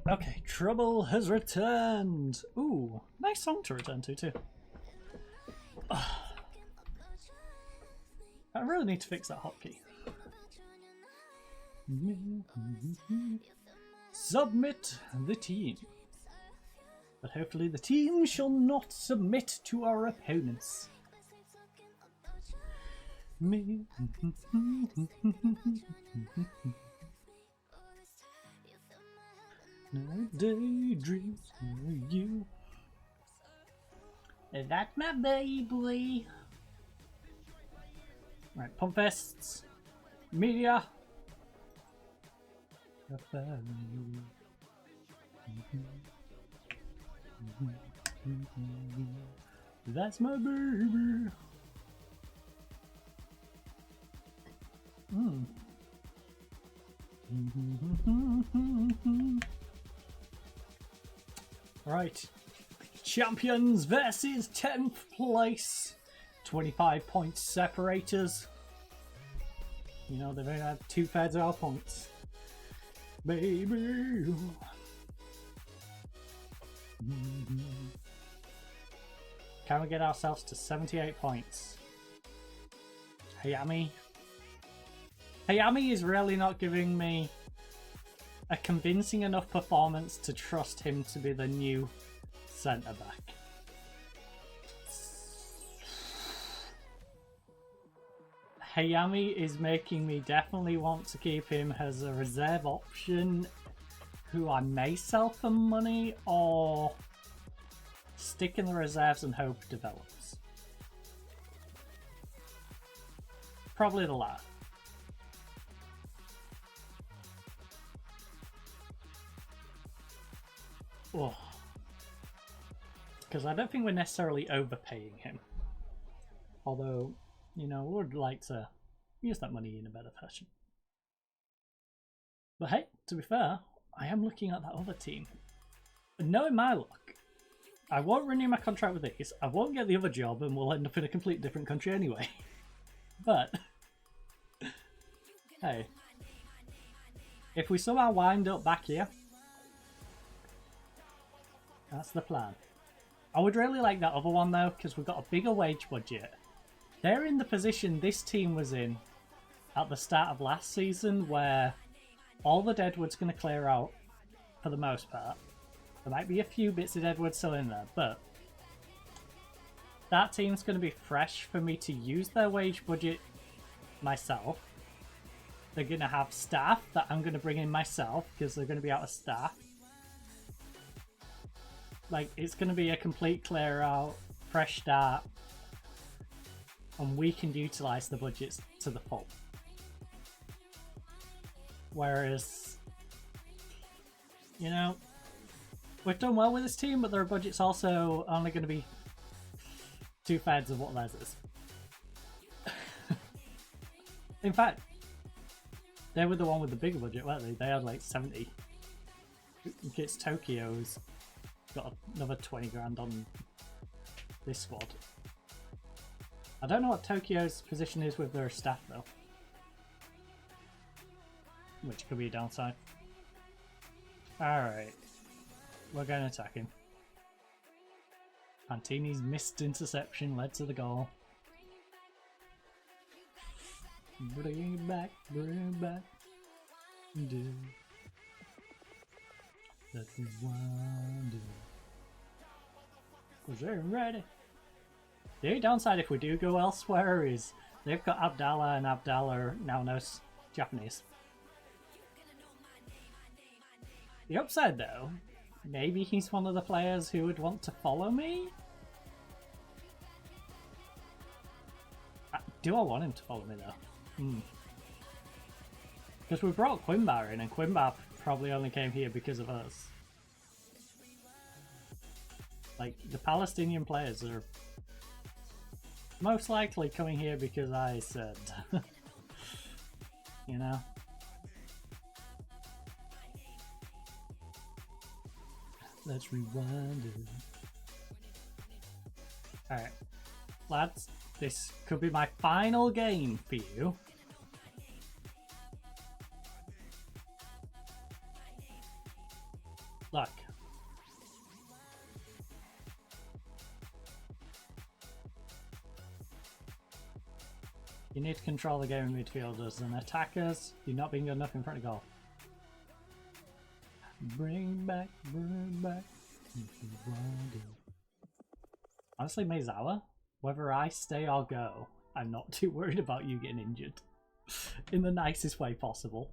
Okay, Trouble has returned. Ooh, nice song to return to too. I really need to fix that hotkey. Submit the team. But hopefully the team shall not submit to our opponents. No daydreams for you. That's my baby. Right, pump fists. Media. That's my baby. Hmm. Right. Champions versus 10th place. 25 points separators. You know, they've only had 2/3 of our points. Baby. Can we get ourselves to 78 points? Hayami. Hayami is really not giving me a convincing enough performance to trust him to be the new centre back. Hayami is making me definitely want to keep him as a reserve option who I may sell for money or stick in the reserves and hope develops. Probably the latter. Oh. Because I don't think we're necessarily overpaying him. Although, you know, we would like to use that money in a better fashion. But hey, to be fair, I am looking at that other team. And knowing my luck, I won't renew my contract with these, I won't get the other job, and we'll end up in a completely different country anyway. But, hey, if we somehow wind up back here, that's the plan. I would really like that other one though, because we've got a bigger wage budget. They're in the position this team was in at the start of last season, where all the deadwood's going to clear out for the most part. There might be a few bits of deadwood still in there, but that team's going to be fresh for me to use their wage budget myself. They're going to have staff that I'm going to bring in myself because they're going to be out of staff. Like, it's going to be a complete clear out, fresh start, and we can utilise the budgets to the full. Whereas, you know, we've done well with this team, but their budget's also only going to be 2/3 of what theirs is. In fact, they were the one with the bigger budget, weren't they? They had like 70. It's Tokyo's got another 20 grand on this squad. I don't know what Tokyo's position is with their staff though, which could be a downside. Alright, we're going to attack him. Pantini's missed interception led to the goal. Bring it back, bring it back. Do. Let's rewind. Cause they're ready. The only downside if we do go elsewhere is they've got Abdallah, and Abdallah now knows Japanese. The upside though, maybe he's one of the players who would want to follow me? Do I want him to follow me though? Because we brought Quimbar in, and Quimbar probably only came here because of us. Like, the Palestinian players are most likely coming here because I said. You know? Let's rewind it. Alright. Lads, this could be my final game for you. Look. You need to control the game in midfielders and attackers. You're not being good enough in front of goal. Bring back, bring back. Honestly, Meizawa, whether I stay or go, I'm not too worried about you getting injured. In the nicest way possible.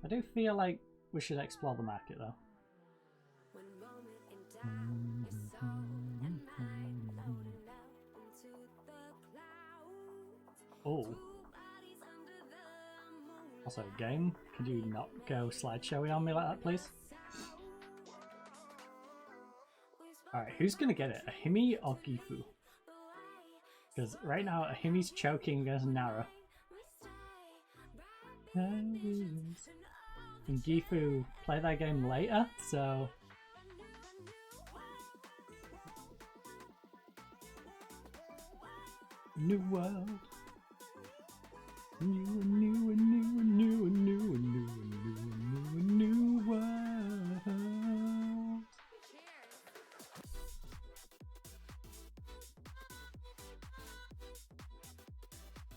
I do feel like we should explore the market though. Oh. Also, game, could you not go slideshowy on me like that, please? Alright, who's gonna get it? Ahimi or Gifu? Because right now Ahimi's choking against Nara. And Gifu play that game later, so... New world. New world.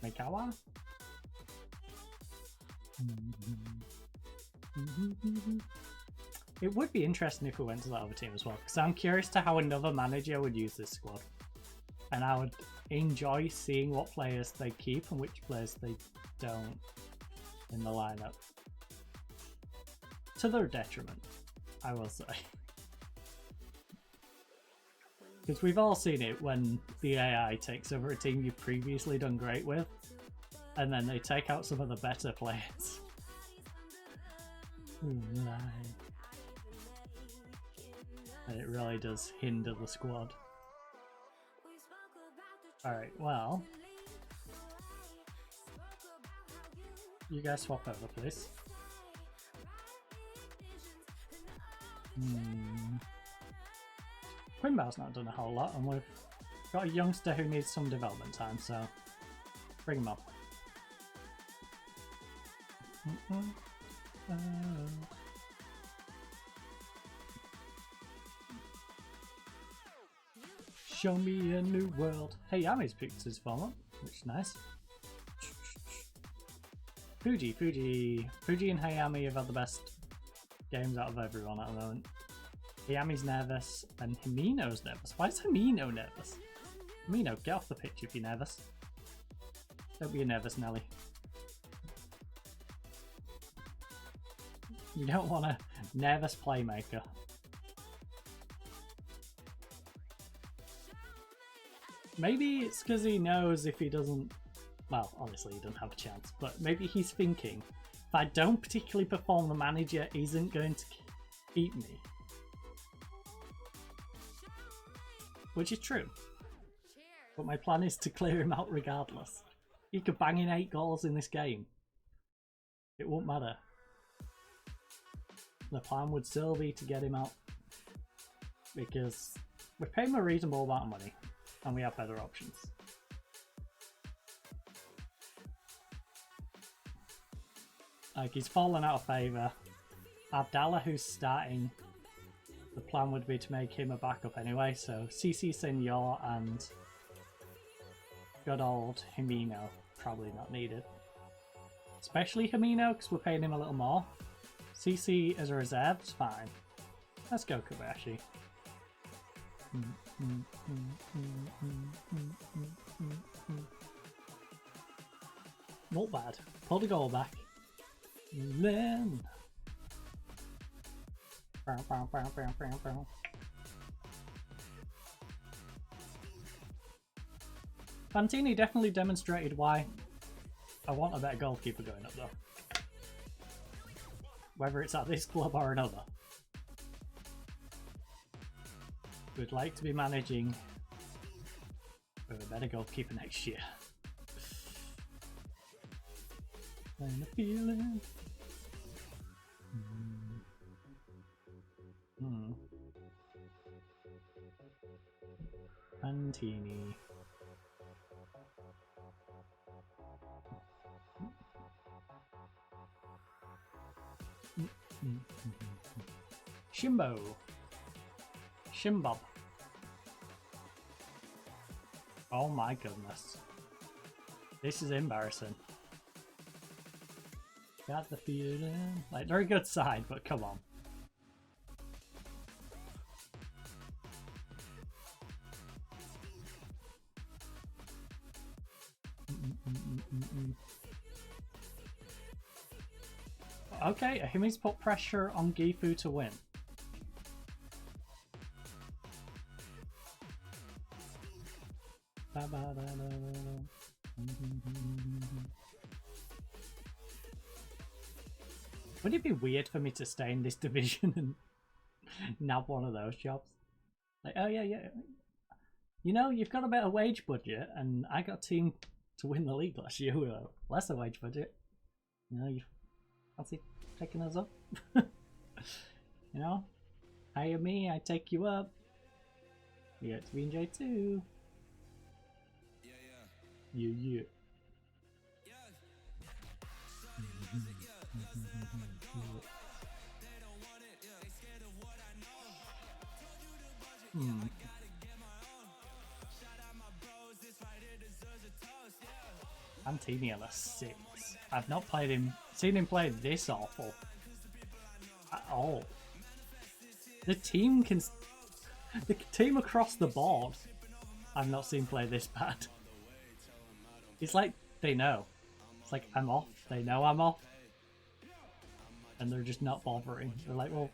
Maikawa? It would be interesting if we went to that other team as well, because I'm curious to how another manager would use this squad. And I would enjoy seeing what players they keep and which players they don't in the lineup. To their detriment, I will say. Because we've all seen it when the AI takes over a team you've previously done great with, and then they take out some of the better players. And it really does hinder the squad. Alright, well... You guys swap over, please. Quimbao's not done a whole lot, and we've got a youngster who needs some development time, so bring him up. Show me a new world. Hey, Yami's picked his form up, which is nice. Fuji and Hayami have had the best games out of everyone at the moment. Hayami's nervous and Himino's nervous. Why is Himino nervous? Himino, get off the pitch if you're nervous. Don't be a nervous Nelly. You don't want a nervous playmaker. Maybe it's because he knows if he doesn't... Well, obviously he doesn't have a chance, but maybe he's thinking, if I don't particularly perform, the manager isn't going to keep me. Which is true. But my plan is to clear him out regardless. He could bang in 8 goals in this game. It won't matter. The plan would still be to get him out. Because we pay him a reasonable amount of money. And we have better options. Like, he's fallen out of favour. Abdallah, who's starting, the plan would be to make him a backup anyway, so CC Senor and good old Himino, probably not needed. Especially Himino, because we're paying him a little more. CC as a reserve is fine. Let's go Kobayashi. Not bad. Pull the goal back. Then Fantini definitely demonstrated why I want a better goalkeeper going up though. Whether it's at this club or another. We'd like to be managing with a better goalkeeper next year. And a feeling. Fantini. Shimbo. Shimbob. Oh my goodness. This is embarrassing. Got the feeling. Like, they're a good side, but come on. Okay, Ahimi's put pressure on Gifu to win. Would it be weird for me to stay in this division and nab one of those jobs? Like, oh yeah, yeah. You know, you've got a better wage budget, and I got a team to win the league last year with a lesser wage budget. You know, you fancy taking us up? You know, hire me, I take you up. You get to be in J2. Yeah. Antini on a 6. I've not seen him play this awful at all. The team across the board, I've not seen play this bad. It's like they know. It's like, I'm off. They know I'm off. And they're just not bothering. They're like, well,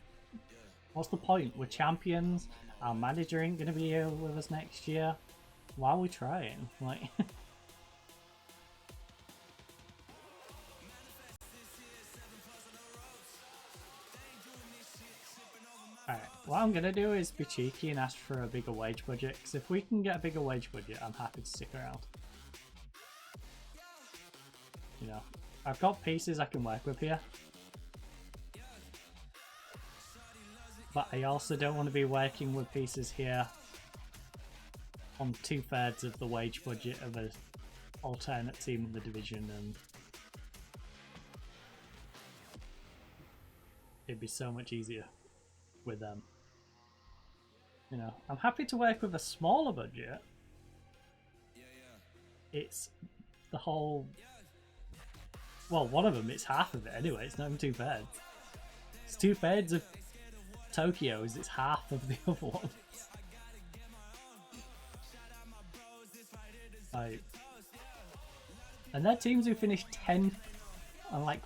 what's the point? We're champions. Our manager ain't going to be here with us next year. Why are we trying? Like... Alright, what I'm going to do is be cheeky and ask for a bigger wage budget, because if we can get a bigger wage budget, I'm happy to stick around. You know, I've got pieces I can work with here. But I also don't want to be working with pieces here on 2/3 of the wage budget of an alternate team in the division, and it'd be so much easier with them. You know, I'm happy to work with a smaller budget. It's the whole... Well, one of them, it's half of it anyway. It's not even 2/3. It's 2/3 of Tokyo's, it's half of the other ones. Like, and their teams who finished 10th and like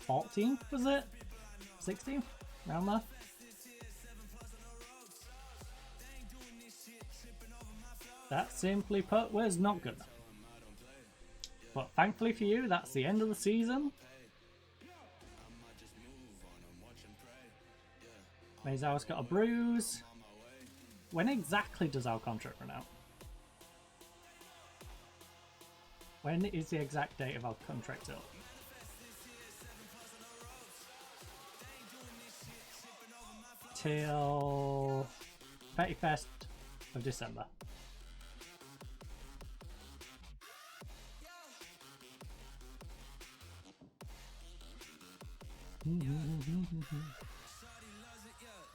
14th, was it? 16th? Around there? That, simply put, was not good. But thankfully for you, that's the end of the season. Meizawa's got a bruise. When exactly does our contract run out? When is the exact date of our contract up? Till 31st of December.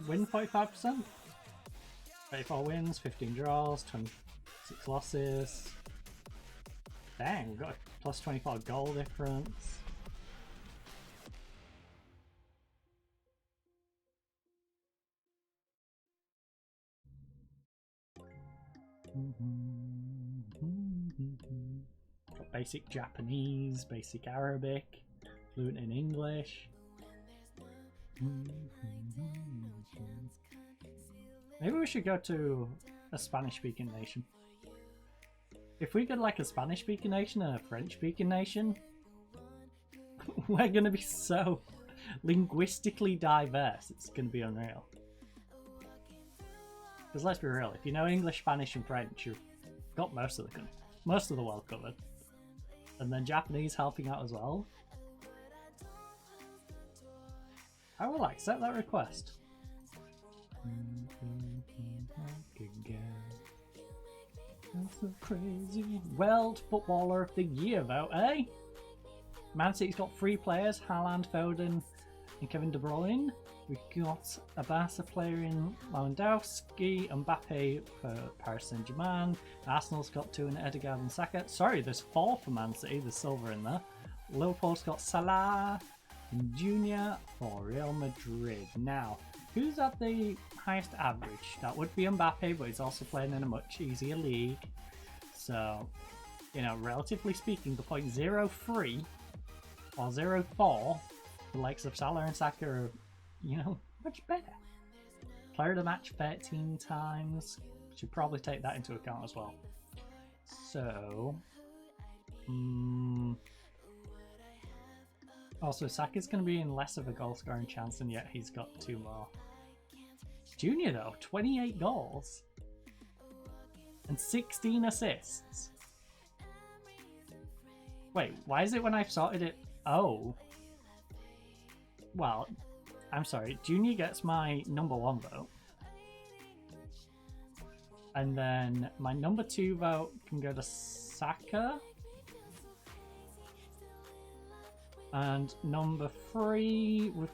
Win 45%. 34 wins, 15 draws, 26 losses. Dang, we've got a plus 24 goal difference. Got basic Japanese, basic Arabic, fluent in English. Maybe we should go to a Spanish-speaking nation. If we get like a Spanish-speaking nation and a French-speaking nation, we're going to be so linguistically diverse, it's going to be unreal. Because let's be real, if you know English, Spanish and French, you've got most of the world covered. And then Japanese helping out as well. I will accept that request. That's so crazy. World Footballer of the Year vote, eh? Man City's got 3 players, Haaland, Foden and Kevin De Bruyne. We've got a Barca player in Lewandowski, Mbappe for Paris Saint-Germain. Arsenal's got 2 in Ødegaard and Saka. Sorry, there's 4 for Man City, there's silver in there. Liverpool's got Salah and Junior for Real Madrid. Now, who's at the highest average? That would be Mbappe, but he's also playing in a much easier league. So, you know, relatively speaking, the point 0.03 or 0.4, the likes of Salah and Saka are, you know, much better. Player of the match 13 times. Should probably take that into account as well. So, also Saka's going to be in less of a goal scoring chance, and yet he's got 2 more. Junior though, 28 goals and 16 assists. Wait, why is it when I've sorted it? Oh. Well, I'm sorry. Junior gets my number 1 vote. And then my number 2 vote can go to Saka. And number 3 with...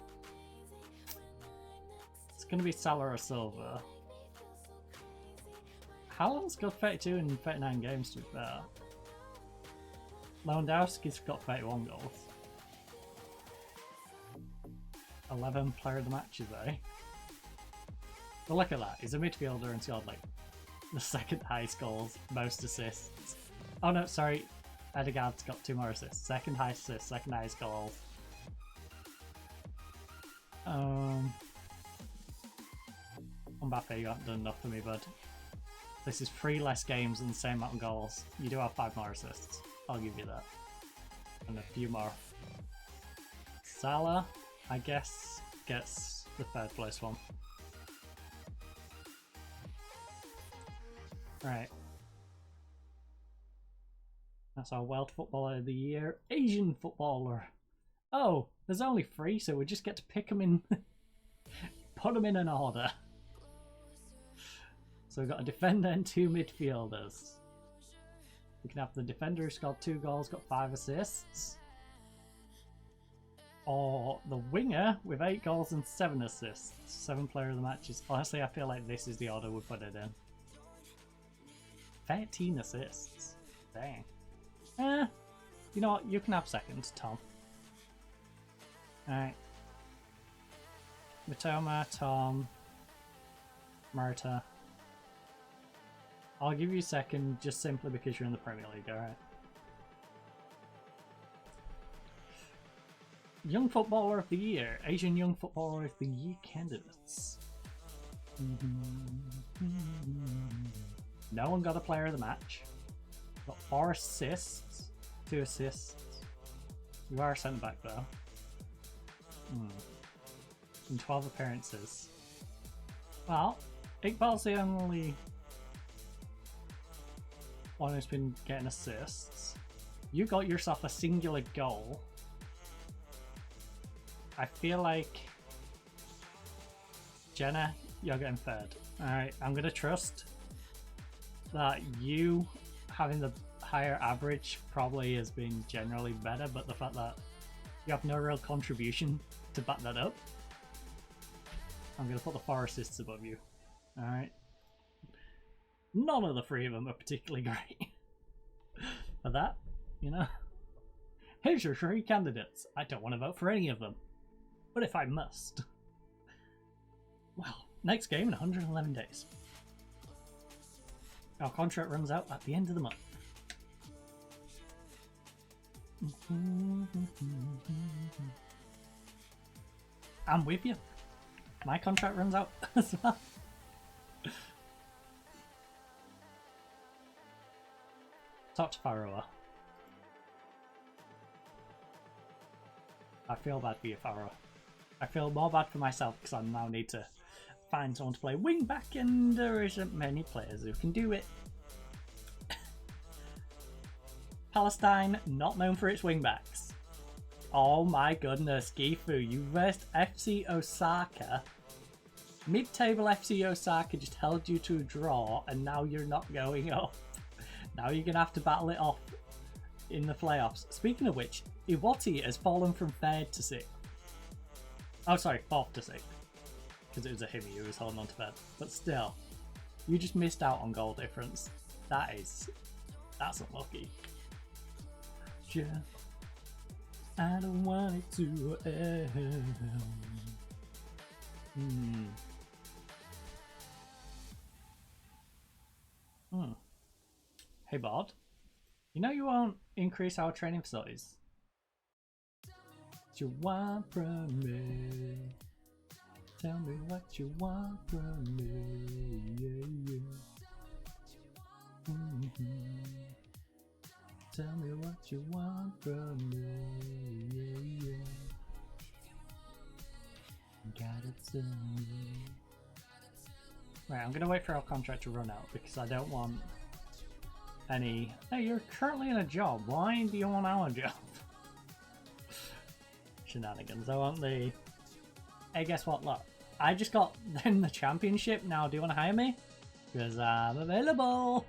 It's going to be Salah or Silva. Haaland's got 32 in 39 games to be fair. Lewandowski's got 31 goals. 11 player of the matches, eh? But look at that, he's a midfielder and scored like the second highest goals, most assists. Oh no, sorry, Odegaard's got 2 more assists. Second highest assists, second highest goals. Mbappe, you haven't done enough for me, bud. This is 3 less games and the same amount of goals. You do have 5 more assists. I'll give you that. And a few more. Salah, I guess, gets the 3rd place one. Right. That's our World Footballer of the Year. Asian Footballer. Oh, there's only 3, so we just get to pick them in... put them in an order. So we've got a defender and 2 midfielders. We can have the defender who scored 2 goals, got 5 assists. Or the winger with 8 goals and 7 assists. 7 player of the matches. Honestly, I feel like this is the order we put it in. 13 assists. Dang. You know what? You can have 2nd, Tom. Alright. Matoma, Tom, Marta. I'll give you 2nd just simply because you're in the Premier League, alright? Young Footballer of the Year. Asian Young Footballer of the Year candidates. No one got a player of the match. Got 4 assists. 2 assists. You are centre back though. In 12 appearances. Well, Iqbal's the only one who's been getting assists. You got yourself a singular goal. I feel like Jenna, you're getting 3rd. Alright, I'm gonna trust that you having the higher average probably has been generally better, but the fact that you have no real contribution to back that up, I'm gonna put the 4 assists above you. Alright. None of the 3 of them are particularly great. But that, you know. Here's your 3 candidates. I don't want to vote for any of them. But if I must. Well, next game in 111 days. Our contract runs out at the end of the month. I'm with you. My contract runs out as well. Talk to Faroa. I feel bad for you, Faroa. I feel more bad for myself because I now need to find someone to play wing back, and there isn't many players who can do it. Palestine, not known for its wing backs. Oh my goodness, Gifu, you versed FC Osaka. Mid-table FC Osaka just held you to a draw, and now you're not going up. Now you're going to have to battle it off in the playoffs. Speaking of which, Iwati has fallen from 3rd to 6th. Oh, sorry, 4th to 6th. Because it was a Himi who was holding on to 3rd. But still, you just missed out on goal difference. That's unlucky. Yeah. I don't want it to end. Hey Bod, you know you won't increase our training facilities. What you want from me? Tell me what you want from me. Yeah, yeah. Tell me what you want from me. Yeah, yeah. Gotta tell me. Right, I'm gonna wait for our contract to run out because I don't want any. Hey, you're currently in a job. Why do you want our job? Shenanigans. I want the. Hey, guess what? Look, I just got in the championship. Now, do you want to hire me? Because I'm available.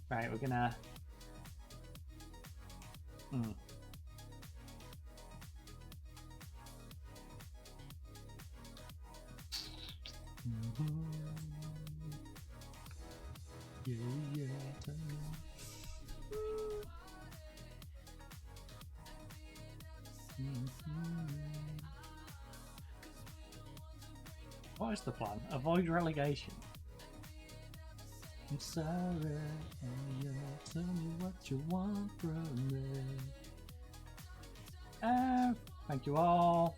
Right, we're gonna. Yeah, yeah, tell me. What is the plan? Avoid relegation. I'm sorry, yeah, tell me what you want from me. Thank you all.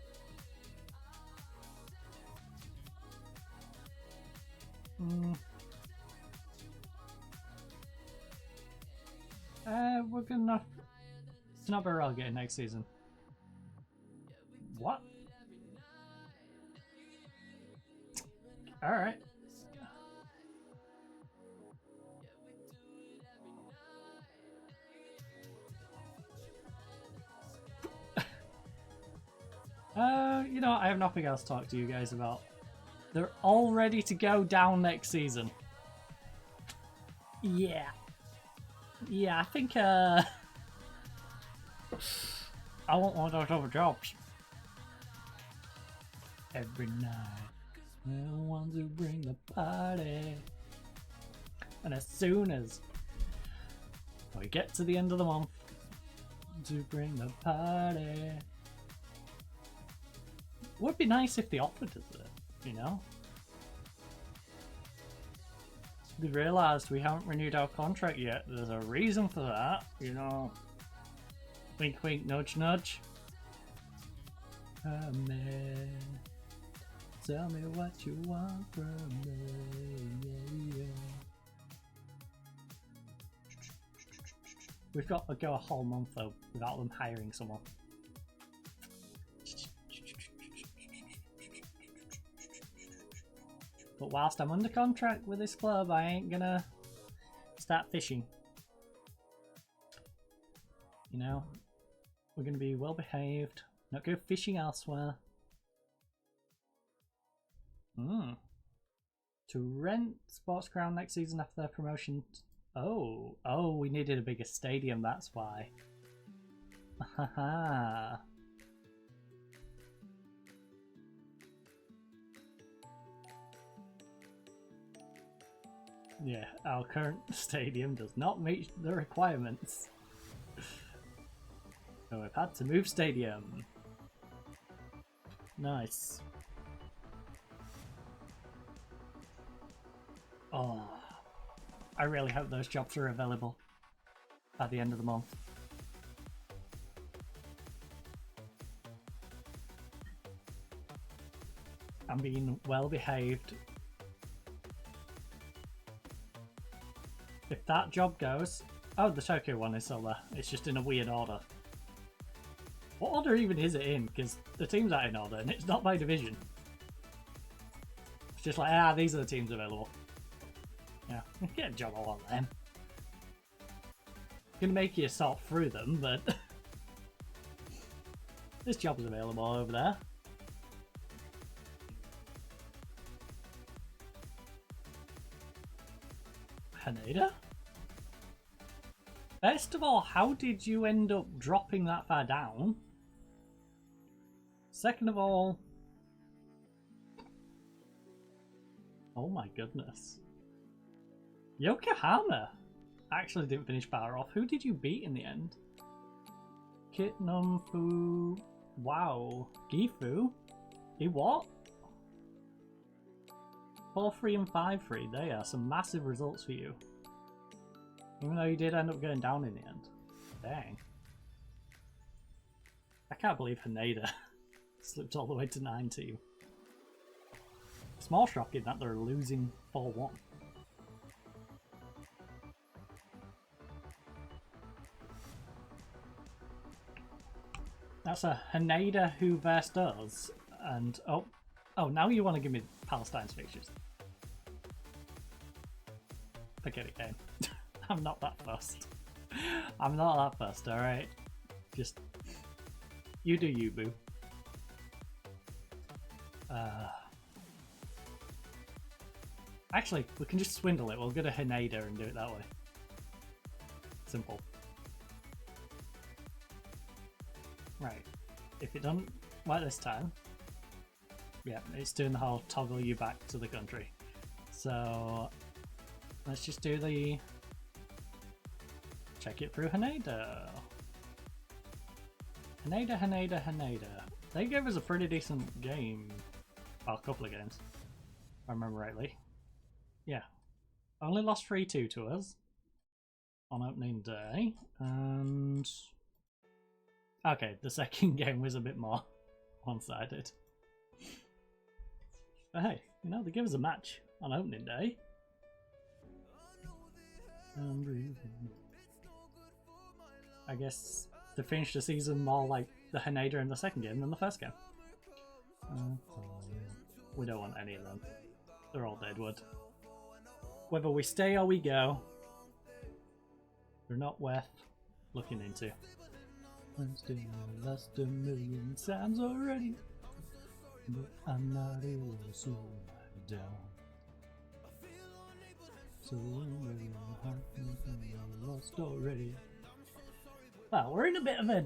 We're good enough to not be relegated next season. What? Alright. You know, I have nothing else to talk to you guys about. They're all ready to go down next season. Yeah. Yeah, I think, I want one of those other jobs. Every night, I want to bring the party. And as soon as we get to the end of the month, to bring the party. Would be nice if they offered us it, you know? We realised we haven't renewed our contract yet. There's a reason for that, you know. Wink wink, nudge nudge. Oh man, tell me what you want from me. Yeah, yeah. We've got to go a whole month though without them hiring someone. But whilst I'm under contract with this club, I ain't gonna start fishing. You know, we're gonna be well behaved, not go fishing elsewhere. To rent Sports Ground next season after their promotion. Oh, we needed a bigger stadium, that's why. Haha. Yeah, our current stadium does not meet the requirements. So we've had to move stadium. Nice. Oh, I really hope those jobs are available at the end of the month. I'm being well behaved. If that job goes... Oh, the Tokyo one is still there. It's just in a weird order. What order even is it in? Because the teams aren't in order and it's not by division. It's just like, these are the teams available. Yeah, get a job on them. Gonna make you sort through them, but... this job is available over there. Haneda? First of all, how did you end up dropping that far down? Second of all... oh my goodness. Yokohama actually didn't finish far off. Who did you beat in the end? Kitnumfu... wow. Gifu? He what? 4-3 and 5-3. They are some massive results for you. Even though you did end up going down in the end. Dang. I can't believe Haneda slipped all the way to 9 team. It's more shocking that they're losing 4-1. That's a Haneda who versed us, and oh, Oh, now you want to give me Palestine's fixtures. Forget it, game. I'm not that fussed. I'm not that fussed, alright? Just... You do you, boo. Actually, we can just swindle it. We'll go to Haneda and do it that way. Simple. Right. If it doesn't work this time... Yeah, it's doing the whole toggle you back to the country. So... Let's just do the... Check it through Haneda. Haneda. They gave us a pretty decent game. Well, a couple of games. If I remember rightly. Yeah. Only lost 3-2 to us. On opening day. And... Okay, the second game was a bit more one-sided. But hey, you know, they give us a match on opening day. I guess to finish the season more like the Haneda in the second game than the first game. We don't want any of them. They're all deadwood. Whether we stay or we go, they're not worth looking into. Lost a million times already, but I'm not able to down. So lost already. Well, we're in a bit of a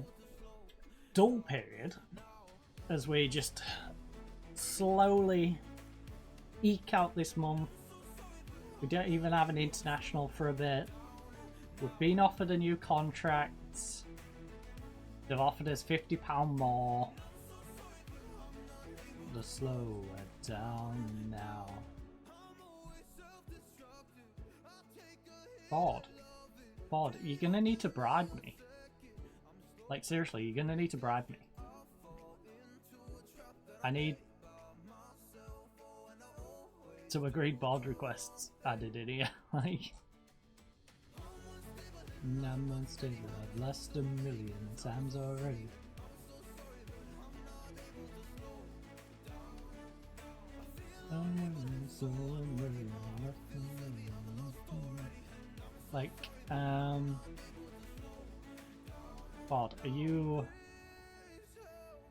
dull period as we just slowly eke out this month. We don't even have an international for a bit. We've been offered a new contract. They've offered us £50 more. The slow it down now. Ford, you're gonna need to bribe me. Like seriously, you're gonna need to bribe me. I need some agreed board requests added in here. Like 9 months later, I've lost a million times already. Like, Bod, are you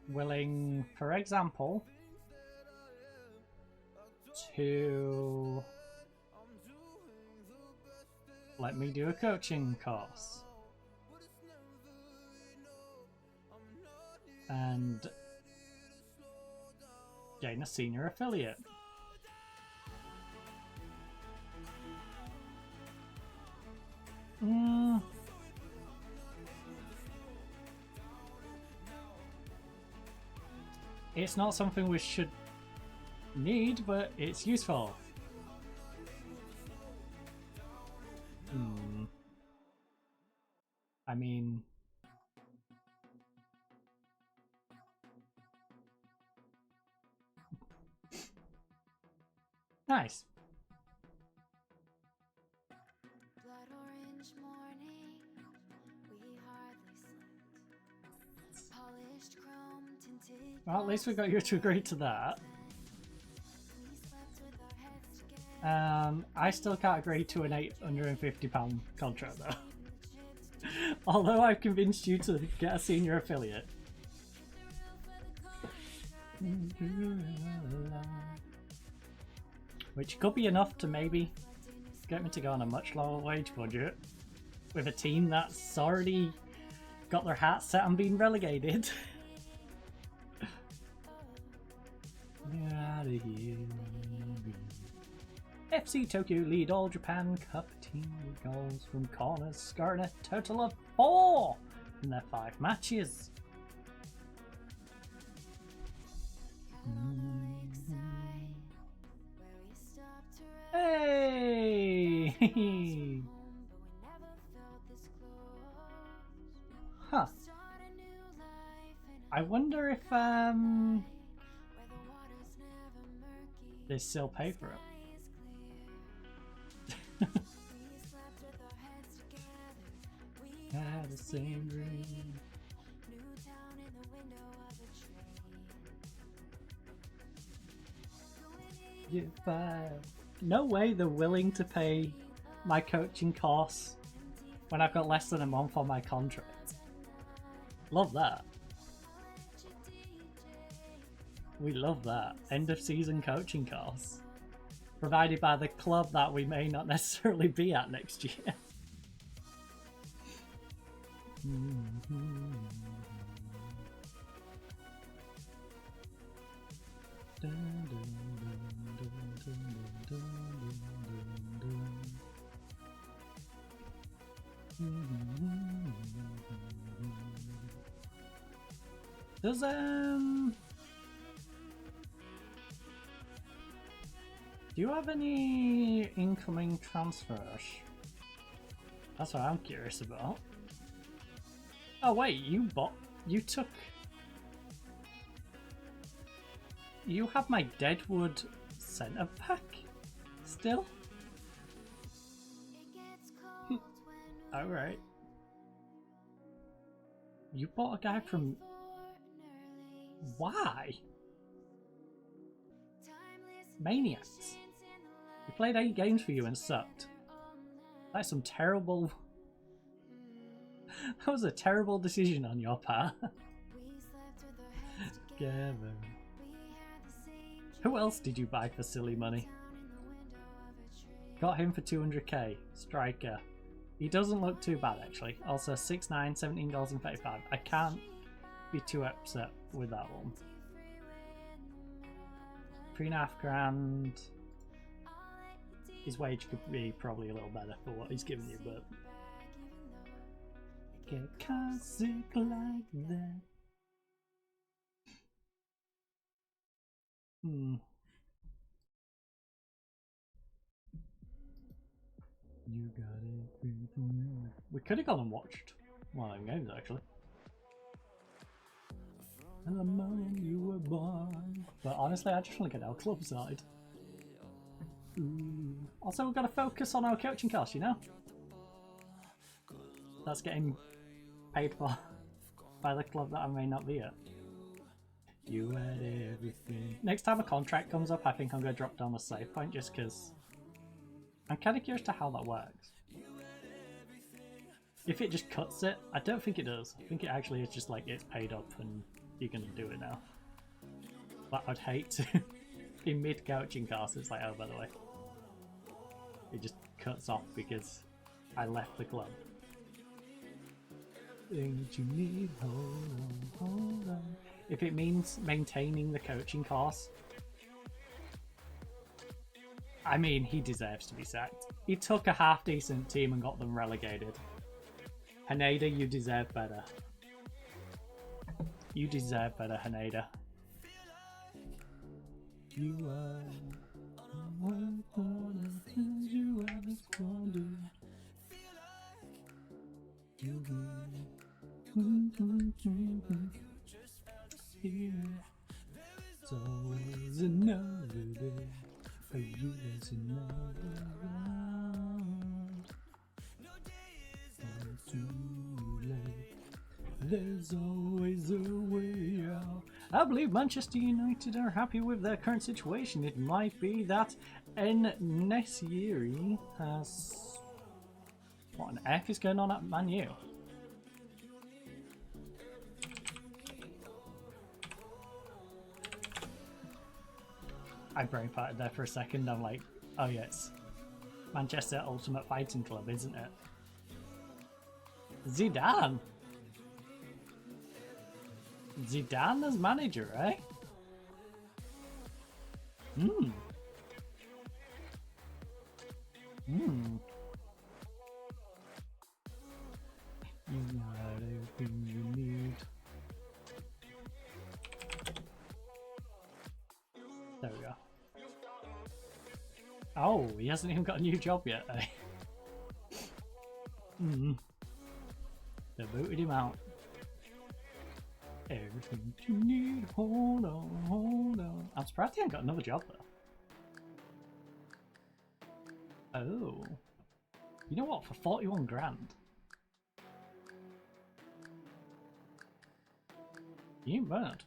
willing, for example, to let me do a coaching course and gain a senior affiliate? It's not something we should need, but it's useful. I mean... Nice. Blood orange morning, we hardly slept. Polished chrome tinted. Well, at least we got you to agree to that. I still can't agree to an £850 contract though. Although I've convinced you to get a senior affiliate. Which could be enough to maybe get me to go on a much lower wage budget with a team that's already got their heart set on being relegated. Get out of here. FC Tokyo lead All Japan Cup team with goals from corners, scoring a total of 4 in their 5 matches. Hey! Huh. I wonder if they still pay for it. Had the same dream. get fired. No way they're willing to pay my coaching costs when I've got less than a month on my contract. Love that. We love that. End of season coaching costs. Provided by the club that we may not necessarily be at next year. Does do you have any incoming transfers? That's what I'm curious about. Oh wait, you took... You have my Deadwood centre back still? Alright. You bought a guy from... Why? Maniacs. We played 8 games for you and sucked. That's some terrible... That was a terrible decision on your part. Together. Who else did you buy for silly money? Got him for 200k. Striker. He doesn't look too bad actually. Also 6'9", 17 goals and 35. I can't be too upset with that one. 3.5 grand. His wage could be probably a little better for what he's giving you, but get classic like that. You got everything. We could have gone and watched one of them games actually. And the moment you were born. But honestly, I just want to get our club side. Also, we've got to focus on our coaching costs, you know? That's getting paid for by the club that I may not be at. You had everything. Next time a contract comes up, I think I'm going to drop down the save point just because I'm kind of curious to how that works. If it just cuts it, I don't think it does. I think it actually is just like it's paid up and you're going to do it now. But I'd hate to, in mid-coaching costs, it's like, oh, by the way, it just cuts off because I left the club. Things you need, hold on. If it means maintaining the coaching costs, I mean, he deserves to be sacked. He took a half-decent team and got them relegated. Haneda, you deserve better. You deserve better, Haneda. You are one of the things you ever squandered. It's always another day for you. There's another round. It's too late. There's always a way out. I believe Manchester United are happy with their current situation. It might be that Nesiri has... What on earth is going on at Man U? I brain farted there for a second. I'm like, oh yes, Manchester Ultimate Fighting Club, isn't it? Zidane! Zidane as manager, eh? You got everything you need. There we go. Oh, he hasn't even got a new job yet, eh? They booted him out. Everything you need, hold on, hold on. I'm surprised he ain't got another job though. Oh. You know what, for 41 grand? You ain't bad.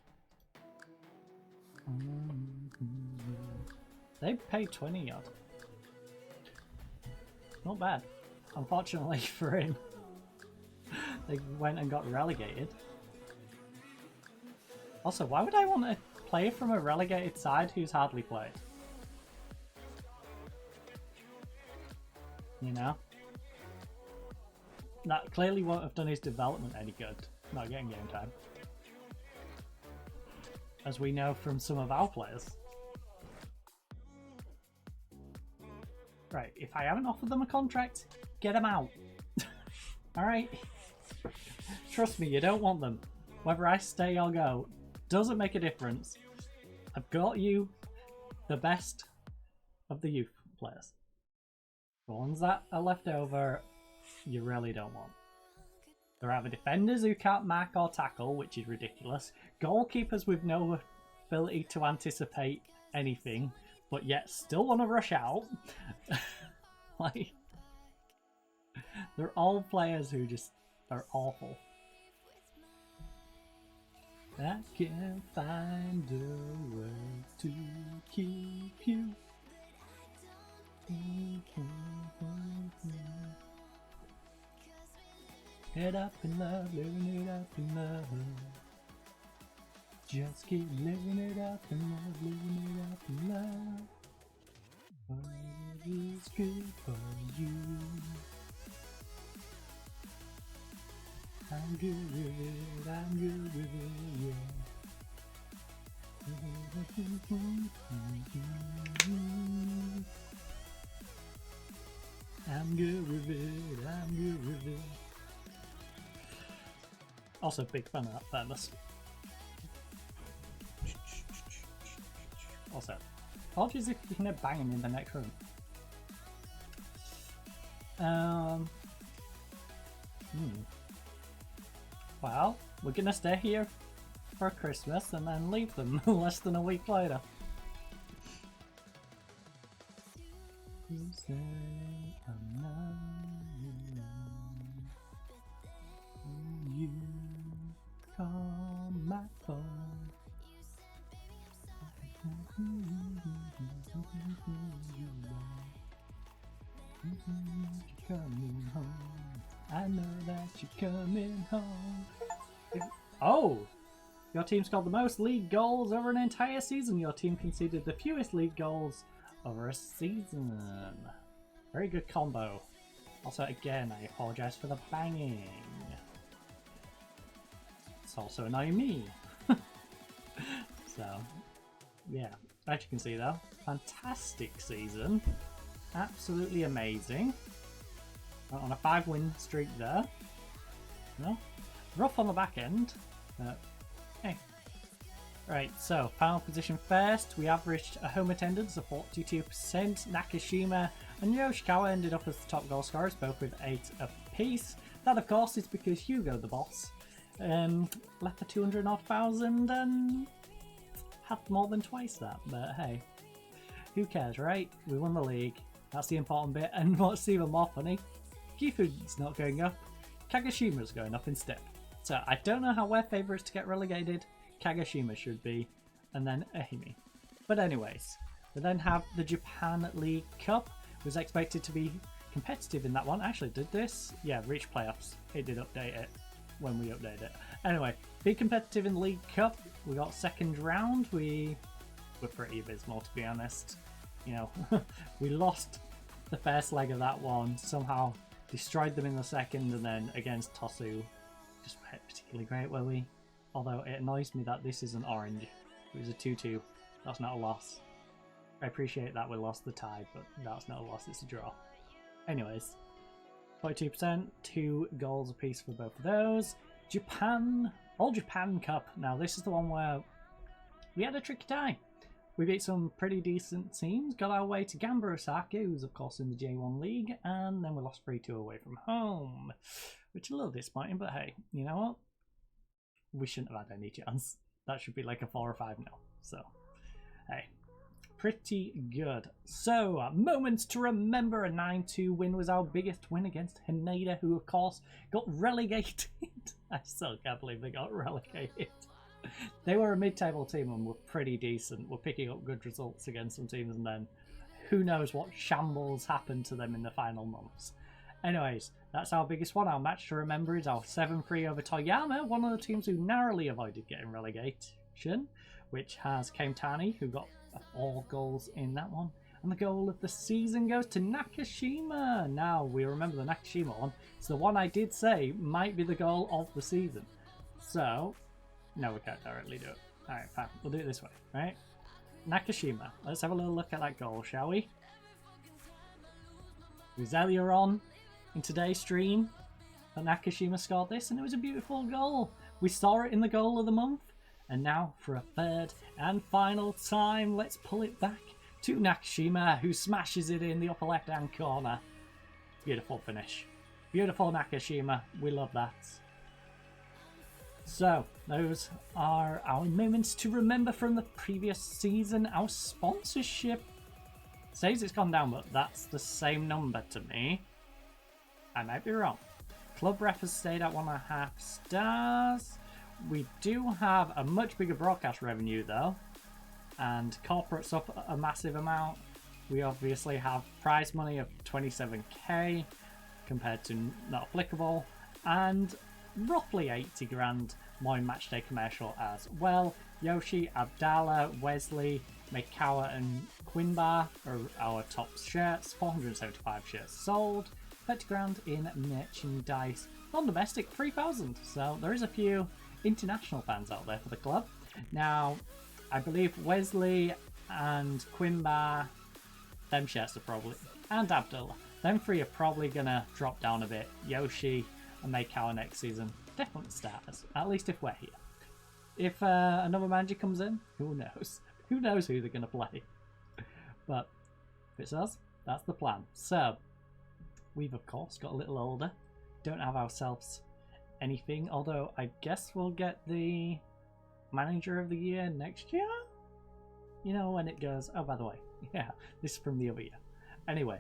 They paid 20 odd. Not bad. Unfortunately for him, they went and got relegated. Also, why would I want to play from a relegated side who's hardly played? You know? That clearly won't have done his development any good, not getting game time. As we know from some of our players. Right, if I haven't offered them a contract, get them out. Alright? Trust me, you don't want them. Whether I stay or go, doesn't make a difference. I've got you the best of the youth players. The ones that are left over, you really don't want. There are either defenders who can't mark or tackle, which is ridiculous, goalkeepers with no ability to anticipate anything, but yet still want to rush out. Like, they're all players who just are awful. I can't find a way to keep you. Head up in love, living it up in love. Just keep living it up in love, living it up in love. What is good for you? I'm good with it, I'm good with it, yeah. I'm good with it, I'm good with it. Also, big fan of that famous. Also, apologies if you hear banging in the next room. Well, we're gonna stay here for Christmas and then leave them less than a week later. You say I'm not you call my phone. Coming home. I know that you're coming home. Oh! Your team scored the most league goals over an entire season. Your team conceded the fewest league goals over a season. Very good combo. Also, again, I apologise for the banging. It's also annoying me. So, yeah. As you can see though, fantastic season. Absolutely amazing. On a 5-win streak there. No? Rough on the back end, but hey. Right, so final position first. We averaged a home attendance of 42%. Nakashima and Yoshikawa ended up as the top goal scorers, both with 8 apiece. That, of course, is because Hugo, the boss, left for 200,000 and had more than twice that. But hey, who cares, right? We won the league. That's the important bit. And what's even more funny, Gifu's not going up, Kagashima's going up instead. So I don't know how we're favourites to get relegated. Kagoshima should be, and then Ehime. But anyways, we then have the Japan League Cup. It was expected to be competitive in that one. Actually, did this? Yeah, reach playoffs. It did update it when we updated it. Anyway, be competitive in the League Cup. We got second round. We were pretty abysmal, to be honest. You know, we lost the first leg of that one. Somehow destroyed them in the second, and then against Tosu, just weren't particularly great, were we? Although it annoys me that this isn't orange. It was a 2-2. That's not a loss. I appreciate that we lost the tie, but that's not a loss, it's a draw. Anyways, 42%, 2 goals apiece for both of those. Japan, All Japan Cup. Now this is the one where we had a tricky tie. We beat some pretty decent teams, got our way to Gamba Osaka, who's of course in the J1 League, and then we lost 3-2 away from home. Which is a little disappointing, but hey, you know what? We shouldn't have had any chance. That should be like a 4 or 5-0. So, hey, pretty good. So, moments to remember. A 9-2 win was our biggest win against Haneda, who of course got relegated. I still can't believe they got relegated. They were a mid-table team and were pretty decent. Were picking up good results against some teams, and then who knows what shambles happened to them in the final months. Anyways, that's our biggest one. Our match to remember is our 7-3 over Toyama, one of the teams who narrowly avoided getting relegation, which has Keimtani, who got 4 goals in that one. And the goal of the season goes to Nakashima. Now, we remember the Nakashima one. It's the one I did say might be the goal of the season. So, no, we can't directly do it. Alright, fine. We'll do it this way, right? Nakashima. Let's have a little look at that goal, shall we? It was earlier on in today's stream that Nakashima scored this, and it was a beautiful goal. We saw it in the goal of the month. And now, for a third and final time, let's pull it back to Nakashima, who smashes it in the upper left-hand corner. Beautiful finish. Beautiful Nakashima. We love that. So, those are our moments to remember from the previous season. Our sponsorship says it's gone down, but that's the same number to me. I might be wrong. Club ref has stayed at 1.5 stars. We do have a much bigger broadcast revenue though, and corporate's up a massive amount. We obviously have prize money of 27k compared to not applicable, and roughly 80 grand more in matchday commercial as well. Yoshi, Abdallah, Wesley, Mekawa and Quinbar are our top shirts. 475 shirts sold. 30 grand in merchandise. Non-domestic, 3,000. So there is a few international fans out there for the club. Now, I believe Wesley and Quinbar, them shirts are probably, and Abdullah, them 3 are probably gonna drop down a bit. Yoshi and Mekawa next season, definitely starters, at least if we're here. If another manager comes in, who knows? Who knows who they're gonna play? But if it's us, that's the plan. So, we've of course got a little older, don't have ourselves anything, although I guess we'll get the manager of the year next year? You know, when it goes, oh, by the way, yeah, this is from the other year. Anyway,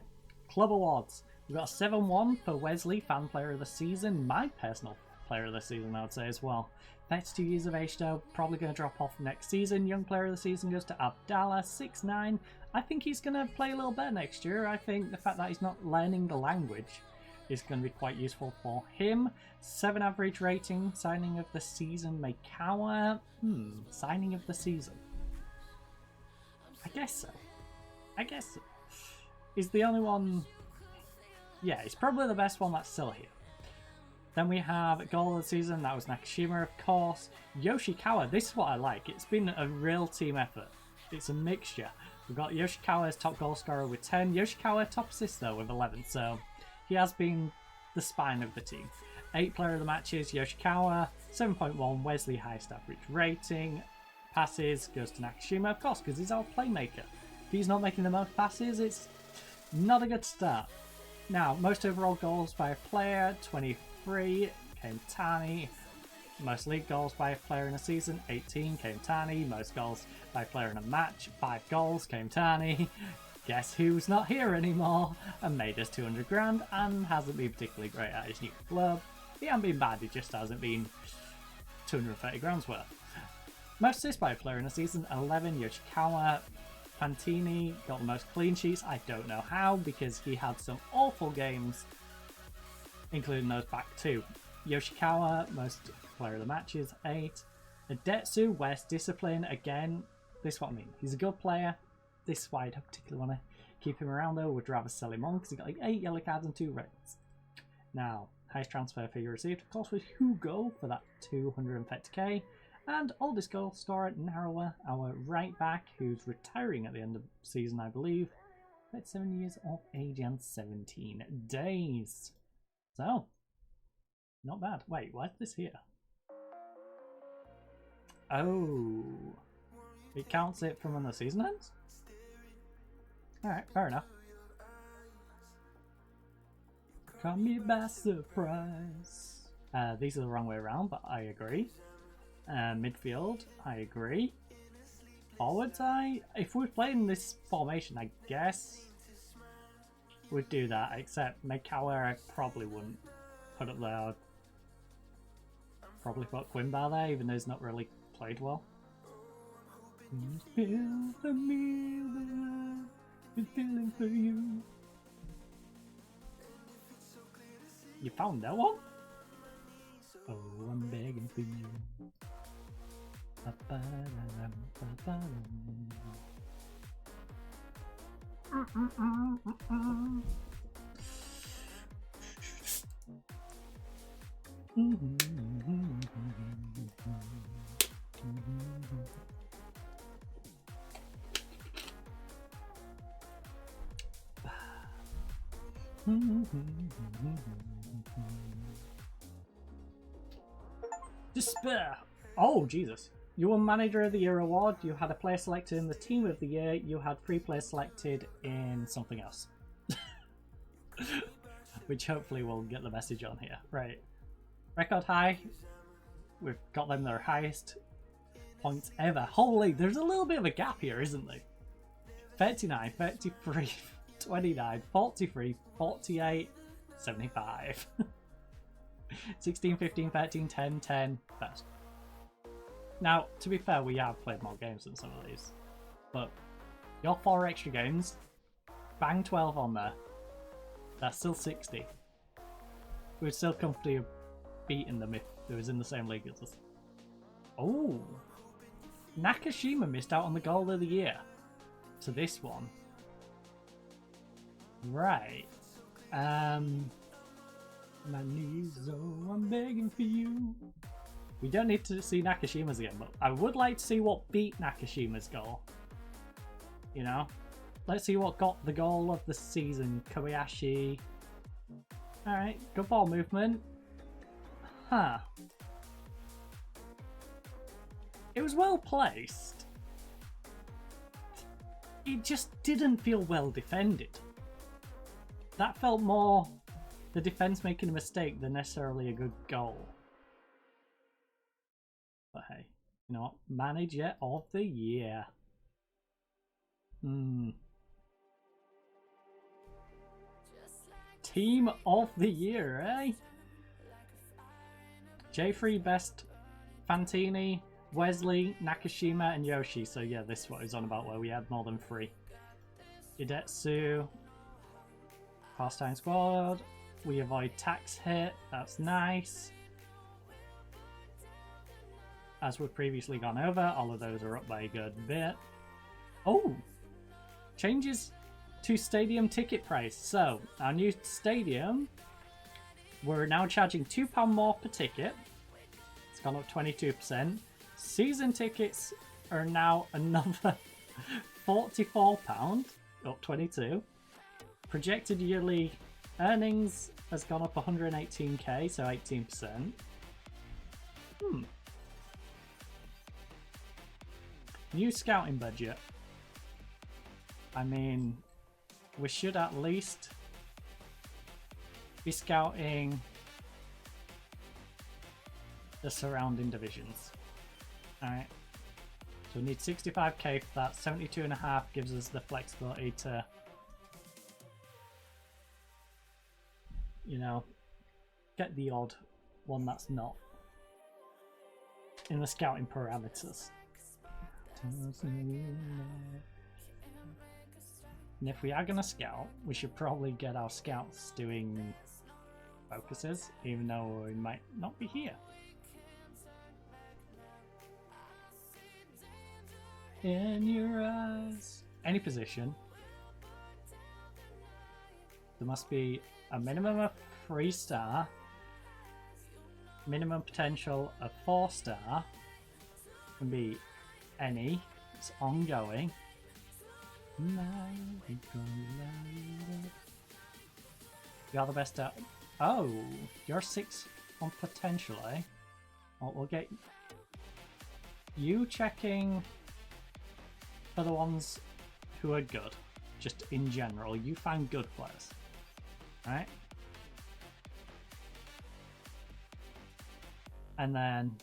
club awards. We've got a 7-1 for Wesley, fan player of the season, my personal player of the season, I would say as well. 32 years of age though, probably going to drop off next season. Young player of the season goes to Abdallah, 6'9". I think he's going to play a little better next year. I think the fact that he's not learning the language is going to be quite useful for him. 7 average rating, signing of the season, Mekawa. Signing of the season. I guess so. I guess so. He's the only one. Yeah, he's probably the best one that's still here. Then we have goal of the season, that was Nakashima, of course. Yoshikawa, this is what I like. It's been a real team effort. It's a mixture. We've got Yoshikawa as top goal scorer with 10. Yoshikawa top assist though with 11, so he has been the spine of the team. 8 player of the matches, Yoshikawa. 7.1, Wesley, highest average rating. Passes goes to Nakashima, of course, because he's our playmaker. If he's not making the most passes, it's not a good start. Now, most overall goals by a player, 23, Keimtani. Most league goals by a player in a season, 18, Keimtani. Most goals by a player in a match, 5 goals, Keimtani. Guess who's not here anymore and made us 200 grand and hasn't been particularly great at his new club. He hasn't been bad, he just hasn't been 230 grand's worth. Most assists by a player in a season, 11, Yoshikawa. Pantini got the most clean sheets. I don't know how, because he had some awful games, including those back 2. Yoshikawa, most player of the matches, 8. Adetsu, West, discipline, again, this is what I mean. He's a good player. This is why I don't particularly want to keep him around though. Would rather sell him on because he got like 8 yellow cards and 2 reds. Now, highest transfer fee received, of course, was Hugo for that 230k. And oldest goal scorer, Narrower, our right back, who's retiring at the end of the season, I believe. 37 years of age and 17 days. So, not bad. Wait, why is this here? Oh, it counts it from when the season ends? Alright, fair enough. Caught me by surprise. These are the wrong way around, but I agree. Midfield, I agree. Forwards, if we're playing this formation, I guess we'd do that, except Mekawa I probably wouldn't put up there. I'd probably put Quinbar there, even though he's not really played well. Feel for me the way I've been feeling for you. You found that one? Oh, I'm begging for you. Despair! Oh, Jesus. You won Manager of the Year award, you had a player selected in the Team of the Year, you had 3 players selected in something else. Which hopefully will get the message on here. Right. Record high. We've got them their highest points ever. Holy, there's a little bit of a gap here, isn't there? 39, 33, 29, 43, 48, 75. 16, 15, 13, 10, 10, best. Now, to be fair, we have played more games than some of these. But your 4 extra games, bang 12 on there. That's still 60. We'd still comfortably have beaten them if they was in the same league as us. Oh! Nakashima missed out on the goal of the year. To this one. Right. My knees, oh, I'm begging for you. We don't need to see Nakashima's again, but I would like to see what beat Nakashima's goal. You know? Let's see what got the goal of the season. Kobayashi. Alright, good ball movement. Huh. It was well placed. It just didn't feel well defended. That felt more the defense making a mistake than necessarily a good goal. But hey, you know what? Manager of the Year. Team of the Year, eh? J3 best Fantini, Wesley, Nakashima, and Yoshi. So yeah, this is what I was on about where we had more than 3. Idetsu, Pastime Squad. We avoid tax hit. That's nice. As we've previously gone over, all of those are up by a good bit. Oh! Changes to stadium ticket price. So, our new stadium, we're now charging £2 more per ticket. It's gone up 22%. Season tickets are now another £44, up 22. Projected yearly earnings has gone up 118k, so 18%. New scouting budget. I mean, we should at least be scouting the surrounding divisions. Alright. So we need 65k for that. 72.5 gives us the flexibility to, you know, get the odd one that's not in the scouting parameters. And if we are going to scout, we should probably get our scouts doing focuses, even though we might not be here. In your eyes. Any position. There must be a minimum of 3-star, minimum potential of 4-star, can be any, it's ongoing. You're the best at. Oh, you're 6 on potential, eh? Well, we'll get you checking for the ones who are good. Just in general, you find good players. Alright? And then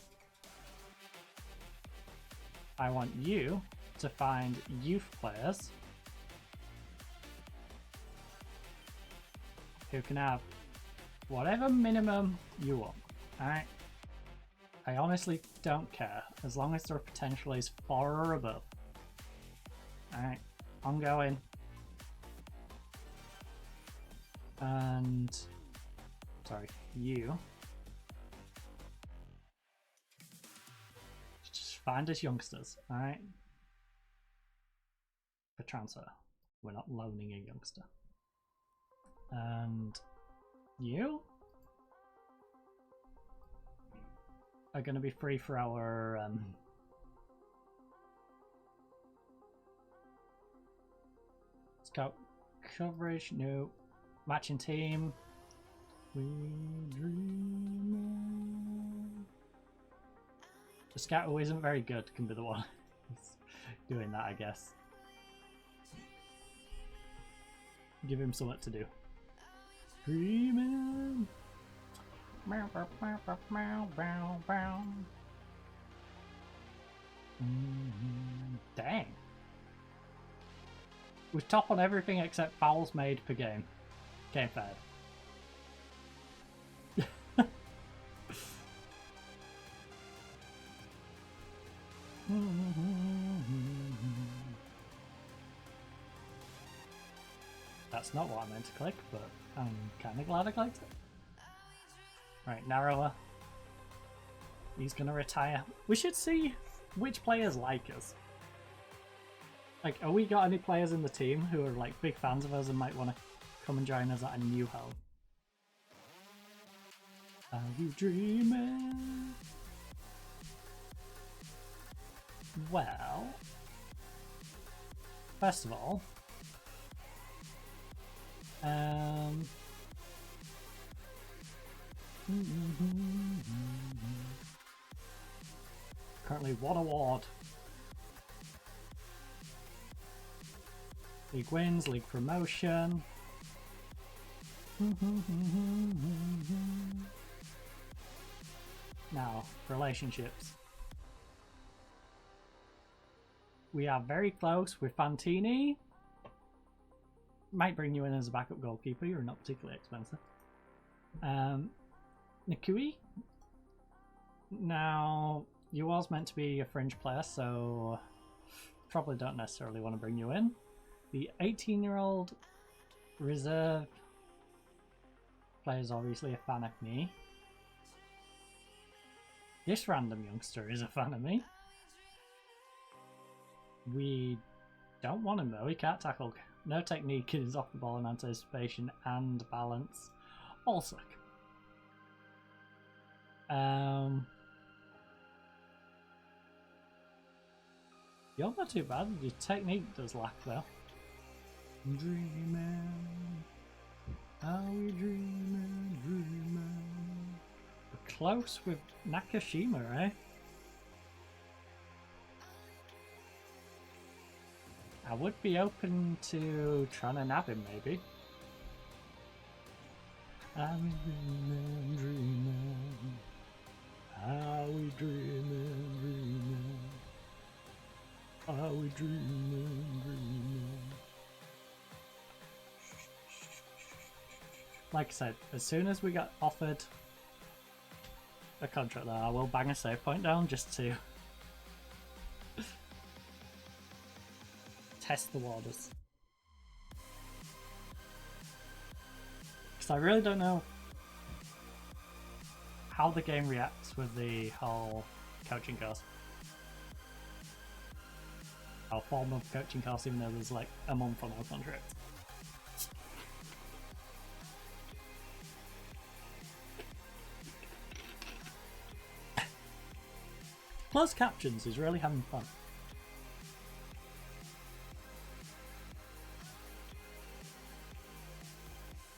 I want you to find youth players who can have whatever minimum you want. Alright? I honestly don't care, as long as their potential is far or above. Alright, ongoing. And... sorry, you. Just find us youngsters, alright? For transfer. We're not loaning a youngster. And... you? Are going to be free for our scout coverage. No. Matching team. We dream. The scout who isn't very good can be the one doing that, I guess. Give him something to do. Dreaming. Dang. We're top on everything except fouls made per game. Game fed. That's not what I meant to click, but I'm kind of glad I clicked it. Right, narrower. He's gonna retire. We should see which players like us. Like, have we got any players in the team who are like big fans of us and might want to come and join us at a new home? Are you dreaming? Well, first of all, currently 1 award. League wins, league promotion. Now, relationships. We are very close with Fantini. Might bring you in as a backup goalkeeper, you're not particularly expensive. Nikui. Now, you was meant to be a fringe player, so probably don't necessarily want to bring you in. The 18-year-old reserve player is obviously a fan of me. This random youngster is a fan of me. We don't want him though, he can't tackle. No technique, is off the ball and anticipation and balance. All suck. You're not too bad, your technique does lack though. Dreaming, are we dreaming, dreaming? We're close with Nakashima, eh? I would be open to trying to nab him, maybe. Are we dreaming, dreaming? Are we dreaming, dreaming? Are we dreaming, dreaming? Like I said, as soon as we got offered a contract there, I will bang a save point down just to test the waters. Because I really don't know how the game reacts with the whole coaching course. Our form of coaching course, even though there's like a month on our contract. Closed captions is really having fun.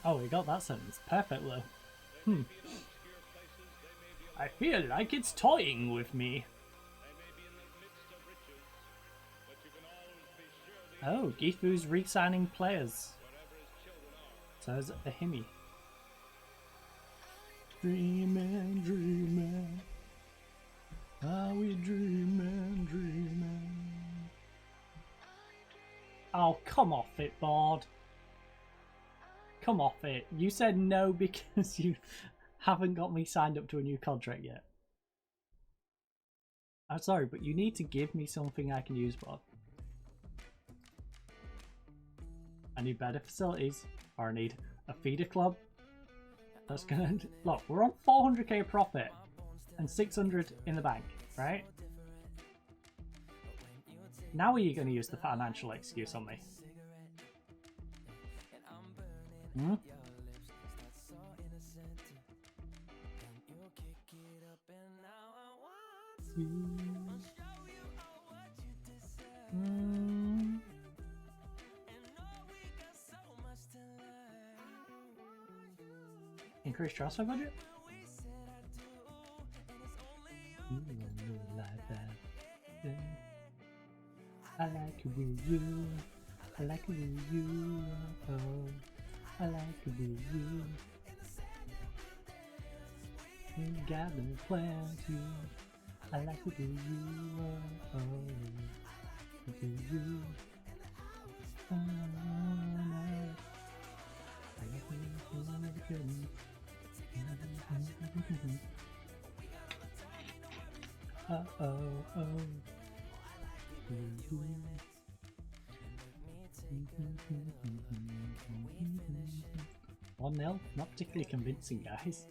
Oh, we got that sentence perfectly. I feel like it's toying with me. Oh, Gifu's re-signing players. So is Ahimi. Dreaming, dreaming. Are we dreaming, dreaming? Oh, come off it, Bard. Come off it. You said no because you haven't got me signed up to a new contract yet. I'm sorry, but you need to give me something I can use, Bob. I need better facilities, or I need a feeder club. That's gonna look. We're on 400k profit and 600 in the bank, right? Now are you going to use the financial excuse on me? Hmm? Increase transfer budget? Like that. Yeah. I like it with you. I like it with you. Oh, I like it with you. Ain't got no plans here. I like it with you. Oh, with you. Oh, I like it with you. Oh. 1-0, not particularly convincing, guys.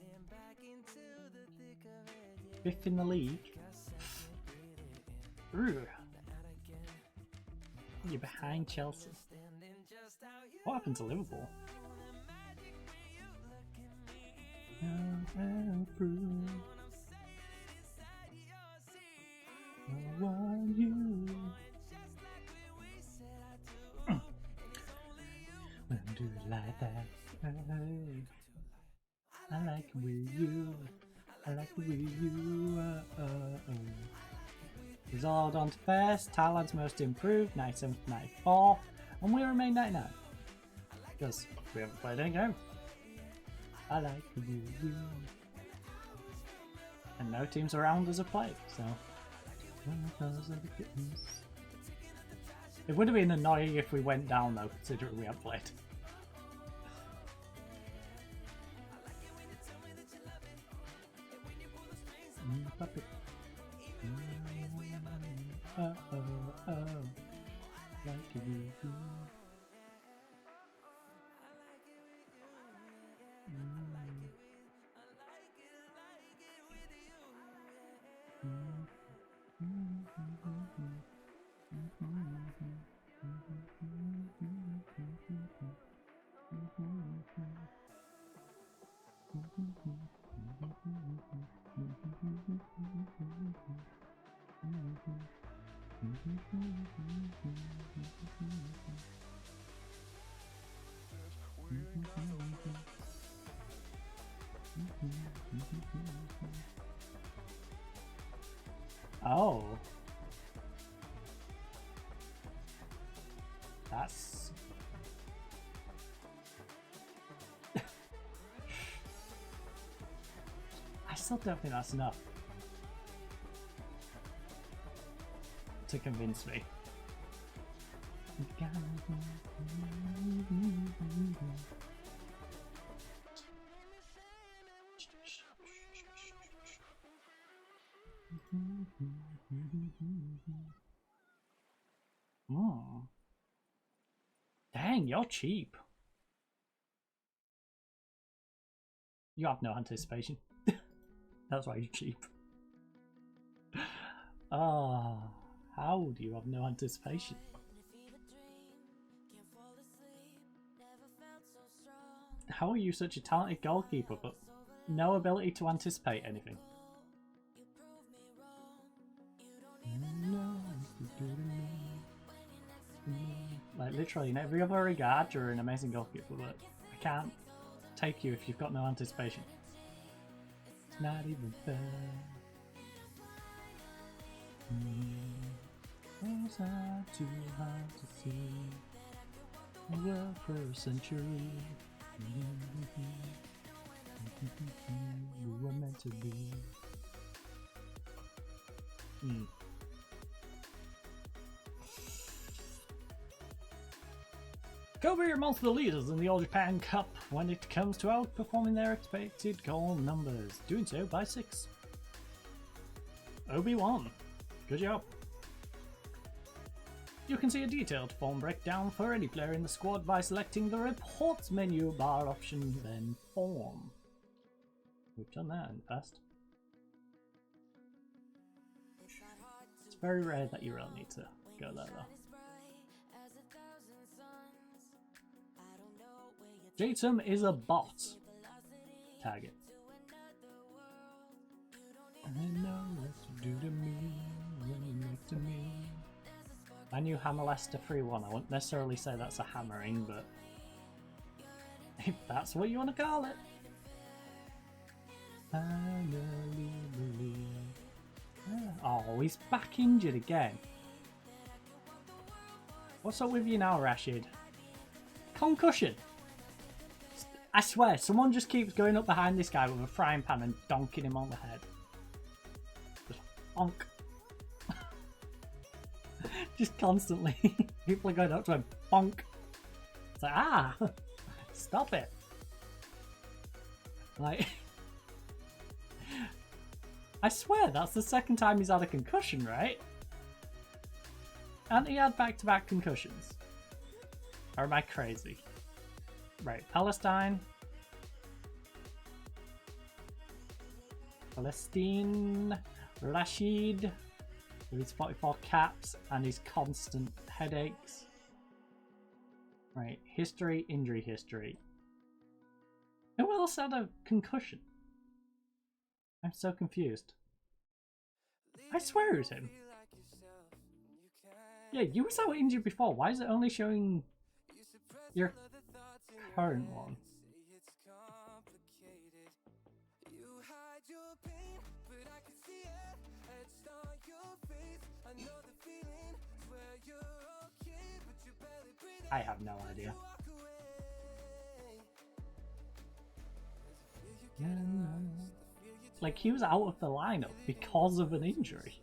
5th in the league. You're behind Chelsea. What happened to Liverpool? I want you. When do you like that? I like it with you. I like it with you. Result on to first. Thailand's most improved, 97th, 94, and we remain 99 because we haven't played any game. I like it with you, and no teams around us have played, so. It would have been annoying if we went down though, considering we have played. Like it with you. Oh, that's I still don't think that's enough to convince me. Dang, you're cheap. You have no anticipation. That's why you're cheap. Ah, how do you have no anticipation? How are you such a talented goalkeeper but no ability to anticipate anything? Like literally in every other regard you're an amazing goalkeeper, but I can't take you if you've got no anticipation. It's not even fair. Was I too hard to see? Well, for a century we were meant to be. Kobe amongst the leaders in the All Japan Cup when it comes to outperforming their expected goal numbers, doing so by 6. Obi-Wan. Good job. You can see a detailed form breakdown for any player in the squad by selecting the reports menu bar option, then form. We've done that in the past. It's very rare that you really need to go there though. Jatum is a bot. Tag it. I know what you do to me when you make to me. I knew Hammer Lester 3-1. I wouldn't necessarily say that's a hammering, but if that's what you want to call it. Oh, he's back injured again. What's up with you now, Rashid? Concussion. I swear, someone just keeps going up behind this guy with a frying pan and donking him on the head. Just bonk. Just constantly. People are going up to him. Bonk. It's like, ah! Stop it. Like, I swear that's the second time he's had a concussion, right? And he had back-to-back concussions. Or am I crazy? Right, Palestine. Palestine. Rashid. With his 44 caps and his constant headaches. Right, history, injury history. Who else had a concussion? I'm so confused. I swear it was him. Yeah, you was out injured before. Why is it only showing your current one? I have no idea. Like, he was out of the lineup because of an injury.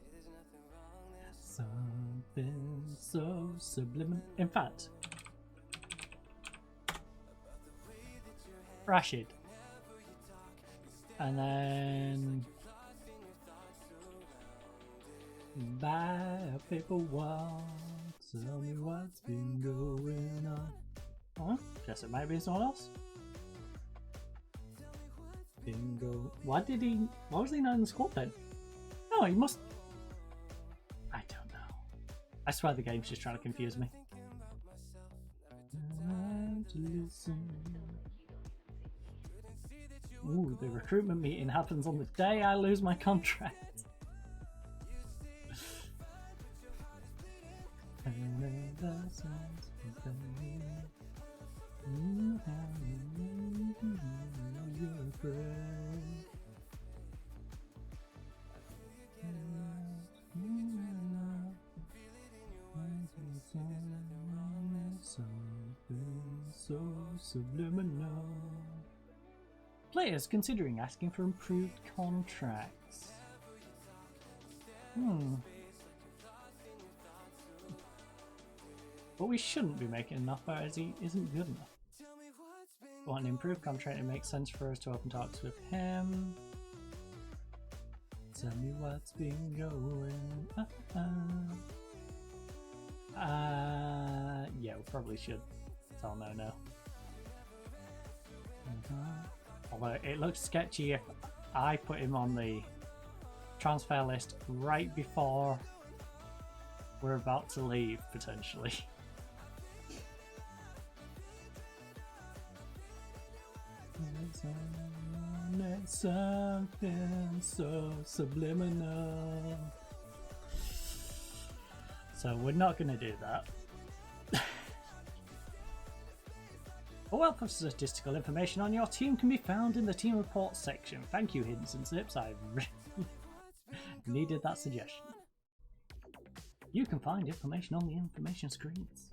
Something so subliminal. In fact, Rashid. And then buy a paper wall. Tell me what's been going on. Oh, guess it might be someone else. Bingo. Why was he not in the squad then? No, he must. I don't know. I swear the game's just trying to confuse me. Ooh, the recruitment meeting happens on the day I lose my contract. So subliminal. Players considering asking for improved contracts. But we shouldn't be making an offer as he isn't good enough. Want an improved contract, it makes sense for us to open talks with him. Tell me what's been going on. Yeah, we probably should tell no. Although it looks sketchy if I put him on the transfer list right before we're about to leave, potentially. It's something so subliminal. So we're not going to do that. A wealth of statistical information on your team can be found in the team report section. Thank you, Hints and Sips. I really needed that suggestion. You can find information on the information screens.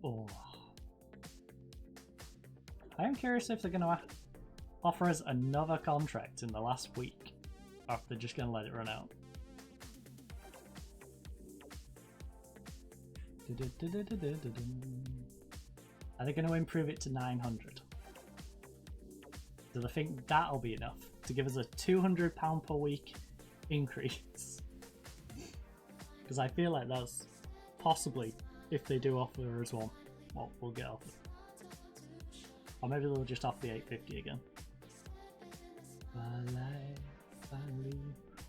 Oh. I am curious if they're going to offer us another contract in the last week, or if they're just going to let it run out. Are they going to improve it to 900? Do they think that'll be enough to give us a £200 per week increase? Because I feel like that's possibly, if they do offer us one, what we'll get offered. Or maybe they'll just offer the 850 again.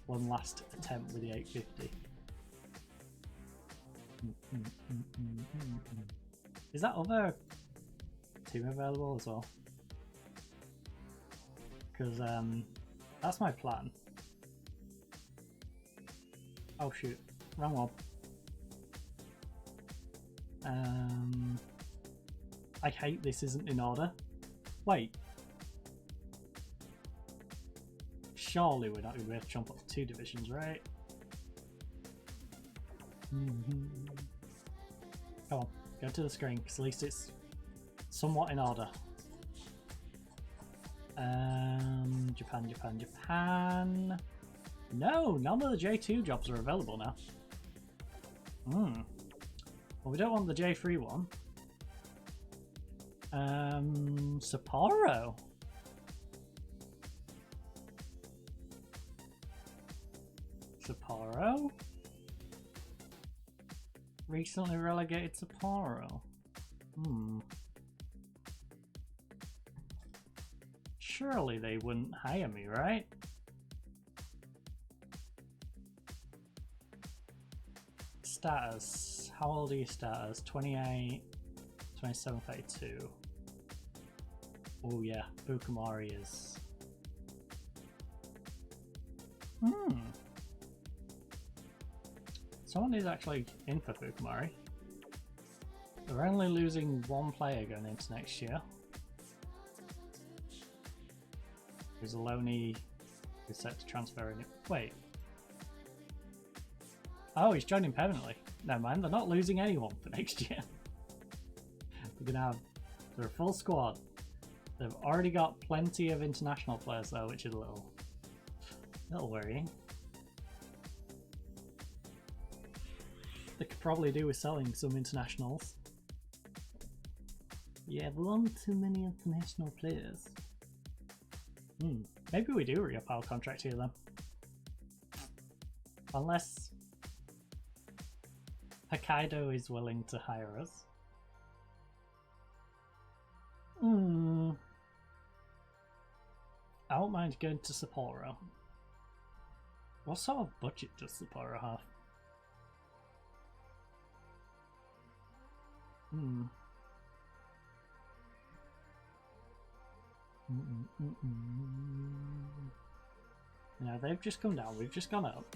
One last attempt with the 850. Is that other team available as well? Because that's my plan. Oh shoot, wrong one. I hate this isn't in order. Wait. Surely we're not going to be able to jump up 2 divisions, right? Come on, go to the screen, because at least it's somewhat in order. Japan. No, none of the J2 jobs are available now. Well, we don't want the J3 one. Sapporo. Sapporo? Recently relegated Sapporo. Surely they wouldn't hire me, right? Status. How old are you status? 28, 27, 32. Oh yeah, Bukamari is... Someone is actually in for Bukamari. We're only losing 1 player going into next year. Rizzoloni is set to transfer in. Wait. Oh, he's joining permanently. Never mind, they're not losing anyone for next year. We're gonna have their full squad. They've already got plenty of international players though, which is a little worrying. They could probably do with selling some internationals. Yeah, one too many international players. Maybe we do re-up our contract here then. Unless Hokkaido is willing to hire us. I don't mind going to Sapporo. What sort of budget does Sapporo have? No, they've just come down, we've just gone up.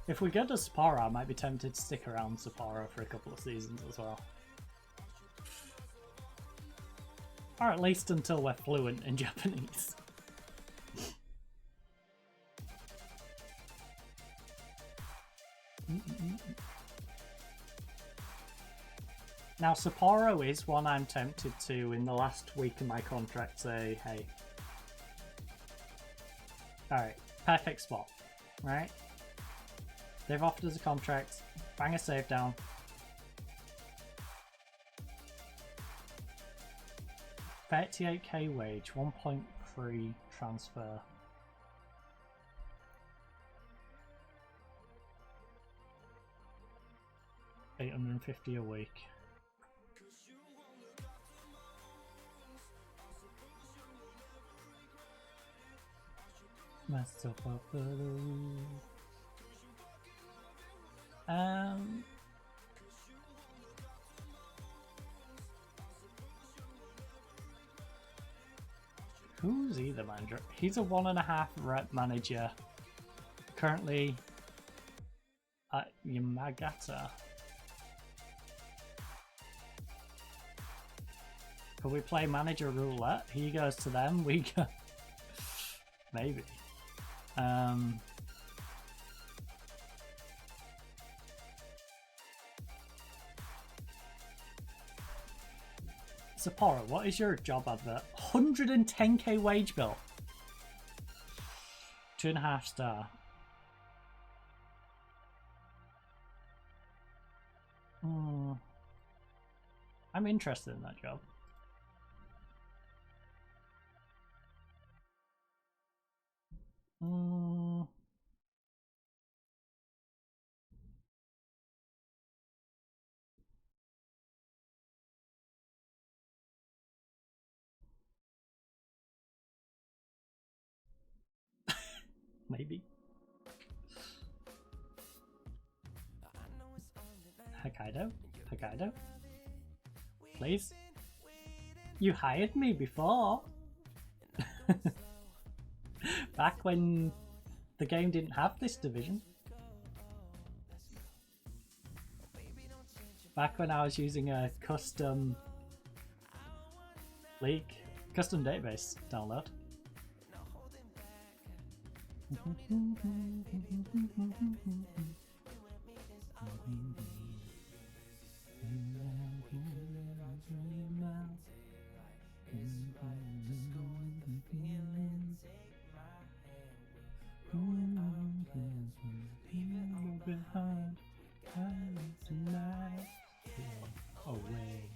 If we go to Sapporo, I might be tempted to stick around Sapporo for a couple of seasons as well. Or at least until we're fluent in Japanese. Now Sapporo is one I'm tempted to in the last week of my contract say, hey. Alright, perfect spot, right? They've offered us a contract, bang a save down. $38k wage, 1.3 transfer. $850 a week. Myself up the who's he the manager? He's a 1.5 rep manager. Currently at Yamagata. Could we play manager roulette? He goes to them, we go. Maybe. Sapporo, what is your job advert? 110k wage bill. 2.5 star. I'm interested in that job. Maybe. Hokkaido? Hokkaido? Please? You hired me before. Back when the game didn't have this division. Back when I was using a custom league, custom database download. Away.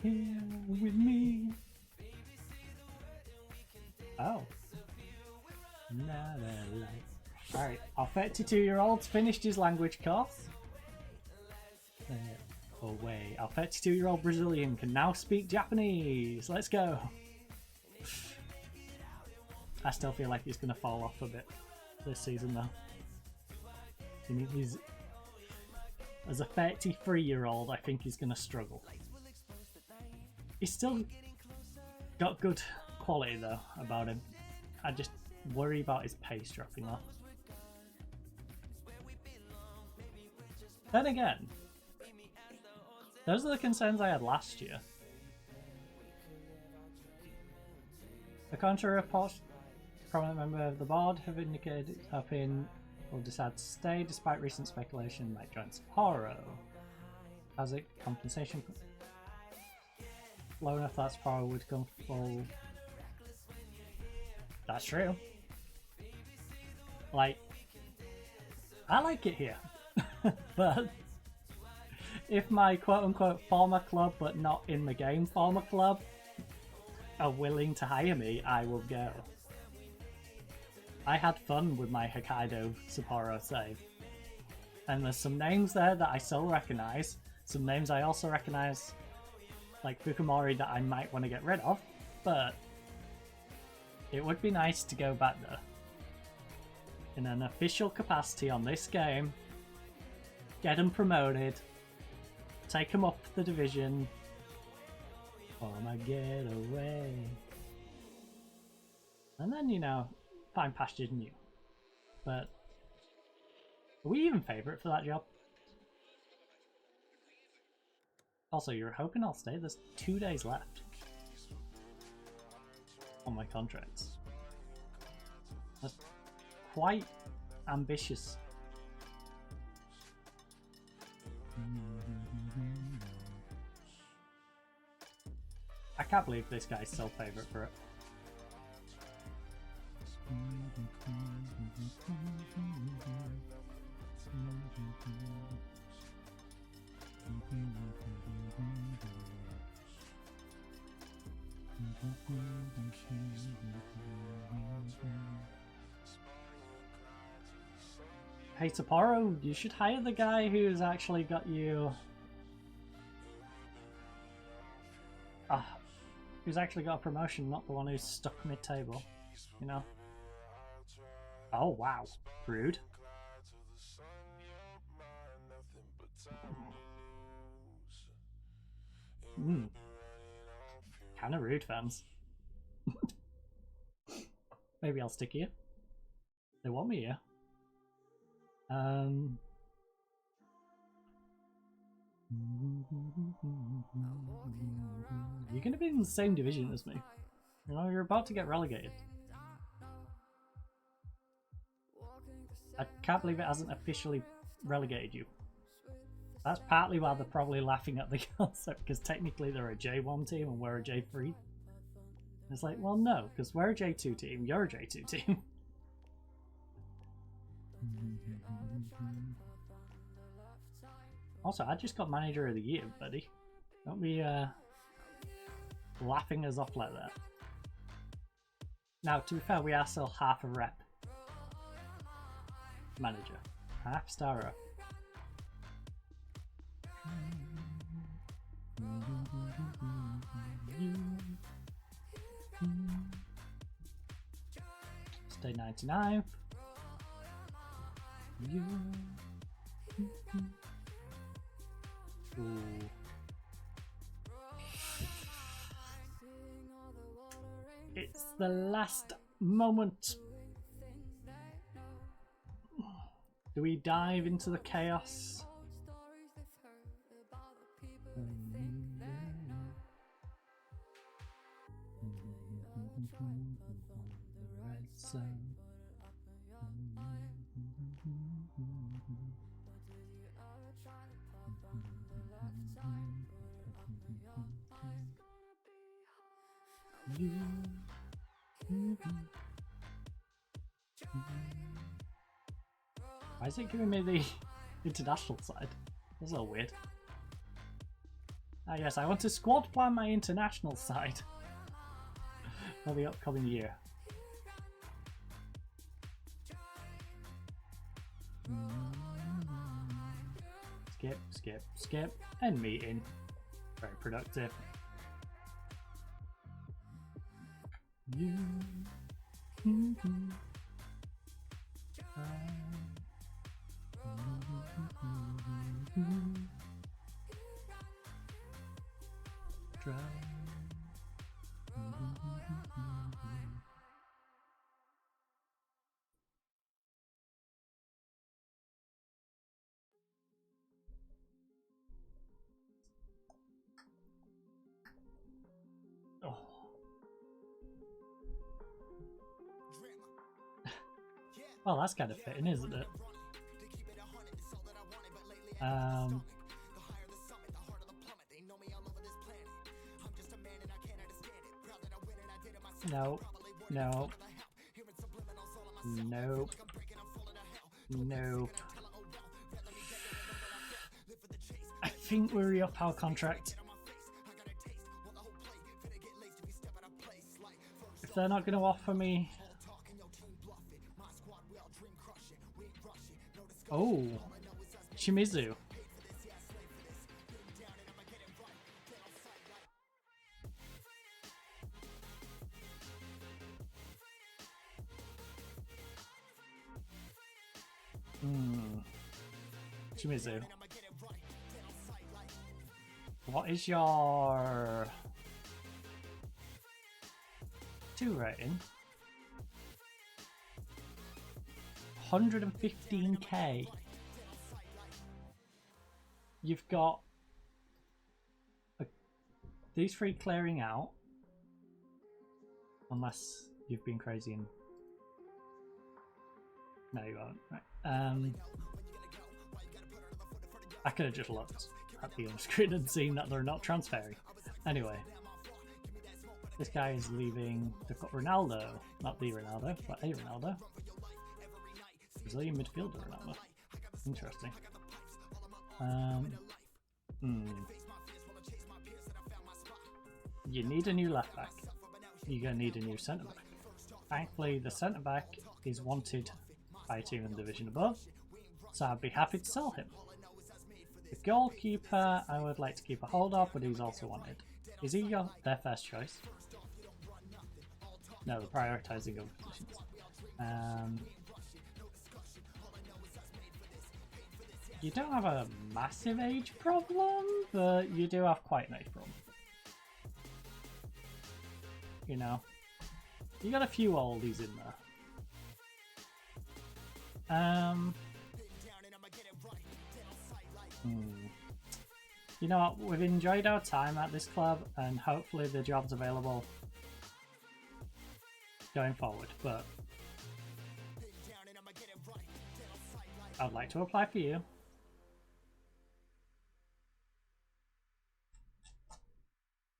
Here with me. Oh. Alright, our 32-year-old's finished his language course. Away. Our 32-year-old Brazilian can now speak Japanese. Let's go. I still feel like he's going to fall off a bit this season though. He's, as a 33-year-old, I think he's going to struggle. He's still got good quality though about him. I just worry about his pace dropping off. Then again, those are the concerns I had last year. According to reports, a prominent member of the board have indicated Hopin will decide to stay despite recent speculation might join Sapporo. As a compensation, low enough that Sapporo would come full. That's true. Like, I like it here, but if my quote-unquote former club, but not in the game former club, are willing to hire me, I will go. I had fun with my Hokkaido Sapporo save. And there's some names there that I still recognise, some names I also recognise, like Fukumori, that I might want to get rid of, but it would be nice to go back there. In an official capacity on this game, get them promoted, take them up the division, for my getaway. And then, you know, find pastures new. But are we even favourite for that job? Also, you're hoping I'll stay? There's 2 days left on my contracts. That's quite ambitious. I can't believe this guy's still favourite for it. Hey Sapporo, you should hire the guy who's actually got you... who's actually got a promotion, not the one who's stuck mid-table, you know? Oh wow, rude. Kinda rude, fans. Maybe I'll stick here. They want me here. You're gonna be in the same division as me. You know, you're about to get relegated. I can't believe it hasn't officially relegated you. That's partly why they're probably laughing at the concept, because technically they're a J1 team and we're a J3. It's like, well, no, because we're a J2 team, you're a J2 team. Also, I just got Manager of the Year, buddy. Don't be laughing us off like that. Now, to be fair, we are still half a rep. Manager. Half star up. Stay 99. Ooh. It's the last moment. Do we dive into the chaos? Why is it giving me the international side? That's a little weird. Ah yes, I want to squad plan my international side for the upcoming year. Skip, skip, skip, and meeting. Very productive. Oh. Well, that's kind of fitting, isn't it? No, no, nope, nope. I think we re-up our contract. If they're not going to offer me... Oh, Shimizu. Shimizu. What is your 2 rating? 115k. You've got these 3 clearing out, unless you've been crazy and no, you won't. Right. I could have just looked at the on screen and seen that they're not transferring. Anyway, this guy is leaving. They've got Ronaldo, not the Ronaldo, but a Ronaldo. Brazilian midfielder Ronaldo. Interesting. You need a new left back. You're gonna need a new centre back. Thankfully, the centre back is wanted by a team in the division above, so I'd be happy to sell him. The goalkeeper, I would like to keep a hold of, but he's also wanted. Is he their first choice? No, the prioritising of positions. You don't have a massive age problem, but you do have quite an age problem. You know, you got a few oldies in there. You know what, we've enjoyed our time at this club and hopefully the job's available going forward, but I'd like to apply for you.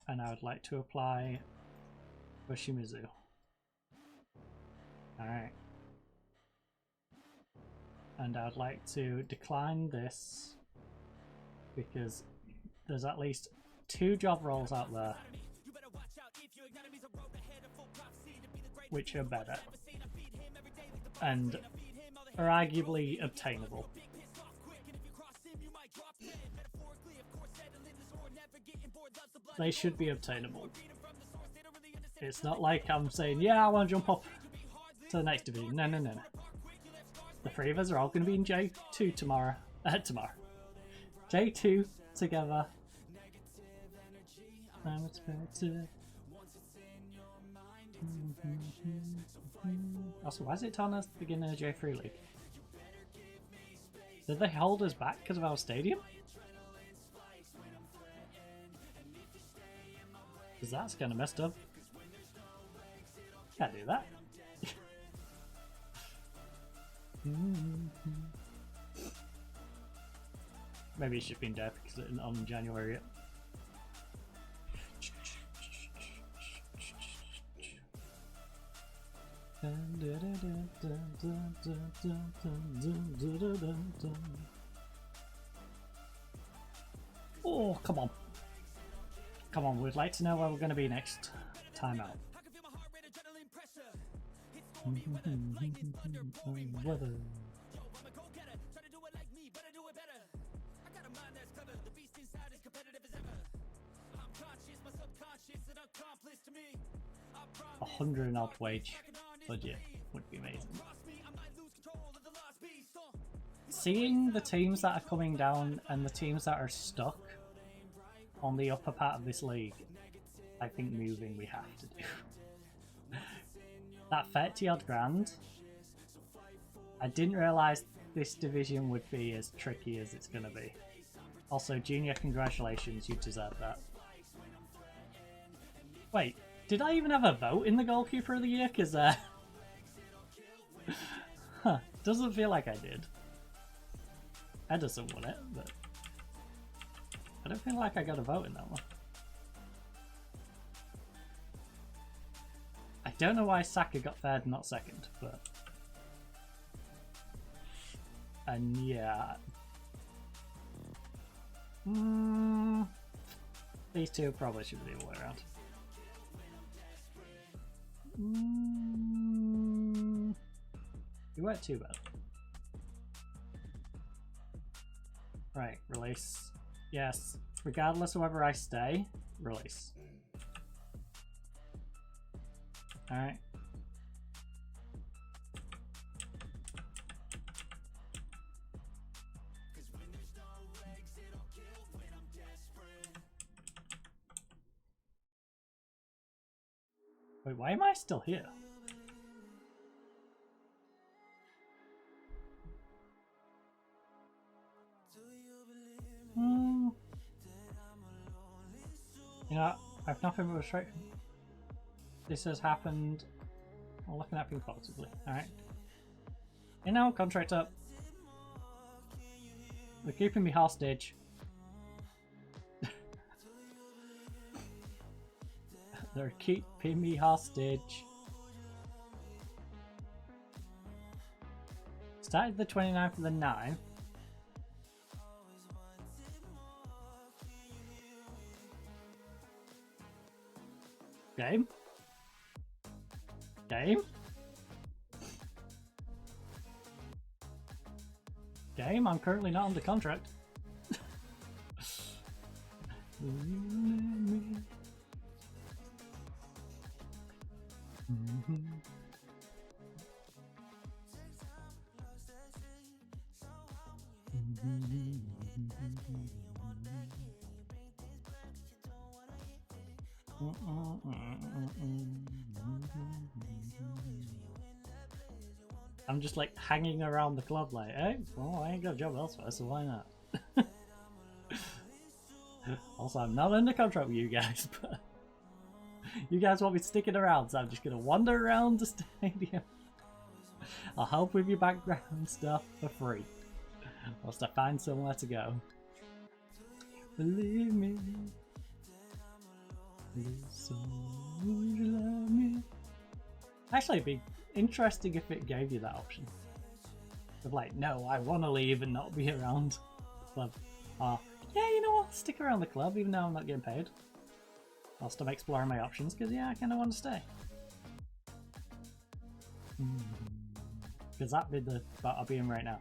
And I would like to apply Yoshimizu. Alright. And I'd like to decline this because there's at least 2 job roles out there which are better and are arguably obtainable. They should be obtainable. It's not like I'm saying, yeah, I want to jump up to the next division. No, no, no, no. The 3 of us are all going to be in J2 tomorrow. J2 together. I'm expected. Also, why is it telling us the beginning of J3 League? Did they hold us back because of our stadium? Because that's kind of messed up. Can't do that. Maybe it's just been dead because it's on January yet. Oh, come on. Come on, we'd like to know where we're going to be next time out. Weather. $100 odd wage budget would be amazing. Seeing the teams that are coming down and the teams that are stuck on the upper part of this league, I think moving we have to do. That 30 odd grand, I didn't realise this division would be as tricky as it's going to be. Also, Junior, congratulations, you deserve that. Wait, did I even have a vote in the goalkeeper of the year? Because, doesn't feel like I did. Edison won it, but I don't feel like I got a vote in that one. I don't know why Saka got third and not second, but... And yeah... These two probably should be the other way around. You weren't too bad. Right, release. Yes, regardless of whether I stay, release. Alright. Wait, why am I still here? You know, I've nothing but restriction. This has happened. I'm looking at things positively. Alright. You know, contract up. They're keeping me hostage. They're keeping me hostage. Started the 29th of the 9th. Game? Game? Game? I'm currently not under contract. I'm just like hanging around the club like, hey, well, I ain't got a job elsewhere, so why not? Also, I'm not under contract with you guys, but you guys want me sticking around, so I'm just gonna wander around the stadium. I'll help with your background stuff for free. Whilst I find somewhere to go. Believe me. Actually, it'd be interesting if it gave you that option. Of like, no, I want to leave and not be around the club. Or, yeah, you know what, stick around the club even though I'm not getting paid. Whilst I'm exploring my options, because yeah, I kind of want to stay. Because that'd be the boat I'll be in right now.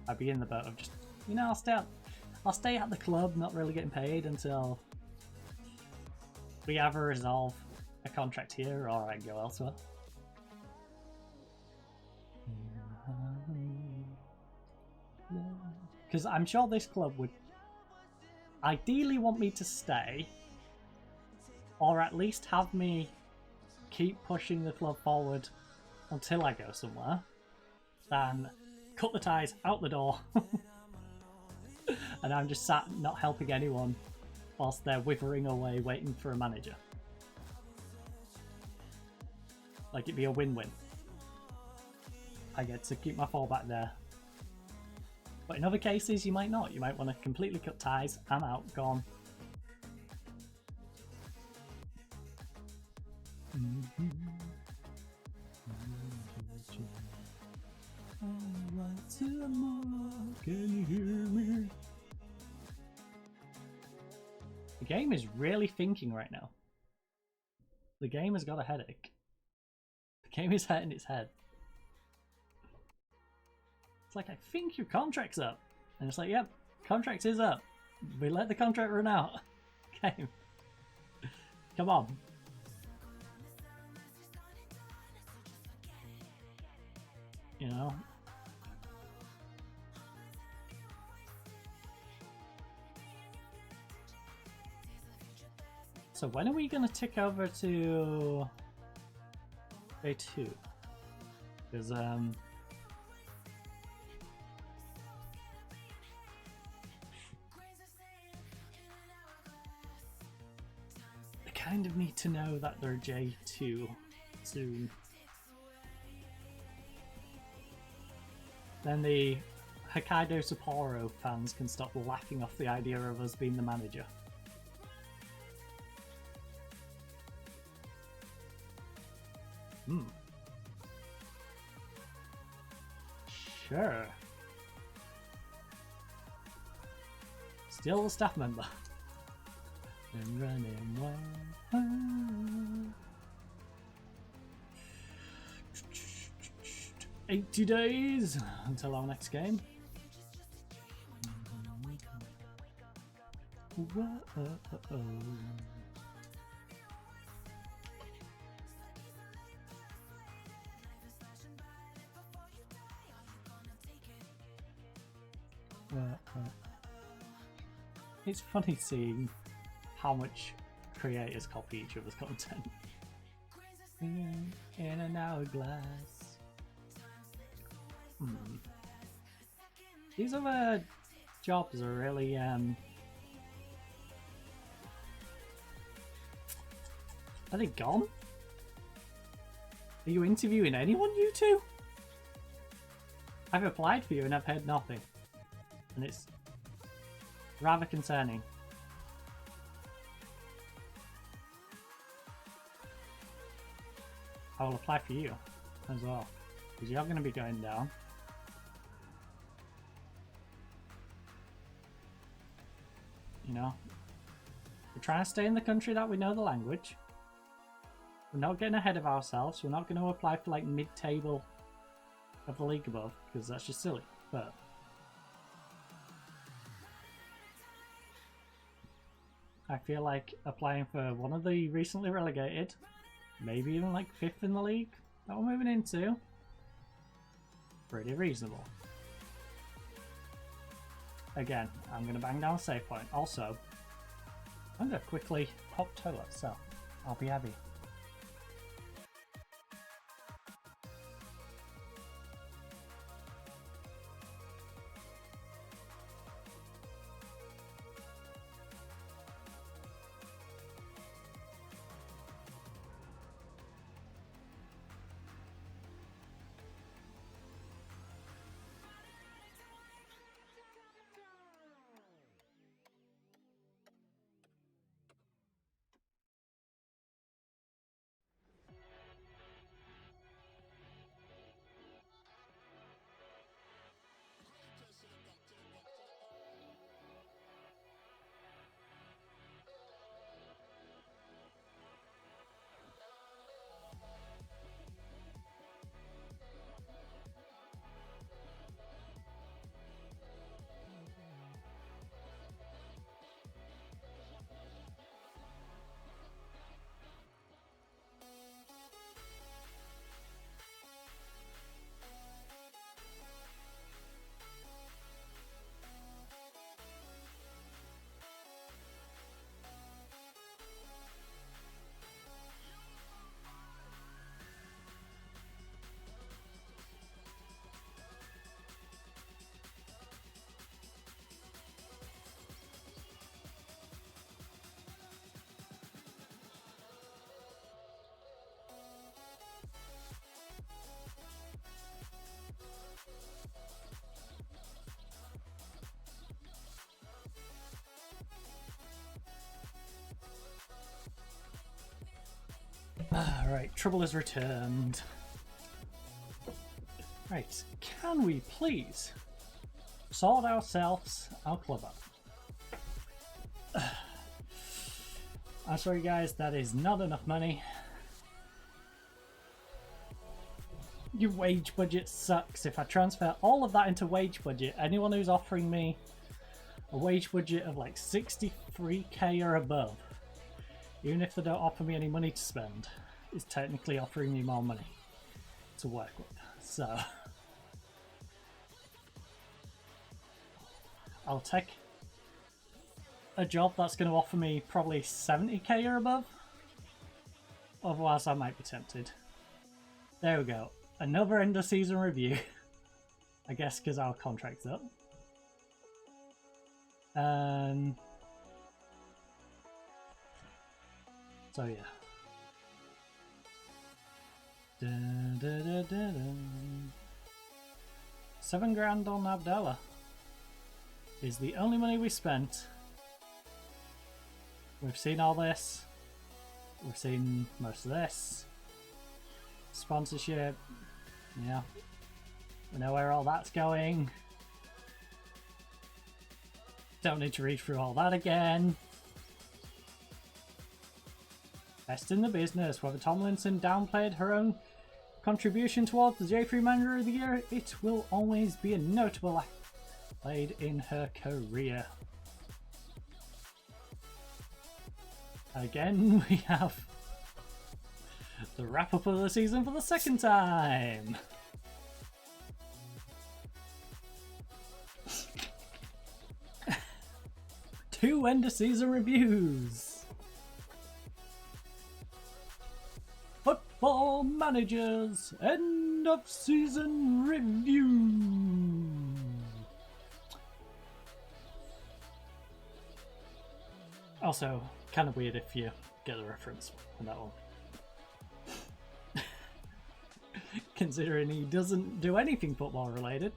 I'd be in the boat of just, you know, I'll stay at the club, not really getting paid until we either resolve a contract here or I go elsewhere. Because I'm sure this club would ideally want me to stay, or at least have me keep pushing the club forward until I go somewhere, than cut the ties out the door and I'm just sat not helping anyone whilst they're withering away waiting for a manager. Like, it'd be a win-win. I get to keep my fallback there. But in other cases, you might not. You might want to completely cut ties. I'm out, gone. Can you hear me? The game is really thinking right now. The game has got a headache. The game is hurting its head. It's like, I think your contract's up. And it's like, yep, contract is up. We let the contract run out. Game. Come on. You know? So when are we going to tick over to day 2? Because I kind of need to know that they're J2 soon. Then the Hokkaido Sapporo fans can stop laughing off the idea of us being the manager. Sure. Still a staff member. And running wild. 80 days until our next game. Whoa. It's funny seeing how much creators copy each other's content. In an hourglass. These other jobs are really are they gone? Are you interviewing anyone, you two? I've applied for you and I've heard nothing. And it's rather concerning. I will apply for you as well, because you're going to be going down. You know, we're trying to stay in the country that we know the language. We're not getting ahead of ourselves. We're not going to apply for like mid-table of the league above, because that's just silly. But I feel like applying for one of the recently relegated, maybe even like 5th in the league that we're moving into, pretty reasonable. Again, I'm going to bang down a save point. Also, I'm going to quickly pop toilet, so I'll be happy. Right, trouble has returned. Right, can we please sort ourselves our club out? I'm sorry guys, that is not enough money. Your wage budget sucks. If I transfer all of that into wage budget, anyone who's offering me a wage budget of like 63k or above, even if they don't offer me any money to spend, is technically offering me more money to work with. So I'll take a job that's going to offer me probably 70k or above. Otherwise I might be tempted. There we go. Another end of season review. I guess because our contract's up. So yeah. Dun, dun, dun, dun, dun. $7,000 on Abdallah is the only money we spent. We've seen all this. We've seen most of this. Sponsorship. Yeah. We know where all that's going. Don't need to read through all that again. Best in the business. Whether Tomlinson downplayed her own contribution towards the J3 Manager of the Year, it will always be a notable accolade in her career. Again, we have the wrap up of the season for the second time. Two end of season reviews. Football Managers end of season review. Also, kind of weird if you get the reference in that one. Considering he doesn't do anything football related.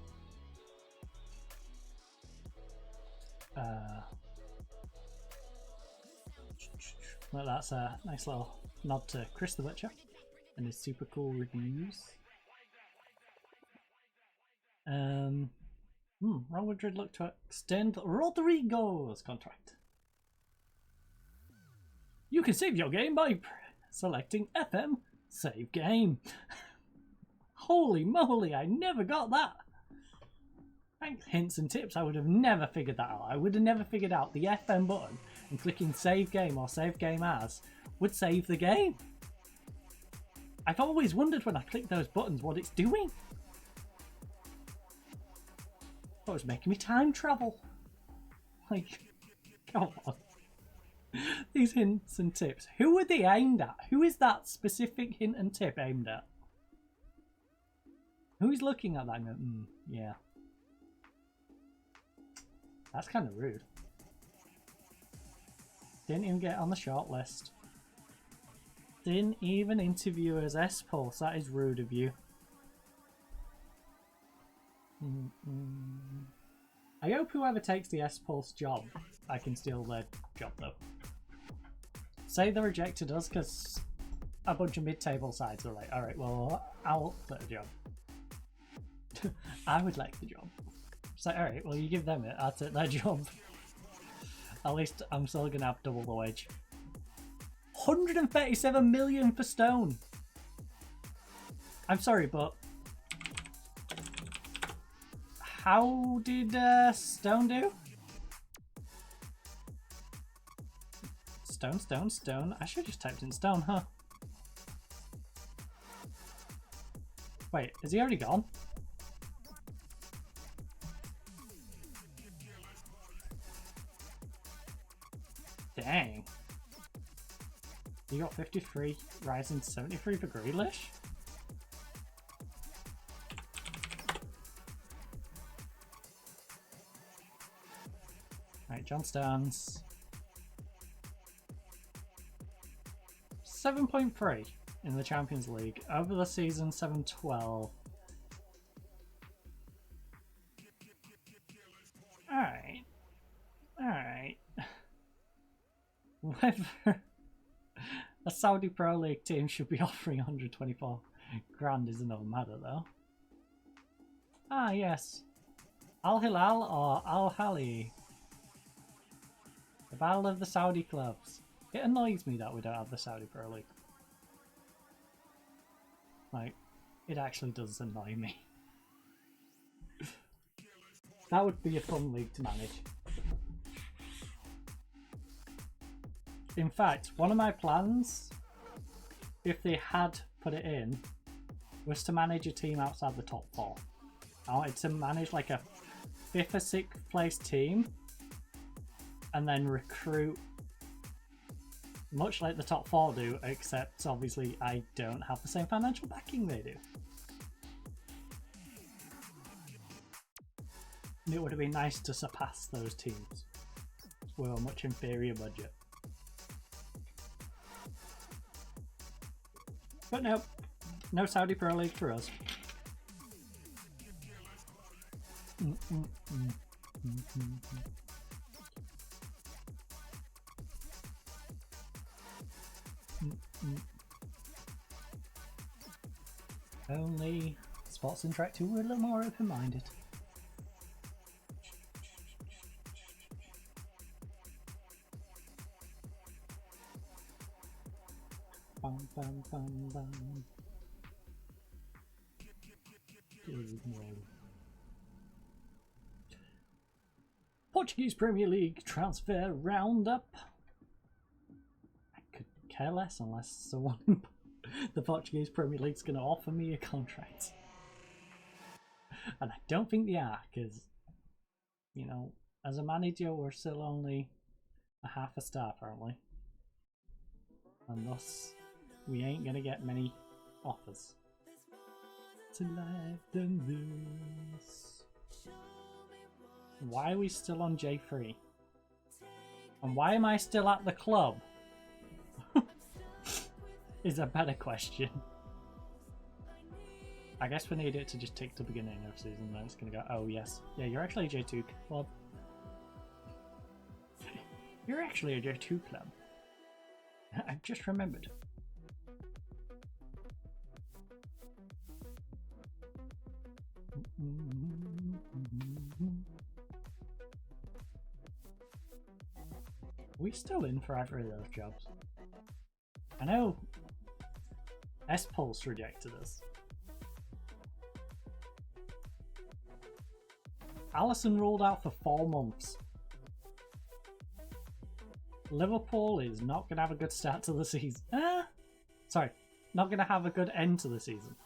Well, that's a nice little nod to Chris the Butcher and his super cool reviews. Real Madrid look to extend Rodrigo's contract. You can save your game by selecting FM Save Game. Holy moly, I never got that. Thanks, hints and tips, I would have never figured that out. I would have never figured out the FM button and clicking Save Game or Save Game As would save the game. I've always wondered when I click those buttons what it's doing. It was making me time travel. Like, come on. These hints and tips. Who are they aimed at? Who is that specific hint and tip aimed at? Who's looking at that and going, yeah. That's kind of rude. Didn't even get on the short list. Didn't even interview as S-Pulse. That is rude of you. I hope whoever takes the S-Pulse job, I can steal their job though. Say they rejected us because a bunch of mid-table sides are like, alright, well, I'll get a job. I would like the job. It's like, alright, well, you give them it, I'll take their job. At least I'm still going to have double the wage. 137 million for Stone. I'm sorry, but how did Stone do? Stone. I should have just typed in Stone, huh? Wait, is he already gone? Dang. You got 53, rising 73 for Grealish? Right, John Stones. 7.3 in the Champions League. Over the season, 7-12. Alright. Whether A Saudi Pro League team should be offering 124 grand is another matter though. Ah yes. Al Hilal or Al Hali. The battle of the Saudi clubs. It annoys me that we don't have the Saudi Pro League. Like, it actually does annoy me. That would be a fun league to manage. In fact, one of my plans, if they had put it in, was to manage a team outside the top 4. I wanted to manage like a 5th or 6th place team and then recruit much like the top 4 do, except obviously I don't have the same financial backing they do. And it would have been nice to surpass those teams with a much inferior budget. But no, no Saudi Pro League for us. Only Sports Interactive were a little more open-minded. Bum, bum, bum, bum. Portuguese Premier League transfer roundup. I could care less unless someone in the Portuguese Premier League's going to offer me a contract. And I don't think they are, because, you know, as a manager, we're still only a half a star apparently. And thus, we ain't going to get many offers. To life than this. Why are we still on J3? And why am I still at the club? Is a better question. I guess we need it to just take the beginning of season, then it's gonna go, oh yes. Yeah, you're actually a J2 club. You're actually a J2 club. I've just remembered. Are we still in for either of those jobs? I know S-Pulse rejected us. Allison ruled out for 4 months. Liverpool is not going to have a good start to the season. Sorry, not going to have a good end to the season.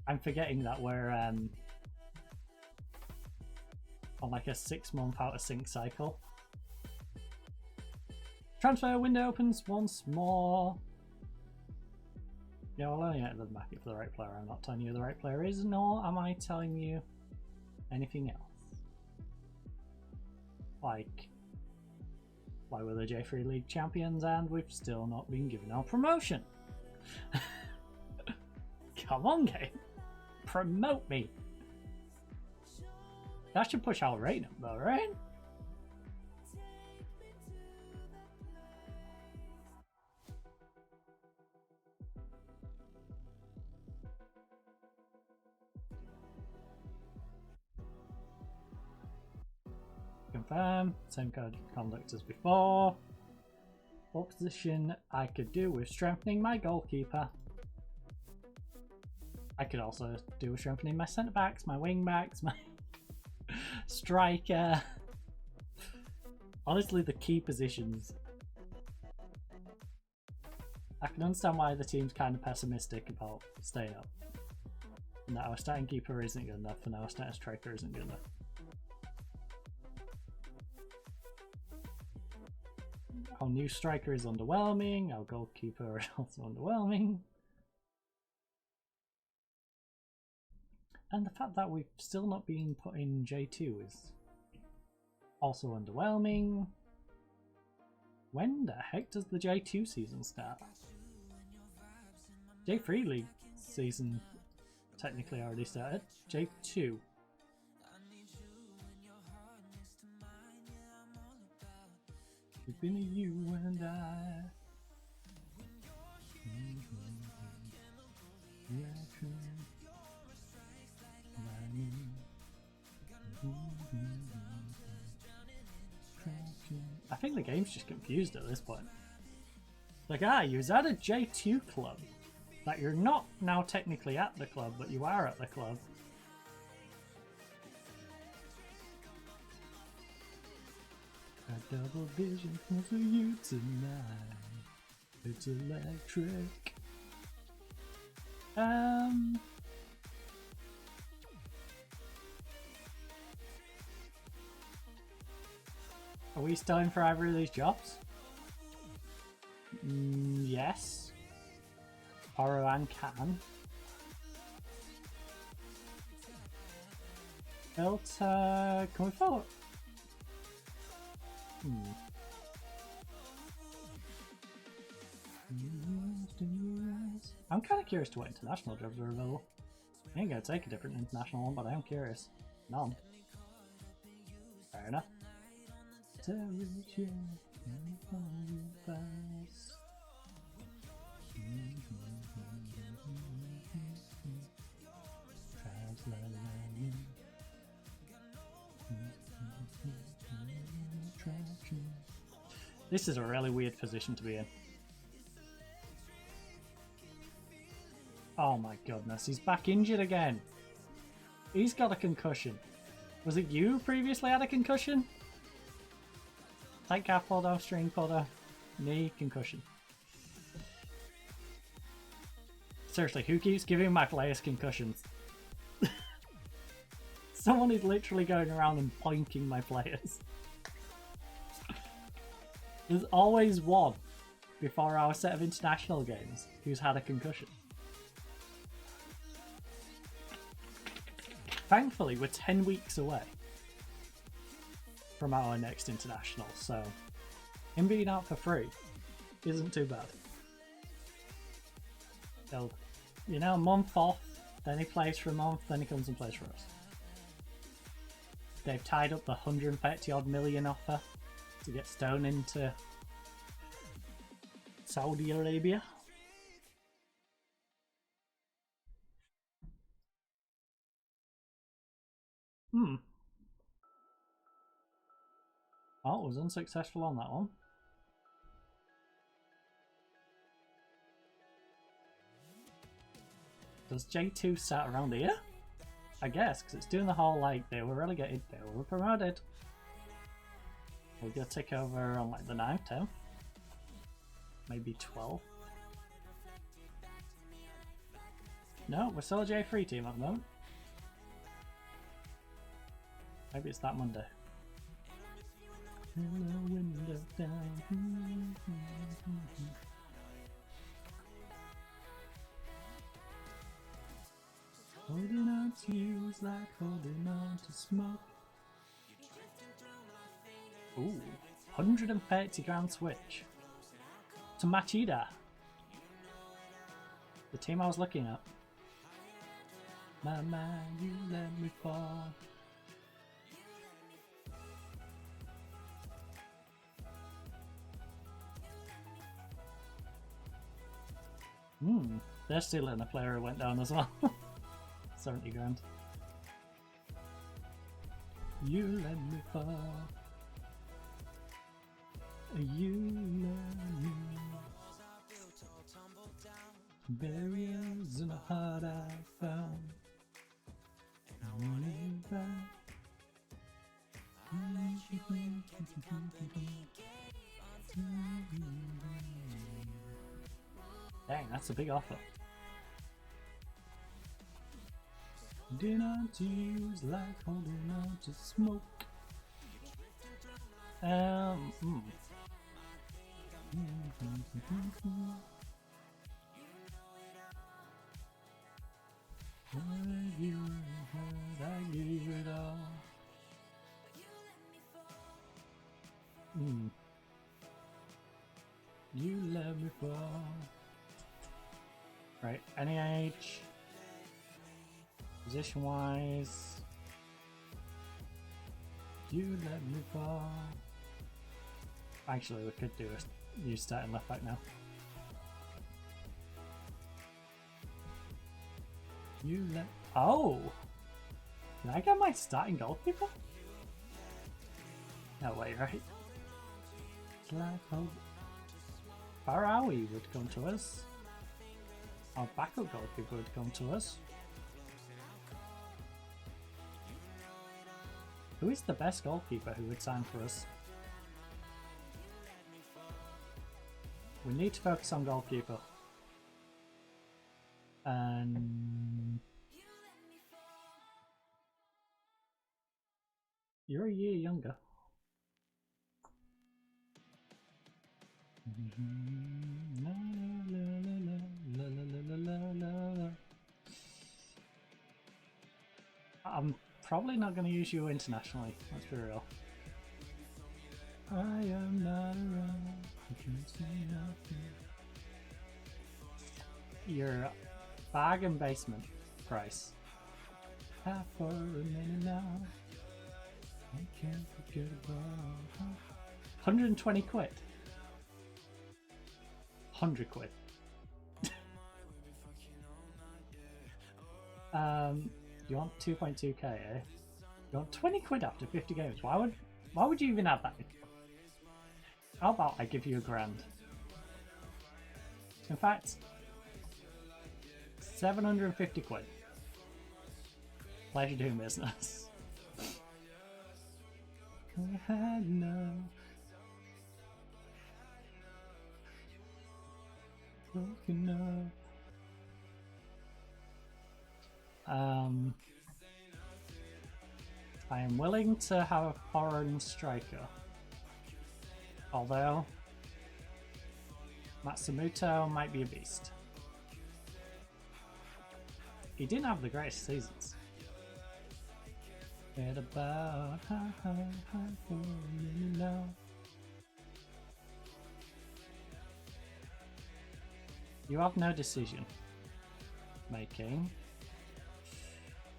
I'm forgetting that we're on like a 6-month out of sync cycle. Transfer window opens once more. Yeah, I'll only enter the market for the right player. I'm not telling you who the right player is, nor am I telling you anything else. Like, why we're the J3 League champions and we've still not been given our promotion. Come on, game. Promote me. That should push our rating up though, right? Confirm, same code of conduct as before. What position I could do with strengthening my goalkeeper. I could also do with strengthening my centre backs, my wing backs, my striker. Honestly, the key positions. I can understand why the team's kind of pessimistic about staying up. And that our starting keeper isn't good enough and our starting striker isn't good enough. Our new striker is underwhelming, our goalkeeper is also underwhelming. And the fact that we've still not been put in J2 is also underwhelming. When the heck does the J2 season start? J3 League season technically already started. J2. It's been a you and I. I think the game's just confused at this point. Like, you was at a J2 club. That you're not now technically at the club, but you are at the club. A double vision for you tonight. It's electric. Are we still in for either of these jobs? Yes. Horror and can. Filter. Can we follow? I'm kind of curious to what international jobs are available. I ain't gonna take a different international one, but I am curious. None. Fair enough. This is a really weird position to be in. Oh my goodness, he's back injured again. He's got a concussion. Was it you who previously had a concussion? Tight calf pull down, string pull down, knee concussion. Seriously, who keeps giving my players concussions? Someone is literally going around and pointing my players. There's always one before our set of international games who's had a concussion. Thankfully, we're 10 weeks away from our next international, so him being out for free isn't too bad. He'll, you know, a month off, then he plays for a month, then he comes and plays for us. They've tied up the 130 odd million offer to get Stone into Saudi Arabia. Oh, it was unsuccessful on that one. Does J2 start around here? I guess, because it's doing the whole, like, they were relegated, they were promoted. We're going to take over on, like, the 9th, 10th. Maybe 12th. No, we're still a J3 team at the moment. Maybe it's that Monday. Hello, window down. Holding on to you is like holding on to smoke. Ooh, 130 grand switch to Machida, the team I was looking at. My mind, you let me fall. They're still letting a player who went down as well. 70 grand. You let me fall. You let me. Barriers in the heart I found. I want it back. Dang, that's a big offer. Holding on to you is like holding on to smoke. I gave it all. You let me fall. Right, NAH. Position wise. You let me fall. Actually, we could do a new starting left back now. You let. Oh! Can I get my starting goalkeeper? No way, right? Barawi would come to us. Our backup goalkeeper would come to us. Who is the best goalkeeper who would sign for us? We need to focus on goalkeeper. And you're a year younger. I'm probably not going to use you internationally, let's be real. I am not around, I can't say nothing. Your bargain basement price. Half for a minute now. I can't forget about 120 quid. 100 quid. You want 2.2k, eh? You want 20 quid after 50 games. Why would you even have that? How about I give you $1,000? In fact, 750 quid. Pleasure doing business. I had no broken up. I am willing to have a foreign striker, although Matsumoto might be a beast. He didn't have the greatest seasons. Get about now. You have no decision making.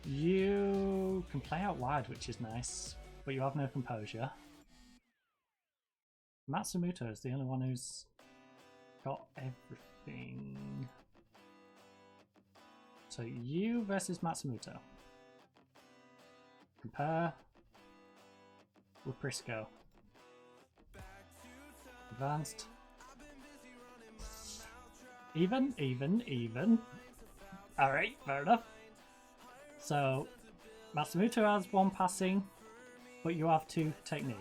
You can play out wide, which is nice, but you have no composure. Matsumoto is the only one who's got everything. So you versus Matsumoto. Compare with Prisco. Advanced. Even. Alright, fair enough. So Matsumoto has 1 passing, but you have 2 technique.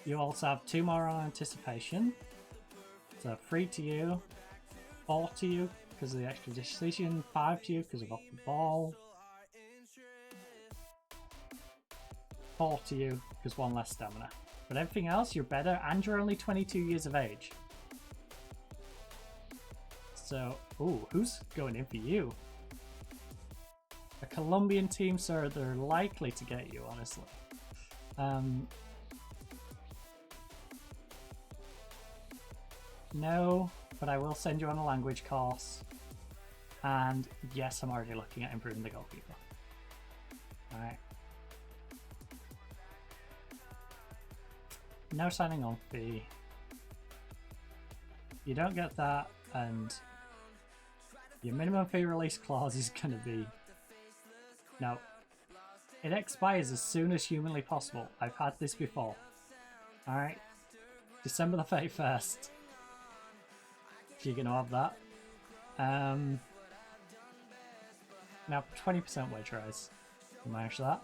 You also have 2 more on anticipation. So 3 to you, 4 to you because of the extra decision, 5 to you because of off the ball, 4 to you because 1 less stamina. But everything else, you're better, and you're only 22 years of age. So, ooh, who's going in for you? A Colombian team, so they're likely to get you, honestly. No, but I will send you on a language course. And yes, I'm already looking at improving the goalkeeper. Alright. No signing on fee. You don't get that, and your minimum fee release clause is going to be... No. It expires as soon as humanly possible. I've had this before. Alright. December the 31st. You're going to have that. Now 20% wage rise. You manage that.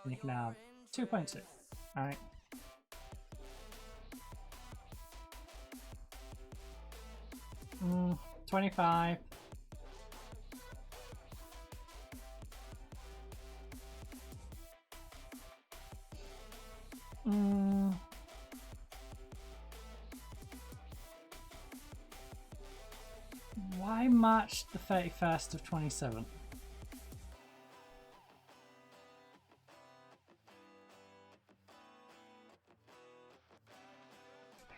And you can have 2.2. Alright. Mm, 25. Why March the 31st of 27?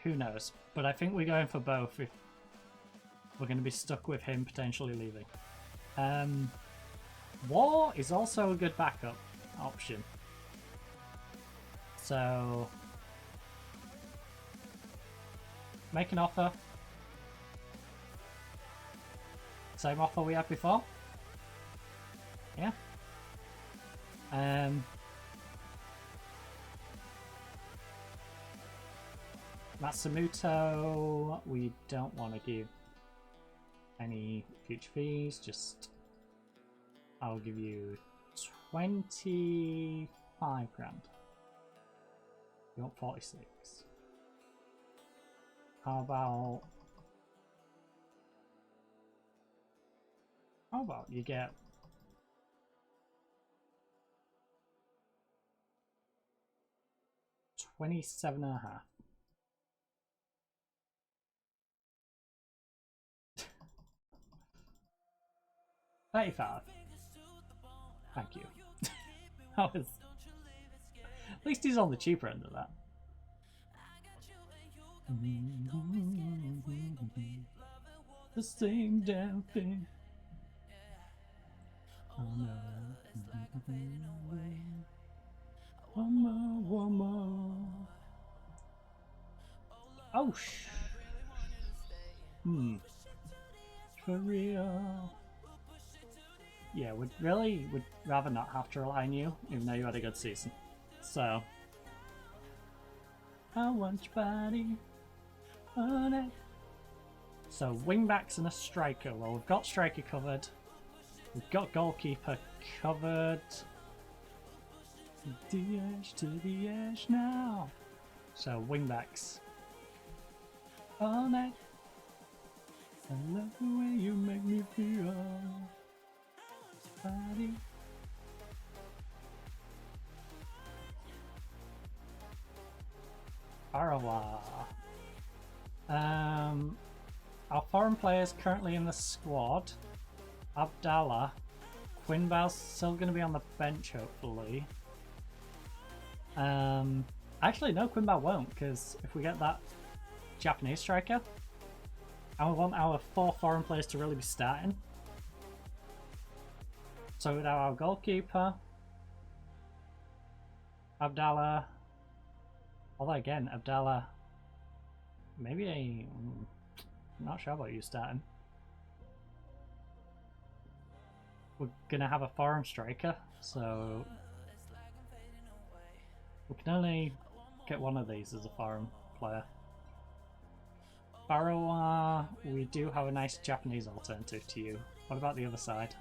Who knows? But I think we're going for both if we're going to be stuck with him potentially leaving. War is also a good backup option. So make an offer. Same offer we had before. Yeah. Matsumoto, we don't want to give any future fees, just I'll give you 25 grand. You want 46. How about you get 27.5. 35. Thank you. That was... At least he's on the cheaper end of that. The same damn thing. Oh no. One more. Oh for real. Yeah, would rather not have to rely on you, even though you had a good season. So I want your body on it. So wingbacks and a striker. Well, we've got striker covered. We've got goalkeeper covered. The edge to the edge now. So wingbacks on it. I love the way you make me feel. Body. Arawa. Our foreign players currently in the squad. Abdallah. Quinbal's still going to be on the bench, hopefully. Actually, no, Quinbal won't, because if we get that Japanese striker, and we want our 4 foreign players to really be starting. So without our goalkeeper, Abdallah, although again, Abdallah, maybe I'm not sure about you starting. We're gonna have a foreign striker, so we can only get one of these as a foreign player. Barawa, we do have a nice Japanese alternative to you. What about the other side?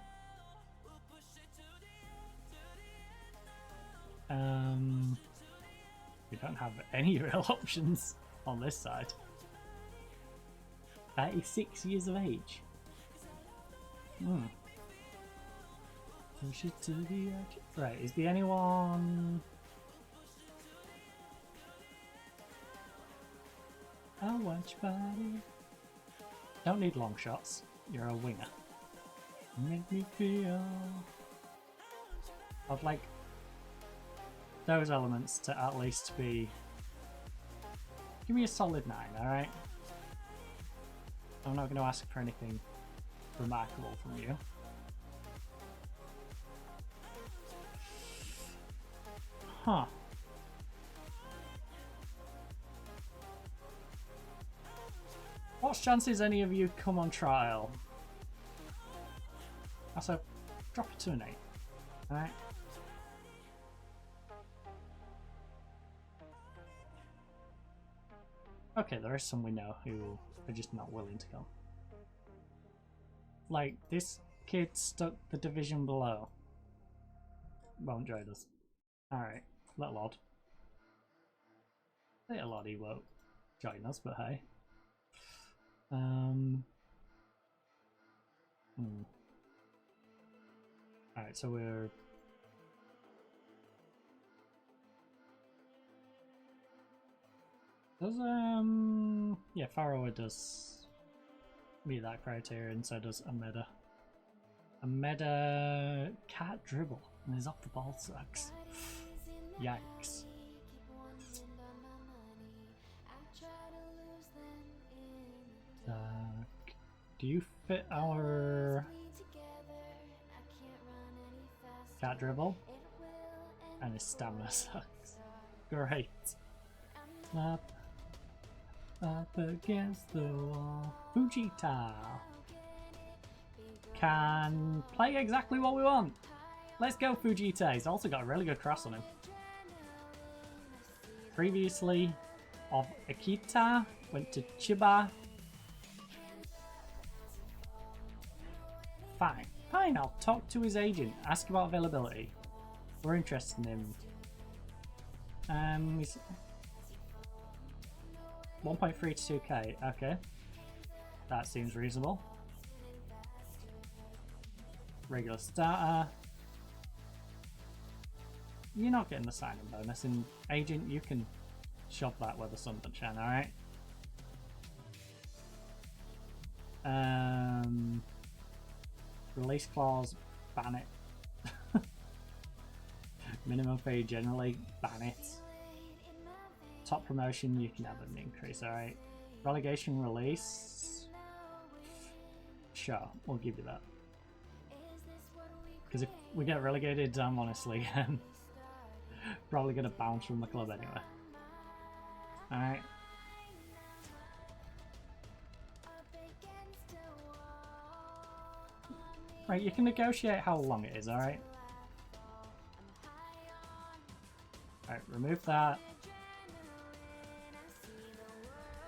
We don't have any real options on this side. 36 years of age. Push it to the edge. Right, is there anyone... I want your body. Don't need long shots. You're a winger. Make me feel... I'd like those elements to at least be... Give me a solid 9, alright? I'm not going to ask for anything remarkable from you. Huh. What's chances any of you come on trial? Also, drop it to an 8. Alright? Okay, there are some we know who are just not willing to come. Like, this kid stuck the division below. Won't join us. Alright, little odd. Little odd he won't join us, but hey. Alright, so we're... Does, yeah, Pharaoh does meet that criteria, and so does Ameda. Ameda can't dribble, and his off the ball sucks. Yikes. Do you fit our cat dribble? And his stamina sucks. Great. Up against the wall. Fujita. can play exactly what we want. Let's go, Fujita. He's also got a really good cross on him. Previously, of Akita, went to Chiba. Fine. Fine, I'll talk to his agent, ask about availability. We're interested in him. He's 1.3 to 2k. Okay. That seems reasonable. Regular starter. You're not getting the signing bonus. In agent, you can shove that with a Sunderchan, alright? Release clause, ban it. Minimum fee generally, ban it. Top promotion, you can have an increase, alright? Relegation release. Sure, we'll give you that. Because if we get relegated, I'm honestly probably going to bounce from the club anyway. Alright. Right, you can negotiate how long it is, alright? Alright, remove that.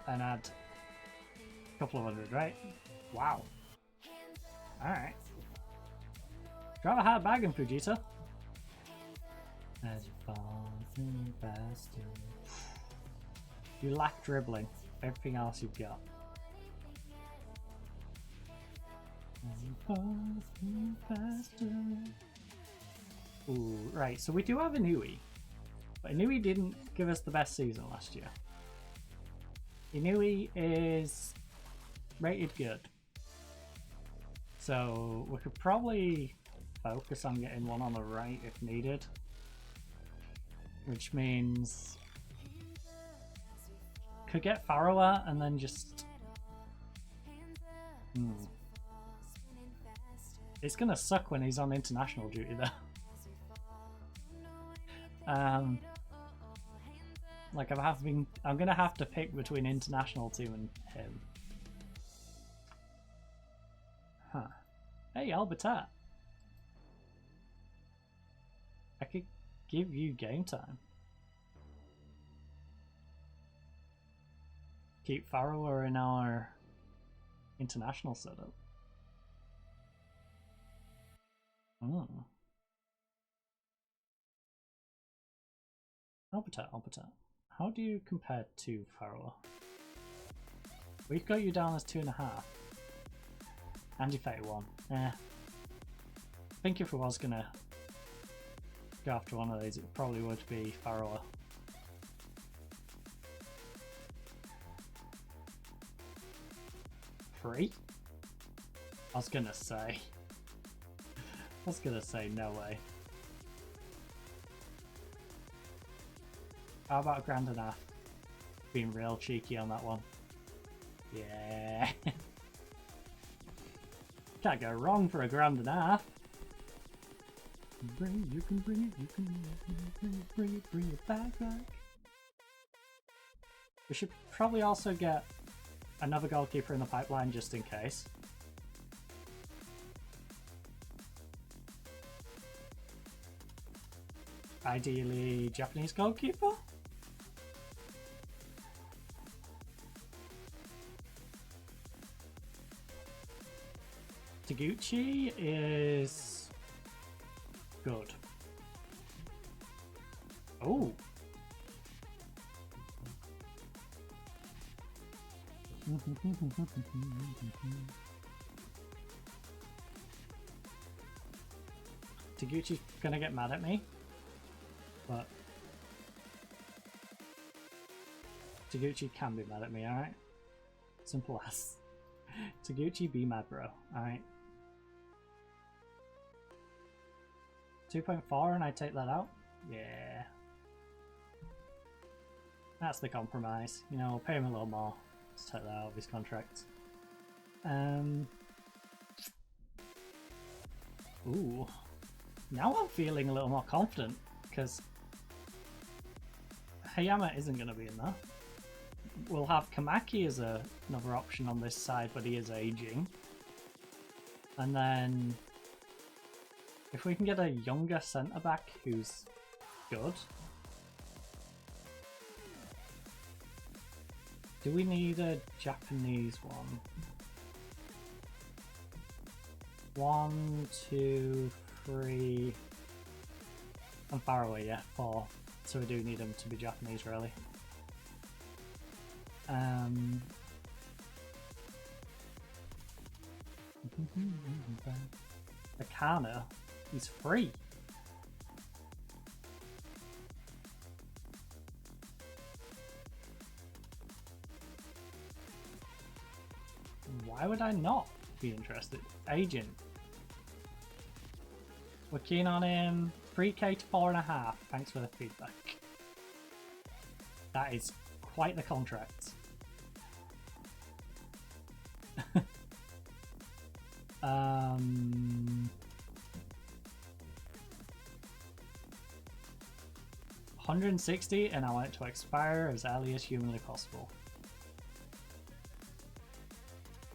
And add a couple of hundred, right? Wow. Alright. Drive a hard bag in Fujita. As you fall faster. You lack dribbling. Everything else you've got. As you fall faster. Ooh, right, so we do have Inui. But Inui didn't give us the best season last year. Inui is rated good. So we could probably focus on getting one on the right if needed. Which means could get Pharaoh and then just It's gonna suck when he's on international duty though. Like I'm gonna have to pick between international team and him. Huh. Hey, Albertat. I could give you game time. Keep Pharaoh in our international setup. Albertat. How do you compare to Pharaoh? We've got you down as 2.5. Anti-31. I think if I was gonna go after one of these, it probably would be Pharaoh. Free? I was gonna say no way. How about a grand and a half? Being real cheeky on that one. Yeah. Can't go wrong for a grand and a half. You can bring it back. We should probably also get another goalkeeper in the pipeline just in case. Ideally, Japanese goalkeeper? Taguchi is good. Oh. Taguchi's gonna get mad at me, but Taguchi can be mad at me, alright? Simple as. Taguchi, be mad, bro. Alright. 2.4 and I take that out? Yeah. That's the compromise. You know, I'll pay him a little more to take that out of his contract. Ooh. Now I'm feeling a little more confident, because Hayama isn't going to be in there. We'll have Kamaki as another option on this side, but he is aging. And then if we can get a younger centre back who's good. Do we need a Japanese one? 1, 2, 3. I'm far away, yeah, 4. So we do need them to be Japanese, really. Akana, he's free. Why would I not be interested? Agent. We're keen on him. 3k to 4.5. Thanks for the feedback. That is quite the contract. Um, 160, and I want it to expire as early as humanly possible.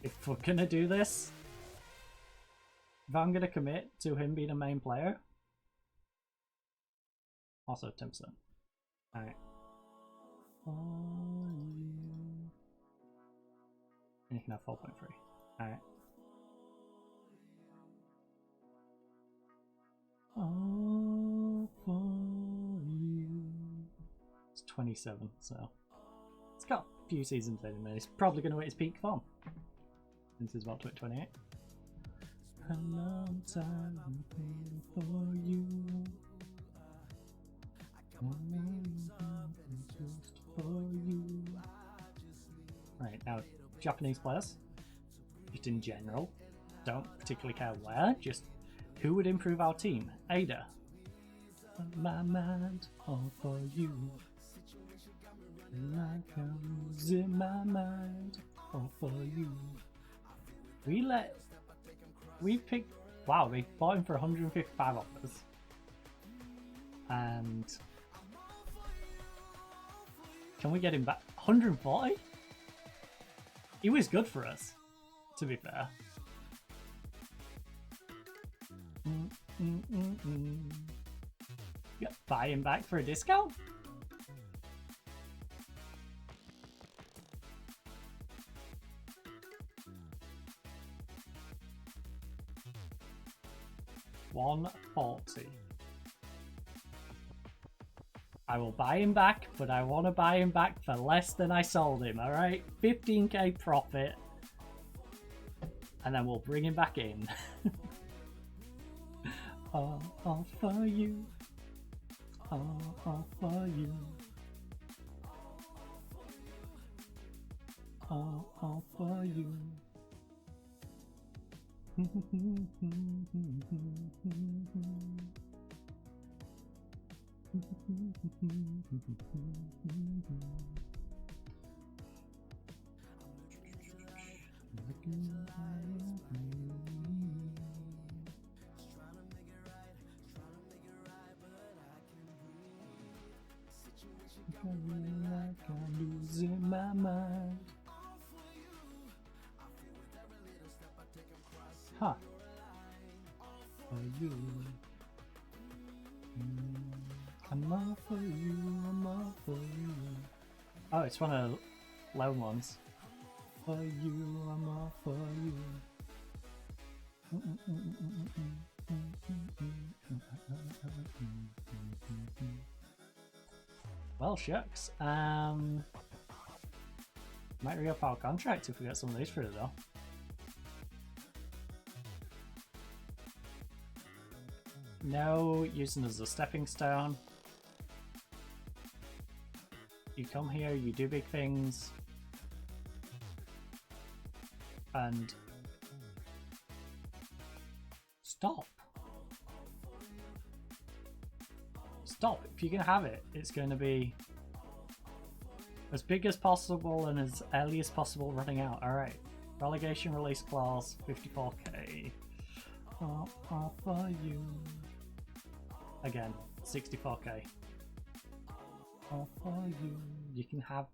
If we're gonna do this, if I'm gonna commit to him being a main player, also 10%. Alright. And you can have 4.3. Alright. All for you. It's 27, so it's got a few seasons in him. He's probably going to hit his peak form since he's about 28. A long time waiting for you. Just for you. Right, now Japanese players, just in general, don't particularly care where, just who would improve our team? Ada. My mind, all for you. Like I was in my mind, all for you. We picked, wow, we bought him for 155 offers. And can we get him back? 140? He was good for us, to be fair. Yeah, buy him back for a discount? $140. I will buy him back, but I want to buy him back for less than I sold him, alright? 15k profit. And then we'll bring him back in. All for you. All for you. All for you. Like I'm losing my mind. Huh. For you. I'm all for you, I'm all for you. Oh, it's one of the loan ones. For you, I'm all for you. Well, shucks. Might re-up our contract if we get some of these through, though. No, using as a stepping stone. You come here, you do big things, and stop. Stop. If you're gonna have it, it's going to be as big as possible and as early as possible running out. Alright. Relegation release clause, 54k. All for you. Again, 64k. All for you. You can have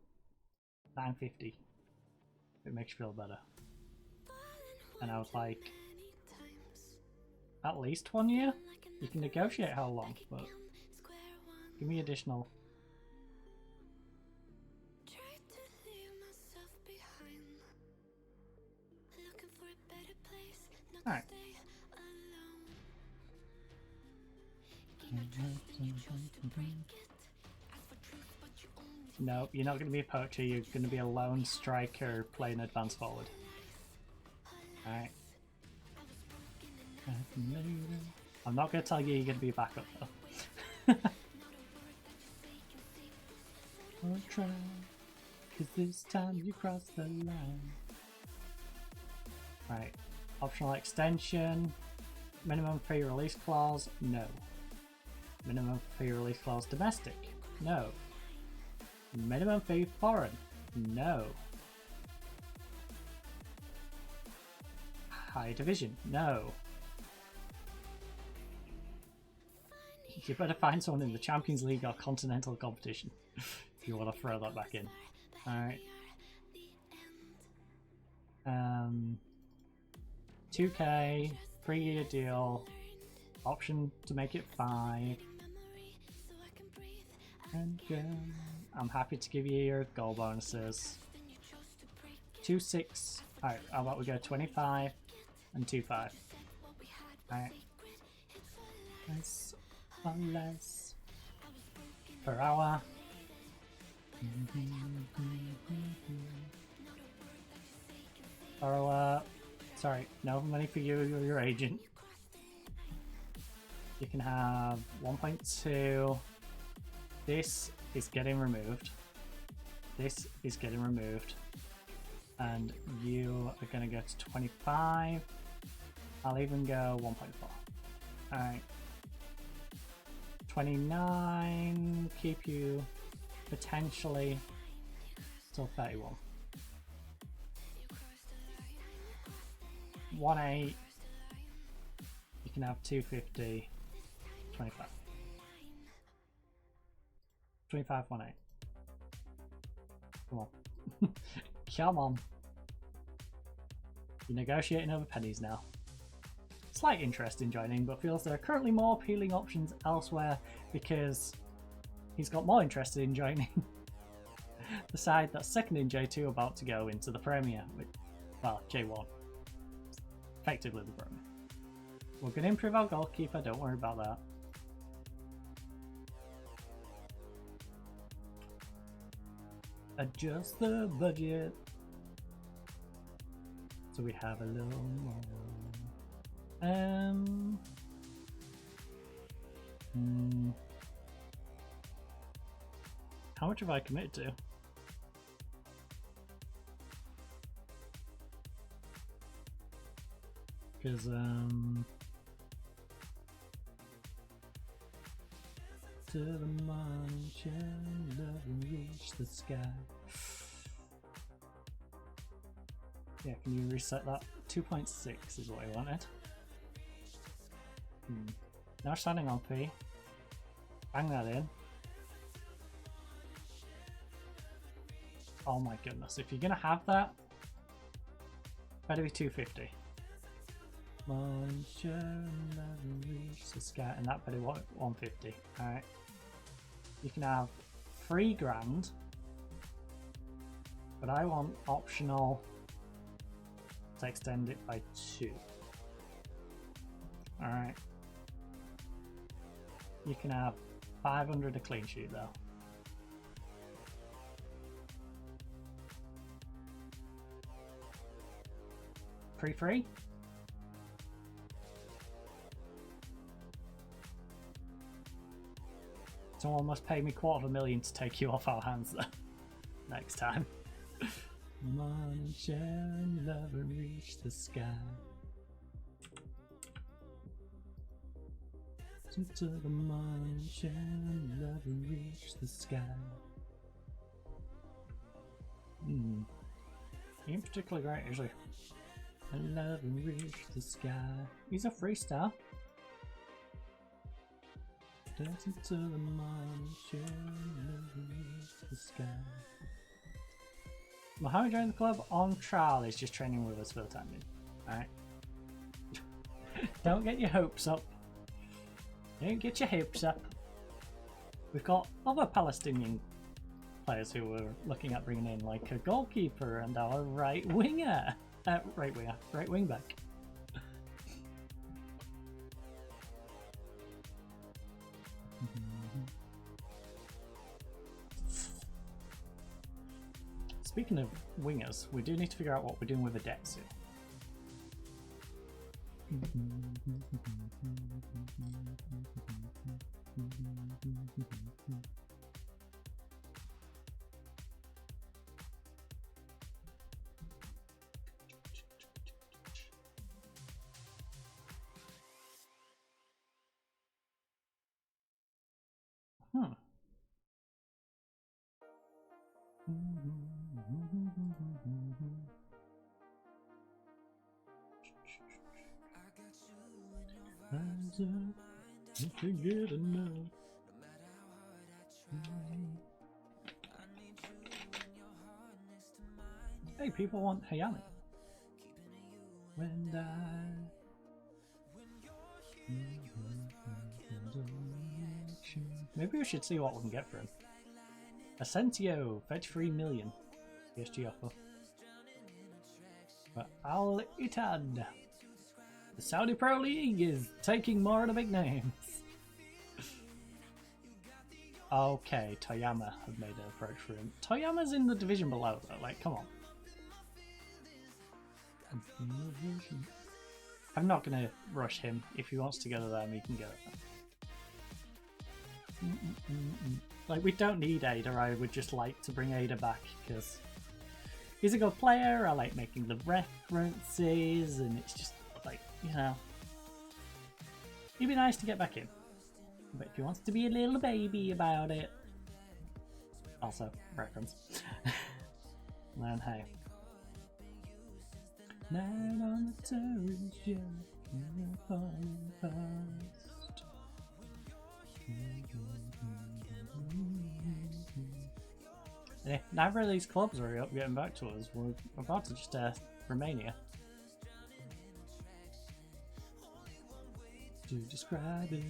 950. It makes you feel better. And I was like, at least 1 year. You can negotiate how long, but give me additional. Alright. No, you're not going to be a poacher, you're going to be a lone striker playing advance forward. Alright. I'm not going to tell you you're going to be a backup though. Or try, cause this time you cross the line. Right. Optional extension. Minimum fee release clause. No. Minimum fee release clause domestic. No. Minimum fee foreign. No. High division. No. You better find someone in the Champions League or Continental competition if you want to throw that back in. Alright. 2K, 3-year deal, option to make it 5. And I'm happy to give you your goal bonuses. 2-6. Alright, how about we go 25 and 2-5. Alright. Less or less per hour. Or, sorry, no money for you or your agent. You can have 1.2. This is getting removed. This is getting removed. And you are going to go to 25. I'll even go 1.4. Alright. 29. Keep you potentially till 31. 1.8. You can have 250. 25. 25, 1.8. Come on. Come on. You're negotiating over pennies now. Slight interest in joining, but feels there are currently more appealing options elsewhere because he's got more interested in joining the side that's second in J2 about to go into the Premier. Well, J1. Effectively the Premier. We're going to improve our goalkeeper, don't worry about that. Adjust the budget so we have a little more. How much have I committed to? Because to the morning shall never reach the sky. Yeah, can you reset that? 2.6 is what I wanted. Now standing on P. Bang that in. Oh my goodness, if you're gonna have that, better be 250. Morning shall never reach the sky, and that better be 150. Alright. You can have 3 grand, but I want optional to extend it by 2. Alright. You can have 500 a clean sheet though. Free? Someone must pay me $250,000 to take you off our hands though. Next time. Morning shall never reach the sky. Until the morning shall never reach the sky. He ain't particularly great, is he? I'll never reach the sky. He's a freestyle. Dance until the morning shall never reach the sky. Mohammed joined the club on trial. He's just training with us for the time being. Alright. Don't get your hopes up. Don't get your hopes up. We've got other Palestinian players who we're looking at bringing in, like a goalkeeper and our right wing back. Speaking of wingers, we do need to figure out what we're doing with the debt soon. To get enough. Hey, people want Hayami. When maybe we should see what we can get for him. Asensio, fetch 3 million. PSG offer. But Al Ittihad. The Saudi Pro League is taking more of the big names. Okay, Toyama have made an approach for him. Toyama's in the division below though, like, come on. I'm not gonna rush him. If he wants to go to them, he can go to them. Like, we don't need Ada, I would just like to bring Ada back because he's a good player, I like making the references, and it's just like, you know, it'd be nice to get back in. But if he wants to be a little baby about it, also reference. Then hey. Night on the terrace, yeah, past. Yeah, neither of these clubs are up getting back to us. We're about to just Romania. To describe it,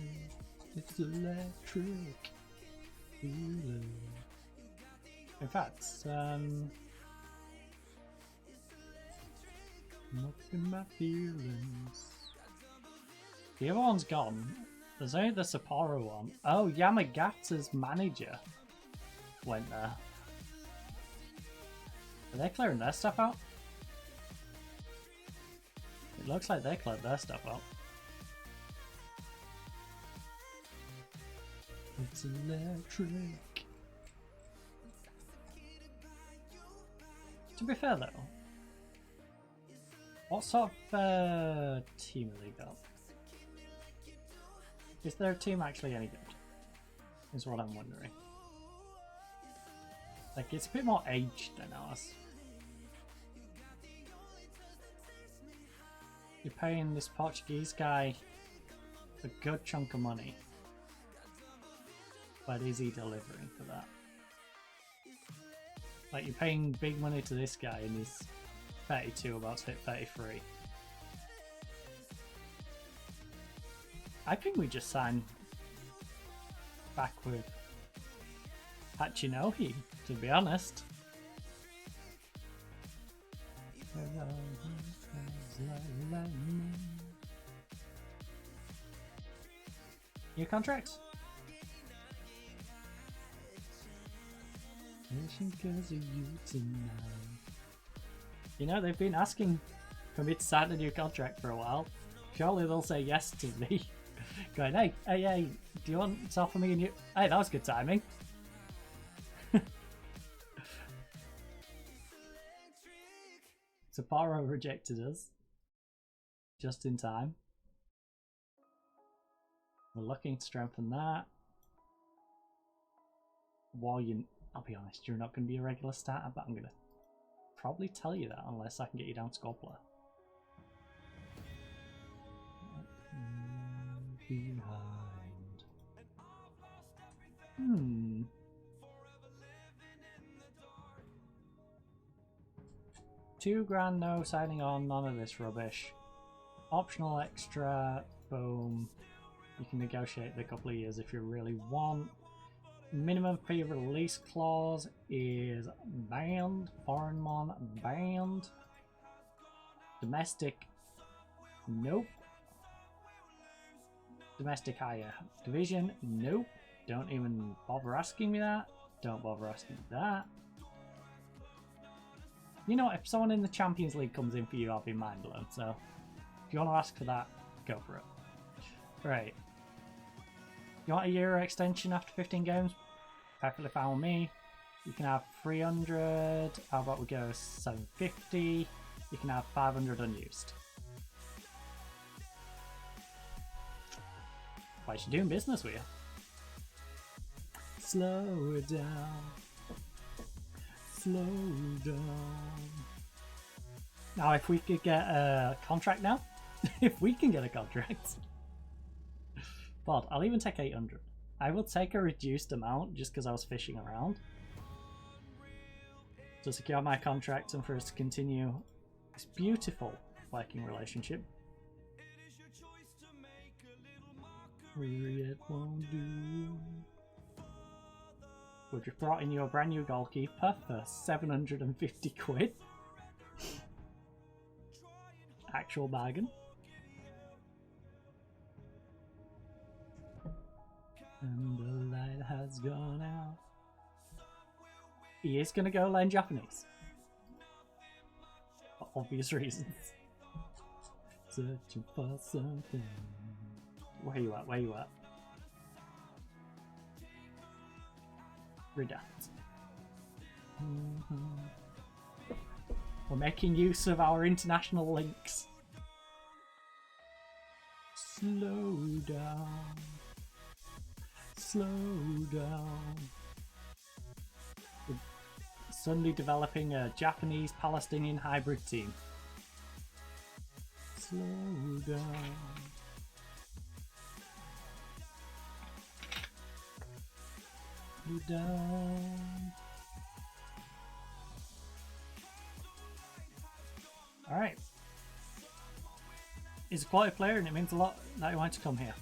it's electric. In fact, not in my feelings. The other one's gone. There's only the Sapporo one. Oh, Yamagata's manager went there. Are they clearing their stuff out? It looks like they cleared their stuff out. It's electric. To be fair though, what sort of team have they got? Is their team actually any good? Is what I'm wondering. Like, it's a bit more aged than ours. You're paying this Portuguese guy a good chunk of money. But is he delivering for that? Like, you're paying big money to this guy and he's 32, about to hit 33. I think we just signed back with Hachinohe, to be honest. New contract? You know, they've been asking for me to sign a new contract for a while. Surely they'll say yes to me. Going, hey, do you want to offer me a new... Hey, that was good timing. Sapporo rejected us. Just in time. We're looking to strengthen that. While you... I'll be honest, you're not going to be a regular starter, but I'm going to probably tell you that unless I can get you down to Scorpler. Behind. $2 grand, no signing on, none of this rubbish. Optional extra, boom. You can negotiate the couple of years if you really want. Minimum fee release clause is banned. Foreign mon banned. Domestic, nope. Domestic higher division, nope. Don't even bother asking me that. Don't bother asking me that. You know what, if someone in the Champions League comes in for you, I'll be mind blown. So if you want to ask for that, go for it. Right. You want a Euro extension after 15 games? Perfectly fine with me. You can have 300. How about we go 750? You can have 500 unused. Why is she doing business with you? Slow it down. Slow down. Now, if we could get a contract now, if we can get a contract. But I'll even take 800. I will take a reduced amount just because I was fishing around. To secure my contract and for us to continue this beautiful working relationship. It won't do. We've just brought in your brand new goalkeeper for 750 quid. Actual bargain. And the light has gone out. He is going to go learn Japanese. For obvious reasons. Searching for something. Where you at? Where you at? Redact. We're making use of our international links. Slow down. Slow down. We're suddenly developing a Japanese-Palestinian hybrid team. Slow down. Slow down. Alright. He's a quality player and it means a lot that he wants to come here.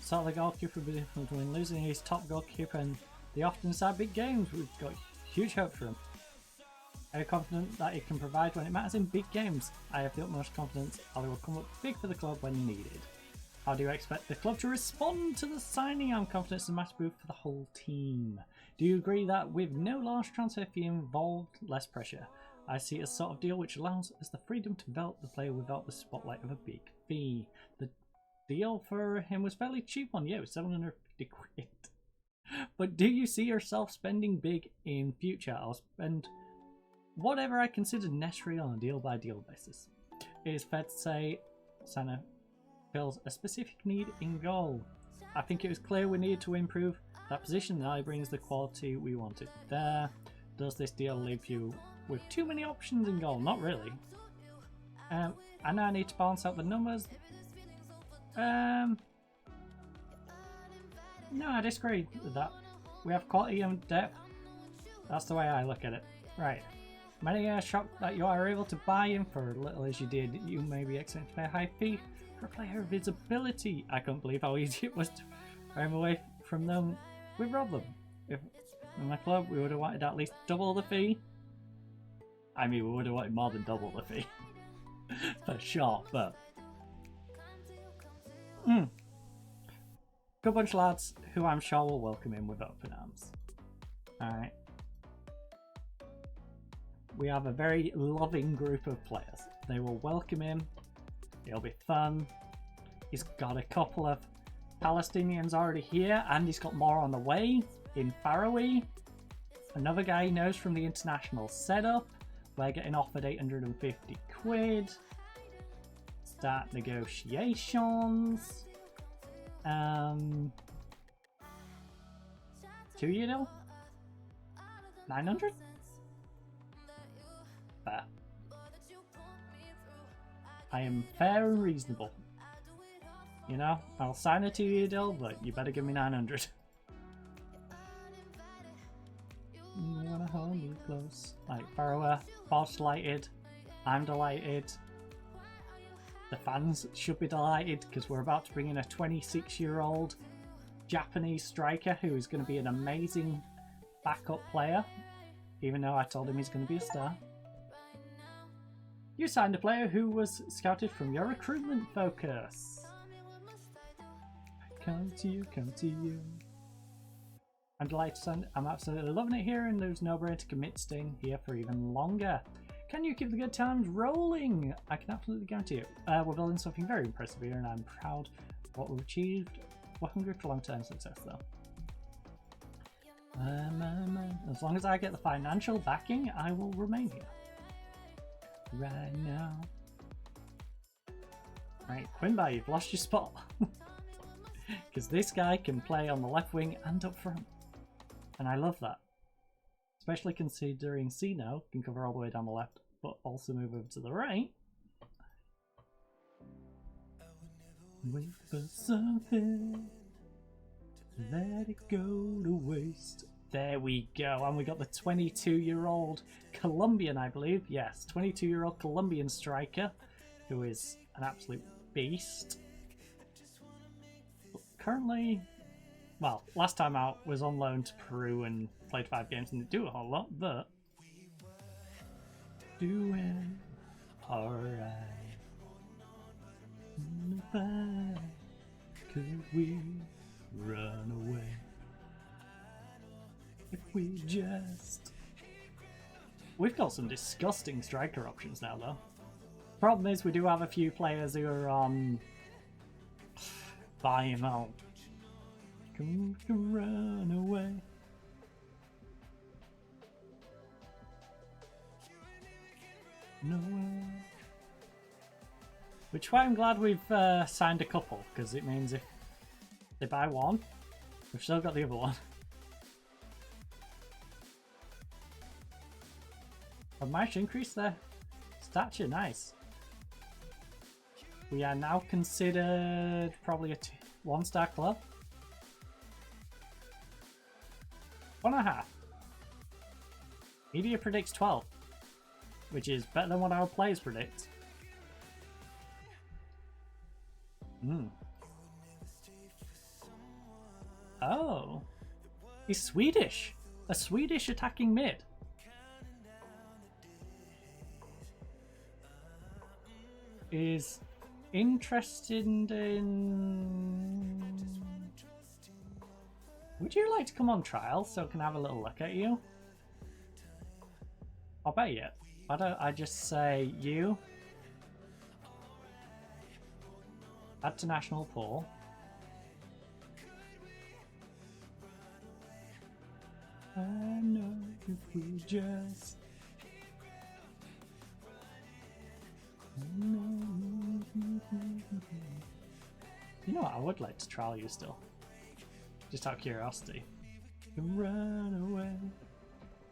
Sort of the goalkeeper between losing his top goalkeeper and the often decide big games. We've got huge hope for him. I am confident that he can provide when it matters in big games. I have the utmost confidence Ali will come up big for the club when needed. How do you expect the club to respond to the signing? I'm confident it's a massive move for the whole team. Do you agree that with no large transfer fee involved, less pressure? I see a sort of deal which allows us the freedom to develop the player without the spotlight of a big fee. The deal for him was fairly cheap on you, 750 quid. But do you see yourself spending big in future? I'll spend whatever I consider necessary on a deal by deal basis. It is fair to say Sana fills a specific need in goal. I think it was clear we needed to improve that position. Now he brings the quality we wanted there. Does this deal leave you with too many options in goal? Not really. I now need to balance out the numbers. No, I disagree with that. We have quality and depth. That's the way I look at it. Right. Many are shocked that you are able to buy him for as little as you did. You may be expecting to pay a high fee for a player of his ability. I can't believe how easy it was to buy him away from them. We robbed them. If in my club we would have wanted at least double the fee. I mean, we would have wanted more than double the fee. For sure, but... Good bunch of lads who I'm sure will welcome him with open arms. Alright. We have a very loving group of players. They will welcome him. It'll be fun. He's got a couple of Palestinians already here, and he's got more on the way in Faroe. Another guy he knows from the international setup. We're getting offered 850 quid. Start negotiations. 2-year deal? 900? Fair. I am fair and reasonable. You know, I'll sign a 2-year deal, but you better give me 900. You wanna hold me close. Like, Faroe, Bob's delighted. I'm delighted. The fans should be delighted because we're about to bring in a 26-year-old Japanese striker who is going to be an amazing backup player, even though I told him he's going to be a star. You signed a player who was scouted from your recruitment focus. Come to you, come to you. I'm delighted to sign. I'm absolutely loving it here, and there's no brainer to commit staying here for even longer. Can you keep the good times rolling? I can absolutely guarantee you. We're building something very impressive here, and I'm proud of what we've achieved. We're hungry for long-term success, though. As long as I get the financial backing, I will remain here. Right now. Right, Quimba, you've lost your spot. Because this guy can play on the left wing and up front. And I love that. Especially considering Sino can cover all the way down the left, but also move over to the right. Wait for something. Let it go to waste. There we go. And we got the 22-year-old Colombian, I believe. Yes, 22-year-old Colombian striker who is an absolute beast. Currently, well, last time out was on loan to Peru and played 5 games and didn't do a whole lot, but doing alright. Could we run away if we just... We've got some disgusting striker options now, though. Problem is, we do have a few players who are on buy him out. Can run away. No. Which why I'm glad we've signed a couple, because it means if they buy one, we've still got the other one. I've managed to increase their stature, nice. We are now considered probably a 1-star club. 1.5. Media predicts 12, which is better than what our players predict. Oh, he's Swedish. A Swedish attacking mid. Is interested in... Would you like to come on trial so I can have a little look at you? I'll bet you. Why don't I just say you? Add to national pool. I know if we just... You know what, I would like to trial you still. Just out of curiosity. Run away.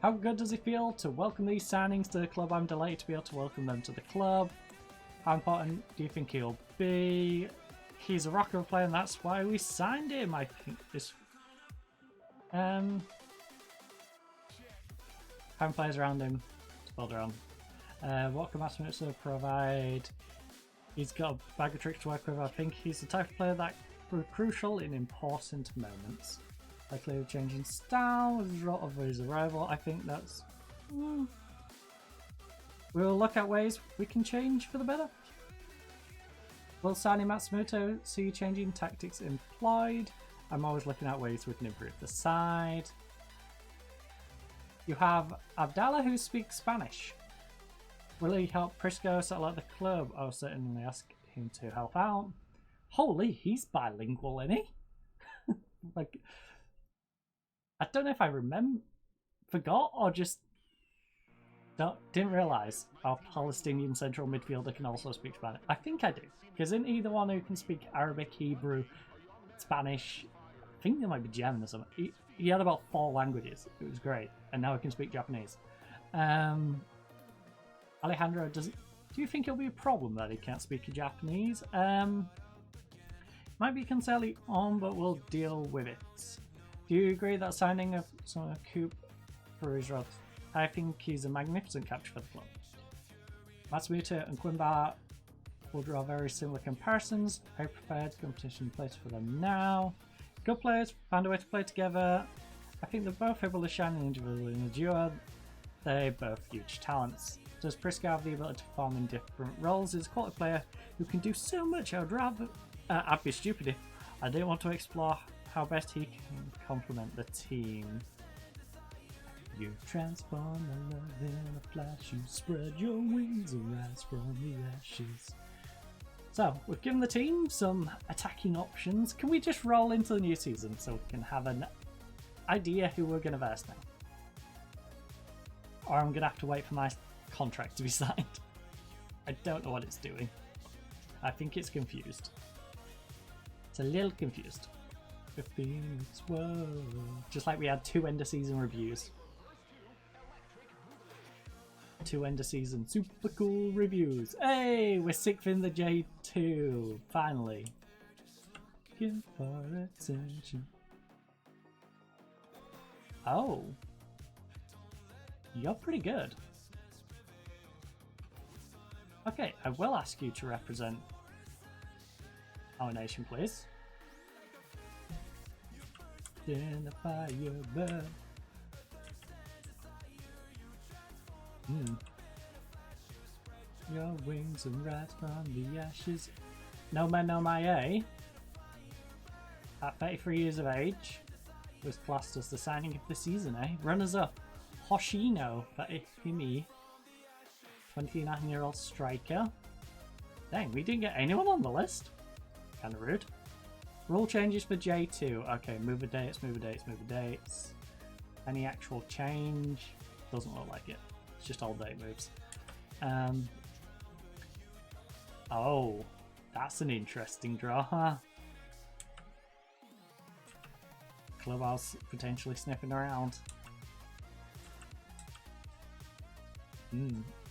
How good does it feel to welcome these signings to the club? I'm delighted to be able to welcome them to the club. How important do you think he'll be? He's a rocker player and that's why we signed him, I think. This how many players around him to build around? What can Matsumoto provide? He's got a bag of tricks to work with. I think he's the type of player that were crucial in important moments. Likely a change in style as a result of his arrival. I think that's... We'll look at ways we can change for the better. Will signing Matsumoto see changing tactics employed? I'm always looking at ways we can improve the side. You have Abdallah who speaks Spanish. Will he help Prisco settle at the club? I'll certainly ask him to help out. Holy, he's bilingual, isn't he? Like, I don't know if I forgot or just didn't realise our Palestinian central midfielder can also speak Spanish. I think I do, because isn't he the one who can speak Arabic, Hebrew, Spanish? I think there might be German or something. He had about 4 languages. It was great, and now he can speak Japanese. Alejandro, do you think it'll be a problem that he can't speak Japanese? Might be concerning on, but we'll deal with it. Do you agree that signing of some Coop for Israel? I think he's a magnificent capture for the club. Matsumoto and Quimba We'll draw very similar comparisons. I prepared competition place for them now. Good players found a way to play together. I think they're both able to shine individually in a duo. They're both huge talents. Does Prisco have the ability to perform in different roles? He's a quality player who can do so much. I'd be stupid if I didn't want to explore how best he can complement the team. You transform the love in a flash. You spread your wings and rise from the ashes. So, we've given the team some attacking options. Can we just roll into the new season so we can have an idea who we're going to verse now? Or I'm going to have to wait for my contract to be signed. I don't know what it's doing. I think it's confused. It's a little confused. Whoa. Just like we had 2 end of season reviews. 2 end of season super cool reviews. Hey, we're 6th in the J2. Finally. Give our attention. Oh. You're pretty good. Okay, I will ask you to represent our nation, please. Identify your birth. Your wings and rise from the ashes. No man, no my A. At 33 years of age, was classed as the signing of the season, eh? Runners up. Hoshino for Himi. 29-year-old striker. Dang, we didn't get anyone on the list. Kinda rude. Rule changes for J2. Okay, move the dates, move the dates, move the dates. Any actual change? Doesn't look like it. It's just all date moves. Oh, that's an interesting draw, huh? Clubhouse potentially sniffing around.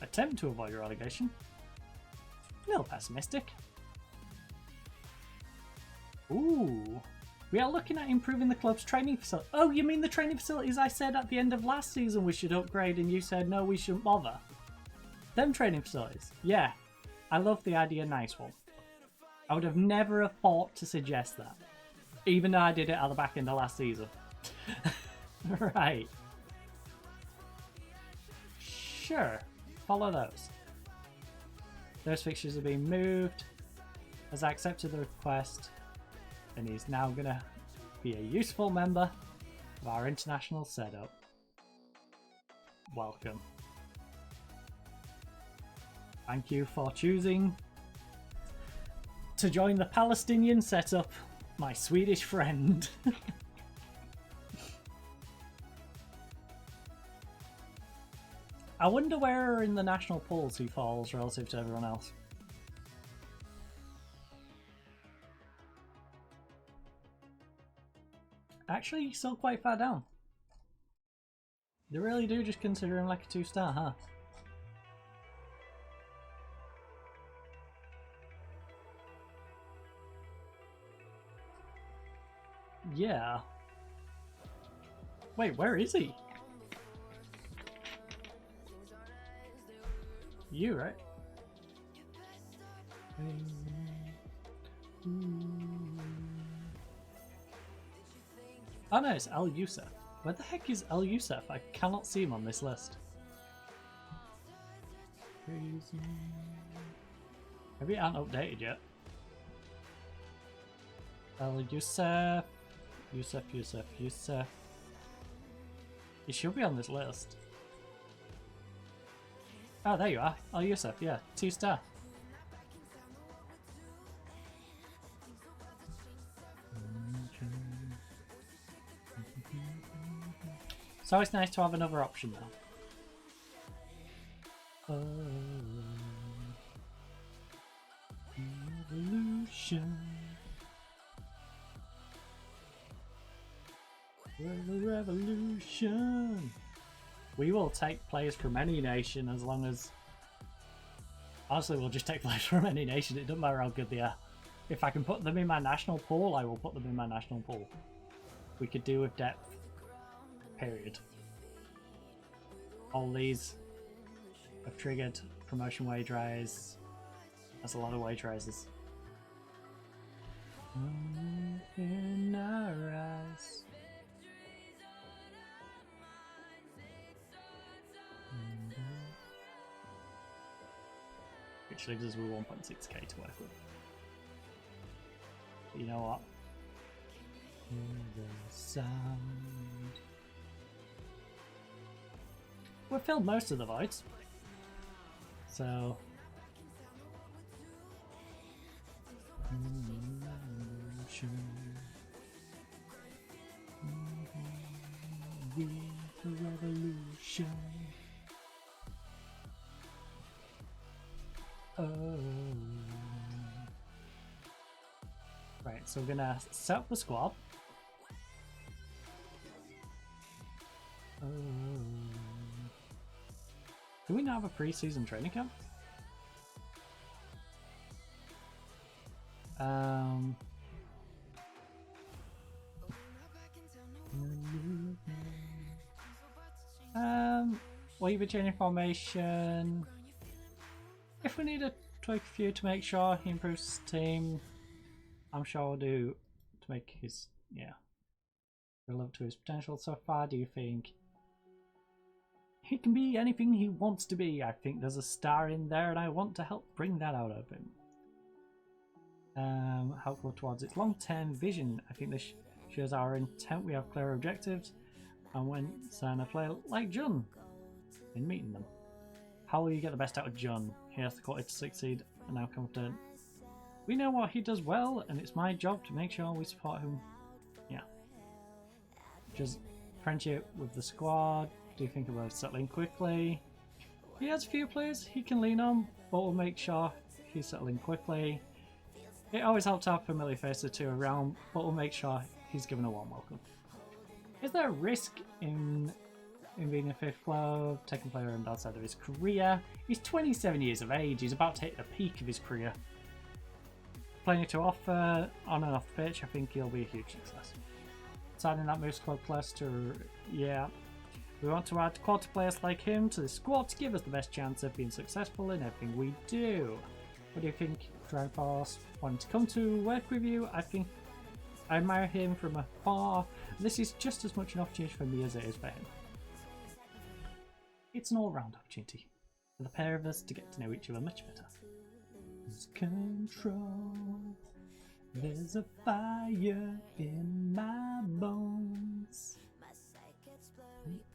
Attempt to avoid relegation. A little pessimistic. Ooh. We are looking at improving the club's training facility. Oh, you mean the training facilities I said at the end of last season we should upgrade and you said no, we shouldn't bother? Them training facilities. Yeah. I love the idea, nice one. I would have never have thought to suggest that. Even though I did it at the back end of last season. Right. Sure. Follow those. Those fixtures are being moved. As I accepted the request, and he's now gonna be a useful member of our international setup. Welcome. Thank you for choosing to join the Palestinian setup, my Swedish friend. I wonder where in the national polls he falls relative to everyone else. Actually, he's still quite far down. They really do just consider him like a 2-star, huh? Yeah. Wait, where is he? You, right? Oh no, it's Al Youssef. Where the heck is Al Youssef? I cannot see him on this list. Crazy. Maybe it aren't updated yet. Al Youssef. Youssef. He should be on this list. Oh, there you are. Al Youssef, yeah. 2-star. It's always nice to have another option now. Revolution. Revolution. We will take players from any nation as long as... Honestly, we'll just take players from any nation. It doesn't matter how good they are. If I can put them in my national pool, I will put them in my national pool. We could do with depth. Period. All these have triggered promotion wage rise. That's a lot of wage rises. In our eyes. Which leaves us with 1.6k to work with. But you know what? The sound. We've filled most of the voids. So the revolution. Oh. Right, so we're gonna set up the squad. Oh. Do we not have a pre-season training camp? Leave a changing formation. If we need to tweak a few to make sure he improves his team, I'm sure we'll do to make his relevant to his potential. So far, do you think he can be anything he wants to be? I think there's a star in there, and I want to help bring that out of him. Helpful towards its long-term vision. I think this shows our intent. We have clear objectives, and when sign a player like John in meeting them. How will you get the best out of John? He has the quality to succeed, and I'm confident. We know what he does well, and it's my job to make sure we support him. Yeah. Just friendship with the squad. Do you think about settling quickly? He has a few players he can lean on, but we'll make sure he's settling quickly. It always helps to have familiar faces or two around, but we'll make sure he's given a warm welcome. Is there a risk in being a fifth club, taking a player on the outside of his career? He's 27 years of age, he's about to hit the peak of his career. Plenty to offer on and off the pitch, I think he'll be a huge success. Signing that moves club class to, yeah. We want to add quality players like him to the squad to give us the best chance of being successful in everything we do. What do you think, Drag Force? Wanting to come to work with you? I think I admire him from afar. This is just as much an opportunity for me as it is for him. It's an all-round opportunity for the pair of us to get to know each other much better. There's control. There's a fire in my bones.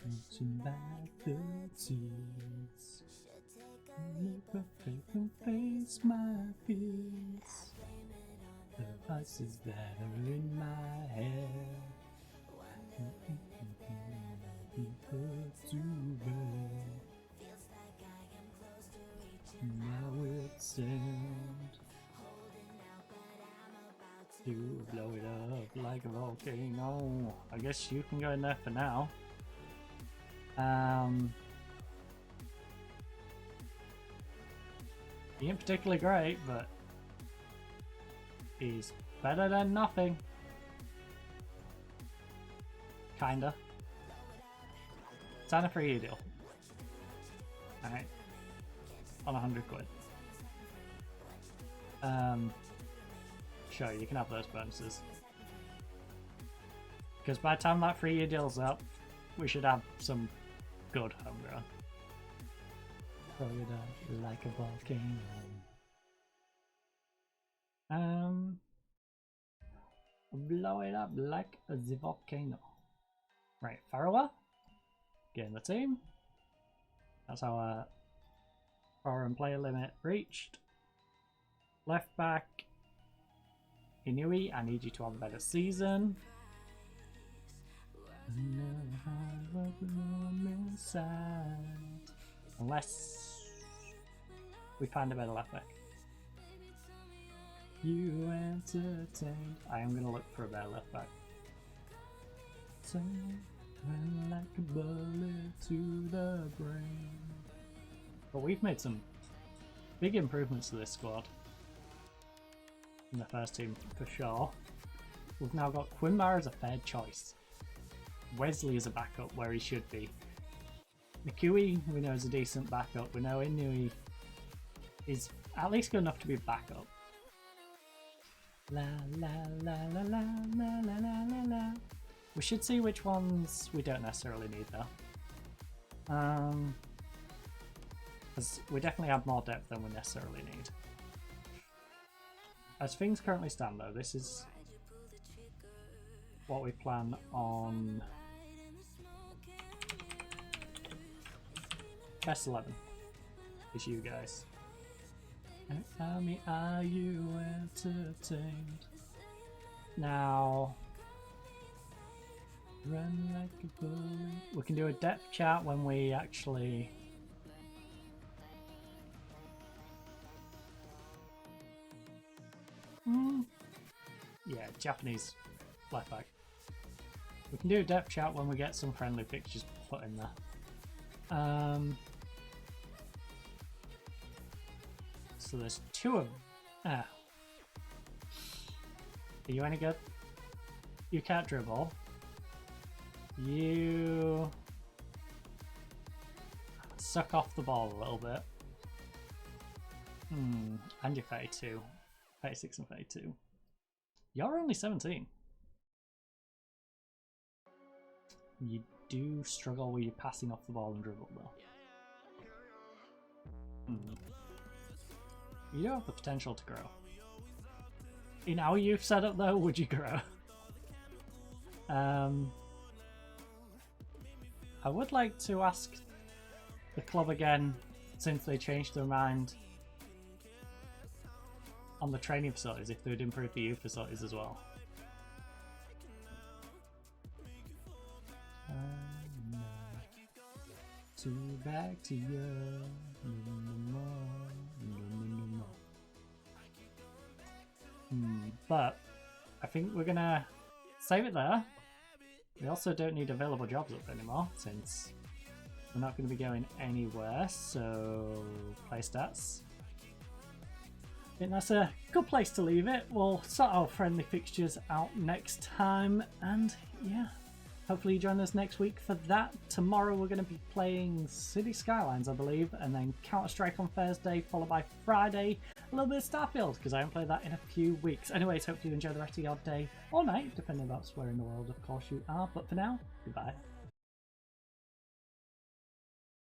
Reaching back the tears. Look up and face my fears. The voices that are in my head. Now it's sand to blow it up like a volcano. I guess you can go in there for now. He ain't particularly great, but he's better than nothing. Kinda. Sign a 3-year deal. Alright. On 100 quid. Sure, you can have those bonuses. Because by the time that 3-year deal's up, we should have some good homegrown. Throw it up like a volcano. Blow it up like a volcano. Right, Farrower. Get in the team. That's our foreign player limit reached. Left back. Inui, I need you to have a better season. Unless we find a better left back. You entertained. I am going to look for a better left back. Like a bullet to the brain. But we've made some big improvements to this squad in the first team for sure. We've now got Quimbar as a third choice. Wesley is a backup where he should be. Nikui we know is a decent backup. We know Inui is at least good enough to be backup. La la la la la la la la la la. We should see which ones we don't necessarily need though. Because we definitely have more depth than we necessarily need. As things currently stand though, this is what we plan on. Best 11 is you guys. And tell me, are you entertained? Now, run like a bullet. We can do a depth chat when we actually. Yeah, Japanese left back. We can do a depth chat when we get some friendly fixtures put in there. So there's 2 of them. Are you any good? You can't dribble. You suck off the ball a little bit. And you're 32. 36 and 32. You're only 17. You do struggle with your passing off the ball and dribble though. You do have the potential to grow. In our youth setup though, would you grow? I would like to ask the club again, since they changed their mind on the training facilities, if they would improve the youth facilities as well. Back to you. But I think we're gonna save it there. We also don't need available jobs up anymore since we're not going to be going anywhere. So play stats. I think that's a good place to leave it. We'll sort our friendly fixtures out next time, and yeah, hopefully you join us next week for that. Tomorrow we're going to be playing City Skylines, I believe, and then Counter-Strike on Thursday, followed by Friday a little bit of Starfield, because I haven't played that in a few weeks. Anyways, hopefully you enjoy the rest of your day or night, depending on where in the world, of course, you are. But for now, goodbye.